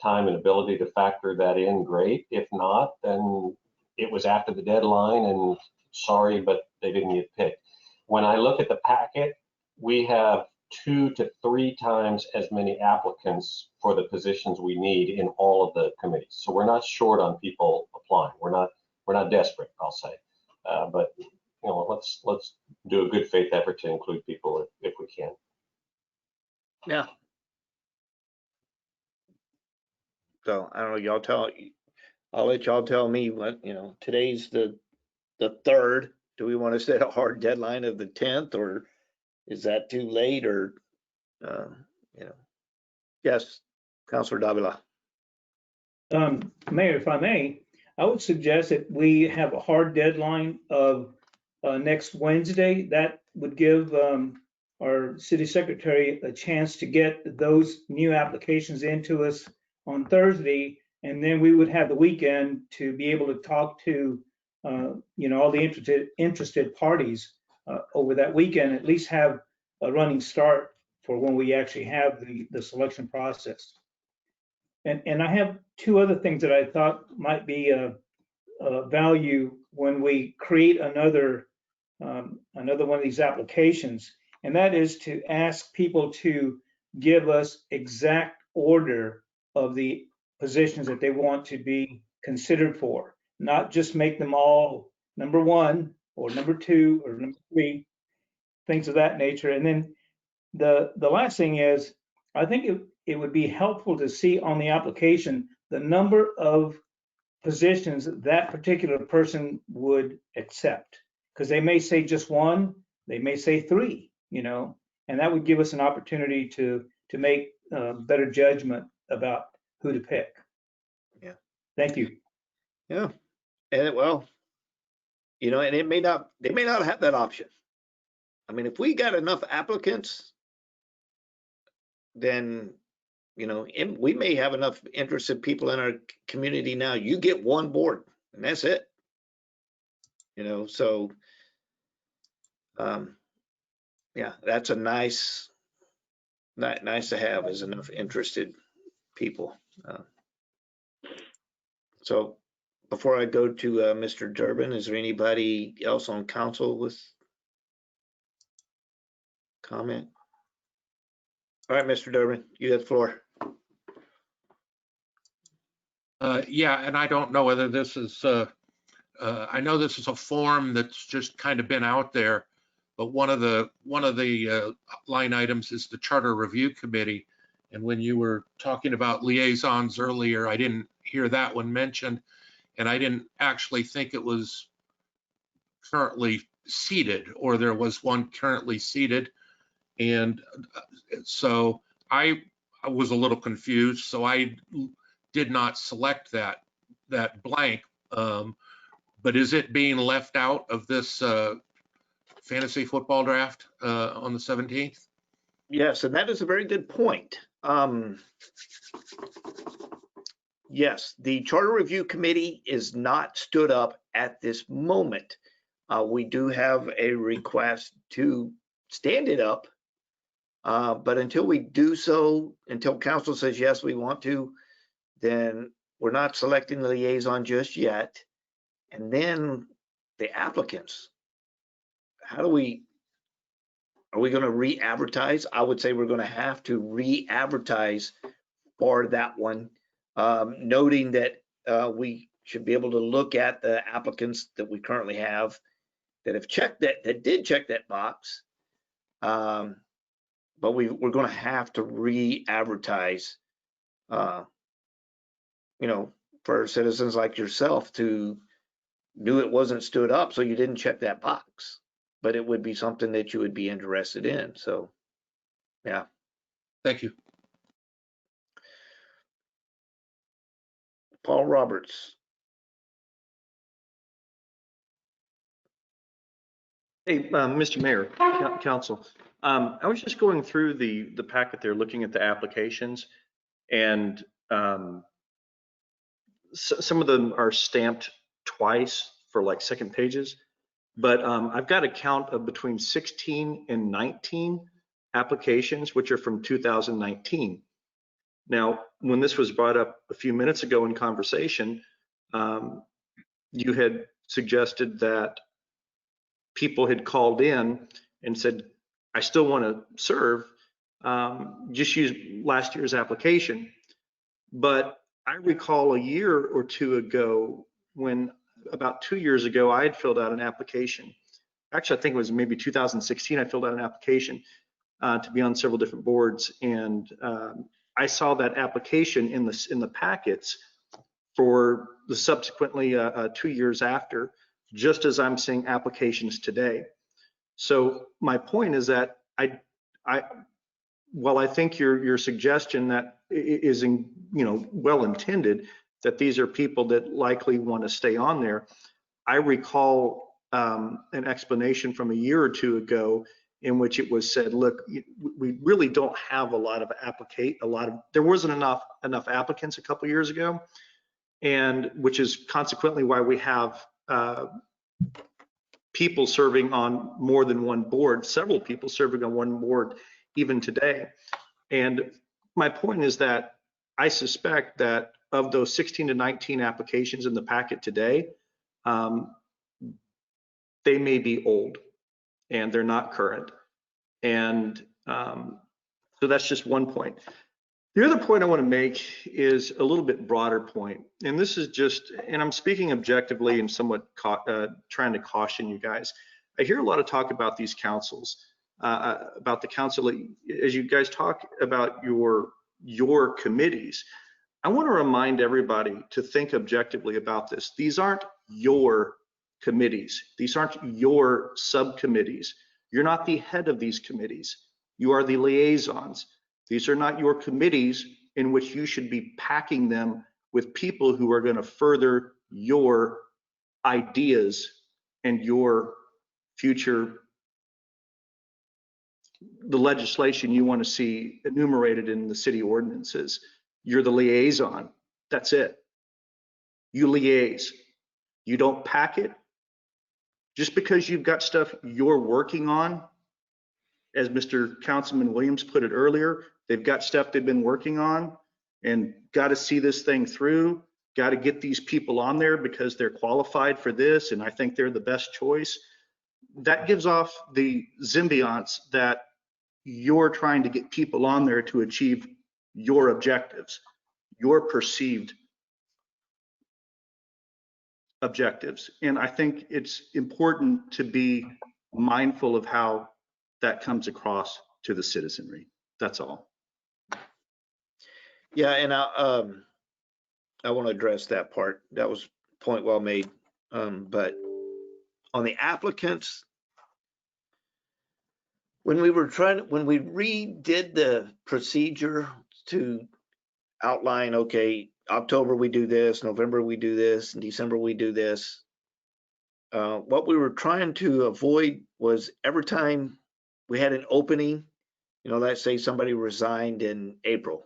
time and ability to factor that in, great. If not, then it was after the deadline and sorry, but they didn't get picked. When I look at the packet, we have 2 to 3 times as many applicants for the positions we need in all of the committees. So we're not short on people applying. We're not desperate, I'll say. But you know, let's do a good faith effort to include people if we can. Yeah. So I don't know, I'll let y'all tell me what, you know, today's the 3rd. Do we want to set a hard deadline of the 10th, or is that too late, or, you know? Yes, Councillor Davila. Mayor, if I may, I would suggest that we have a hard deadline of next Wednesday. That would give our city secretary a chance to get those new applications into us on Thursday, and then we would have the weekend to be able to talk to you know, all the interested parties over that weekend. At least have a running start for when we actually have the selection process. And I have 2 other things that I thought might be a value when we create another one of these applications, and that is to ask people to give us exact order of the positions that they want to be considered for, not just make them all number 1 or number 2 or number 3, things of that nature. And then the last thing is, I think it would be helpful to see on the application the number of positions that particular person would accept, because they may say just 1, they may say 3, you know, and that would give us an opportunity to make better judgment about who to pick. Yeah. Thank you. Yeah. And well, you know, and they may not have that option. I mean, if we got enough applicants, then, you know, we may have enough interested people in our community now. You get 1 board and that's it. You know, so, yeah, that's a nice to have, is enough interested people. So before I go to Mr. Durbin, is there anybody else on council with comment? All right, Mr. Durbin, you have the floor. Yeah, and I don't know whether this is, I know this is a form that's just kind of been out there, but one of the line items is the Charter Review Committee. And when you were talking about liaisons earlier, I didn't hear that one mentioned, and I didn't actually think it was currently seated, or there was one currently seated. And so I was a little confused, so I did not select that blank. But is it being left out of this fantasy football draft on the 17th? Yes, and that is a very good point. Yes, the Charter Review Committee is not stood up at this moment. We do have a request to stand it up, but until we do so, until council says, yes, we want to, then we're not selecting the liaison just yet. And then the applicants, are we going to re-advertise? I would say we're going to have to re-advertise for that one, noting that we should be able to look at the applicants that we currently have that have checked that did check that box. But we're going to have to re-advertise, you know, for citizens like yourself to knew it wasn't stood up, so you didn't check that box, but it would be something that you would be interested in. So, yeah. Thank you. Paul Roberts. Hey, Mr. Mayor, Council, I was just going through the packet there, looking at the applications, and some of them are stamped twice for like second pages, but I've got a count of between 16 and 19 applications, which are from 2019. Now, when this was brought up a few minutes ago in conversation, you had suggested that people had called in and said, I still want to serve, just use last year's application. But I recall a year or two ago, when about 2 years ago, I had filled out an application. Actually, I think it was maybe 2016, I filled out an application to be on several different boards. And I saw that application in the packets for the subsequently 2 years after, just as I'm seeing applications today. So my point is that while I think your suggestion that is well intended, that these are people that likely want to stay on there, I recall an explanation from a year or two ago in which it was said, look, we really don't have a lot of there wasn't enough applicants a couple years ago, and which is consequently why we have people serving on more than one board, several people serving on one board even today. And my point is that I suspect that of those 16 to 19 applications in the packet today, they may be old and they're not current. And so that's just one point. The other point I want to make is a little bit broader point. And this is just, and I'm speaking objectively and somewhat trying to caution you guys. I hear a lot of talk about these councils, about the council, as you guys talk about your committees. I want to remind everybody to think objectively about this. These aren't your committees. These aren't your subcommittees. You're not the head of these committees. You are the liaisons. These are not your committees in which you should be packing them with people who are going to further your ideas and your future, the legislation you want to see enumerated in the city ordinances. You're the liaison. That's it. You liaise. You don't pack it. Just because you've got stuff you're working on, as Mr. Councilman Williams put it earlier, they've got stuff they've been working on and got to see this thing through, got to get these people on there because they're qualified for this and I think they're the best choice. That gives off the symbionts that you're trying to get people on there to achieve your objectives, your perceived objectives. And I think it's important to be mindful of how that comes across to the citizenry. That's all. Yeah, and I want to address that part. That was a point well made. But on the applicants, when we redid the procedure to outline, okay, October we do this, November we do this, and December we do this, what we were trying to avoid was every time we had an opening, let's say somebody resigned in April,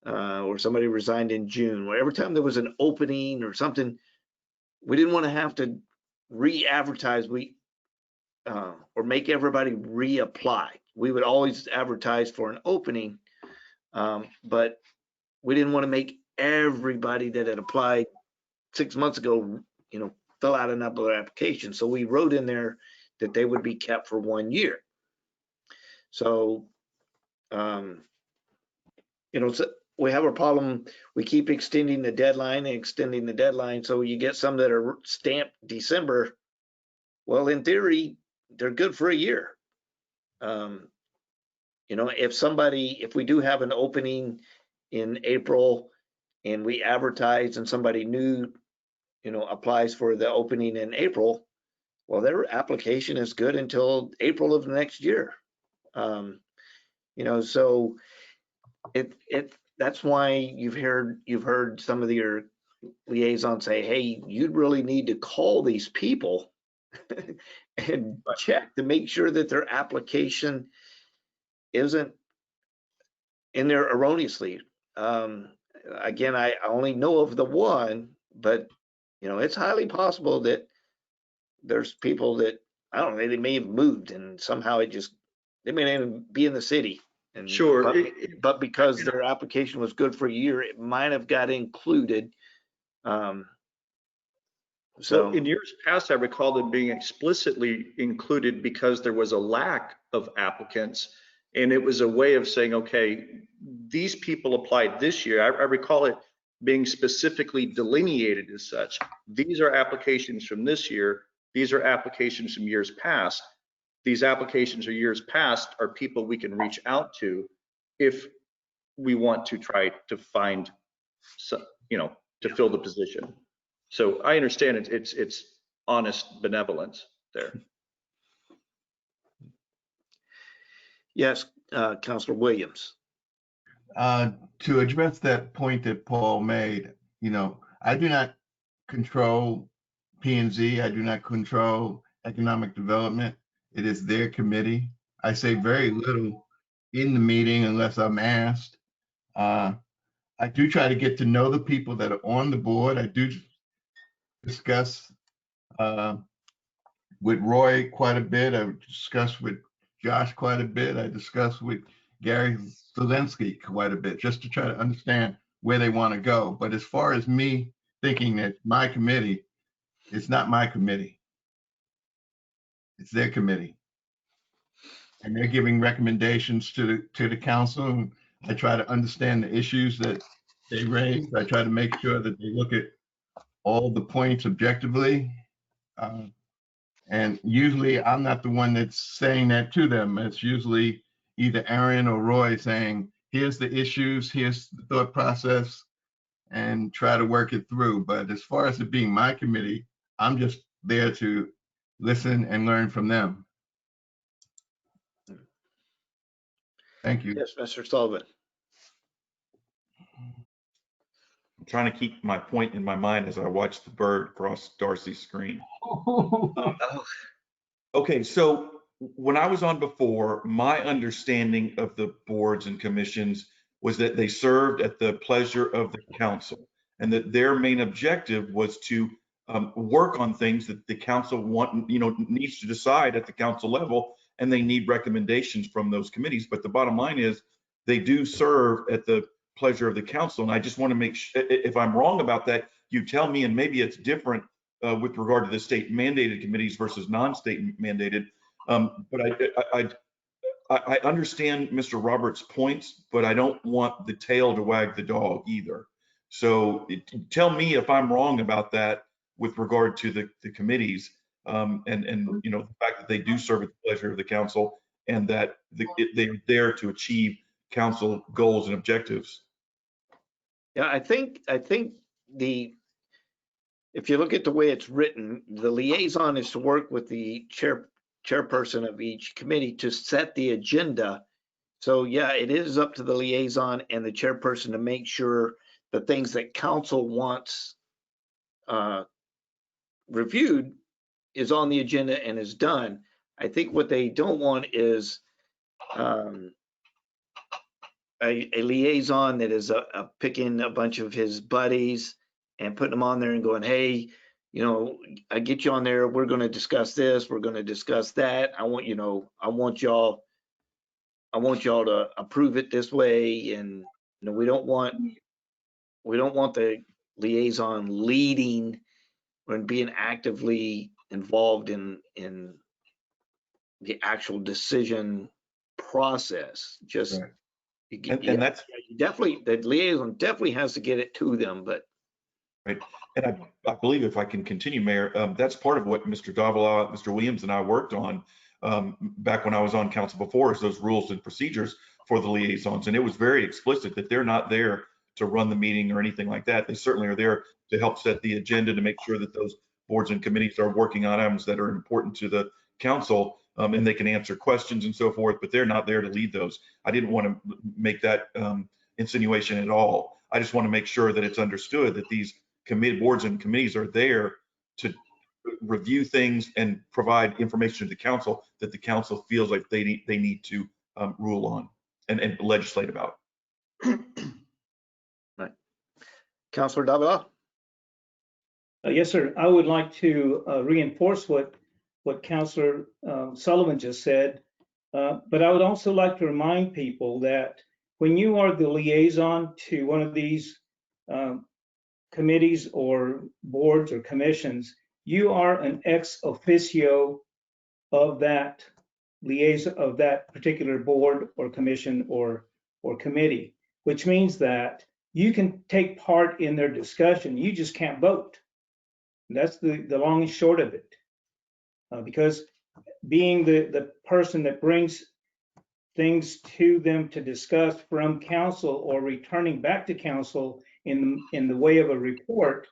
or somebody resigned in June, or every time there was an opening or something, we didn't want to have to re-advertise or make everybody reapply. We would always advertise for an opening, but we didn't want to make everybody that had applied 6 months ago, fill out another application. So we wrote in there that they would be kept for 1 year. So, so we have a problem. We keep extending the deadline So you get some that are stamped December. Well, in theory, they're good for a year. If we do have an opening in April and we advertise and somebody new, applies for the opening in April, well, their application is good until April of the next year. So that's why you've heard some of your liaisons say, hey, you'd really need to call these people and check to make sure that their application isn't in there erroneously. Again, I only know of the one, but you know, it's highly possible that there's people that, I don't know, they may have moved and somehow they may not even be in the city. And Sure. but because their application was good for a year, it might have got included. So in years past, I recall them being explicitly included because there was a lack of applicants. And it was a way of saying, okay, these people applied this year. I recall it being specifically delineated as such. These are applications from this year. These are applications from years past. These applications or years past are people we can reach out to if we want to try to find, you know, to fill the position. So I understand it's honest benevolence there. Yes, Councillor Williams. To address that point that Paul made, you know, I do not control P&Z. I do not control economic development. It is their committee. I say very little in the meeting unless I'm asked. I do try to get to know the people that are on the board. I do discuss with Roy quite a bit. I discuss with Josh quite a bit. I discuss with Gary Zelensky quite a bit, just to try to understand where they want to go. But as far as me thinking that my committee, it's not my committee. It's their committee. And they're giving recommendations to the council. And I try to understand the issues that they raise. I try to make sure that they look at all the points objectively. And usually I'm not the one that's saying that to them. It's usually either Aaron or Roy saying, here's the issues, here's the thought process, and try to work it through. But as far as it being my committee, I'm just there to listen and learn from them. Thank you. Yes, Mr. Sullivan. I'm trying to keep my point in my mind as I watch the bird cross Darcy's screen. Okay, so when I was on before, my understanding of the boards and commissions was that they served at the pleasure of the council, and that their main objective was to work on things that the council needs to decide at the council level, and they need recommendations from those committees. But the bottom line is they do serve at the pleasure of the council, and I just want to make sure, if I'm wrong about that, you tell me, and maybe it's different with regard to the state mandated committees versus non-state mandated. But I understand Mr. Roberts' points, but I don't want the tail to wag the dog either. So tell me if I'm wrong about that with regard to the committees, and you know, the fact that they do serve at the pleasure of the council, and that they're there to achieve council goals and objectives. Yeah, I think if you look at the way it's written, the liaison is to work with the chairperson of each committee to set the agenda. So yeah, it is up to the liaison and the chairperson to make sure the things that council wants reviewed is on the agenda and is done. I think what they don't want is a liaison that is picking a bunch of his buddies and putting them on there and going, hey, you know, I get you on there. We're going to discuss this. We're going to discuss that. I want y'all to approve it this way. And you know, we don't want the liaison leading and being actively involved in the actual decision process. Just right. And that's definitely, the liaison definitely has to get it to them, but. Right. And I believe, if I can continue, Mayor, that's part of what Mr. Davila, Mr. Williams, and I worked on back when I was on council before, is those rules and procedures for the liaisons. And it was very explicit that they're not there to run the meeting or anything like that. They certainly are there to help set the agenda, to make sure that those boards and committees are working on items that are important to the council, and they can answer questions and so forth, but they're not there to lead those. I didn't want to make that insinuation at all. I just want to make sure that it's understood that these boards and committees are there to review things and provide information to the council that the council feels like they need to rule on and legislate about. Right. Councillor Davila? Yes, sir. I would like to reinforce what Councillor Sullivan just said, but I would also like to remind people that when you are the liaison to one of these committees or boards or commissions, you are an ex officio of that liaison, of that particular board or commission or committee, which means that you can take part in their discussion. You just can't vote. That's the long and short of it. Because being the person that brings things to them to discuss from council or returning back to council in the way of a report,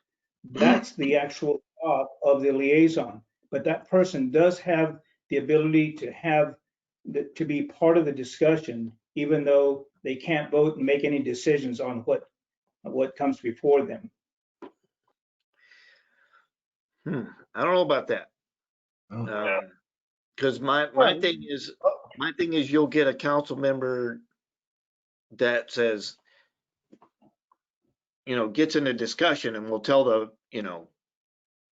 that's the actual job of the liaison. But that person does have the ability to be part of the discussion, even though they can't vote and make any decisions on what comes before them. I don't know about that. Because my thing is you'll get a council member that says, gets in a discussion and will tell the,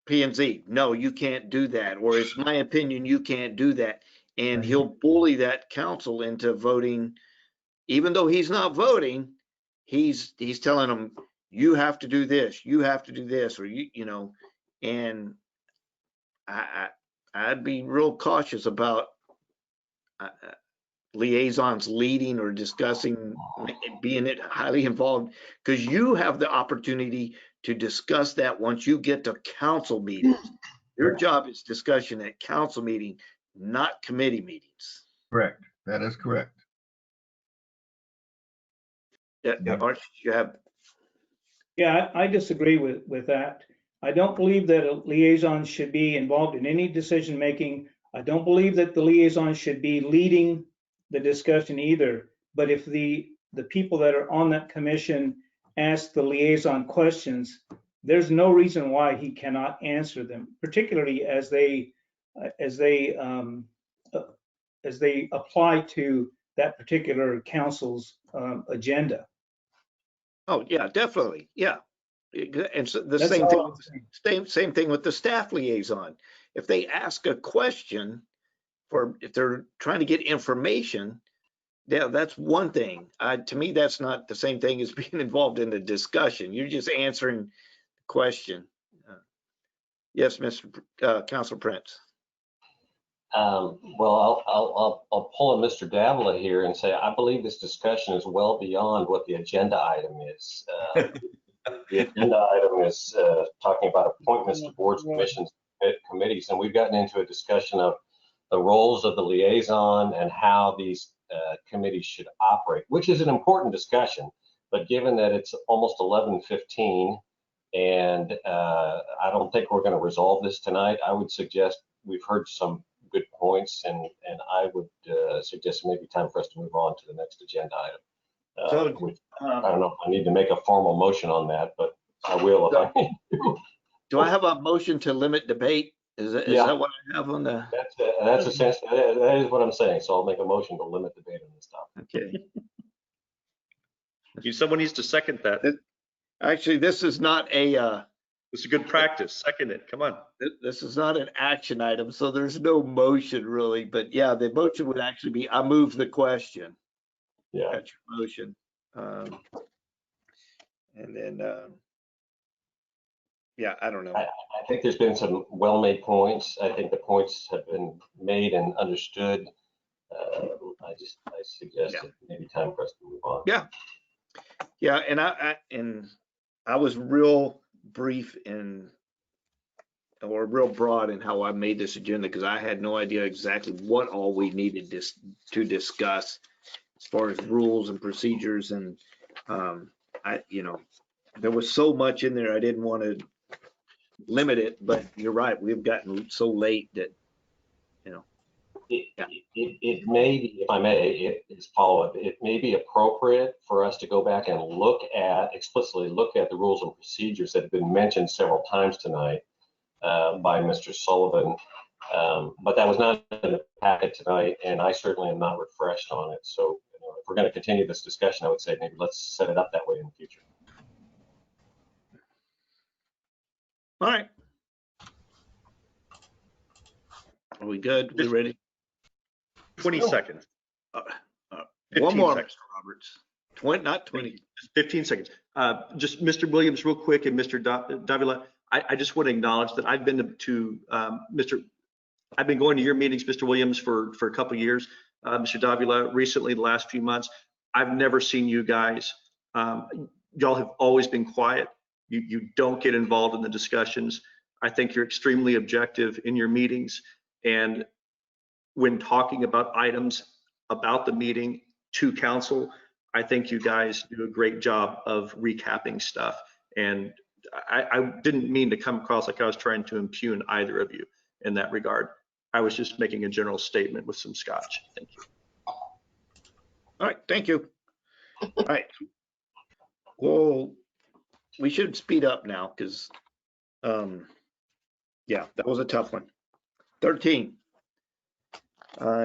P&Z, no, you can't do that, or it's my opinion, you can't do that. And he'll bully that council into voting, even though he's not voting, he's telling them, you have to do this, you have to do this, or and I'd be real cautious about liaisons leading or discussing, being it highly involved, because you have the opportunity to discuss that once you get to council meetings. Your job is discussion at council meeting, not committee meetings. Correct. That is correct. Yeah, Arch, you have. Yeah, I disagree with that. I don't believe that a liaison should be involved in any decision making. I don't believe that the liaison should be leading the discussion either. But if the people that are on that commission ask the liaison questions, there's no reason why he cannot answer them, particularly as they apply to that particular council's agenda. Oh yeah, definitely, yeah. And so the That's same all thing. Same thing with the staff liaison. If they ask a question, if they're trying to get information, yeah, that's one thing. To me, that's not the same thing as being involved in the discussion. You're just answering the question. Yes, Mr. Councilor Prince. Well, I'll pull a Mr. Davila here and say, I believe this discussion is well beyond what the agenda item is. The agenda item is talking about appointments to boards, commissions, committees, and we've gotten into a discussion of the roles of the liaison and how these committees should operate, which is an important discussion. But given that it's almost 11:15 and I don't think we're going to resolve this tonight, I would suggest we've heard some good points, and I would suggest maybe time for us to move on to the next agenda item. I don't know if I need to make a formal motion on that, but I will if I need to. Do I have a motion to limit debate? Is that what I have on the? That's essentially, that is what I'm saying. So I'll make a motion to limit debate on this topic. Okay. Someone needs to second that. Actually, this is not a. It's a good practice. Second it. Come on. This is not an action item, so there's no motion really. But yeah, the motion would actually be, I move the question. Yeah. That's your motion. And then, yeah, I don't know. I think there's been some well-made points. I think the points have been made and understood. I suggest it maybe time for us to move on. Yeah. Yeah, and I was real brief or real broad in how I made this agenda because I had no idea exactly what all we needed to discuss as far as rules and procedures, and there was so much in there I didn't want to limit it, but you're right, we've gotten so late that it may be, if I may, follow up. It may be appropriate for us to go back and explicitly look at the rules and procedures that have been mentioned several times tonight, by Mr. Sullivan. But that was not in the packet tonight, and I certainly am not refreshed on it. So if we're going to continue this discussion, I would say maybe let's set it up that way in the future. All right. Are we good? We ready? 20 seconds. One more, seconds. Mr. Roberts. 20, not 20. 15 seconds. Just Mr. Williams, real quick, and Mr. Davila, I just want to acknowledge that I've been to I've been going to your meetings, Mr. Williams, for a couple of years. Mr. Davila, recently, the last few months, I've never seen you guys. Y'all have always been quiet. You don't get involved in the discussions. I think you're extremely objective in your meetings. And when talking about items about the meeting to council, I think you guys do a great job of recapping stuff. And I didn't mean to come across like I was trying to impugn either of you in that regard. I was just making a general statement with some scotch. Thank you. All right, thank you. All right. Well, we should speed up now because, yeah, that was a tough one. 13,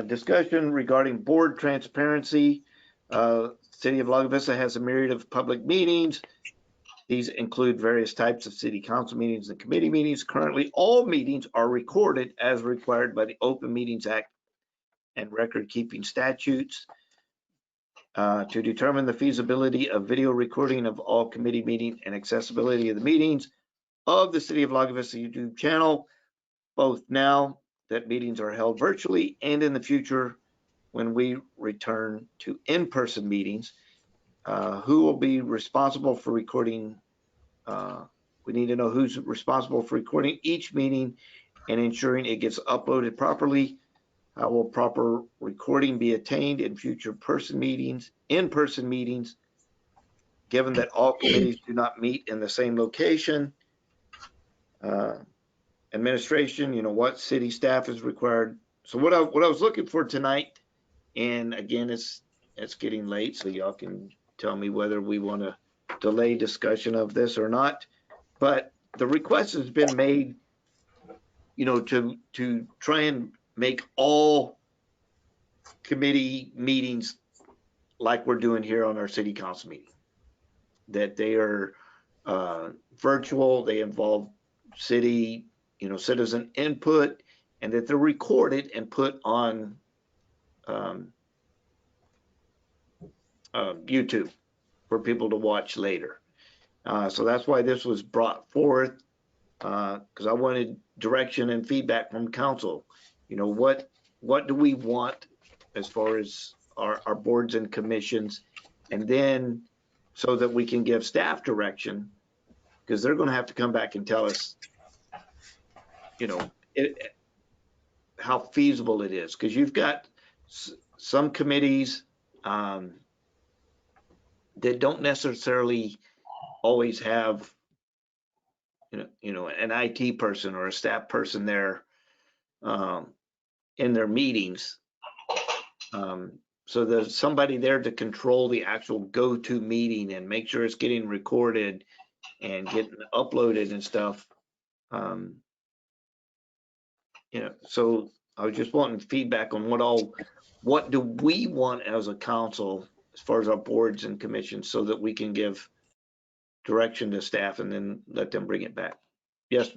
discussion regarding board transparency. City of Lago Vista has a myriad of public meetings. These include various types of city council meetings and committee meetings. Currently, all meetings are recorded as required by the Open Meetings Act and record-keeping statutes. To determine the feasibility of video recording of all committee meetings and accessibility of the meetings of the City of Lago Vista YouTube channel, both now that meetings are held virtually and in the future when we return to in-person meetings. Who will be responsible for recording? We need to know who's responsible for recording each meeting and ensuring it gets uploaded properly. How will proper recording be attained in future in-person meetings, given that all committees do not meet in the same location? Administration, what city staff is required. So what I was looking for tonight, and again, it's getting late, so y'all can tell me whether we want to delay discussion of this or not. But the request has been made, to try and make all committee meetings like we're doing here on our city council meeting, that they are virtual, they involve city, citizen input, and that they're recorded and put on YouTube for people to watch later. So that's why this was brought forth, because I wanted direction and feedback from council. What do we want as far as our boards and commissions, and then so that we can give staff direction, because they're going to have to come back and tell us, how feasible it is, because you've got some committees that don't necessarily always have an IT person or a staff person there in their meetings. So there's somebody there to control the actual go-to meeting and make sure it's getting recorded and getting uploaded and stuff. So I was just wanting feedback on what do we want as a council as far as our boards and commissions, so that we can give direction to staff and then let them bring it back. Yes,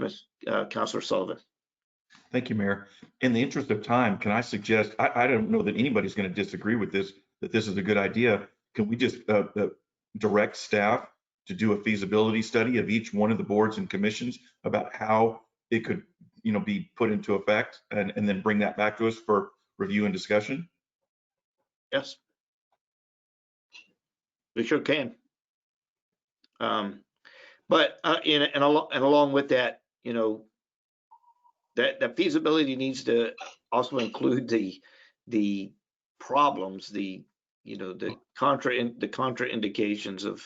Councillor Sullivan. Thank you, Mayor. In the interest of time, can I suggest, I don't know that anybody's going to disagree with this, that this is a good idea. Can we just direct staff to do a feasibility study of each one of the boards and commissions about how it could, be put into effect, and then bring that back to us for review and discussion? Yes, we sure can. But along with that, that feasibility needs to also include the problems, the contraindications of,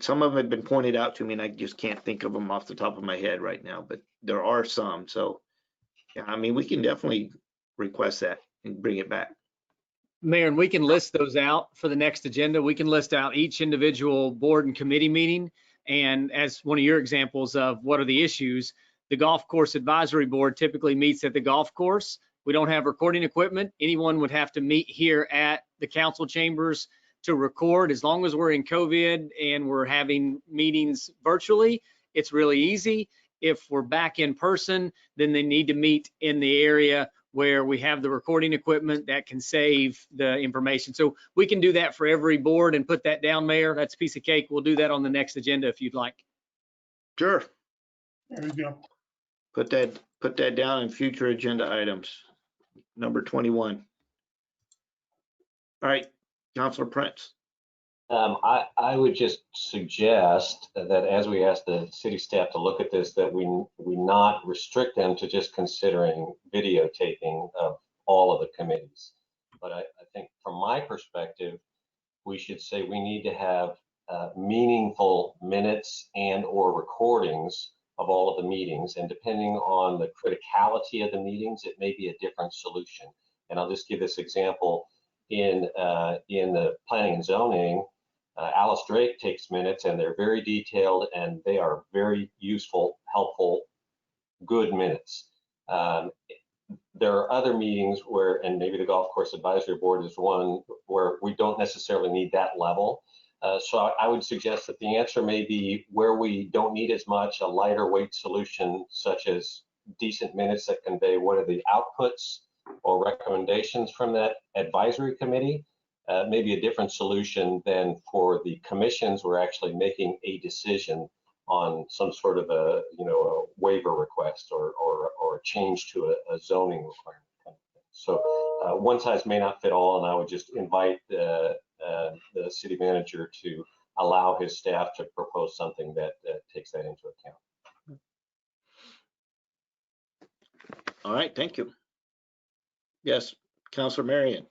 some of them have been pointed out to me and I just can't think of them off the top of my head right now, but there are some. So yeah, we can definitely request that and bring it back. Mayor, and we can list those out for the next agenda. We can list out each individual board and committee meeting And as one of your examples of what are the issues, the Golf Course Advisory Board typically meets at the golf course. We don't have recording equipment. Anyone would have to meet here at the council chambers to record. As long as we're in COVID and we're having meetings virtually, it's really easy. If we're back in person, then they need to meet in the area where we have the recording equipment that can save the information. So we can do that for every board and put that down, Mayor. That's a piece of cake. We'll do that on the next agenda if you'd like. Sure. There you go. Put that down in future agenda items. Number 21. All right, Councilor Prince. I would just suggest that as we ask the city staff to look at this, that we not restrict them to just considering videotaping of all of the committees. But I think from my perspective, we should say we need to have meaningful minutes and or recordings of all of the meetings. And depending on the criticality of the meetings, it may be a different solution. And I'll just give this example. In the planning and zoning, Alice Drake takes minutes, and they're very detailed, and they are very useful, helpful, good minutes. There are other meetings where, and maybe the Golf Course Advisory Board is one, where we don't necessarily need that level. So I would suggest that the answer may be where we don't need as much, a lighter weight solution, such as decent minutes that convey what are the outputs or recommendations from that advisory committee. Maybe a different solution than for the commissions. We're actually making a decision on some sort of a waiver request or a change to a zoning requirement. So one size may not fit all, and I would just invite the city manager to allow his staff to propose something that takes that into account. All right, thank you. Yes, Councilor Marion.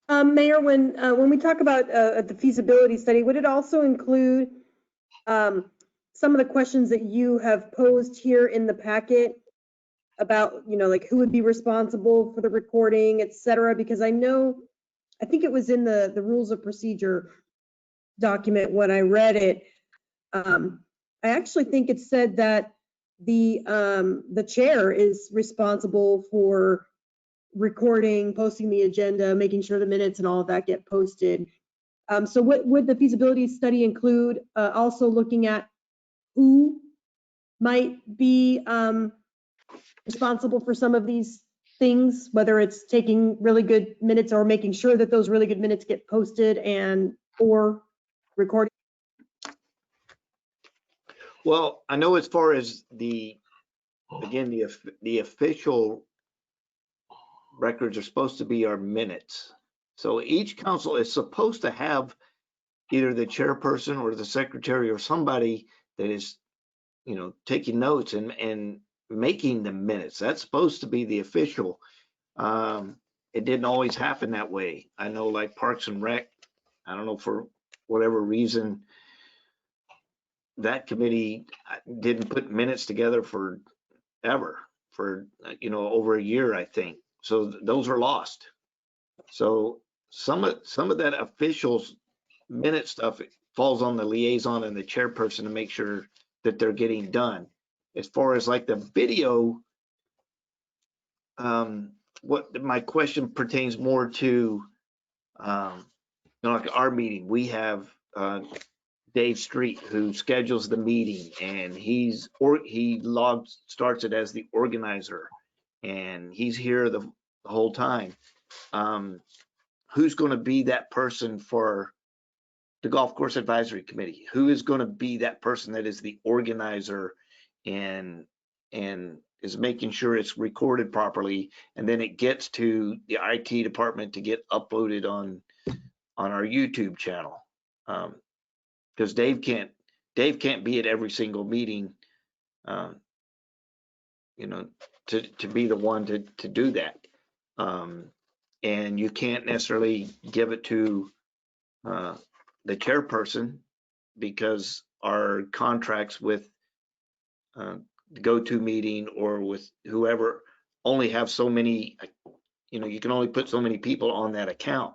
Mayor, when we talk about the feasibility study, would it also include some of the questions that you have posed here in the packet about, like who would be responsible for the recording, et cetera? Because I think it was in the rules of procedure document when I read it. I actually think it said that the chair is responsible for recording, posting the agenda, making sure the minutes and all of that get posted. So what would the feasibility study include? Also looking at who might be responsible for some of these things, whether it's taking really good minutes or making sure that those really good minutes get posted and or recording? Well, I know as far as the official records are supposed to be our minutes. So each council is supposed to have either the chairperson or the secretary or somebody that is, taking notes and making the minutes. That's supposed to be the official. It didn't always happen that way. I know like Parks and Rec, I don't know, for whatever reason, that committee didn't put minutes together for over a year, I think. So those are lost. So some of that officials minute stuff falls on the liaison and the chairperson to make sure that they're getting done. As far as like the video, what my question pertains more to, like our meeting, we have Dave Street who schedules the meeting, and he starts it as the organizer, and he's here the whole time. Who's going to be that person for the Golf Course Advisory Committee? Who is going to be that person that is the organizer and is making sure it's recorded properly, and then it gets to the IT department to get uploaded on our YouTube channel? Because Dave can't be at every single meeting, to be the one to do that. And you can't necessarily give it to the chairperson, because our contracts with the go-to meeting or with whoever only have so many, you can only put so many people on that account.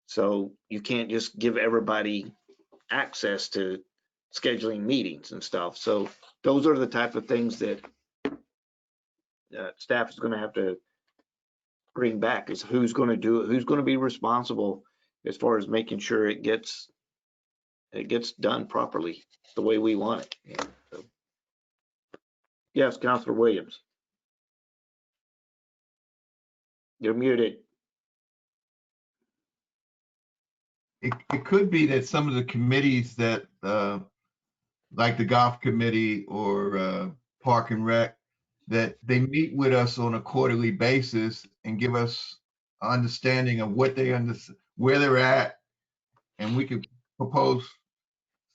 So you can't just give everybody access to scheduling meetings and stuff. So those are the type of things that staff is going to have to bring back, is who's going to do it, who's going to be responsible as far as making sure it gets done properly the way we want it. Yeah, so. Yes, Councillor Williams. You're muted. It could be that some of the committees that, like the golf committee or Park and Rec, that they meet with us on a quarterly basis and give us an understanding of what they where they're at, and we can propose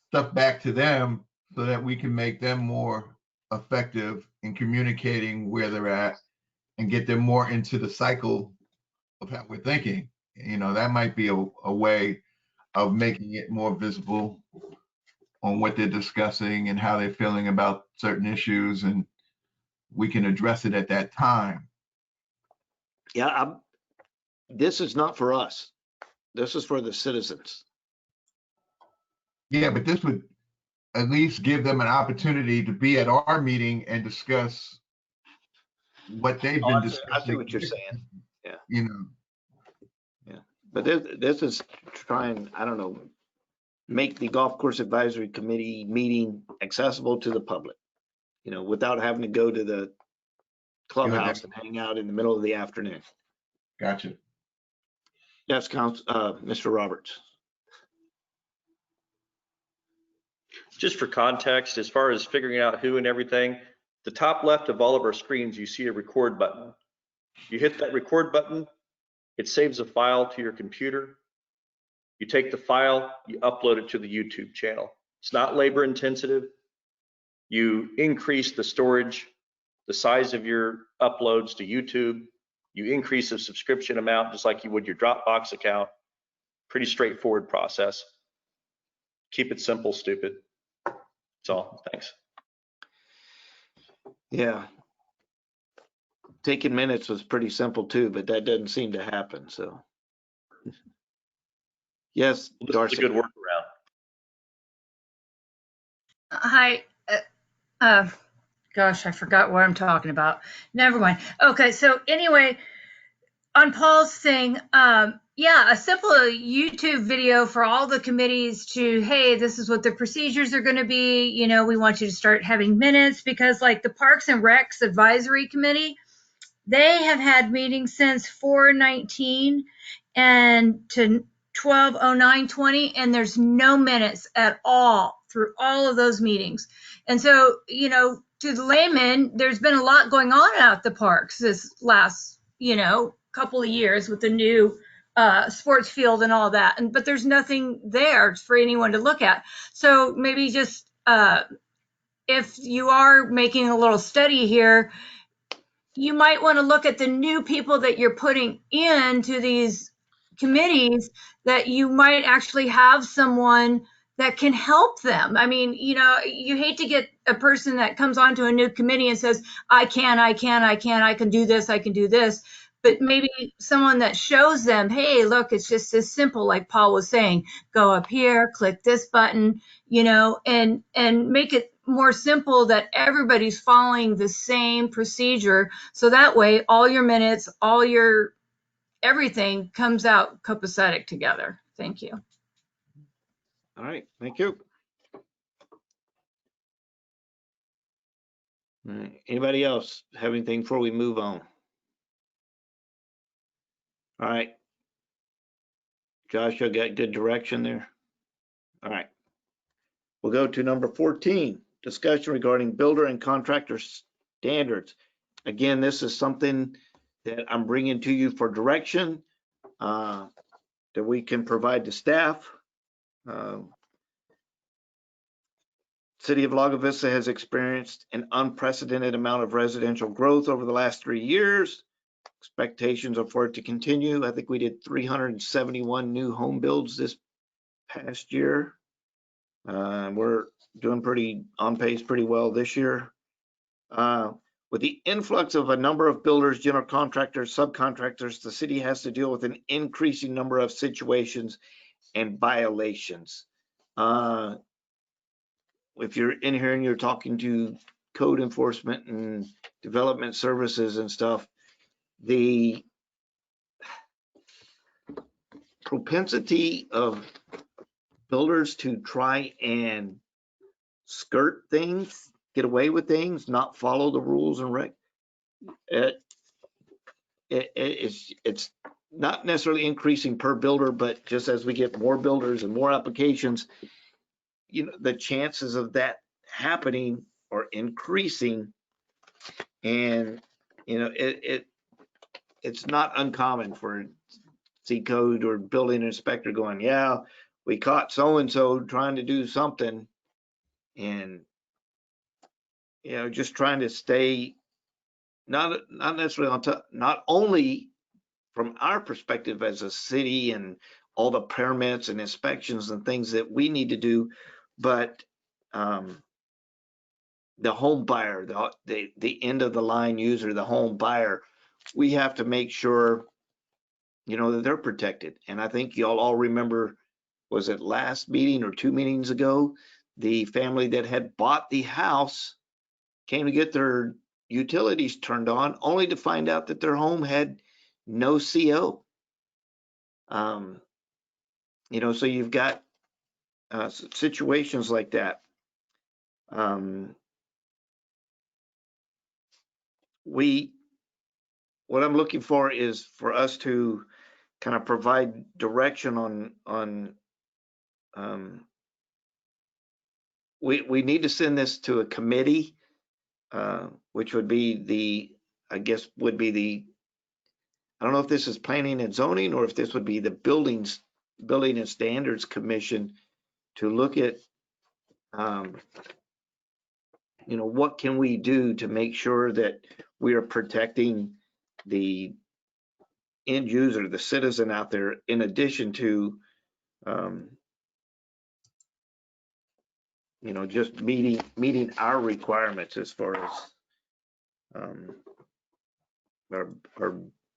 stuff back to them so that we can make them more effective in communicating where they're at and get them more into the cycle of how we're thinking. You know, that might be a way of making it more visible on what they're discussing and how they're feeling about certain issues, and we can address it at that time. Yeah, this is not for us. This is for the citizens. Yeah, but this would at least give them an opportunity to be at our meeting and discuss what they've been discussing. I see what you're saying. Yeah. You know. Yeah, but this is trying, I don't know, make the golf course advisory committee meeting accessible to the public, you know, without having to go to the clubhouse and hang out in the middle of the afternoon. Gotcha. Yes, Mr. Roberts. Just for context, as far as figuring out who and everything, the top left of all of our screens, you see a record button. You hit that record button, it saves a file to your computer. You take the file, you upload it to the YouTube channel. It's not labor intensive. You increase the storage, the size of your uploads to YouTube. You increase the subscription amount just like you would your Dropbox account. Pretty straightforward process. Keep it simple, stupid. That's all. Thanks. Yeah. Taking minutes was pretty simple too, but that doesn't seem to happen, so. Yes, Darcy. This is a good workaround. Hi. Gosh, I forgot what I'm talking about. Never mind. Okay, so anyway, on Paul's thing, yeah, a simple YouTube video for all the committees to, hey, this is what the procedures are going to be. You know, we want you to start having minutes, because like the Parks and Recs Advisory Committee, they have had meetings since 4/19 and to 12/09/20, and there's no minutes at all through all of those meetings. And so, you know, to the layman, there's been a lot going on at the parks this last, you know, couple of years with the new sports field and all that. But there's nothing there for anyone to look at. So maybe just if you are making a little study here, you might want to look at the new people that you're putting into these committees, that you might actually have someone that can help them. I mean, you know, you hate to get a person that comes onto a new committee and says, I can do this. But maybe someone that shows them, hey, look, it's just as simple, like Paul was saying, go up here, click this button, you know, and make it more simple that everybody's following the same procedure. So that way, all your minutes, all your everything comes out copacetic together. Thank you. All right, thank you. All right. Anybody else have anything before we move on? All right. Josh, you got good direction there? All right. We'll go to number 14, discussion regarding builder and contractor standards. Again, this is something that I'm bringing to you for direction that we can provide to staff. City of Lago Vista has experienced an unprecedented amount of residential growth over the last 3 years. Expectations are for it to continue. I think we did 371 new home builds this past year. We're doing pretty on pace pretty well this year. With the influx of a number of builders, general contractors, subcontractors, the city has to deal with an increasing number of situations and violations. if you're in here and you're talking to code enforcement and development services and stuff, the propensity of builders to try and skirt things, get away with things, not follow the rules and it's not necessarily increasing per builder, but just as we get more builders and more applications, the chances of that happening are increasing. And it's not uncommon for C code or building inspector going, yeah, we caught so and so trying to do something, and just trying to stay not necessarily on top, not only from our perspective as a city and all the permits and inspections and things that we need to do, but the home buyer, the end of the line user, the home buyer, we have to make sure, that they're protected. And I think y'all all remember, was it last meeting or 2 meetings ago, the family that had bought the house came to get their utilities turned on, only to find out that their home had no CO. So you've got situations like that. What I'm looking for is for us to kind of provide direction on we need to send this to a committee, which would be I don't know if this is planning and zoning or if this would be the building and standards commission, to look at what can we do to make sure that we are protecting the end user, the citizen out there, in addition to just meeting our requirements as far as our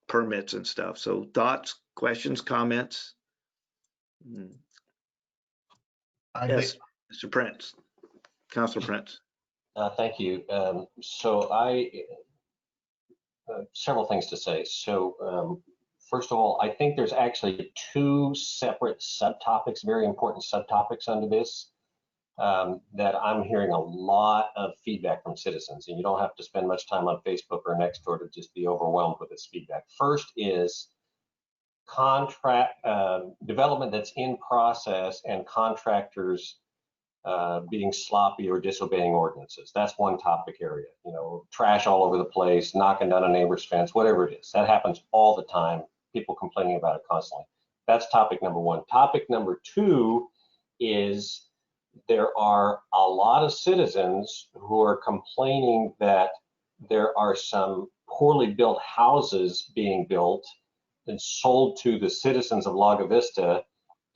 permits and stuff. So thoughts, questions, comments? Yes, Mr. Prince, Councilor Prince. Thank you. Several things to say. So first of all, I think there's actually 2 separate subtopics, very important subtopics under this, that I'm hearing a lot of feedback from citizens, and you don't have to spend much time on Facebook or Nextdoor to just be overwhelmed with this feedback. First is contract development that's in process and contractors being sloppy or disobeying ordinances. That's one topic area. Trash all over the place, knocking down a neighbor's fence, whatever it is. That happens all the time. People complaining about it constantly. That's topic number 1. Topic number 2 is there are a lot of citizens who are complaining that there are some poorly built houses being built and sold to the citizens of Lago Vista,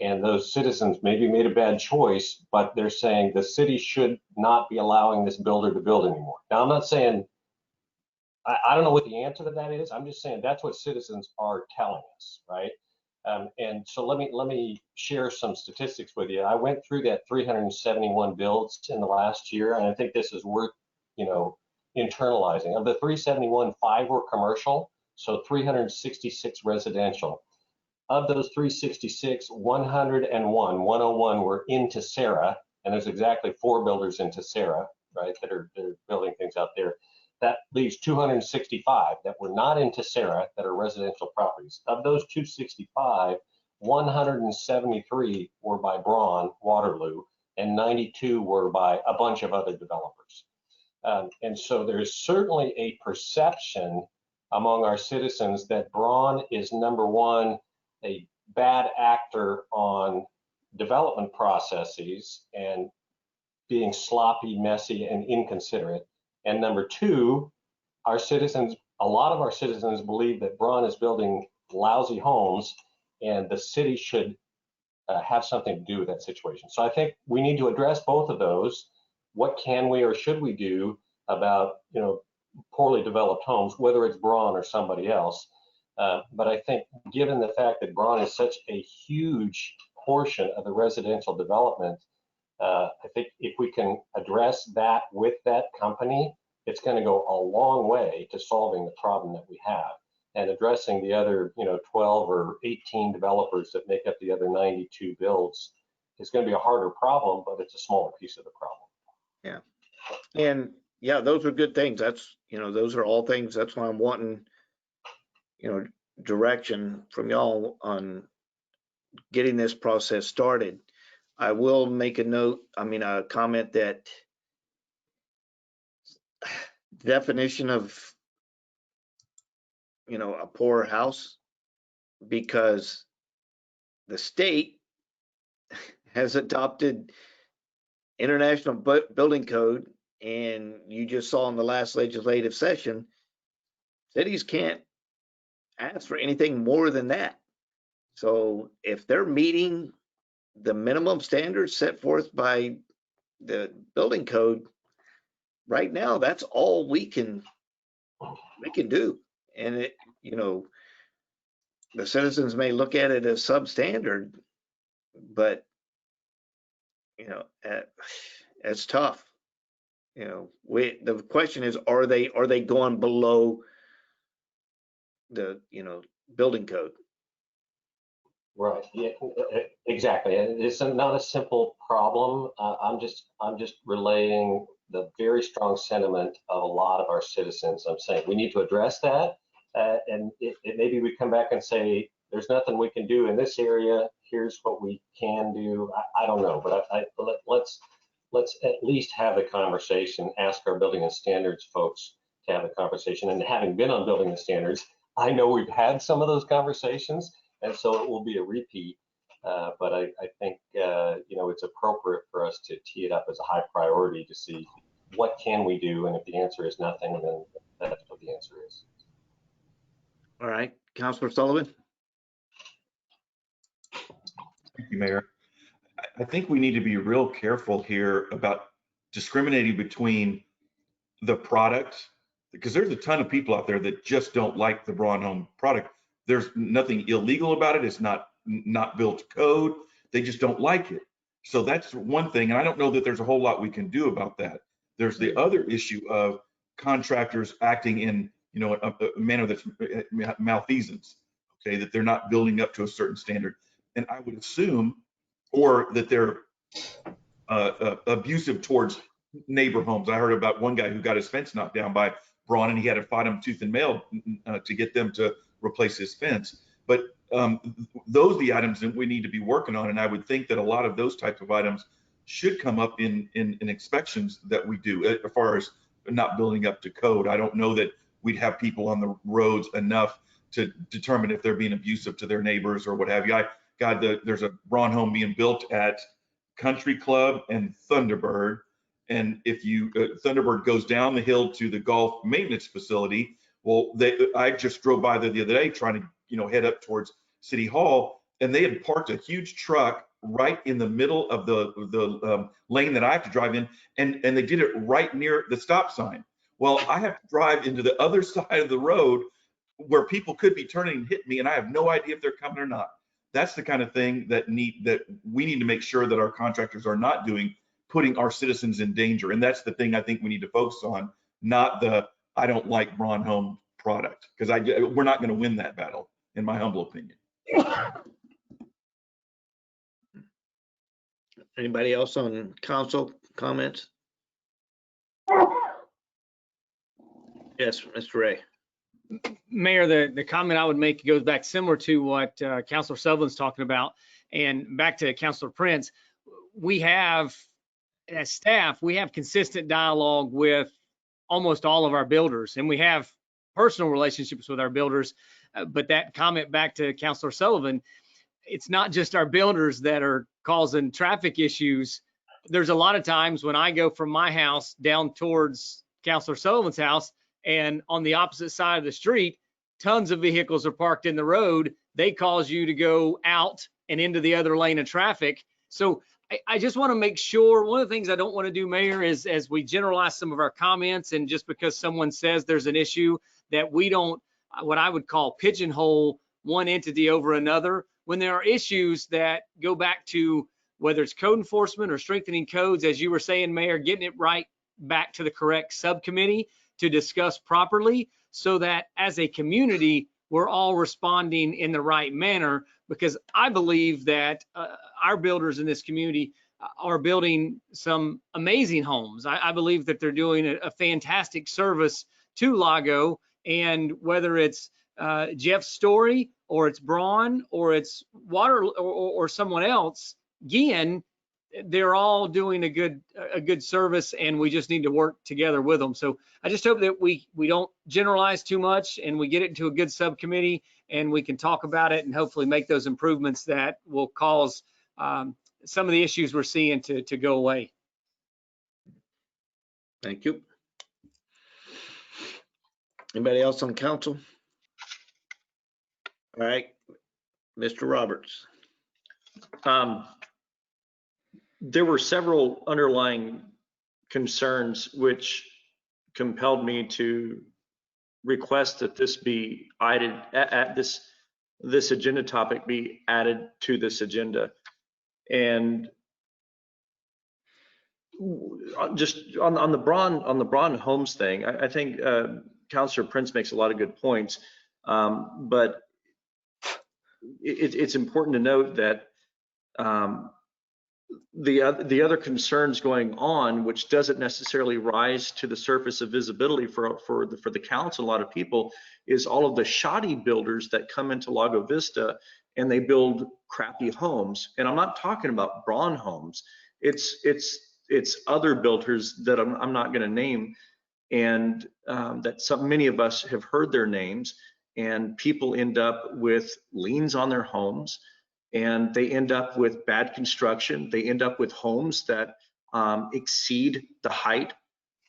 and those citizens maybe made a bad choice, but they're saying the city should not be allowing this builder to build anymore. Now, I'm not saying, I don't know what the answer to that is. I'm just saying that's what citizens are telling us, right? And so let me share some statistics with you. I went through that 371 builds in the last year, and I think this is worth, internalizing. Of the 371, 5 were commercial, so 366 residential. Of those 366, 101 were in Tessera, and there's exactly 4 builders in Tessera, right, that are building things out there. That leaves 265 that were not in Tessera, that are residential properties. Of those 265, 173 were by Braun, Waterloo, and 92 were by a bunch of other developers. And so there is certainly a perception among our citizens that Braun is, number one, a bad actor on development processes and being sloppy, messy, and inconsiderate. And number 2, our citizens, a lot of our citizens believe that Braun is building lousy homes and the city should have something to do with that situation. So I think we need to address both of those. What can we or should we do about, poorly developed homes, whether it's Braun or somebody else? But I think given the fact that Braun is such a huge portion of the residential development, I think if we can address that with that company, it's going to go a long way to solving the problem that we have and addressing the other, 12 or 18 developers that make up the other 92 builds. Is going to be a harder problem, but it's a smaller piece of the problem. Yeah. And yeah, those are good things. That's, those are all things. That's why I'm wanting, direction from y'all on getting this process started. I will make a comment that definition of, a poor house, because the state has adopted international building code, and you just saw in the last legislative session, cities can't ask for anything more than that. So if they're meeting the minimum standards set forth by the building code, right now, that's all we can do. And it, the citizens may look at it as substandard, but it's tough. The question is, are they going below the building code? Right. Yeah. Exactly. It's not a simple problem. I'm just relaying the very strong sentiment of a lot of our citizens. I'm saying we need to address that, and maybe we come back and say there's nothing we can do in this area. Here's what we can do. I don't know, but let's at least have the conversation. Ask our building and standards folks to have a conversation. And having been on building and standards, I know we've had some of those conversations, and so it will be a repeat. But I think it's appropriate for us to tee it up as a high priority to see what can we do, and if the answer is nothing, then that's what the answer is. All right, Councillor Sullivan. Thank you, Mayor. I think we need to be real careful here about discriminating between the product, because there's a ton of people out there that just don't like the Braun Home product. There's nothing illegal about it. It's not built to code. They just don't like it. So that's one thing. And I don't know that there's a whole lot we can do about that. There's the other issue of contractors acting in, a manner that's malfeasance, okay, that they're not building up to a certain standard. And I would assume, or that they're abusive towards neighbor homes. I heard about one guy who got his fence knocked down by Braun, and he had to fight him tooth and nail to get them to replace his fence. But those are the items that we need to be working on, and I would think that a lot of those types of items should come up in inspections that we do as far as not building up to code. I don't know that we'd have people on the roads enough to determine if they're being abusive to their neighbors or what have you. There's a Braun home being built at Country Club and Thunderbird, and if Thunderbird goes down the hill to the golf maintenance facility, well, I just drove by there the other day trying to head up towards City Hall, and they had parked a huge truck right in the middle of the lane that I have to drive in, and they did it right near the stop sign. Well, I have to drive into the other side of the road where people could be turning and hit me, and I have no idea if they're coming or not. That's the kind of thing that we need to make sure that our contractors are not doing, putting our citizens in danger. And that's the thing I think we need to focus on, not the I don't like Braun Home product, because we're not going to win that battle, in my humble opinion. Anybody else on council comments? Yes, Mr. Ray. Mayor, the comment I would make goes back similar to what Councillor Sullivan's talking about, and back to Councillor Prince. We have, as staff, we have consistent dialogue with almost all of our builders, and we have personal relationships with our builders. But that comment back to Councillor Sullivan, it's not just our builders that are causing traffic issues. There's a lot of times when I go from my house down towards Councillor Sullivan's house, and on the opposite side of the street, tons of vehicles are parked in the road. They cause you to go out and into the other lane of traffic. So I just want to make sure, one of the things I don't want to do, Mayor, is as we generalize some of our comments, and just because someone says there's an issue, that we don't, what I would call, pigeonhole one entity over another, when there are issues that go back to whether it's code enforcement or strengthening codes, as you were saying, Mayor, getting it right back to the correct subcommittee to discuss properly, so that as a community, we're all responding in the right manner, because I believe that our builders in this community are building some amazing homes. I believe that they're doing a fantastic service to Lago, and whether it's Jeff's Story or it's Braun or it's Water or someone else, again, they're all doing a good service, and we just need to work together with them. So I just hope that we don't generalize too much, and we get it into a good subcommittee, and we can talk about it and hopefully make those improvements that will cause some of the issues we're seeing to go away. Thank you. Anybody else on council? All right, Mr. Roberts. There were several underlying concerns which compelled me to request that this be added, this agenda topic be added to this agenda. And just on the Braun Homes thing, I think Councillor Prince makes a lot of good points, but it's important to note that the other concerns going on, which doesn't necessarily rise to the surface of visibility for the council, a lot of people, is all of the shoddy builders that come into Lago Vista and they build crappy homes. And I'm not talking about Braun Homes. It's other builders that I'm not going to name, and that many of us have heard their names, and people end up with liens on their homes, and they end up with bad construction. They end up with homes that exceed the height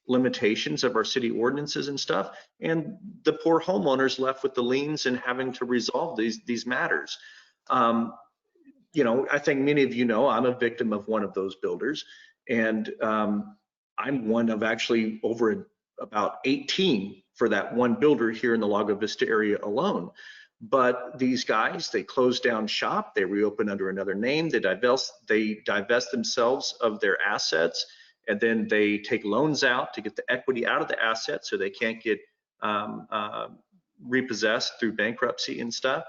limitations of our city ordinances and stuff, and the poor homeowners left with the liens and having to resolve these matters. You know, I think many of you know I'm a victim of one of those builders, and I'm one of actually over about 18 for that one builder here in the Lago Vista area alone. But these guys, they close down shop, they reopen under another name, they divest themselves of their assets, and then they take loans out to get the equity out of the assets so they can't get repossessed through bankruptcy and stuff.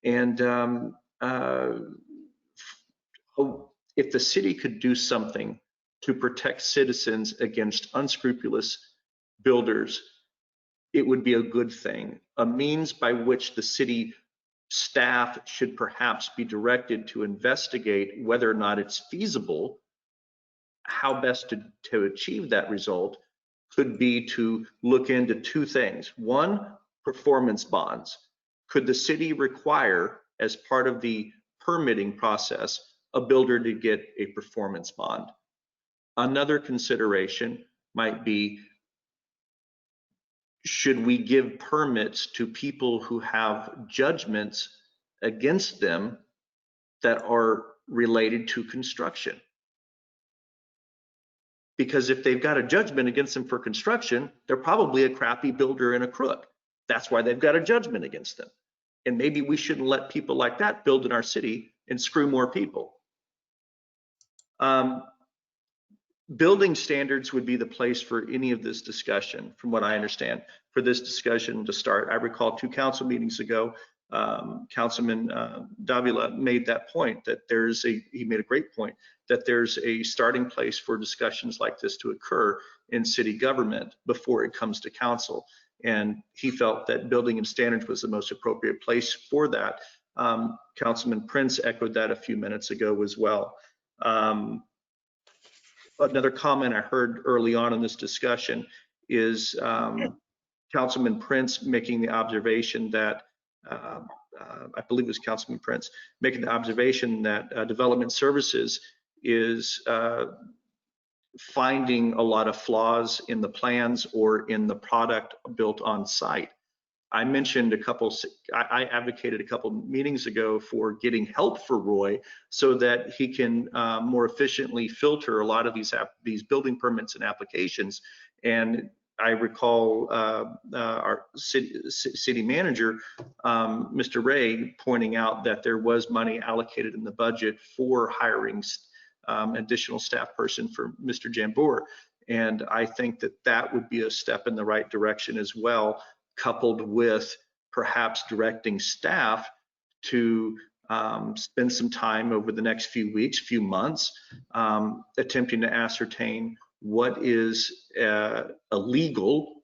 And if the city could do something to protect citizens against unscrupulous builders, it would be a good thing, a means by which the city staff should perhaps be directed to investigate whether or not it's feasible. How best to achieve that result could be to look into two things. One, performance bonds. Could the city require, as part of the permitting process, a builder to get a performance bond? Another consideration might be, should we give permits to people who have judgments against them that are related to construction? Because if they've got a judgment against them for construction, they're probably a crappy builder and a crook. That's why they've got a judgment against them. And maybe we shouldn't let people like that build in our city and screw more people. Building standards would be the place for any of this discussion, from what I understand, for this discussion to start. I recall 2 council meetings ago, Councilman Davila made that point, that he made a great point, that there's a starting place for discussions like this to occur in city government before it comes to council. And he felt that building and standards was the most appropriate place for that. Councilman Prince echoed that a few minutes ago as well. Another comment I heard early on in this discussion is Councilman Prince making the observation that, I believe it was Councilman Prince, making the observation that development services is finding a lot of flaws in the plans or in the product built on site. I mentioned I advocated a couple meetings ago for getting help for Roy so that he can more efficiently filter a lot of these building permits and applications. And I recall our city manager, Mr. Ray, pointing out that there was money allocated in the budget for hiring additional staff person for Mr. Jambour. And I think that that would be a step in the right direction as well, coupled with perhaps directing staff to spend some time over the next few weeks, few months, attempting to ascertain what is a legal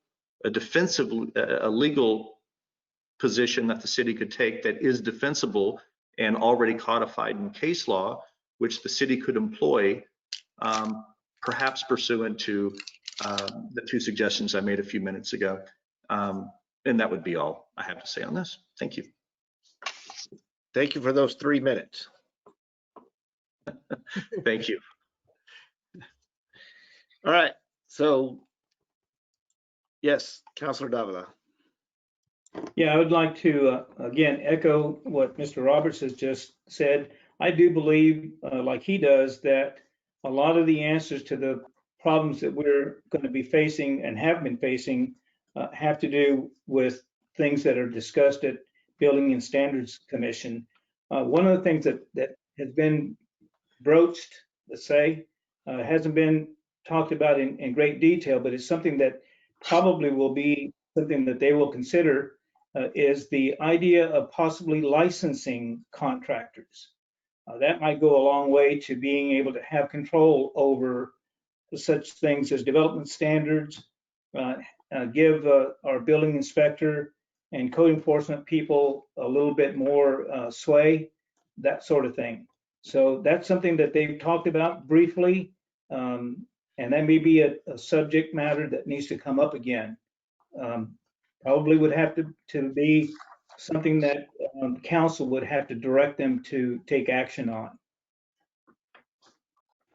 position that the city could take that is defensible and already codified in case law, which the city could employ, perhaps pursuant to the two suggestions I made a few minutes ago. And that would be all I have to say on this. Thank you. Thank you for those 3 minutes. Thank you. All right, so yes, Councillor Davila. Yeah, I would like to, again, echo what Mr. Roberts has just said. I do believe, like he does, that a lot of the answers to the problems that we're going to be facing and have been facing have to do with things that are discussed at Building and Standards Commission. One of the things that has been broached, let's say, hasn't been talked about in great detail, but it's something that probably will be something that they will consider, is the idea of possibly licensing contractors. That might go a long way to being able to have control over such things as development standards, give our building inspector and code enforcement people a little bit more sway, that sort of thing. So that's something that they've talked about briefly, and that may be a subject matter that needs to come up again. Probably would have to be something that council would have to direct them to take action on.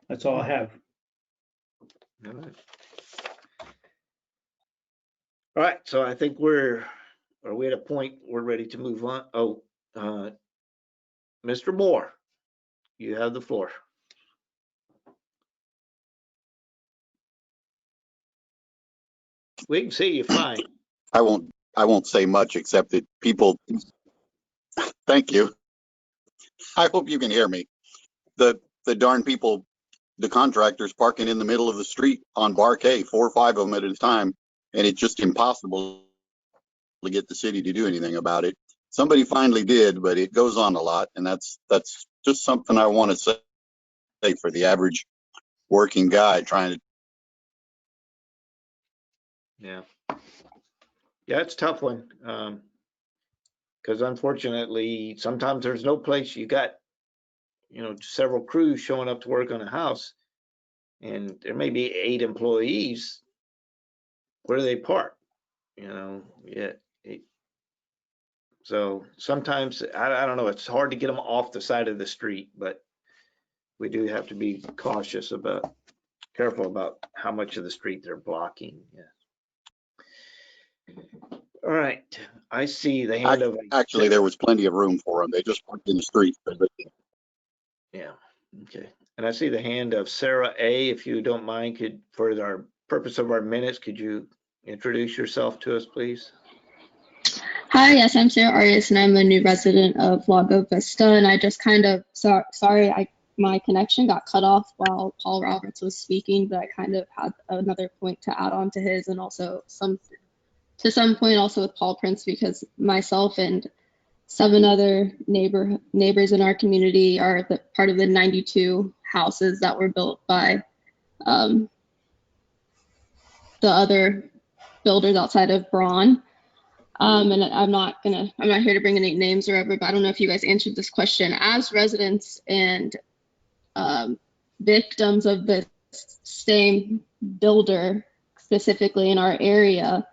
That's all I have. All right. All right, so I think are we at a point we're ready to move on? Oh, Mr. Moore, you have the floor. We can see you fine. I won't say much except that people, thank you. I hope you can hear me. The darn people, the contractors parking in the middle of the street on Bar K, 4 or 5 of them at a time, and it's just impossible to get the city to do anything about it. Somebody finally did, but it goes on a lot, and that's just something I want to say for the average working guy trying to. Yeah, it's a tough one. Because unfortunately, sometimes there's no place. You got, several crews showing up to work on a house, and there may be 8 employees. Where do they park? Yeah. So sometimes, I don't know, it's hard to get them off the side of the street, but we do have to be careful about how much of the street they're blocking. Yeah. All right, I see the hand of. Actually, there was plenty of room for them. They just parked in the street. Yeah, okay. And I see the hand of Sarah A. If you don't mind, for our purpose of our minutes, could you introduce yourself to us, please? Hi, yes, I'm Sarah Arias, and I'm a new resident of Lago, Vista, and I just sorry, my connection got cut off while Paul Roberts was speaking, but I kind of had another point to add on to his, and also to some point also with Paul Prince, because myself and 7 other neighbors in our community are part of the 92 houses that were built by the other builders outside of Braun. And I'm not here to bring any names or whatever, but I don't know if you guys answered this question. As residents and victims of the same builder, specifically in our area,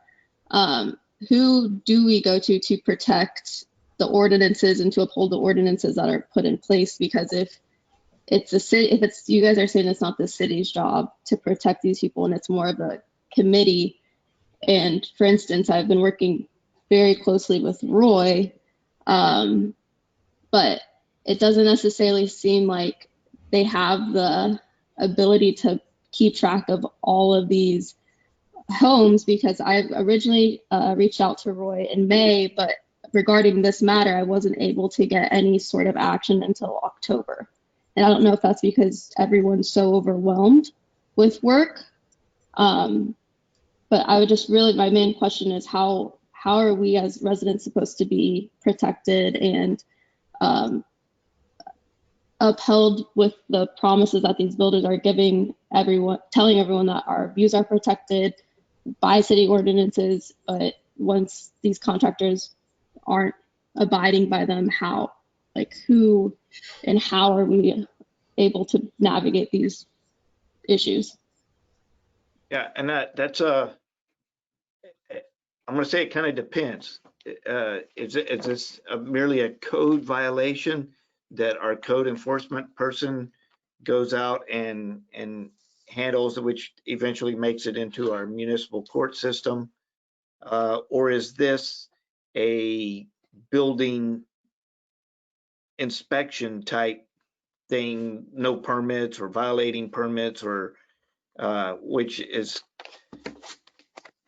who do we go to protect the ordinances and to uphold the ordinances that are put in place? Because if you guys are saying it's not the city's job to protect these people and it's more of a committee, and for instance, I've been working very closely with Roy, but it doesn't necessarily seem like they have the ability to keep track of all of these homes, because I originally reached out to Roy in May, but regarding this matter, I wasn't able to get any sort of action until October. And I don't know if that's because everyone's so overwhelmed with work. But I would just really, my main question is how are we as residents supposed to be protected and upheld with the promises that these builders are giving everyone, telling everyone that our views are protected by city ordinances, but once these contractors aren't abiding by them, how, like who and how are we able to navigate these issues? Yeah, and that's I'm going to say it kind of depends. Is this merely a code violation that our code enforcement person goes out and handles, which eventually makes it into our municipal court system? Or is this a building inspection type thing, no permits or violating permits, or which is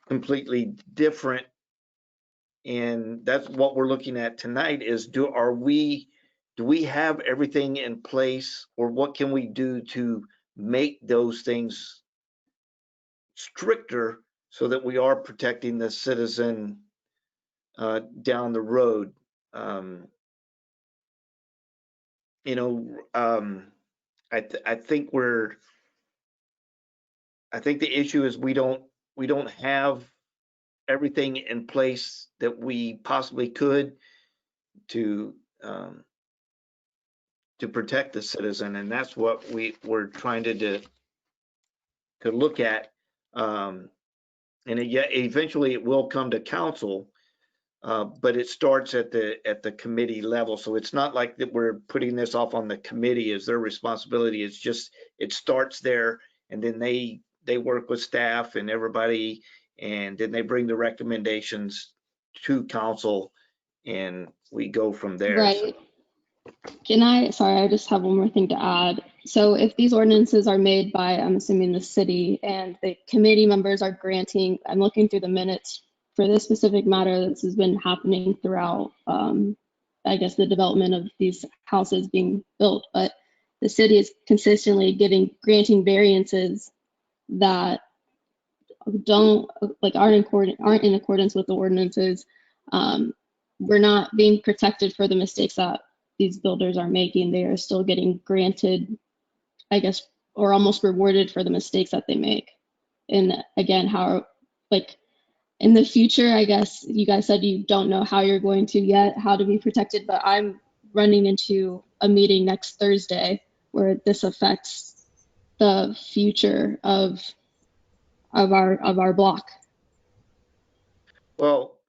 completely different? And that's what we're looking at tonight is do we have everything in place, or what can we do to make those things stricter so that we are protecting the citizen down the road? You know, I think the issue is we don't have everything in place that we possibly could to protect the citizen, and that's what we're trying to look at. And eventually it will come to council, but it starts at the committee level. So it's not like that we're putting this off on the committee as their responsibility. It's just it starts there, and then they work with staff and everybody, and then they bring the recommendations to council, and we go from there. Right. Sorry, I just have one more thing to add. So if these ordinances are made by, I'm assuming the city, and the committee members are granting, I'm looking through the minutes for this specific matter, this has been happening throughout, I guess, the development of these houses being built, but the city is consistently granting variances that aren't in accordance with the ordinances. We're not being protected for the mistakes that these builders are making. They are still getting granted, I guess, or almost rewarded for the mistakes that they make. And again, in the future, I guess you guys said you don't know how you're going to yet, how to be protected, but I'm running into a meeting next Thursday where this affects the future of our block. Well,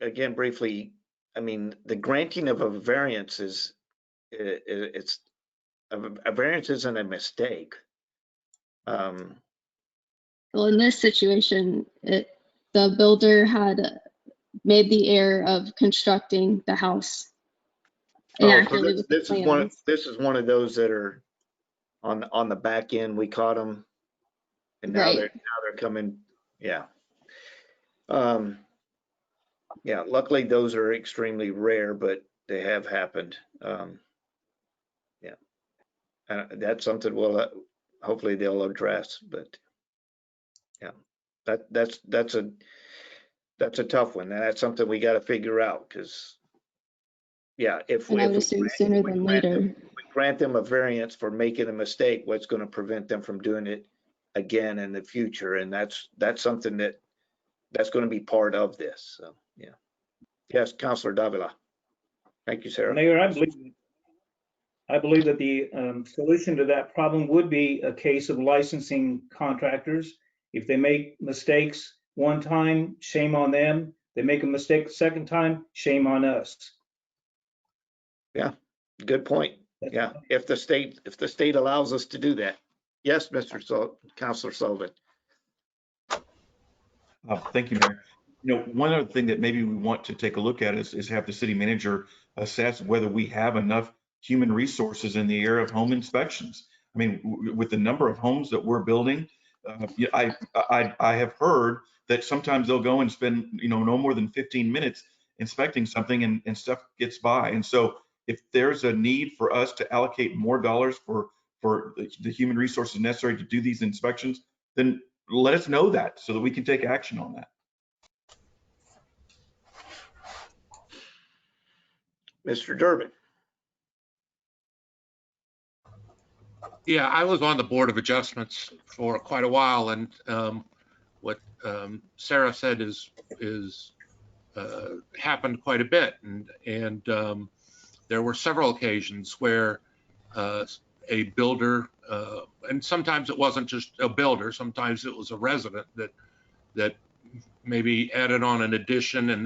again, briefly, I mean, the granting of a variance a variance isn't a mistake. Well, in this situation, the builder had made the error of constructing the house inaccurately with the plans. This is one of those that are on the back end. We caught them, and now they're coming. Yeah. Yeah. Luckily, those are extremely rare, but they have happened. Yeah. That's something hopefully they'll address. But yeah, that's a tough one. And that's something we got to figure out, because yeah, if we grant them a variance for making a mistake, what's going to prevent them from doing it again in the future? And that's something that's going to be part of this. So yeah. Yes, Councillor Davila. Thank you, Sarah. Mayor, I believe that the solution to that problem would be a case of licensing contractors. If they make mistakes one time, shame on them. They make a mistake the second time, shame on us. Yeah, good point. Yeah, if the state allows us to do that. Yes, Councillor Sullivan. Thank you, Mayor. You know, one other thing that maybe we want to take a look at is have the city manager assess whether we have enough human resources in the area of home inspections. I mean, with the number of homes that we're building, I have heard that sometimes they'll go and spend, no more than 15 minutes inspecting something, and stuff gets by. And so if there's a need for us to allocate more dollars for the human resources necessary to do these inspections, then let us know that so that we can take action on that. Mr. Durbin. Yeah, I was on the Board of Adjustments for quite a while, and what Sarah said is happened quite a bit, and there were several occasions where a builder, and sometimes it wasn't just a builder, sometimes it was a resident that maybe added on an addition, and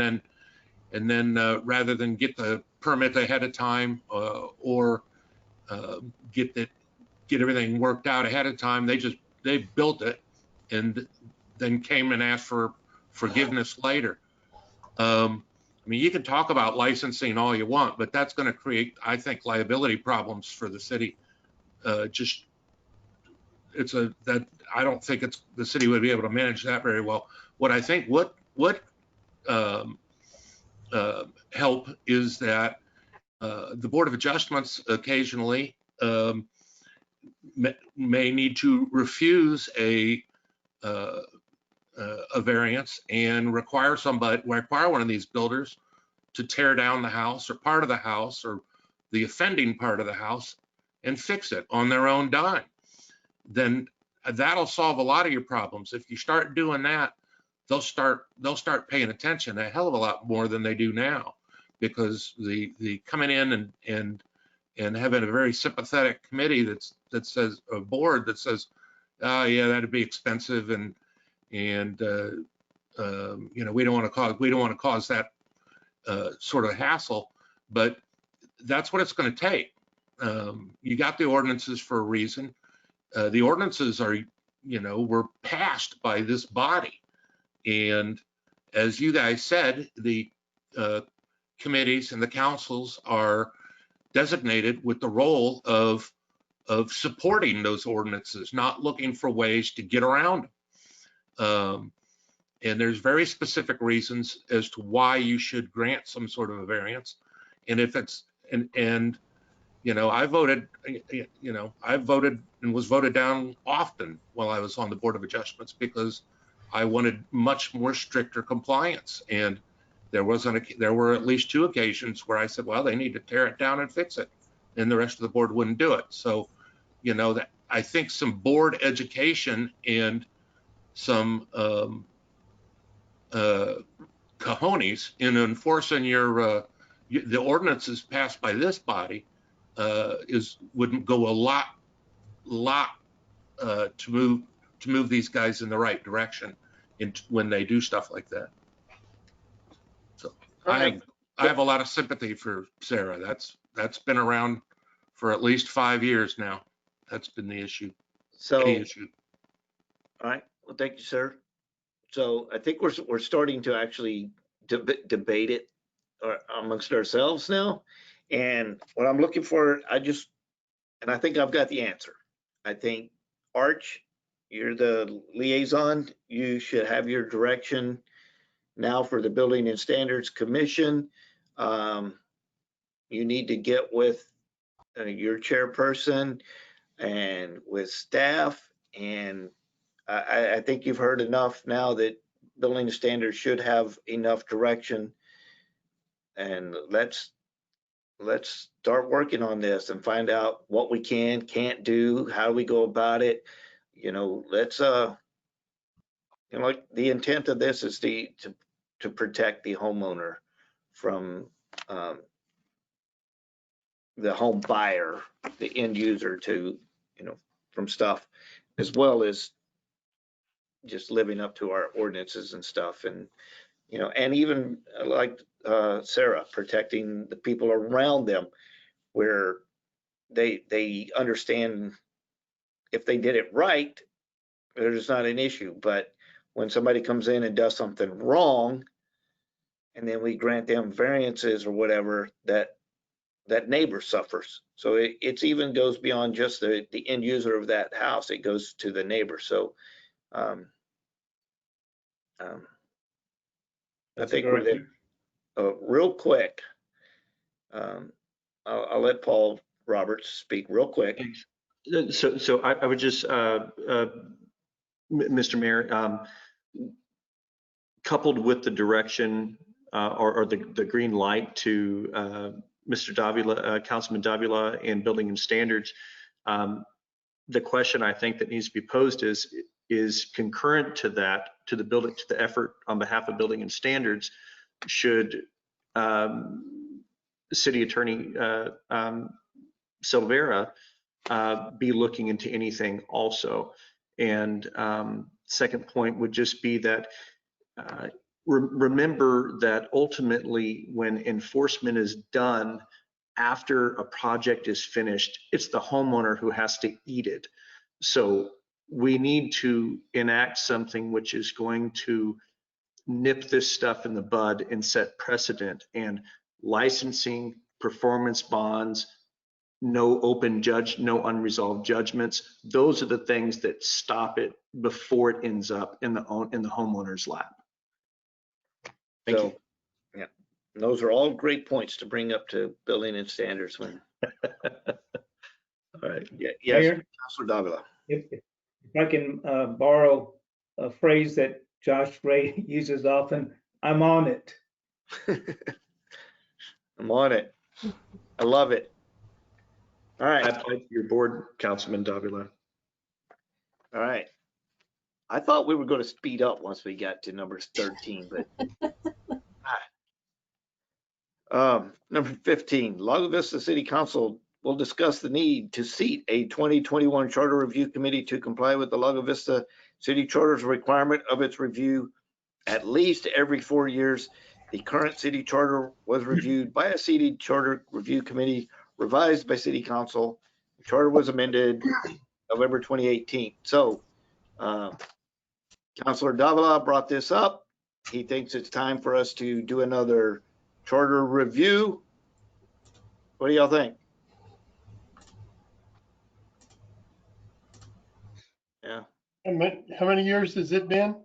then rather than get the permit ahead of time or get everything worked out ahead of time, they built it and then came and asked for forgiveness later. I mean, you can talk about licensing all you want, but that's going to create, I think, liability problems for the city. I don't think the city would be able to manage that very well. What I think would help is that the Board of Adjustments occasionally may need to refuse a variance and require one of these builders to tear down the house or part of the house or the offending part of the house and fix it on their own dime. Then that'll solve a lot of your problems. If you start doing that, they'll start paying attention a hell of a lot more than they do now, because the coming in and having a very sympathetic committee that says, a board that says, oh yeah, that'd be expensive, and you know, we don't want to cause that sort of hassle, but that's what it's going to take. You got the ordinances for a reason. The ordinances are, you know, were passed by this body, and as you guys said, the committees and the councils are designated with the role of supporting those ordinances, not looking for ways to get around them. And there's very specific reasons as to why you should grant some sort of a variance. And if it's, and you know, I voted and was voted down often while I was on the Board of Adjustments, because I wanted much more stricter compliance. And there were at least 2 occasions where I said, well, they need to tear it down and fix it, and the rest of the board wouldn't do it. So, you know, that I think some board education and some cojones in enforcing the ordinances passed by this body wouldn't go a lot to move these guys in the right direction when they do stuff like that. So I have a lot of sympathy for Sarah. That's been around for at least 5 years now. That's been the issue. So, Any issue. all right. Well, thank you, sir. So I think we're starting to actually debate it amongst ourselves now. And what I'm looking for, and I think I've got the answer. I think, Arch, you're the liaison. You should have your direction now for the Building and Standards Commission. You need to get with your chairperson and with staff, and I think you've heard enough now that Building Standards should have enough direction, and let's start working on this and find out what we can't do, how we go about it. You know, let's you know, like, the intent of this is to protect the homeowner from the home buyer, the end user, to, you know, from stuff, as well as just living up to our ordinances and stuff. And, you know, and even like Sarah, protecting the people around them, where they understand if they did it right, there's not an issue. But when somebody comes in and does something wrong, and then we grant them variances or whatever, that neighbor suffers. So it even goes beyond just the end user of that house. It goes to the neighbor. So I think we're there. Real quick, I'll let Paul Roberts speak real quick. So I would just, Mr. Mayor, coupled with the direction or the green light to Mr. Davila, Councilman Davila, and Building and Standards, the question I think that needs to be posed is concurrent to that, to the effort on behalf of Building and Standards, should City Attorney Silvera be looking into anything also. And second point would just be that remember that ultimately when enforcement is done after a project is finished, it's the homeowner who has to eat it. So we need to enact something which is going to nip this stuff in the bud and set precedent. And licensing, performance bonds, no unresolved judgments. Those are the things that stop it before it ends up in the homeowner's lap. Thank you. Yeah, those are all great points to bring up to Building and Standards. When all right, yeah, yes, Mayor? Councilor Davila. If I can borrow a phrase that Josh Ray uses often, I'm on it. I'm on it. I love it. All right. I applied to your board, Councilman Davila. All right. I thought we were going to speed up once we got to number 13, but number 15, Lago Vista City Council will discuss the need to seat a 2021 Charter Review Committee to comply with the Lago Vista City Charter's requirement of its review at least every 4 years. The current city charter was reviewed by a city charter review committee, revised by City Council. The charter was amended November 2018. So Councilor Davila brought this up. He thinks it's time for us to do another charter review. What do y'all think? Yeah. How many years has it been?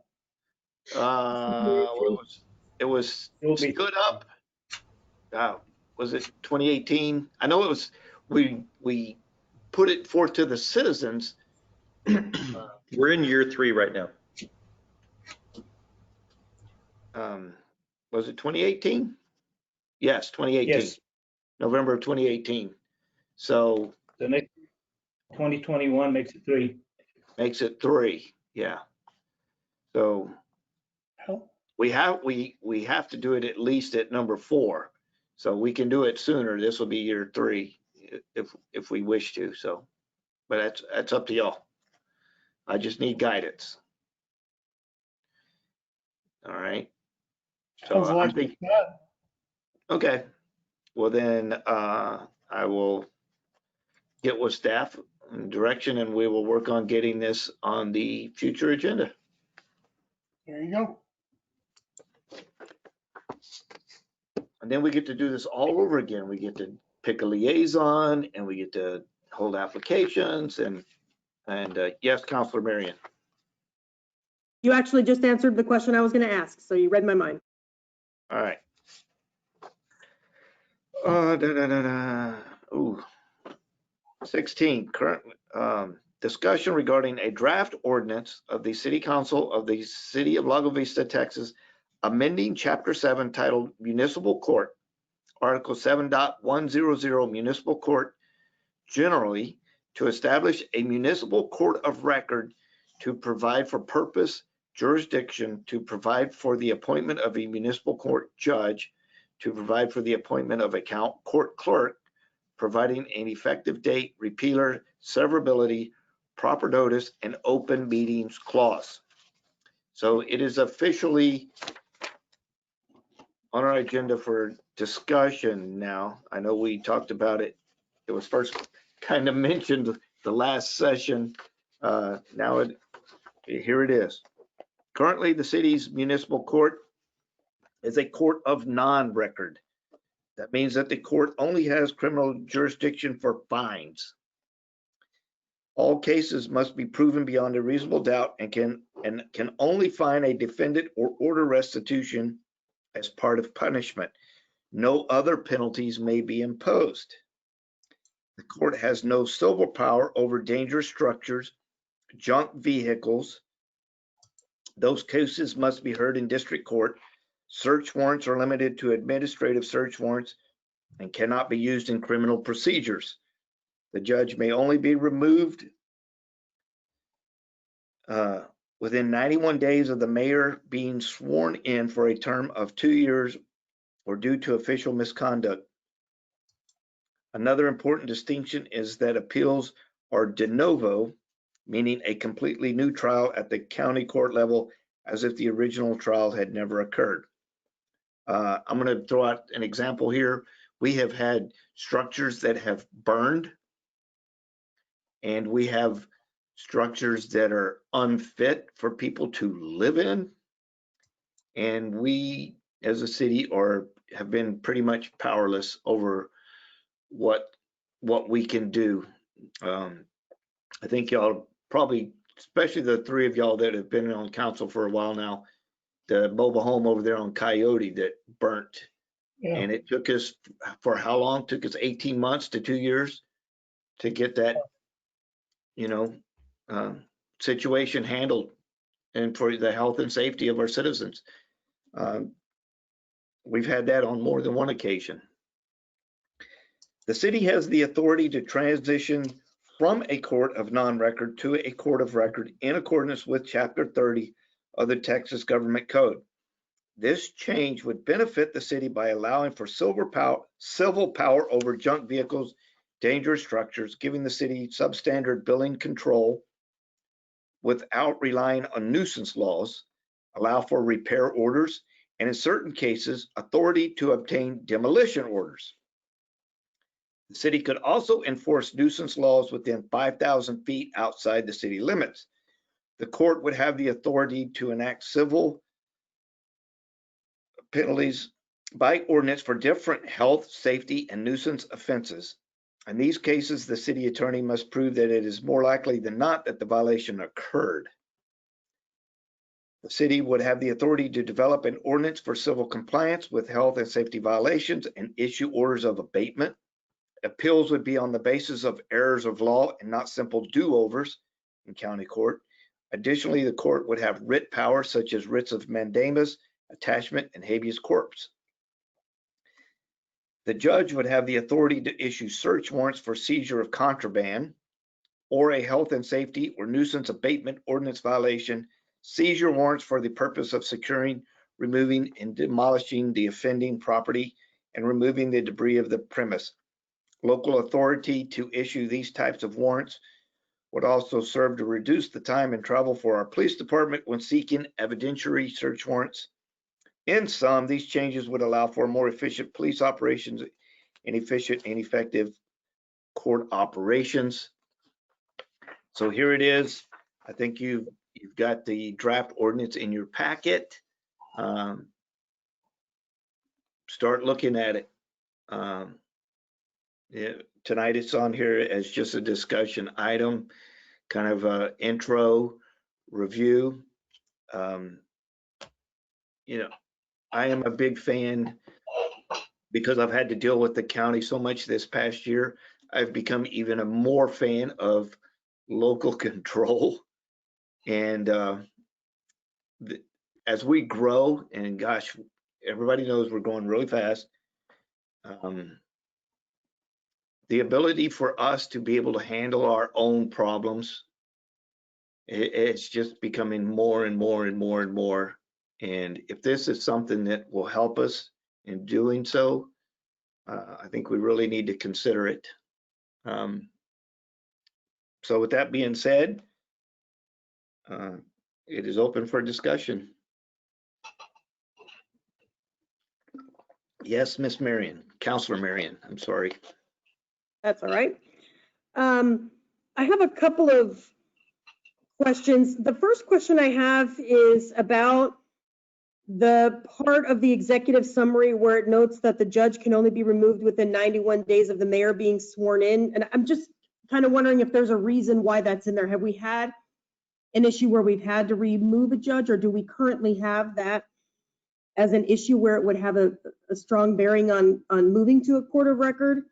It was stood up. Was it 2018? I know it was. We put it forth to the citizens. We're in year 3 right now. Was it 2018? Yes, 2018. Yes. November of 2018. So the next 2021 makes it 3. Makes it 3. Yeah. So we have to do it at least at number 4. So we can do it sooner. This will be year 3 if we wish to. So, but that's up to y'all. I just need guidance. All right. So I'm thinking, okay. Well then, I will get with staff and direction, and we will work on getting this on the future agenda. There you go. And then we get to do this all over again. We get to pick a liaison, and we get to hold applications. And yes, Councilor Marion. You actually just answered the question I was going to ask, so you read my mind. All right. Ooh. 16, current discussion regarding a draft ordinance of the City Council of the City of Lago Vista, Texas, amending Chapter 7 titled Municipal Court, Article 7.100 Municipal Court generally, to establish a municipal court of record to provide for purpose, jurisdiction, to provide for the appointment of a municipal court judge, to provide for the appointment of a court clerk, providing an effective date, repealer, severability, proper notice, and open meetings clause. So it is officially on our agenda for discussion now. I know we talked about it. It was first kind of mentioned the last session. Here it is. Currently, the city's municipal court is a court of non-record. That means that the court only has criminal jurisdiction for fines. All cases must be proven beyond a reasonable doubt and can only fine a defendant or order restitution as part of punishment. No other penalties may be imposed. The court has no civil power over dangerous structures, junk vehicles. Those cases must be heard in district court. Search warrants are limited to administrative search warrants and cannot be used in criminal procedures. The judge may only be removed within 91 days of the mayor being sworn in for a term of 2 years or due to official misconduct. Another important distinction is that appeals are de novo, meaning a completely new trial at the county court level, as if the original trial had never occurred. I'm going to throw out an example here. We have had structures that have burned, and we have structures that are unfit for people to live in. And we, as a city, have been pretty much powerless over what we can do. I think y'all probably, especially the three of y'all that have been on council for a while now, the mobile home over there on Coyote that burnt. Yeah. And it took us, for how long? Took us 18 months to 2 years to get that, situation handled, and for the health and safety of our citizens. We've had that on more than one occasion. The city has the authority to transition from a court of non-record to a court of record in accordance with Chapter 30 of the Texas Government Code. This change would benefit the city by allowing for civil power over junk vehicles, dangerous structures, giving the city substandard billing control without relying on nuisance laws, allow for repair orders, and in certain cases, authority to obtain demolition orders. The city could also enforce nuisance laws within 5,000 feet outside the city limits. The court would have the authority to enact civil penalties by ordinance for different health, safety, and nuisance offenses. In these cases, the city attorney must prove that it is more likely than not that the violation occurred. The city would have the authority to develop an ordinance for civil compliance with health and safety violations and issue orders of abatement. Appeals would be on the basis of errors of law and not simple do-overs in county court. Additionally, the court would have writ powers such as writs of mandamus, attachment, and habeas corpus. The judge would have the authority to issue search warrants for seizure of contraband or a health and safety or nuisance abatement ordinance violation, seizure warrants for the purpose of securing, removing, and demolishing the offending property and removing the debris of the premise. Local authority to issue these types of warrants would also serve to reduce the time and travel for our police department when seeking evidentiary search warrants. In sum, these changes would allow for more efficient police operations and efficient and effective court operations. So here it is. I think you've got the draft ordinance in your packet. Start looking at it. Yeah, tonight it's on here as just a discussion item, kind of a intro review. I am a big fan because I've had to deal with the county so much this past year. I've become even a more fan of local control. And as we grow, and gosh, everybody knows we're going really fast. The ability for us to be able to handle our own problems, it's just becoming more and more and more and more. And if this is something that will help us in doing so, I think we really need to consider it. So with that being said, it is open for discussion. Yes, Miss Marion, Councillor Marion, I'm sorry. That's all right. I have a couple of questions. The first question I have is about the part of the executive summary where it notes that the judge can only be removed within 91 days of the mayor being sworn in. And I'm just kind of wondering if there's a reason why that's in there. Have we had an issue where we've had to remove a judge, or do we currently have that as an issue where it would have a strong bearing on moving to a court of record?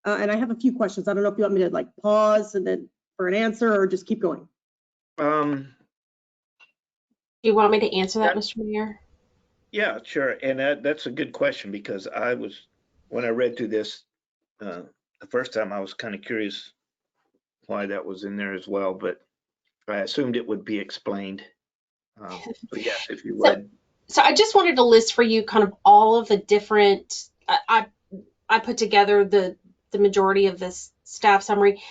And I have a few questions. I don't know if you want me to like pause and then for an answer or just keep going. Do you want me to answer that, Mr. Mayor? Yeah, sure. And that's a good question, because when I read through this the first time, I was kind of curious why that was in there as well, but I assumed it would be explained. But yes, if you would. So I just wanted to list for you kind of all of the different, I put together the majority of this staff summary.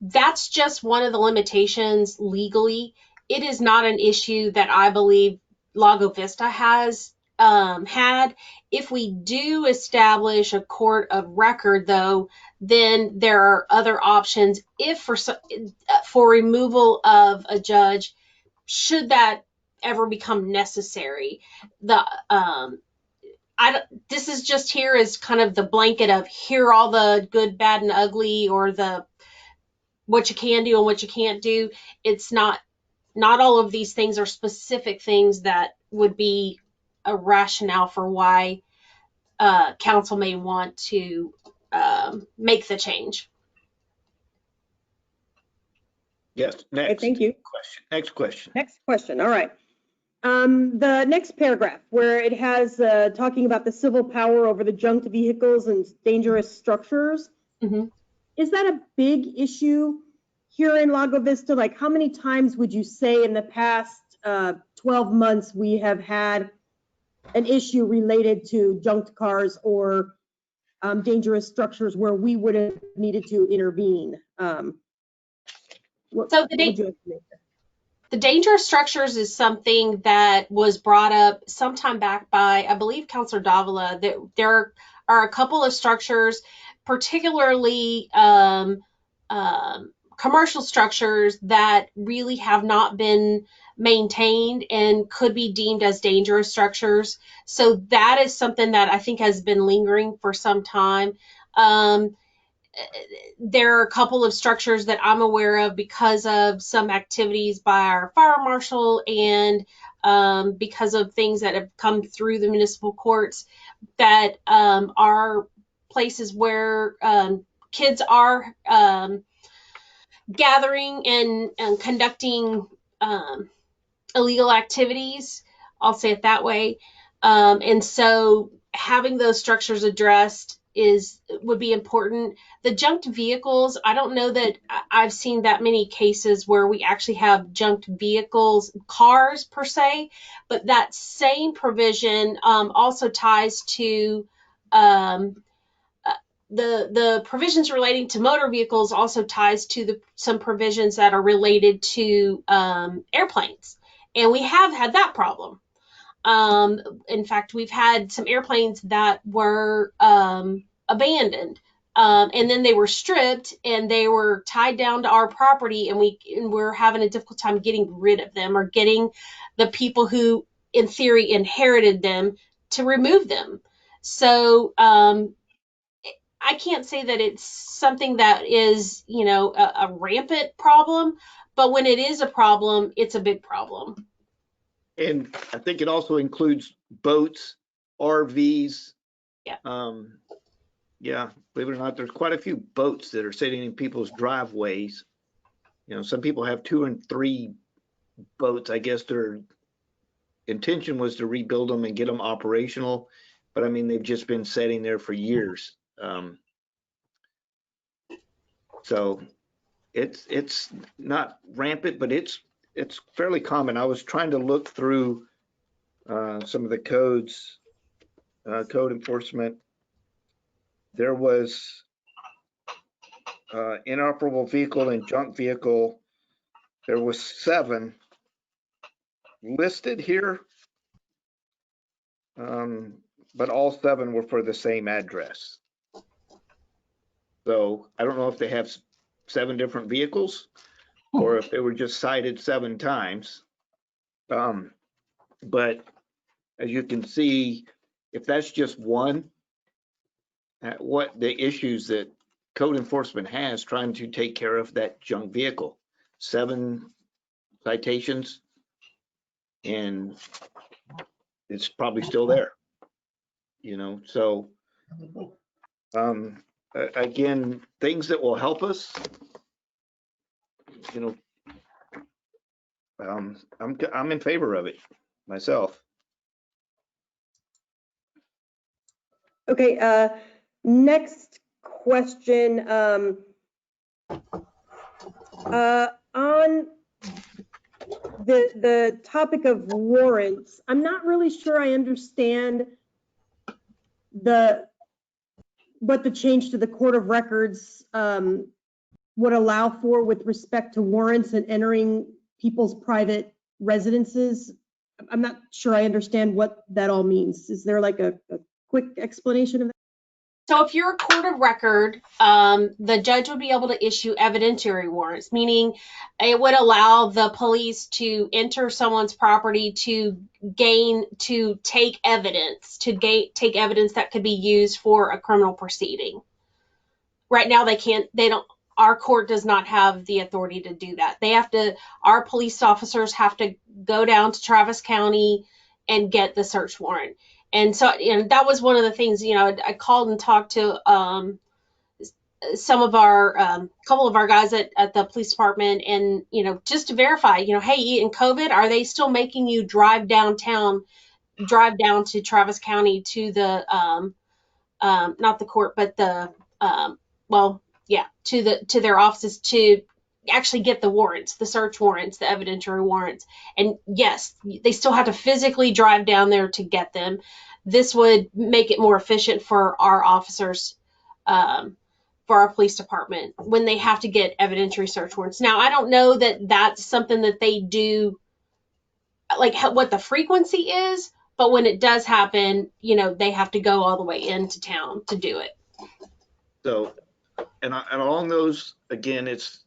That's just one of the limitations legally. It is not an issue that I believe Lago Vista has had. If we do establish a court of record, though, then there are other options if for removal of a judge, should that ever become necessary. This is just here as kind of the blanket of here are all the good, bad, and ugly, or the what you can do and what you can't do. It's not all of these things are specific things that would be a rationale for why council may want to make the change. Yes, next. Okay, thank you. Question. Next question. Next question, all right. The next paragraph where it has talking about the civil power over the junked vehicles and dangerous structures. Mm-hmm. Is that a big issue here in Lago Vista? Like, how many times would you say in the past 12 months we have had an issue related to junked cars or dangerous structures where we would have needed to intervene? What would you estimate? The dangerous structures is something that was brought up sometime back by, I believe, Councillor Davila. That there are a couple of structures, particularly commercial structures, that really have not been maintained and could be deemed as dangerous structures. So that is something that I think has been lingering for some time. There are a couple of structures that I'm aware of because of some activities by our fire marshal and because of things that have come through the municipal courts that are places where kids are gathering and conducting illegal activities. I'll say it that way. And so having those structures addressed would be important. The junked vehicles, I don't know that I've seen that many cases where we actually have junked vehicles, cars per se, but that same provision also ties to the provisions relating to motor vehicles also ties to some provisions that are related to airplanes. And we have had that problem. In fact, we've had some airplanes that were abandoned, and then they were stripped and they were tied down to our property, and we're having a difficult time getting rid of them or getting the people who, in theory, inherited them to remove them. So I can't say that it's something that is, a rampant problem, but when it is a problem, it's a big problem. And I think it also includes boats, RVs. Yeah. Yeah, believe it or not, there's quite a few boats that are sitting in people's driveways. Some people have 2 and 3 boats. I guess their intention was to rebuild them and get them operational, but I mean, they've just been sitting there for years. So it's not rampant, but it's fairly common. I was trying to look through some of the codes, code enforcement. There was inoperable vehicle and junk vehicle. There was 7 listed here, but all 7 were for the same address. So I don't know if they have 7 different vehicles or if they were just cited 7 times. But as you can see, if that's just one, what the issues that code enforcement has trying to take care of that junk vehicle. 7 citations, and it's probably still there, so again, things that will help us, you know, I'm in favor of it myself. Okay, next question, on the topic of warrants, I'm not really sure I understand what the change to the Court of Records would allow for with respect to warrants and entering people's private residences. I'm not sure I understand what that all means. Is there like a quick explanation of that? So if you're a court of record, the judge would be able to issue evidentiary warrants, meaning it would allow the police to enter someone's property to take evidence, take evidence that could be used for a criminal proceeding. Right now, our court does not have the authority to do that. Our police officers have to go down to Travis County and get the search warrant. And so, that was one of the things, I called and talked to some of our, couple of our guys at the police department, and, just to verify, hey, in COVID, are they still making you drive down to Travis County to the, not the court, but the, to their offices to actually get the warrants, the search warrants, the evidentiary warrants. And yes, they still have to physically drive down there to get them. This would make it more efficient for our officers, for our police department, when they have to get evidentiary search warrants. Now, I don't know that that's something that they do, like what the frequency is, but when it does happen, they have to go all the way into town to do it. So, and along those, again, it's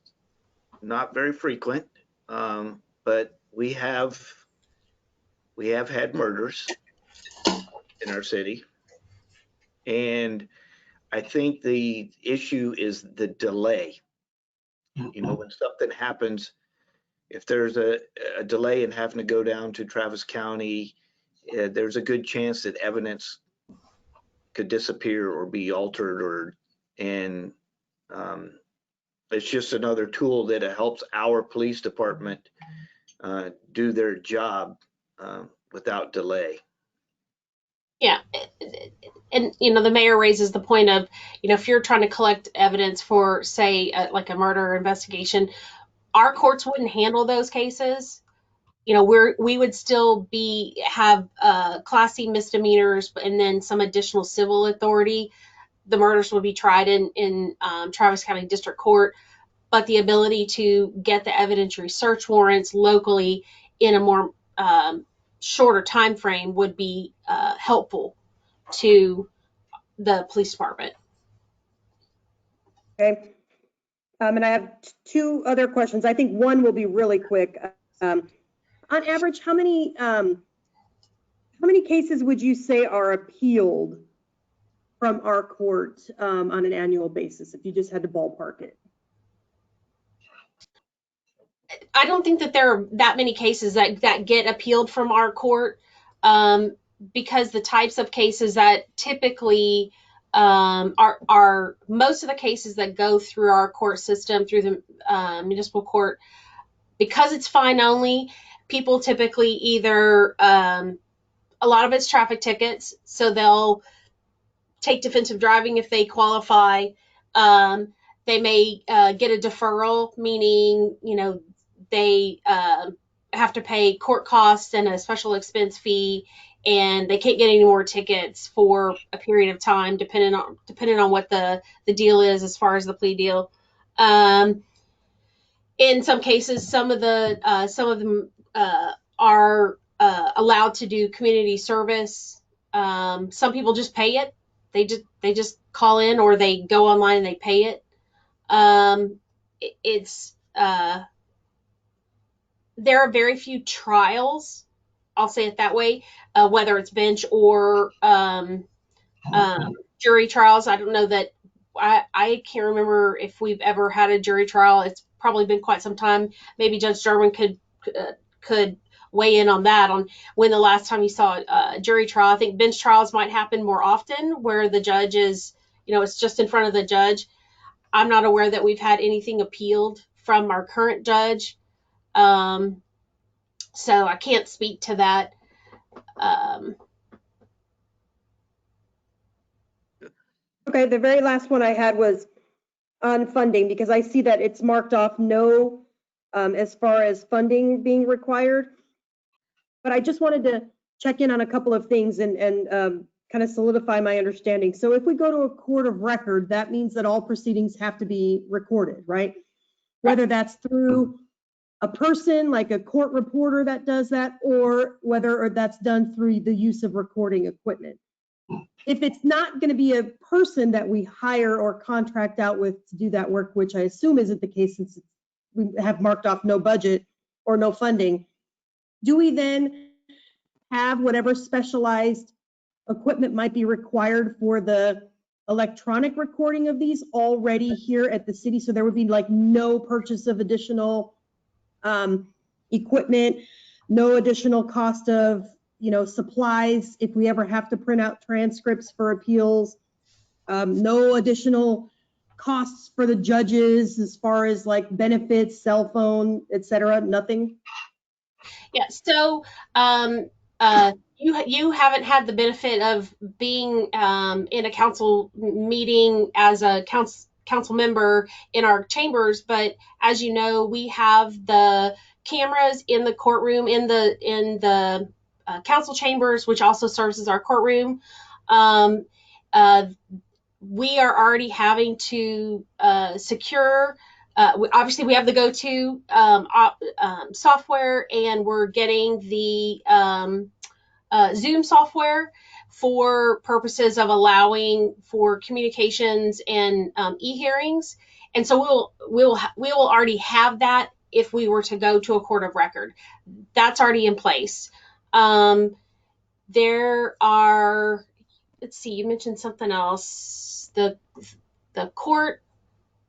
not very frequent, but we have had murders in our city, and I think the issue is the delay. When something happens, if there's a delay in having to go down to Travis County, there's a good chance that evidence could disappear or be altered, and it's just another tool that helps our police department do their job without delay. Yeah. And, the mayor raises the point of, if you're trying to collect evidence for, say, like a murder investigation, our courts wouldn't handle those cases. We would still have Class C misdemeanors and then some additional civil authority. The murders would be tried in Travis County District Court, but the ability to get the evidentiary search warrants locally in a more shorter time frame would be helpful to the police department. Okay. And I have two other questions. I think one will be really quick. On average, how many cases would you say are appealed from our court on an annual basis, if you just had to ballpark it? I don't think that there are that many cases that get appealed from our court, because the types of cases that typically are most of the cases that go through our court system, through the municipal court, because it's fine only, people typically either, a lot of it's traffic tickets, so they'll take defensive driving if they qualify. They may get a deferral, meaning, they have to pay court costs and a special expense fee, and they can't get any more tickets for a period of time, depending on what the deal is as far as the plea deal. In some cases, some of them are allowed to do community service. Some people just pay it. They just call in, or they go online and they pay it. There are very few trials, I'll say it that way, whether it's bench or jury trials. I don't know that I can't remember if we've ever had a jury trial. It's probably been quite some time. Maybe Judge Derwin could weigh in on that, on when the last time you saw a jury trial. I think bench trials might happen more often, where the judge is it's just in front of the judge. I'm not aware that we've had anything appealed from our current judge. So I can't speak to that. Okay, the very last one I had was on funding, because I see that it's marked off no, as far as funding being required. But I just wanted to check in on a couple of things and kind of solidify my understanding. So if we go to a court of record, that means that all proceedings have to be recorded, right? Whether that's through a person, like a court reporter that does that, or whether that's done through the use of recording equipment. If it's not going to be a person that we hire or contract out with to do that work, which I assume isn't the case since we have marked off no budget or no funding, do we then have whatever specialized equipment might be required for the electronic recording of these already here at the city? So there would be like no purchase of additional equipment, no additional cost of supplies if we ever have to print out transcripts for appeals, no additional costs for the judges as far as like benefits, cell phone, etc. Nothing. Yeah. So you haven't had the benefit of being in a council meeting as a council member in our chambers, but as you know, we have the cameras in the courtroom in the council chambers, which also serves as our courtroom. We are already having to secure. Obviously, we have the go-to software, and we're getting the Zoom software for purposes of allowing for communications and e-hearings. And so we will already have that if we were to go to a court of record. That's already in place. There are, let's see, you mentioned something else. The court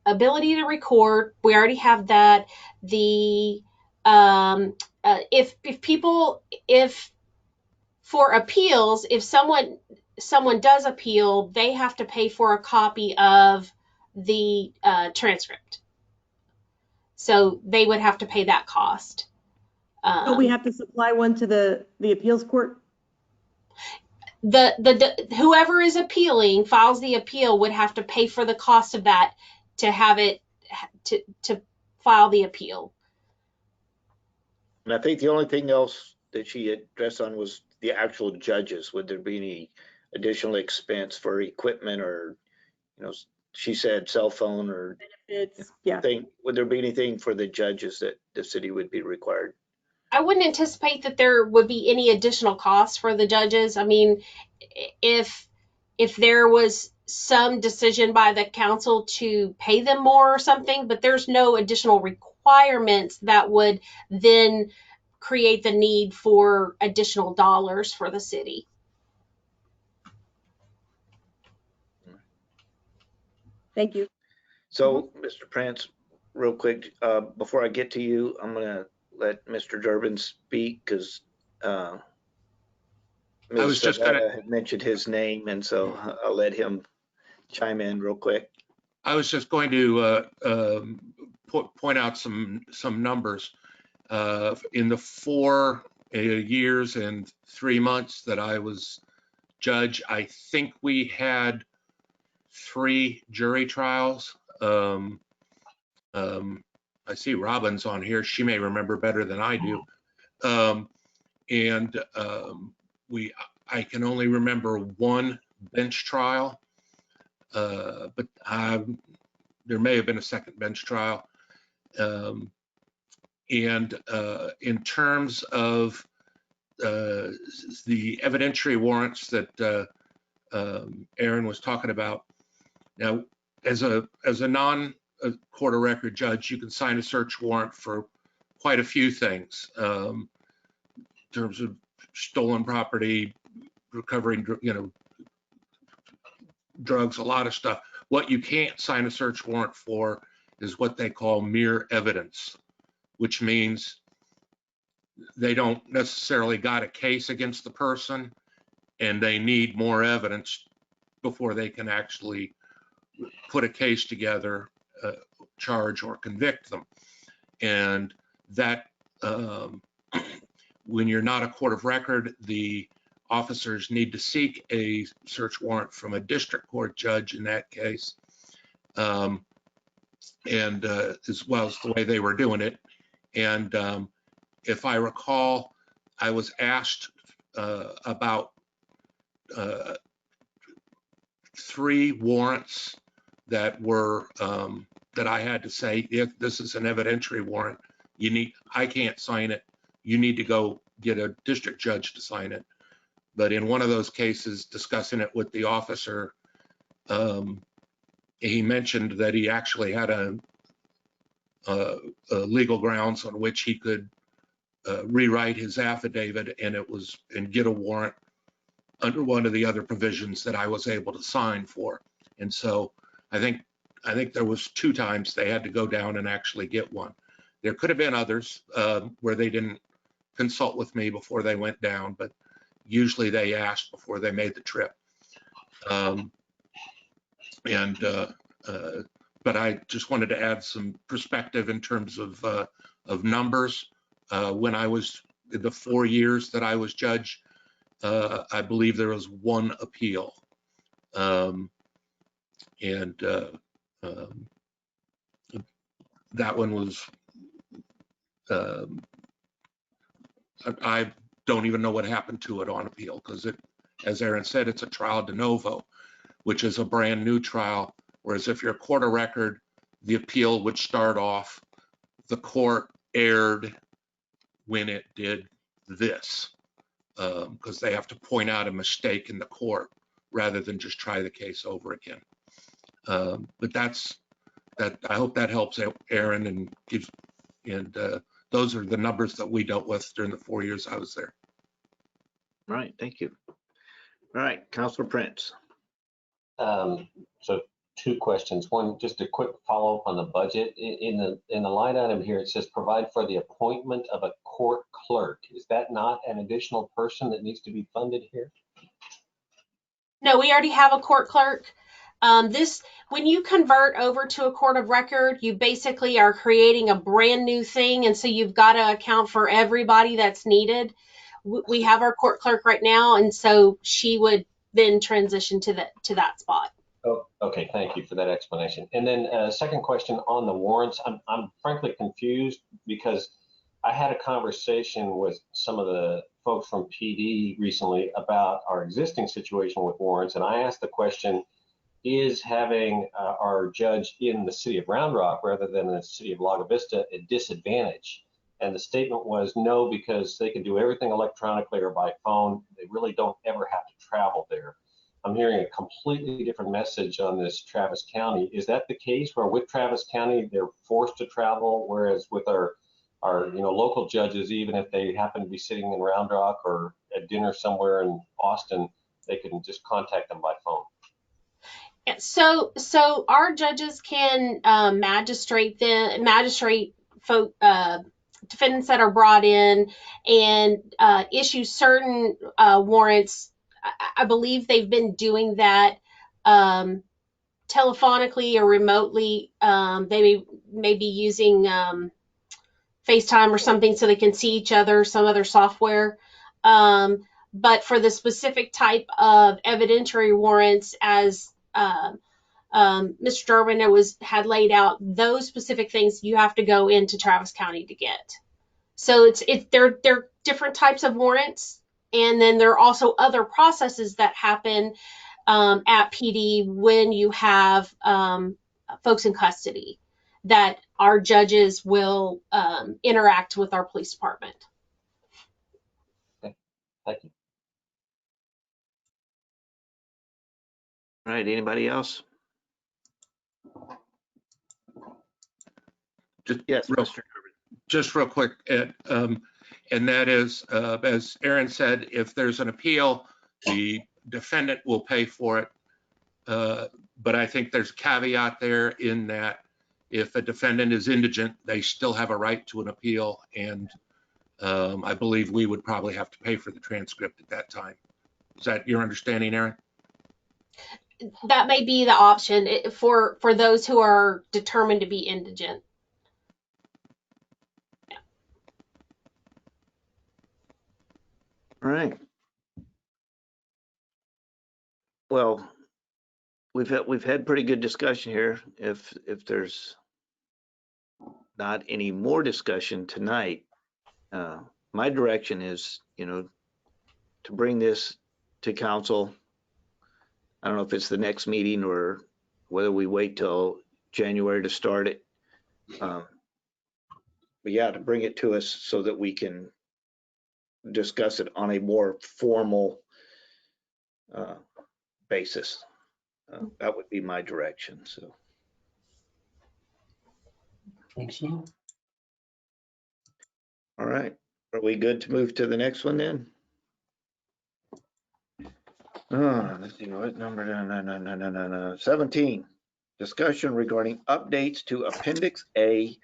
ability to record, we already have that. The if for appeals, if someone does appeal, they have to pay for a copy of the transcript. So they would have to pay that cost. But we have to supply one to the appeals court? The whoever is appealing, files the appeal, would have to pay for the cost of that to have it to file the appeal. And I think the only thing else that she addressed on was the actual judges. Would there be any additional expense for equipment, or she said cell phone or benefits? Yeah. Would there be anything for the judges that the city would be required? I wouldn't anticipate that there would be any additional costs for the judges. I mean, if there was some decision by the council to pay them more or something, but there's no additional requirements that would then create the need for additional dollars for the city. Thank you. So, Mr. Prince, real quick, before I get to you, I'm going to let Mr. Durbin speak because I was just going to have mentioned his name, and so I'll let him chime in real quick. I was just going to point out some numbers. In the 4 years and 3 months that I was judge, I think we had 3 jury trials. I see Robin's on here. She may remember better than I do. I can only remember 1 bench trial, but there may have been a second bench trial. In terms of the evidentiary warrants that Aaron was talking about, now as a non-court of record judge, you can sign a search warrant for quite a few things, in terms of stolen property, recovering, drugs, a lot of stuff. What you can't sign a search warrant for is what they call mere evidence, which means they don't necessarily got a case against the person and they need more evidence before they can actually put a case together, charge or convict them. And that when you're not a court of record, the officers need to seek a search warrant from a district court judge in that case. And as well as the way they were doing it. And if I recall, I was asked about 3 warrants that were that I had to say, if this is an evidentiary warrant, I can't sign it. You need to go get a district judge to sign it. But in one of those cases, discussing it with the officer, he mentioned that he actually had a legal grounds on which he could rewrite his affidavit and get a warrant under one of the other provisions that I was able to sign for. And so I think there was 2 times they had to go down and actually get one. There could have been others where they didn't consult with me before they went down, but usually they asked before they made the trip. But I just wanted to add some perspective in terms of numbers. When I was in the 4 years that I was judge, I believe there was 1 appeal. That one was, I don't even know what happened to it on appeal, because as Aaron said, it's a trial de novo, which is a brand new trial. Whereas if you're a court of record, the appeal would start off, the court erred when it did this, because they have to point out a mistake in the court rather than just try the case over again. But I hope that helps Aaron and gives, and those are the numbers that we dealt with during the 4 years I was there. All right, thank you. All right, Councillor Prince. So 2 questions. One, just a quick follow-up on the budget. In the line item here, it says provide for the appointment of a court clerk. Is that not an additional person that needs to be funded here? No, we already have a court clerk. When you convert over to a court of record, you basically are creating a brand new thing. And so you've got to account for everybody that's needed. We have our court clerk right now. And so she would then transition to that spot. Oh, okay. Thank you for that explanation. And then second question on the warrants. I'm frankly confused because I had a conversation with some of the folks from PD recently about our existing situation with warrants. And I asked the question, is having our judge in the city of Round Rock rather than the city of Lago Vista a disadvantage? And the statement was no, because they can do everything electronically or by phone. They really don't ever have to travel there. I'm hearing a completely different message on this Travis County. Is that the case where with Travis County, they're forced to travel, whereas with our local judges, even if they happen to be sitting in Round Rock or at dinner somewhere in Austin, they can just contact them by phone? So our judges can magistrate folk, defendants that are brought in and issue certain warrants. I believe they've been doing that telephonically or remotely. They may be using FaceTime or something so they can see each other, some other software. But for the specific type of evidentiary warrants, as Mr. Durbin had laid out, those specific things you have to go into Travis County to get. So they're different types of warrants, and then there are also other processes that happen at PD when you have folks in custody that our judges will interact with our police department. Okay, thank you. All right, anybody else? Just real quick, Ed, and that is, as Aaron said, if there's an appeal, the defendant will pay for it. But I think there's a caveat there in that if a defendant is indigent, they still have a right to an appeal. And I believe we would probably have to pay for the transcript at that time. Is that your understanding, Aaron? that may be the option for those who are determined to be indigent. All right. Well, we've had pretty good discussion here. If there's not any more discussion tonight, my direction is, to bring this to council. I don't know if it's the next meeting or whether we wait till January to start it. But yeah, to bring it to us so that we can discuss it on a more formal basis. That would be my direction. So. Think so. All right. Are we good to move to the next one then? Let's see what number. No. 17. Discussion regarding updates to Appendix A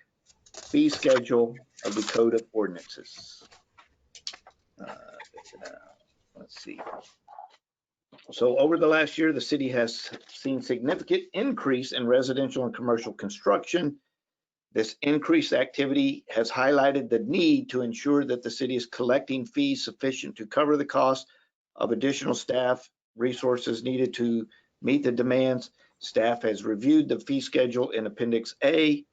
fee schedule of the Code of Ordinances. Let's see. So over the last year, the city has seen significant increase in residential and commercial construction. This increased activity has highlighted the need to ensure that the city is collecting fees sufficient to cover the cost of additional staff resources needed to meet the demands. Staff has reviewed the fee schedule in Appendix A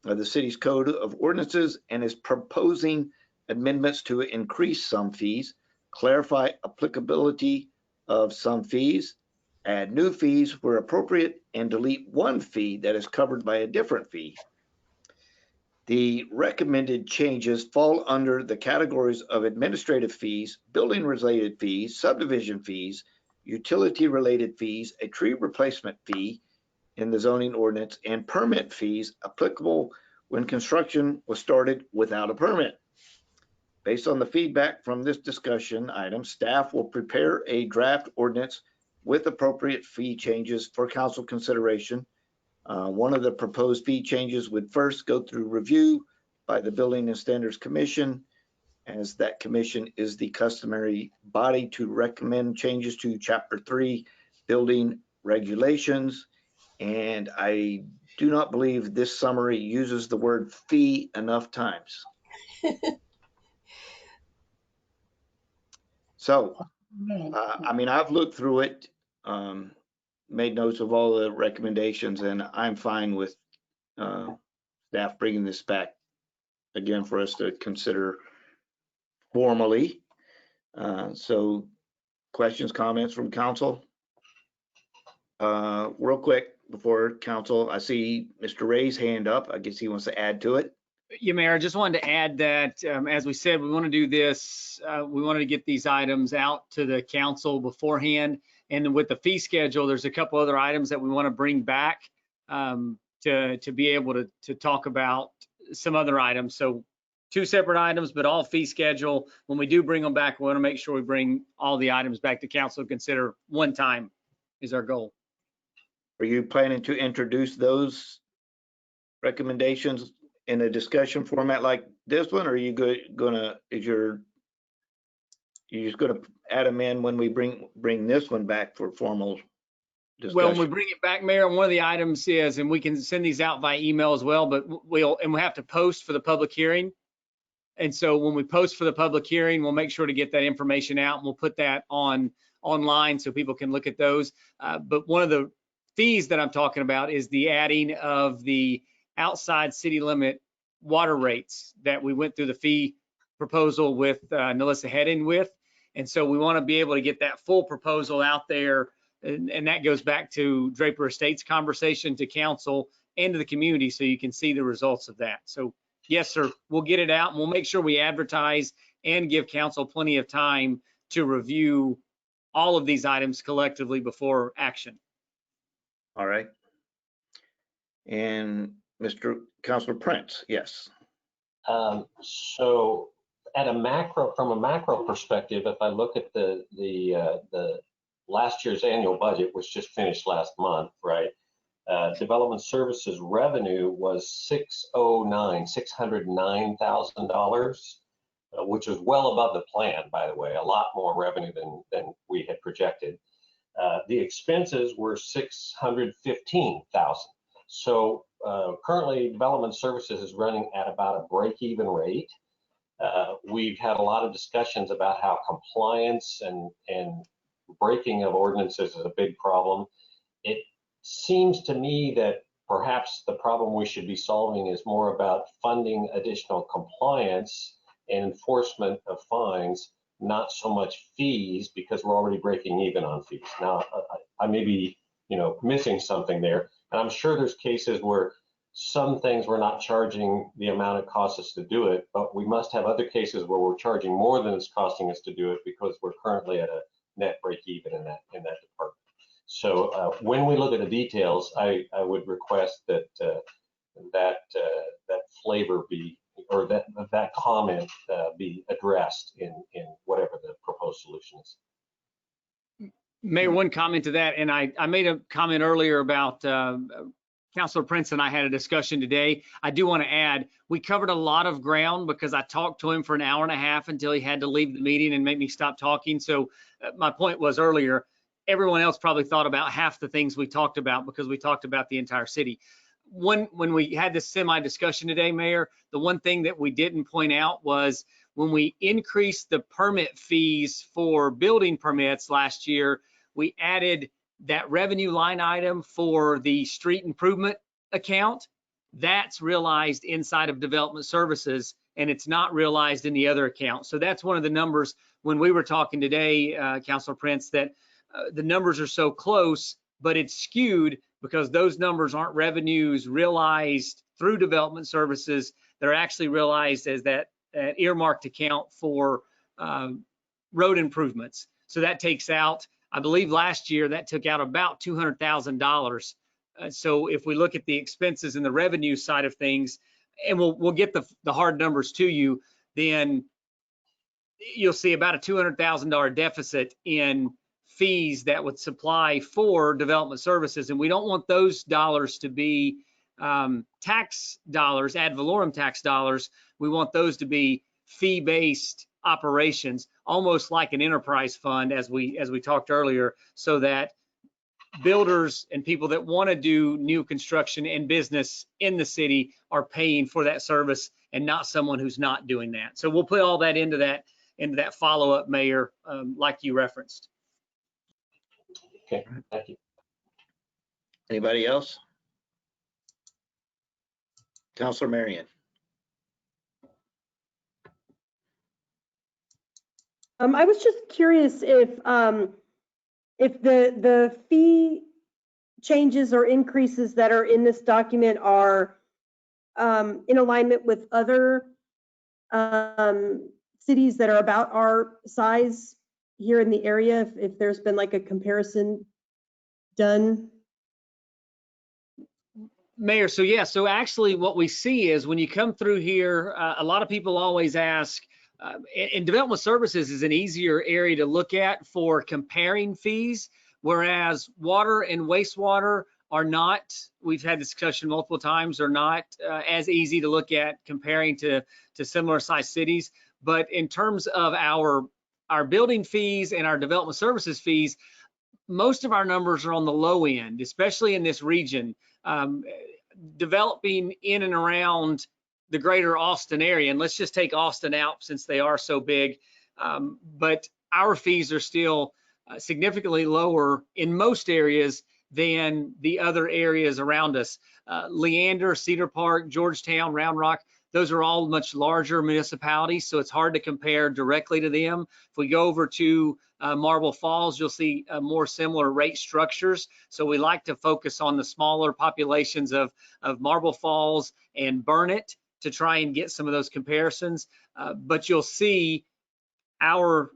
of the city's Code of Ordinances and is proposing amendments to increase some fees, clarify applicability of some fees, add new fees where appropriate, and delete one fee that is covered by a different fee. The recommended changes fall under the categories of administrative fees, building-related fees, subdivision fees, utility-related fees, a tree replacement fee in the zoning ordinance, and permit fees applicable when construction was started without a permit. Based on the feedback from this discussion item, staff will prepare a draft ordinance with appropriate fee changes for council consideration. One of the proposed fee changes would first go through review by the Building and Standards Commission, as that commission is the customary body to recommend changes to Chapter 3 building regulations. And I do not believe this summary uses the word fee enough times. So, I mean, I've looked through it, made notes of all the recommendations, and I'm fine with staff bringing this back again for us to consider formally. So questions, comments from council? Real quick before council, I see Mr. Ray's hand up. I guess he wants to add to it. Yeah, Mayor, I just wanted to add that, as we said, we want to do this, we wanted to get these items out to the council beforehand. And then with the fee schedule, there's a couple other items that we want to bring back to be able to talk about some other items. So 2 separate items, but all fee schedule. When we do bring them back, we want to make sure we bring all the items back to council to consider one time is our goal. Are you planning to introduce those recommendations in a discussion format like this one, or are you gonna just gonna add them in when we bring this one back for formal discussion? Well, when we bring it back, Mayor, one of the items is, and we can send these out by email as well, but we have to post for the public hearing. And so when we post for the public hearing, we'll make sure to get that information out, and we'll put that online so people can look at those. But one of the fees that I'm talking about is the adding of the outside city limit water rates that we went through the fee proposal with Melissa Heading with. And so we want to be able to get that full proposal out there. And that goes back to Draper Estates conversation to council and to the community, so you can see the results of that. So yes, sir, we'll get it out, and we'll make sure we advertise and give council plenty of time to review all of these items collectively before action. All right. And Mr. Councilor Prince, yes. So from a macro perspective, if I look at the last year's annual budget, which just finished last month, right? Development services revenue was $609,000, which was well above the plan, by the way, a lot more revenue than we had projected. The expenses were $615,000. So currently development services is running at about a break-even rate. We've had a lot of discussions about how compliance and breaking of ordinances is a big problem. It seems to me that perhaps the problem we should be solving is more about funding additional compliance and enforcement of fines, not so much fees, because we're already breaking even on fees. Now, I may be, missing something there, and I'm sure there's cases where some things we're not charging the amount it costs us to do it, but we must have other cases where we're charging more than it's costing us to do it because we're currently at a net break even in that department. So when we look at the details, I would request that that flavor be, or that comment be addressed in whatever the proposed solution is. Mayor, one comment to that, and I made a comment earlier about Councilor Prince and I had a discussion today. I do want to add, we covered a lot of ground because I talked to him for an hour and a half until he had to leave the meeting and make me stop talking. So my point was earlier, everyone else probably thought about half the things we talked about because we talked about the entire city. When we had this semi-discussion today, Mayor, the one thing that we didn't point out was when we increased the permit fees for building permits last year, we added that revenue line item for the street improvement account. That's realized inside of development services, and it's not realized in the other account. So that's one of the numbers when we were talking today, Councilor Prince, that the numbers are so close, but it's skewed because those numbers aren't revenues realized through development services. They're actually realized as that earmarked account for road improvements. So that takes out, I believe last year that took out about $200,000. So if we look at the expenses and the revenue side of things, and we'll get the hard numbers to you, then you'll see about a $200,000 deficit in fees that would supply for development services. And we don't want those dollars to be tax dollars, ad valorem tax dollars. We want those to be fee-based operations, almost like an enterprise fund, as we talked earlier, so that builders and people that want to do new construction and business in the city are paying for that service and not someone who's not doing that. So we'll put all that into that follow-up, Mayor, like you referenced. Okay, thank you. Anybody else? Councilor Marion. I was just curious if the fee changes or increases that are in this document are in alignment with other cities that are about our size here in the area, if there's been like a comparison done. Mayor, so actually what we see is when you come through here, a lot of people always ask, and development services is an easier area to look at for comparing fees, whereas water and wastewater are not, we've had this discussion multiple times, are not as easy to look at comparing to similar sized cities. But in terms of our building fees and our development services fees, most of our numbers are on the low end, especially in this region. Developing in and around the greater Austin area, and let's just take Austin out since they are so big, but our fees are still significantly lower in most areas than the other areas around us. Leander, Cedar Park, Georgetown, Round Rock, those are all much larger municipalities, so it's hard to compare directly to them. If we go over to Marble Falls, you'll see more similar rate structures. So we like to focus on the smaller populations of Marble Falls and Burnett to try and get some of those comparisons. But you'll see our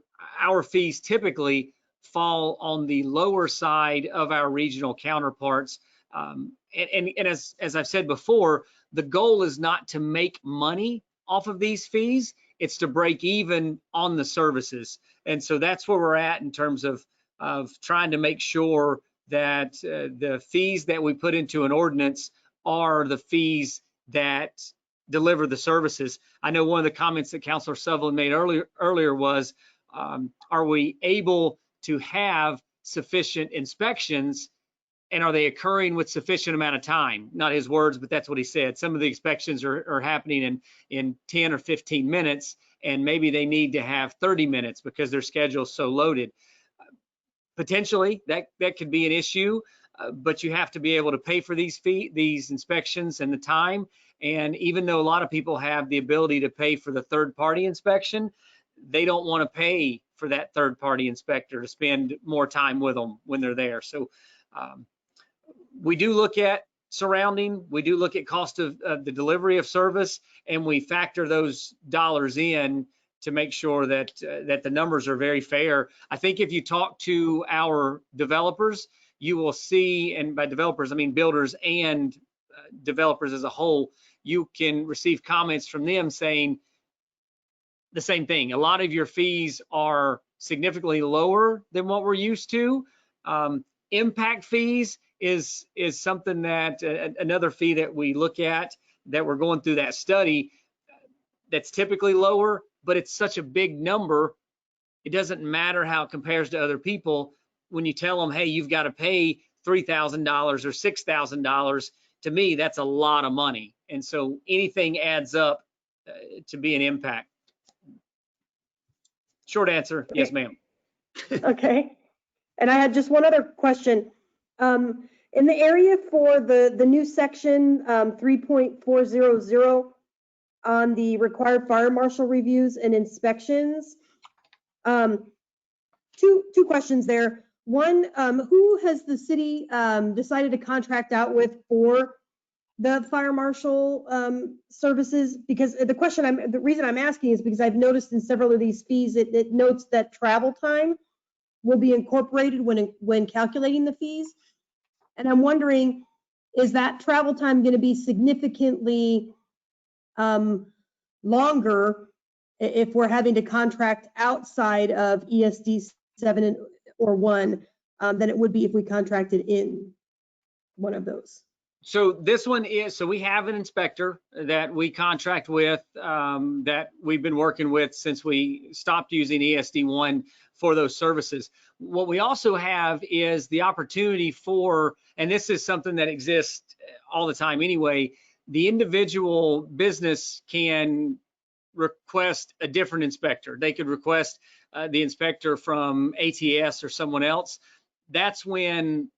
fees typically fall on the lower side of our regional counterparts. And as I've said before, the goal is not to make money off of these fees, it's to break even on the services. And so that's where we're at in terms of trying to make sure that the fees that we put into an ordinance are the fees that deliver the services. I know one of the comments that Councillor Sullivan made earlier was, are we able to have sufficient inspections, and are they occurring with sufficient amount of time? Not his words, but that's what he said. Some of the inspections are happening in 10 or 15 minutes, and maybe they need to have 30 minutes because their schedule is so loaded. Potentially, that could be an issue, but you have to be able to pay for these inspections and the time. And even though a lot of people have the ability to pay for the third-party inspection, they don't want to pay for that third-party inspector to spend more time with them when they're there. So we do look at surrounding, we do look at cost of the delivery of service, and we factor those dollars in to make sure that that the numbers are very fair. I think if you talk to our developers, you will see, and by developers I mean builders and developers as a whole, you can receive comments from them saying the same thing. A lot of your fees are significantly lower than what we're used to. Impact fees is something that another fee that we look at, that we're going through that study, that's typically lower, but it's such a big number, it doesn't matter how it compares to other people. When you tell them, hey, you've got to pay $3,000 or $6,000, to me, that's a lot of money. And so anything adds up to be an impact. Short answer, Okay. yes, ma'am. Okay. And I had just one other question. In the area for the new section 3.400 on the required fire marshal reviews and inspections, two questions there. One, who has the city decided to contract out with for the fire marshal services? Because the reason I'm asking is because I've noticed in several of these fees, it notes that travel time will be incorporated when calculating the fees. And I'm wondering, is that travel time going to be significantly longer if we're having to contract outside of ESD 7 or 1 than it would be if we contracted in one of those? So this one is, so we have an inspector that we contract with, that we've been working with since we stopped using ESD1 for those services. What we also have is the opportunity for, and this is something that exists all the time anyway, the individual business can request a different inspector. They could request the inspector from ATS or someone else. That's when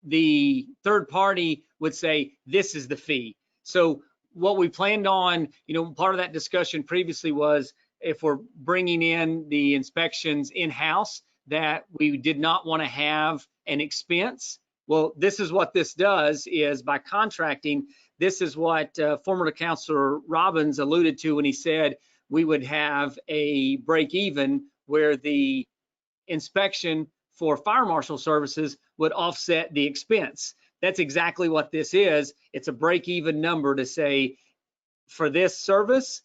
the third party would say, this is the fee. So what we planned on, part of that discussion previously was, if we're bringing in the inspections in-house, that we did not want to have an expense. Well, this is what this does, is by contracting, this is what former Councillor Robbins alluded to when he said we would have a break even where the inspection for fire marshal services would offset the expense. That's exactly what this is. It's a break even number to say, for this service,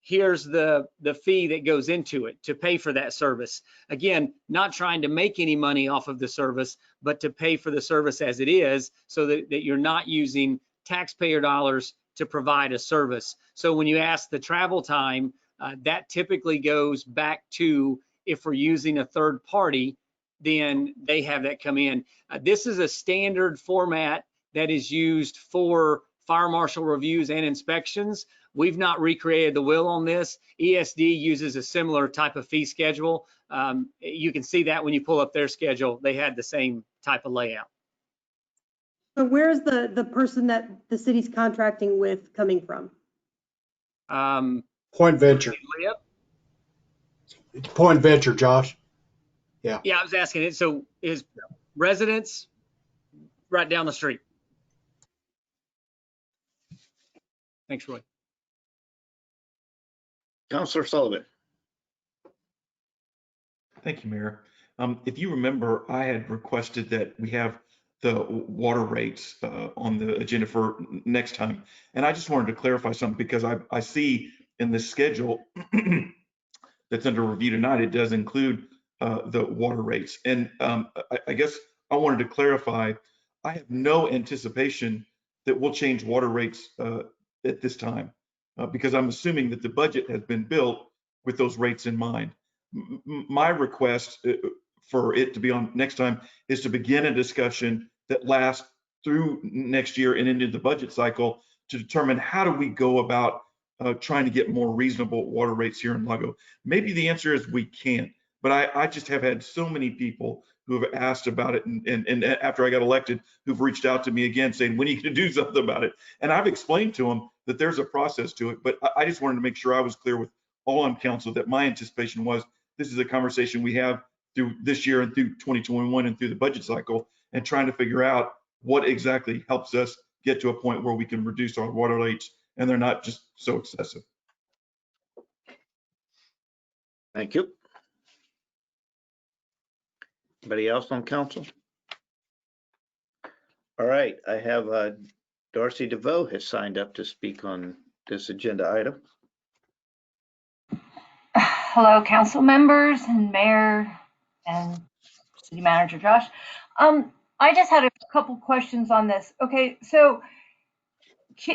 here's the fee that goes into it to pay for that service. Again, not trying to make any money off of the service, but to pay for the service as it is, so that you're not using taxpayer dollars to provide a service. So when you ask the travel time, that typically goes back to, if we're using a third party, then they have that come in. This is a standard format that is used for fire marshal reviews and inspections. We've not recreated the wheel on this. ESD uses a similar type of fee schedule. You can see that when you pull up their schedule, they had the same type of layout. So where's the person that the city's contracting with coming from? Point Venture. It's Point Venture, Josh. Yeah. Yeah, I was asking it. So is residents right down the street? Thanks, Roy. Councillor Sullivan. Thank you, Mayor. If you remember, I had requested that we have the water rates on the agenda for next time. And I just wanted to clarify something, because I see in the schedule that's under review tonight, it does include the water rates. And I guess I wanted to clarify, I have no anticipation that we'll change water rates at this time, because I'm assuming that the budget has been built with those rates in mind. My request for it to be on next time is to begin a discussion that lasts through next year and into the budget cycle to determine how do we go about trying to get more reasonable water rates here in Lago. Maybe the answer is we can't, but I just have had so many people who have asked about it, and after I got elected, who've reached out to me again saying, when are you going to do something about it? And I've explained to them that there's a process to it, but I just wanted to make sure I was clear with all on council that my anticipation was this is a conversation we have through this year and through 2021 and through the budget cycle, and trying to figure out what exactly helps us get to a point where we can reduce our water rates and they're not just so excessive. Thank you. Anybody else on council? All right, I have Darcy DeVoe has signed up to speak on this agenda item. Hello, council members and mayor and city manager Josh. I just had a couple questions on this. Okay, so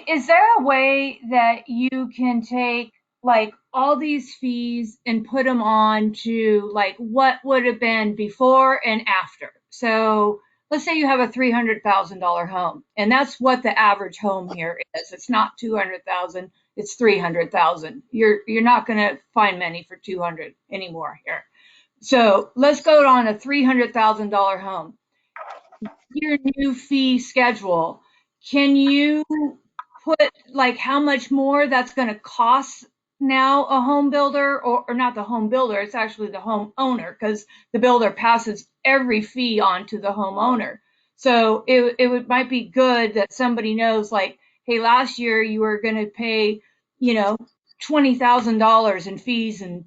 is there a way that you can take like all these fees and put them on to like what would have been before and after? So let's say you have a $300,000 home, and that's what the average home here is. It's not 200,000, it's 300,000. You're not going to find many for 200 anymore here. So let's go on a $300,000 home. Your new fee schedule, can you put like how much more that's going to cost now a home builder, or not the home builder, it's actually the homeowner, because the builder passes every fee on to the homeowner. So it might be good that somebody knows like, hey, last year you were going to pay, you know, $20,000 in fees and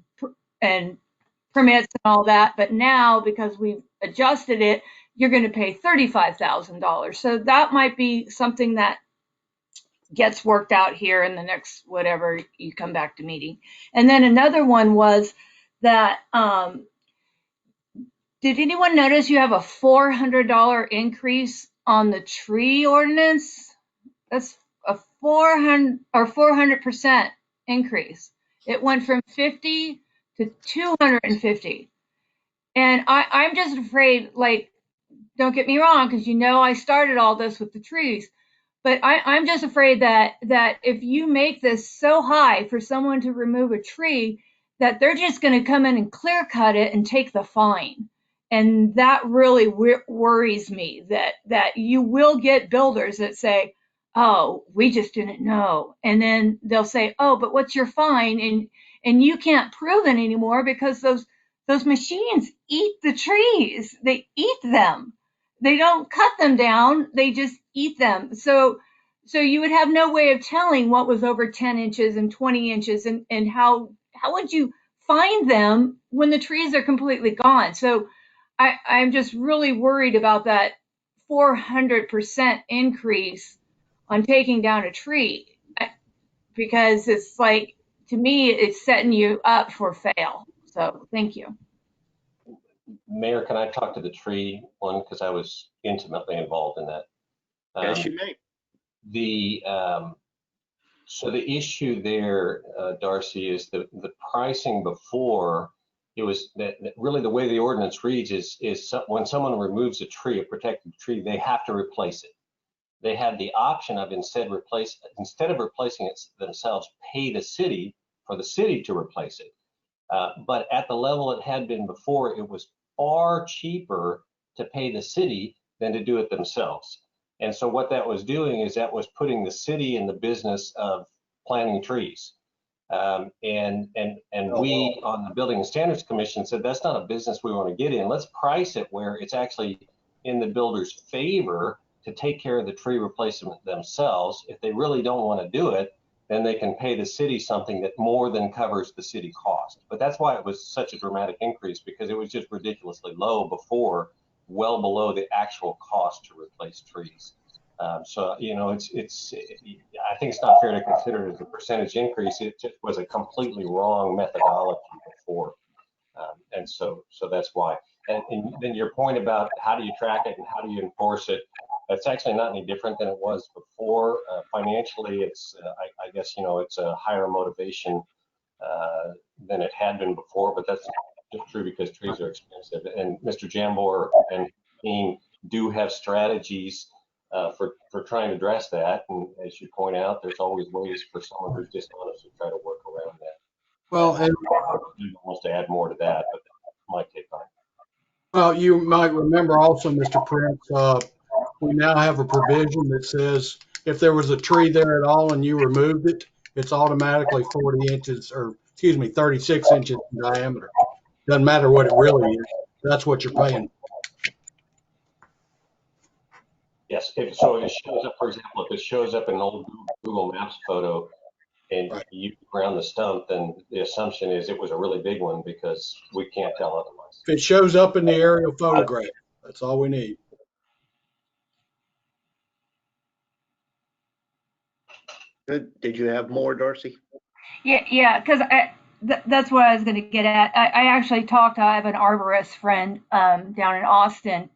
permits and all that, but now because we've adjusted it, you're going to pay $35,000. So that might be something that gets worked out here in the next whatever you come back to meeting. And then another one was that did anyone notice you have a $400 increase on the tree ordinance? That's a 400% increase. It went from 50 to 250. And I'm just afraid, like, don't get me wrong, because you know I started all this with the trees, but I'm just afraid that if you make this so high for someone to remove a tree, that they're just going to come in and clear cut it and take the fine. And that really worries me, that you will get builders that say, oh, we just didn't know. And then they'll say, oh, but what's your fine? And you can't prove it anymore because those machines eat the trees. They eat them. They don't cut them down. They just eat them. So you would have no way of telling what was over 10 inches and 20 inches and how would you find them when the trees are completely gone? So I'm just really worried about that 400% increase on taking down a tree, because it's like, to me, it's setting you up for fail. So thank you. Mayor, can I talk to the tree one? Because I was intimately involved in that. Yes, you may. So the issue there, Darcy, is the pricing before. It was that really the way the ordinance reads is when someone removes a tree, a protected tree, they have to replace it. They had the option of instead of replacing it themselves, pay the city for the city to replace it. But at the level it had been before, it was far cheaper to pay the city than to do it themselves. And so what that was doing is that was putting the city in the business of planting trees. And we on the Building and Standards Commission said, that's not a business we want to get in. Let's price it where it's actually in the builder's favor to take care of the tree replacement themselves. If they really don't want to do it, then they can pay the city something that more than covers the city cost. But that's why it was such a dramatic increase, because it was just ridiculously low before, well below the actual cost to replace trees. So, you know, I think it's not fair to consider it as a percentage increase. It just was a completely wrong methodology before. And so that's why. And then your point about how do you track it and how do you enforce it, that's actually not any different than it was before. Financially, it's, I guess, you know, it's a higher motivation than it had been before, but that's just true because trees are expensive. And Mr. Jambor and team do have strategies for trying to address that. And as you point out, there's always ways for someone who's dishonest to try to work around that. Well, and Wants to add more to that, but that's my take on it. well, you might remember also, Mr. Prince, we now have a provision that says if there was a tree there at all and you removed it, it's automatically 40 inches, or excuse me, 36 inches in diameter. Doesn't matter what it really is. That's what you're paying. Yes, so it shows up, for example, if it shows up in an old Google Maps photo and you ground the stump, then the assumption is it was a really big one because we can't tell otherwise. If it shows up in the aerial photograph, that's all we need. Good. Did you have more, Darcy? Yeah, because that's what I was going to get at. I actually talked. I have an arborist friend down in Austin,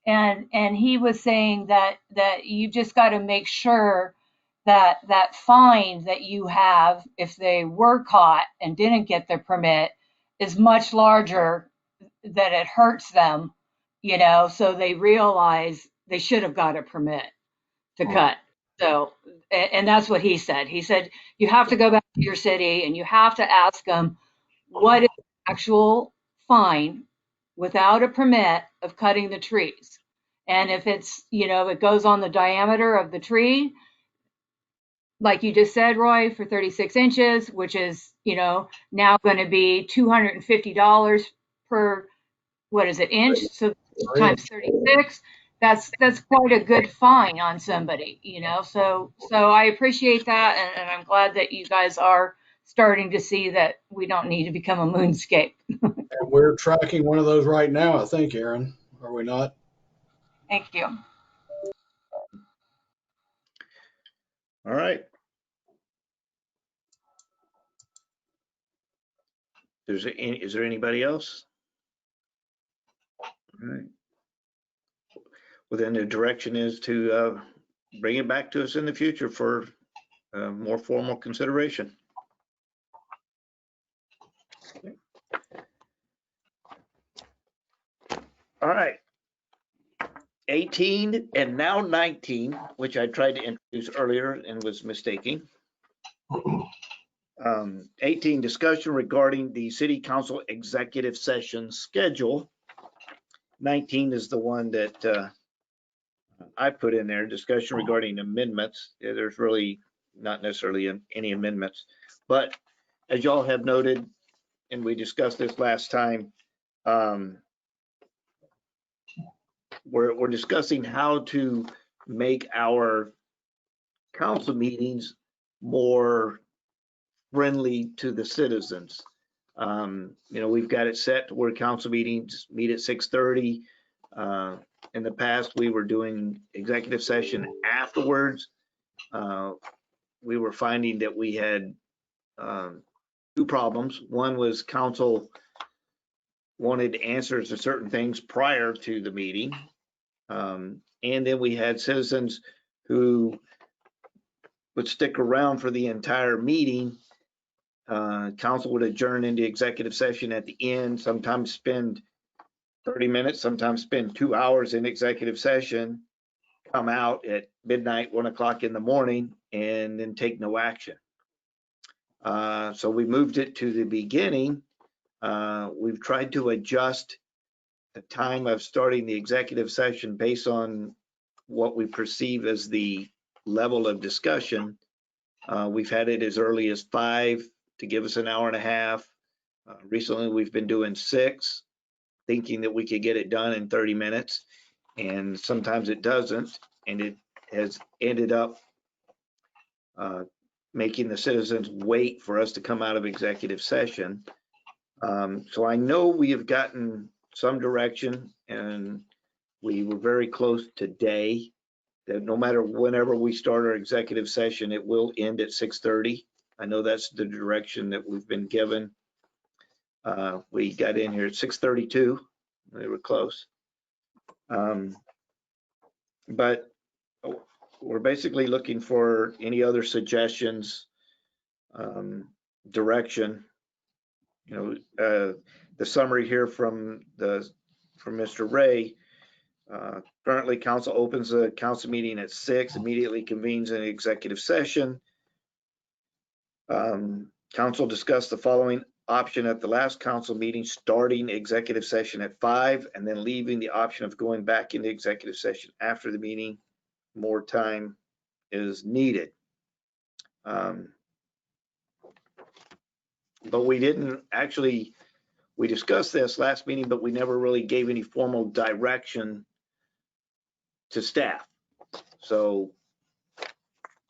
and he was saying that you just got to make sure that fine that you have if they were caught and didn't get their permit is much larger, that it hurts them, so they realize they should have got a permit to cut. So, and that's what he said. He said, you have to go back to your city and you have to ask them, what is the actual fine without a permit of cutting the trees? And if it's, it goes on the diameter of the tree, like you just said, Roy, for 36 inches, which is, now going to be $250 per, what is it, inch? So times 36. That's quite a good fine on somebody, so I appreciate that, and I'm glad that you guys are starting to see that we don't need to become a moonscape. And we're tracking one of those right now, I think, Aaron, are we not? Thank you. All right. Is there anybody else? All right. Well, then the direction is to bring it back to us in the future for more formal consideration. Okay. All right. 18 and now 19, which I tried to introduce earlier and was mistaking. 18, discussion regarding the City Council executive session schedule. 19 is the one that I put in there, discussion regarding amendments. There's really not necessarily any amendments, but as y'all have noted, and we discussed this last time, we're discussing how to make our council meetings more friendly to the citizens. We've got it set to where council meetings meet at 6:30. In the past, we were doing executive session afterwards. We were finding that we had two problems. One was council wanted answers to certain things prior to the meeting. And then we had citizens who would stick around for the entire meeting. Council would adjourn into executive session at the end, sometimes spend 30 minutes, sometimes spend 2 hours in executive session, come out at midnight, 1 o'clock in the morning, and then take no action. So we moved it to the beginning. We've tried to adjust the time of starting the executive session based on what we perceive as the level of discussion. We've had it as early as 5 to give us an hour and a half. Recently, we've been doing 6, thinking that we could get it done in 30 minutes, and sometimes it doesn't, and it has ended up making the citizens wait for us to come out of executive session. So I know we have gotten some direction, and we were very close today that no matter whenever we start our executive session, it will end at 6:30. I know that's the direction that we've been given. We got in here at 6:32. We were close. But we're basically looking for any other suggestions, direction. The the summary here from Mr. Ray. Currently, council opens the council meeting at 6, immediately convenes an executive session. Council discussed the following option at the last council meeting, starting executive session at 5 and then leaving the option of going back into executive session after the meeting. More time is needed. But we didn't actually, we discussed this last meeting, but we never really gave any formal direction to staff. So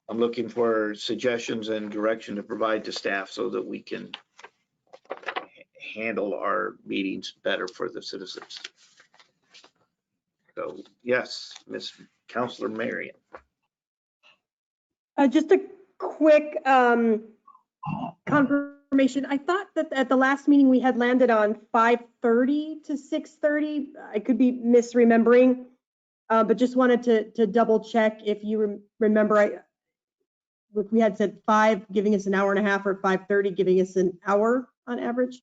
I'm looking for suggestions and direction to provide to staff so that we can handle our meetings better for the citizens. So yes, Miss Councillor Marion. Just a quick confirmation. I thought that at the last meeting we had landed on 5:30 to 6:30. I could be misremembering, but just wanted to double check if you remember. If we had said 5 giving us an hour and a half or 5:30 giving us an hour on average.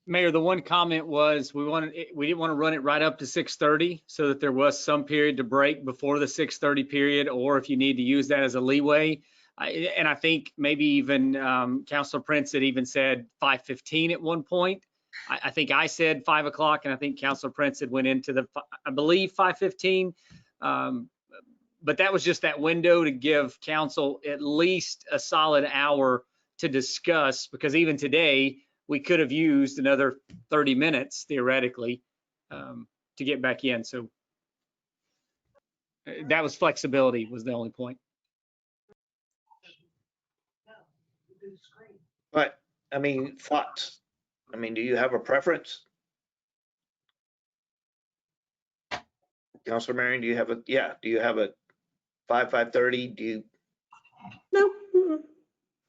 Mayor, the one comment was we didn't want to run it right up to 6:30 so that there was some period to break before the 6:30 period, or if you need to use that as a leeway. And I think maybe even Councilor Prince had even said 5:15 at one point. I think I said 5 o'clock, and I think Councilor Prince had went into I believe 5:15. But that was just that window to give council at least a solid hour to discuss, because even today, we could have used another 30 minutes theoretically to get back in. So that was flexibility was the only point. But I mean, thoughts. I mean, do you have a preference? Councilor Marion, do you have a 5:30? Do you? No.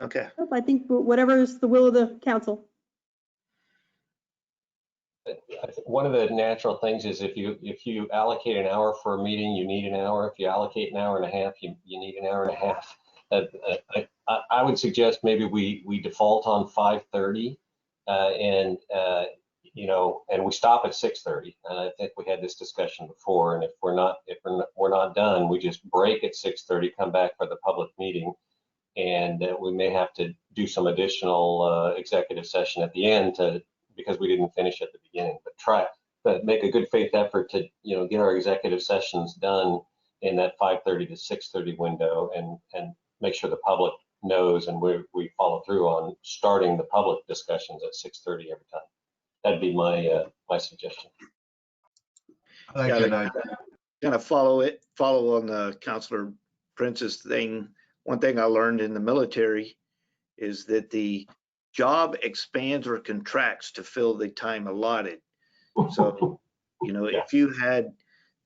Okay. Nope, I think whatever is the will of the council. One of the natural things is if you allocate an hour for a meeting, you need an hour. If you allocate an hour and a half, you need an hour and a half. I would suggest maybe we default on 5:30 and we stop at 6:30. And I think we had this discussion before. And if we're not done, we just break at 6:30, come back for the public meeting, and we may have to do some additional executive session at the end because we didn't finish at the beginning. But make a good faith effort to get our executive sessions done in that 5:30 to 6:30 window, and make sure the public knows and we follow through on starting the public discussions at 6:30 every time. That'd be my suggestion. I like that idea. Kind of follow on the Councilor Prince's thing. One thing I learned in the military is that the job expands or contracts to fill the time allotted. So, if you had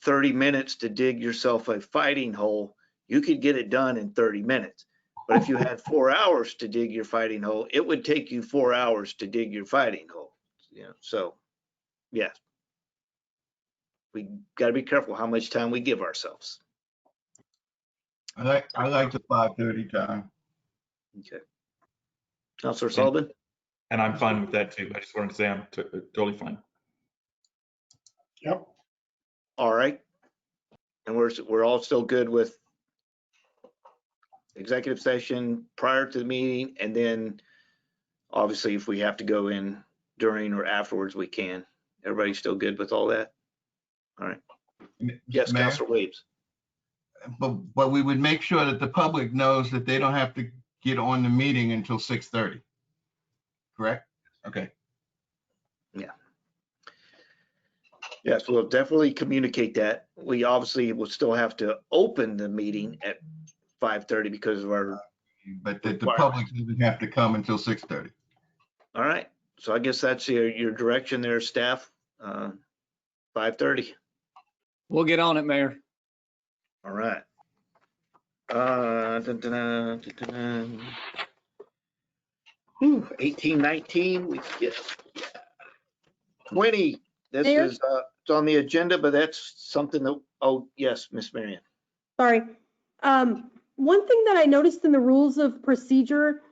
30 minutes to dig yourself a fighting hole, you could get it done in 30 minutes. But if you had 4 hours to dig your fighting hole, it would take you 4 hours to dig your fighting hole. So yes, we got to be careful how much time we give ourselves. I like the 5:30 time. Okay. Councilor Sullivan? And I'm fine with that too. I just wanted to say I'm totally fine. Yep. All right. And we're all still good with executive session prior to the meeting, and then obviously if we have to go in during or afterwards, we can. Everybody still good with all that? All right. Yes, Mayor? Councilor Williams. But we would make sure that the public knows that they don't have to get on the meeting until 6:30. Correct? Okay. Yeah. Yes, we'll definitely communicate that. We obviously will still have to open the meeting at 5:30 because of our. But the public doesn't have to come until 6:30. All right. So I guess that's your direction there, staff. 5:30. We'll get on it, Mayor. All right. 1819, we get 20. This Mayor? is it's on the agenda, but that's something that, oh yes, Miss Marion. Sorry. One thing that I noticed in the rules of procedure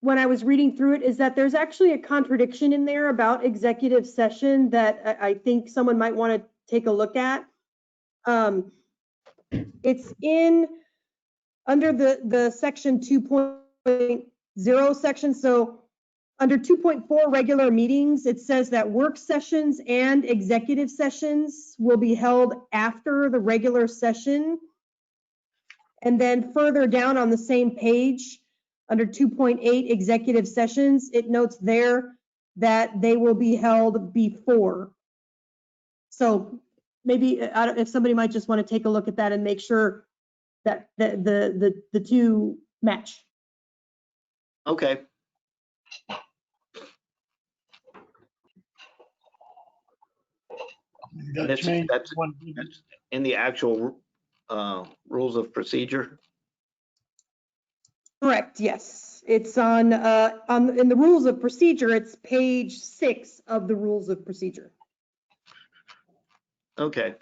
when I was reading through it is that there's actually a contradiction in there about executive session that I think someone might want to take a look at. It's under the section 2.0 section. So under 2.4 regular meetings, it says that work sessions and executive sessions will be held after the regular session. And then further down on the same page, under 2.8 executive sessions, it notes there that they will be held before. So maybe if somebody might just want to take a look at that and make sure that the two match. Okay. That's in the actual rules of procedure. Correct, yes. It's in the rules of procedure, it's page 6 of the rules of procedure. Okay.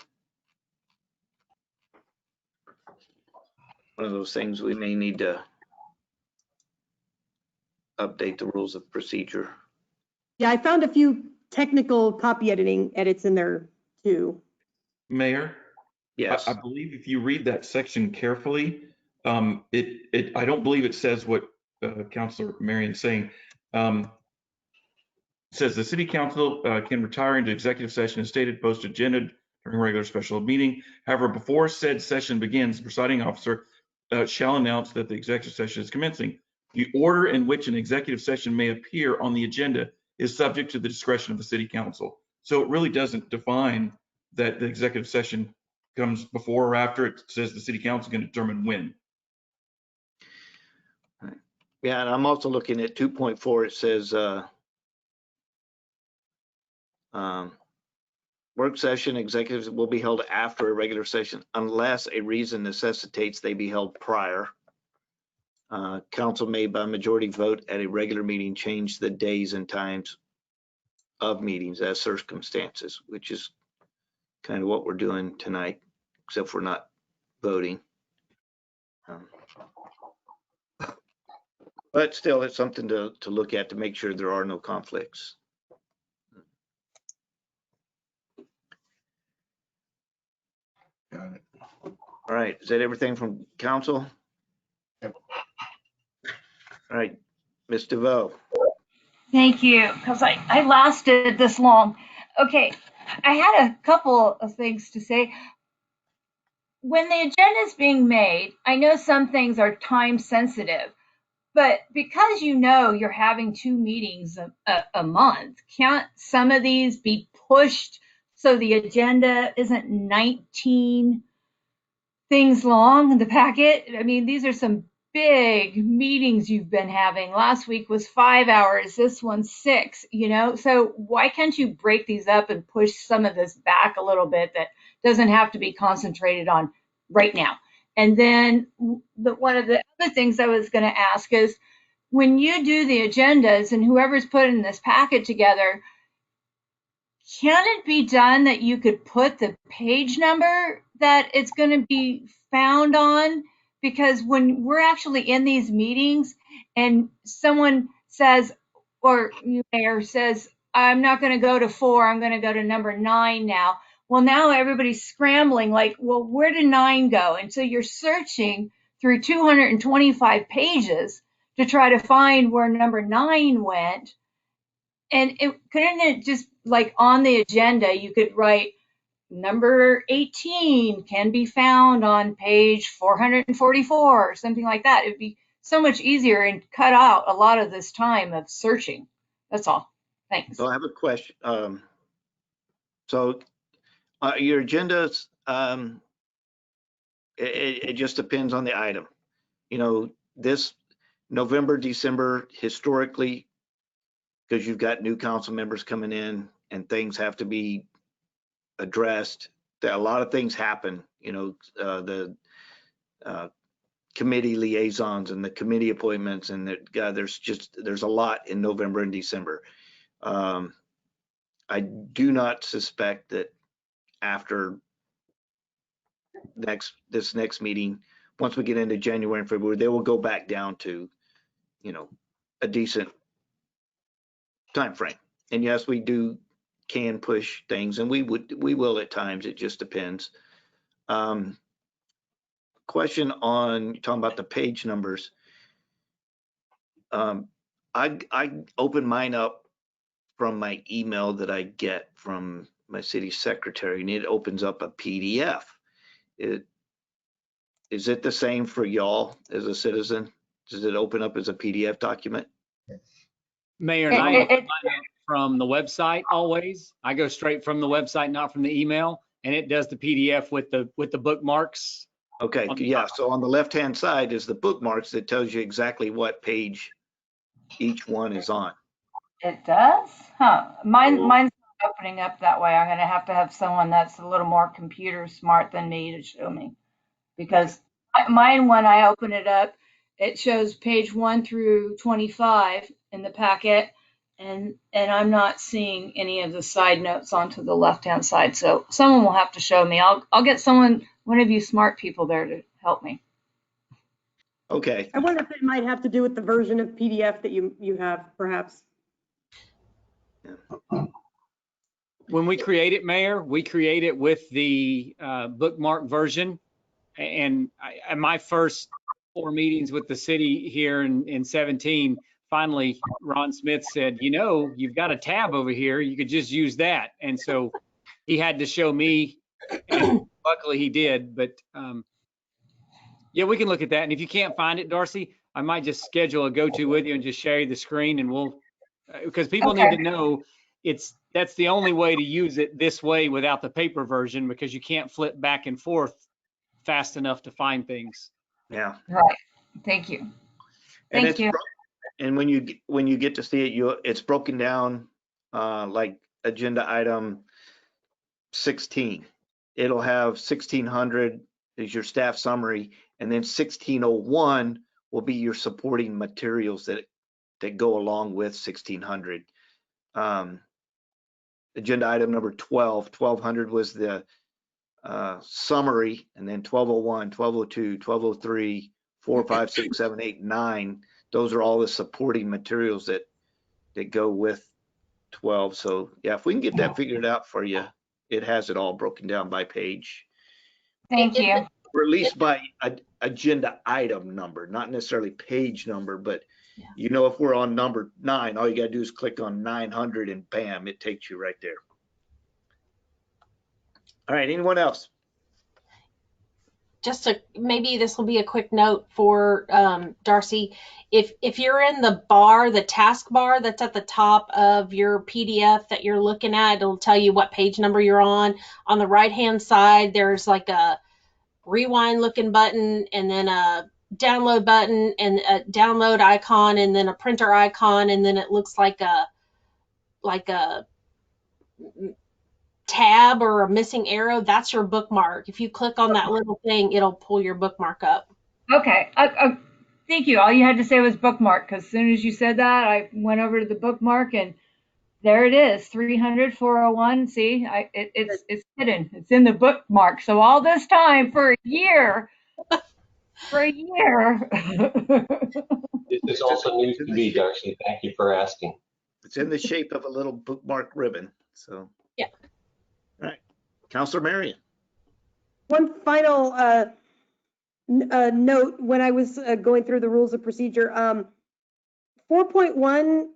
One of those things we may need to update the rules of procedure. Yeah, I found a few technical copy editing edits in there too. Mayor? Yes. I believe if you read that section carefully, I don't believe it says what Councillor Marion's saying. It says the city council can retire into executive session as stated, post agenda during a regular special meeting. However, before said session begins, the presiding officer shall announce that the executive session is commencing. The order in which an executive session may appear on the agenda is subject to the discretion of the city council. So it really doesn't define that the executive session comes before or after. It says the city council can determine when. Yeah, and I'm also looking at 2.4. It says work session executives will be held after a regular session unless a reason necessitates they be held prior. Council may by majority vote at a regular meeting change the days and times of meetings as circumstances, which is kind of what we're doing tonight, except we're not voting. But still, it's something to look at to make sure there are no conflicts. Got it. All right, is that everything from council? Yep. All right, Ms. DeVoe. Thank you, because I lasted this long. Okay, I had a couple of things to say. When the agenda is being made, I know some things are time sensitive, but because you're having 2 meetings a month, can't some of these be pushed so the agenda isn't 19 things long in the packet? I mean, these are some big meetings you've been having. Last week was 5 hours, this one's 6, So why can't you break these up and push some of this back a little bit that doesn't have to be concentrated on right now? And then one of the other things I was going to ask is, when you do the agendas and whoever's putting this packet together, can it be done that you could put the page number that it's going to be found on? Because when we're actually in these meetings and someone says, or mayor says, I'm not going to go to 4, I'm going to go to number 9 now. Well, now everybody's scrambling like, well, where did 9 go? And so you're searching through 225 pages to try to find where number 9 went. And couldn't it just, like, on the agenda, you could write number 18 can be found on page 444 or something like that. It'd be so much easier and cut out a lot of this time of searching. That's all. Thanks. So I have a question. So your agendas, it just depends on the item. This November, December, historically, because you've got new council members coming in and things have to be addressed. A lot of things happen, the committee liaisons and the committee appointments, and there's a lot in November and December. I do not suspect that after this next meeting, once we get into January and February, they will go back down to, a decent time frame. And yes, we can push things, and we will at times. It just depends. Question on talking about the page numbers. I open mine up from my email that I get from my city secretary, and it opens up a PDF. Is it the same for y'all as a citizen? Does it open up as a PDF document? Mayor, and I open mine up from the website always. I go straight from the website, not from the email, and it does the PDF with the bookmarks. Okay, yeah. So on the left-hand side is the bookmarks that tells you exactly what page each one is on. It does? Huh. Mine's not opening up that way. I'm going to have someone that's a little more computer smart than me to show me. Because mine, when I open it up, it shows page 1 through 25 in the packet. And I'm not seeing any of the side notes onto the left-hand side. So someone will have to show me. I'll get one of you smart people there to help me. Okay. I wonder if it might have to do with the version of PDF that you have, perhaps. When we create it, Mayor, we create it with the bookmark version. And my first 4 meetings with the city here in 17, finally, Ron Smith said, you've got a tab over here. You could just use that. And so he had to show me, and luckily he did. But yeah, we can look at that. And if you can't find it, Darcy, I might just schedule a go-to with you and just share you the screen, and because people need to know that's the only way to use it this way without the paper version, because you can't flip back and forth fast enough to find things. Yeah. Right. Thank you. Thank you. And when you get to see it, it's broken down like agenda item 16. It'll have 1600 is your staff summary, and then 1601 will be your supporting materials that go along with 1600. Agenda item number 1200 was the summary, and then 1201, 1202, 1203, 4, 5, 6, 7, 8, 9. Those are all the supporting materials that go with 12. So yeah, if we can get that figured out for you, it has it all broken down by page. Thank you. Or at least by agenda item number, not necessarily page number, but if we're on number 9, all you gotta do is click on 900 and bam, it takes you right there. All right, anyone else? Maybe this will be a quick note for Darcy. If you're in the task bar that's at the top of your PDF that you're looking at, it'll tell you what page number you're on. On the right-hand side, there's like a rewind looking button, and then a download button, and a download icon, and then a printer icon, and then it looks like a tab or a missing arrow. That's your bookmark. If you click on that little thing, it'll pull your bookmark up. Okay. Thank you. All you had to say was bookmark, because as soon as you said that, I went over to the bookmark, and there it is, 300, 401. See, it's hidden. It's in the bookmark. So all this time for a year. This is also news to me, Darcy. Thank you for asking. It's in the shape of a little bookmark ribbon. So yeah. All right, Councillor Marion. One final note, when I was going through the rules of procedure, 4.1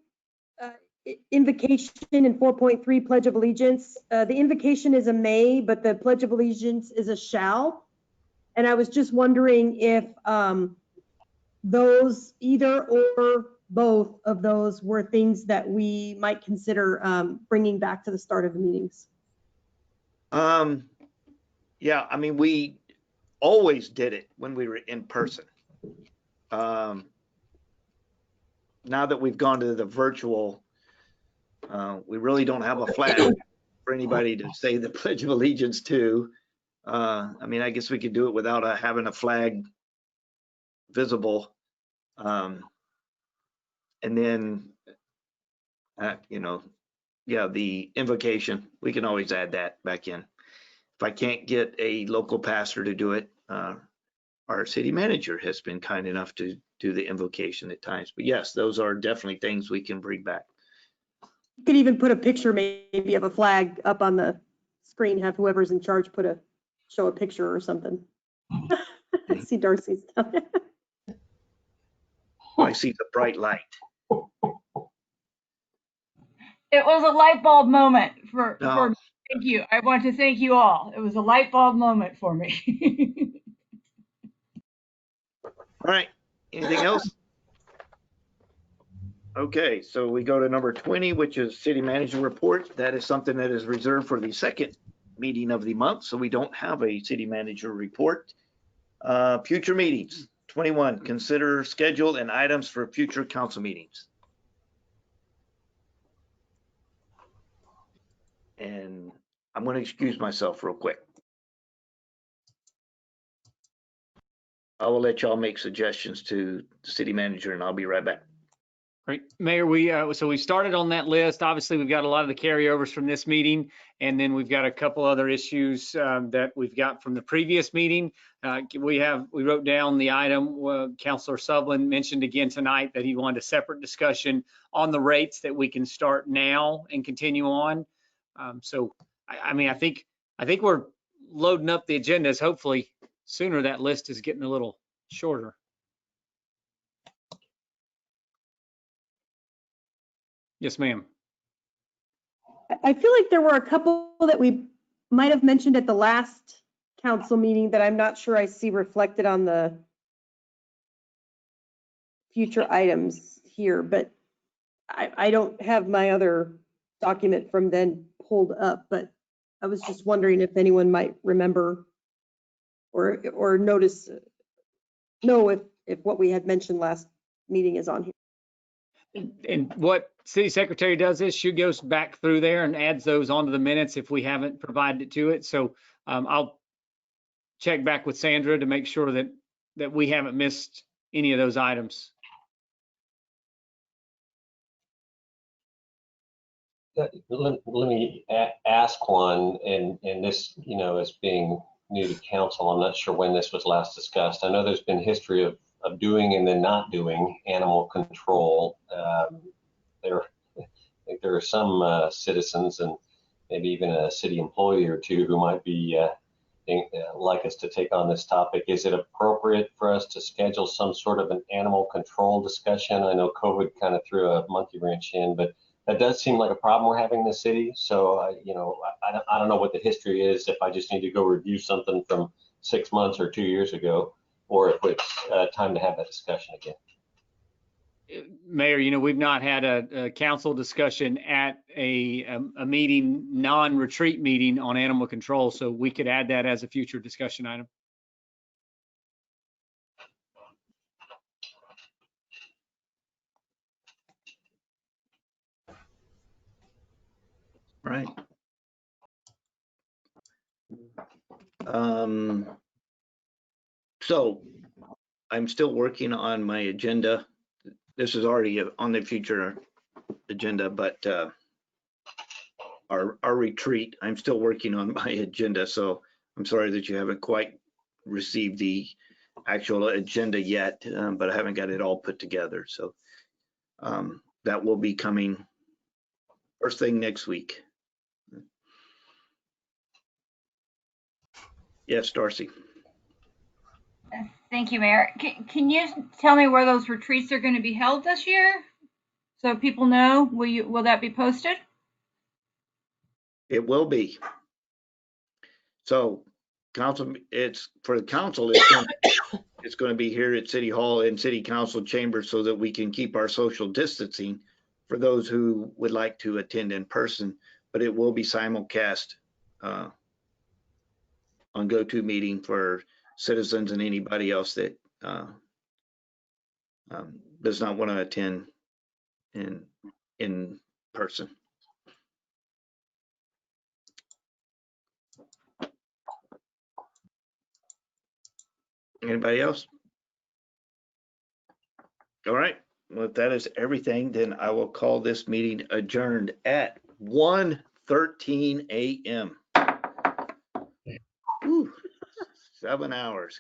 invocation and 4.3 Pledge of Allegiance. The invocation is a may, but the Pledge of Allegiance is a shall. And I was just wondering if those, either or both of those, were things that we might consider bringing back to the start of the meetings. Yeah, I mean, we always did it when we were in person. Now that we've gone to the virtual, we really don't have a flag for anybody to say the Pledge of Allegiance to. I mean, I guess we could do it without having a flag visible. And then, yeah, the invocation, we can always add that back in. If I can't get a local pastor to do it, our city manager has been kind enough to do the invocation at times. But yes, those are definitely things we can bring back. You could even put a picture maybe of a flag up on the screen, have whoever's in charge show a picture or something. I see Darcy's. I see the bright light. It was a light bulb moment for No. me. Thank you. I want to thank you all. It was a light bulb moment for me. All right. Anything else? Okay, so we go to number 20, which is city manager report. That is something that is reserved for the second meeting of the month, so we don't have a city manager report. Future meetings. 21, consider schedule and items for future council meetings. And I'm going to excuse myself real quick. I will let y'all make suggestions to the city manager and I'll be right back. Great. Mayor, so we started on that list. Obviously, we've got a lot of the carryovers from this meeting, and then we've got a couple other issues that we've got from the previous meeting. We wrote down the item. Councillor Sullivan mentioned again tonight that he wanted a separate discussion on the rates that we can start now and continue on. I think we're loading up the agendas. Hopefully, sooner that list is getting a little shorter. Yes, ma'am. I feel like there were a couple that we might have mentioned at the last council meeting that I'm not sure I see reflected on the future items here, but I don't have my other document from then pulled up, but I was just wondering if anyone might remember or know if what we had mentioned last meeting is on here. And what city secretary does is she goes back through there and adds those onto the minutes if we haven't provided it to it. So I'll check back with Sandra to make sure that we haven't missed any of those items. Let me ask one, and this, as being new to council, I'm not sure when this was last discussed. I know there's been history of doing and then not doing animal control. I think there are some citizens and maybe even a city employee or two who might be like us to take on this topic. Is it appropriate for us to schedule some sort of an animal control discussion? I know COVID kind of threw a monkey wrench in, but that does seem like a problem we're having in the city. So, I don't know what the history is, if I just need to go review something from 6 months or 2 years ago, or if it's time to have that discussion again. Mayor, we've not had a council discussion at a meeting, non-retreat meeting on animal control, so we could add that as a future discussion item. Right. So I'm still working on my agenda. This is already on the future agenda, but our retreat, I'm still working on my agenda. So I'm sorry that you haven't quite received the actual agenda yet, but I haven't got it all put together. So that will be coming first thing next week. Yes, Darcy. Thank you, Mayor. Can you tell me where those retreats are going to be held this year, so people know? Will that be posted? It will be. So council, it's for the council, it's going to be here at City Hall and City Council chambers so that we can keep our social distancing for those who would like to attend in person, but it will be simulcast on GoToMeeting for citizens and anybody else that does not want to attend in person. Anybody else? All right. Well, if that is everything, then I will call this meeting adjourned at 1:13 a.m. 7 hours.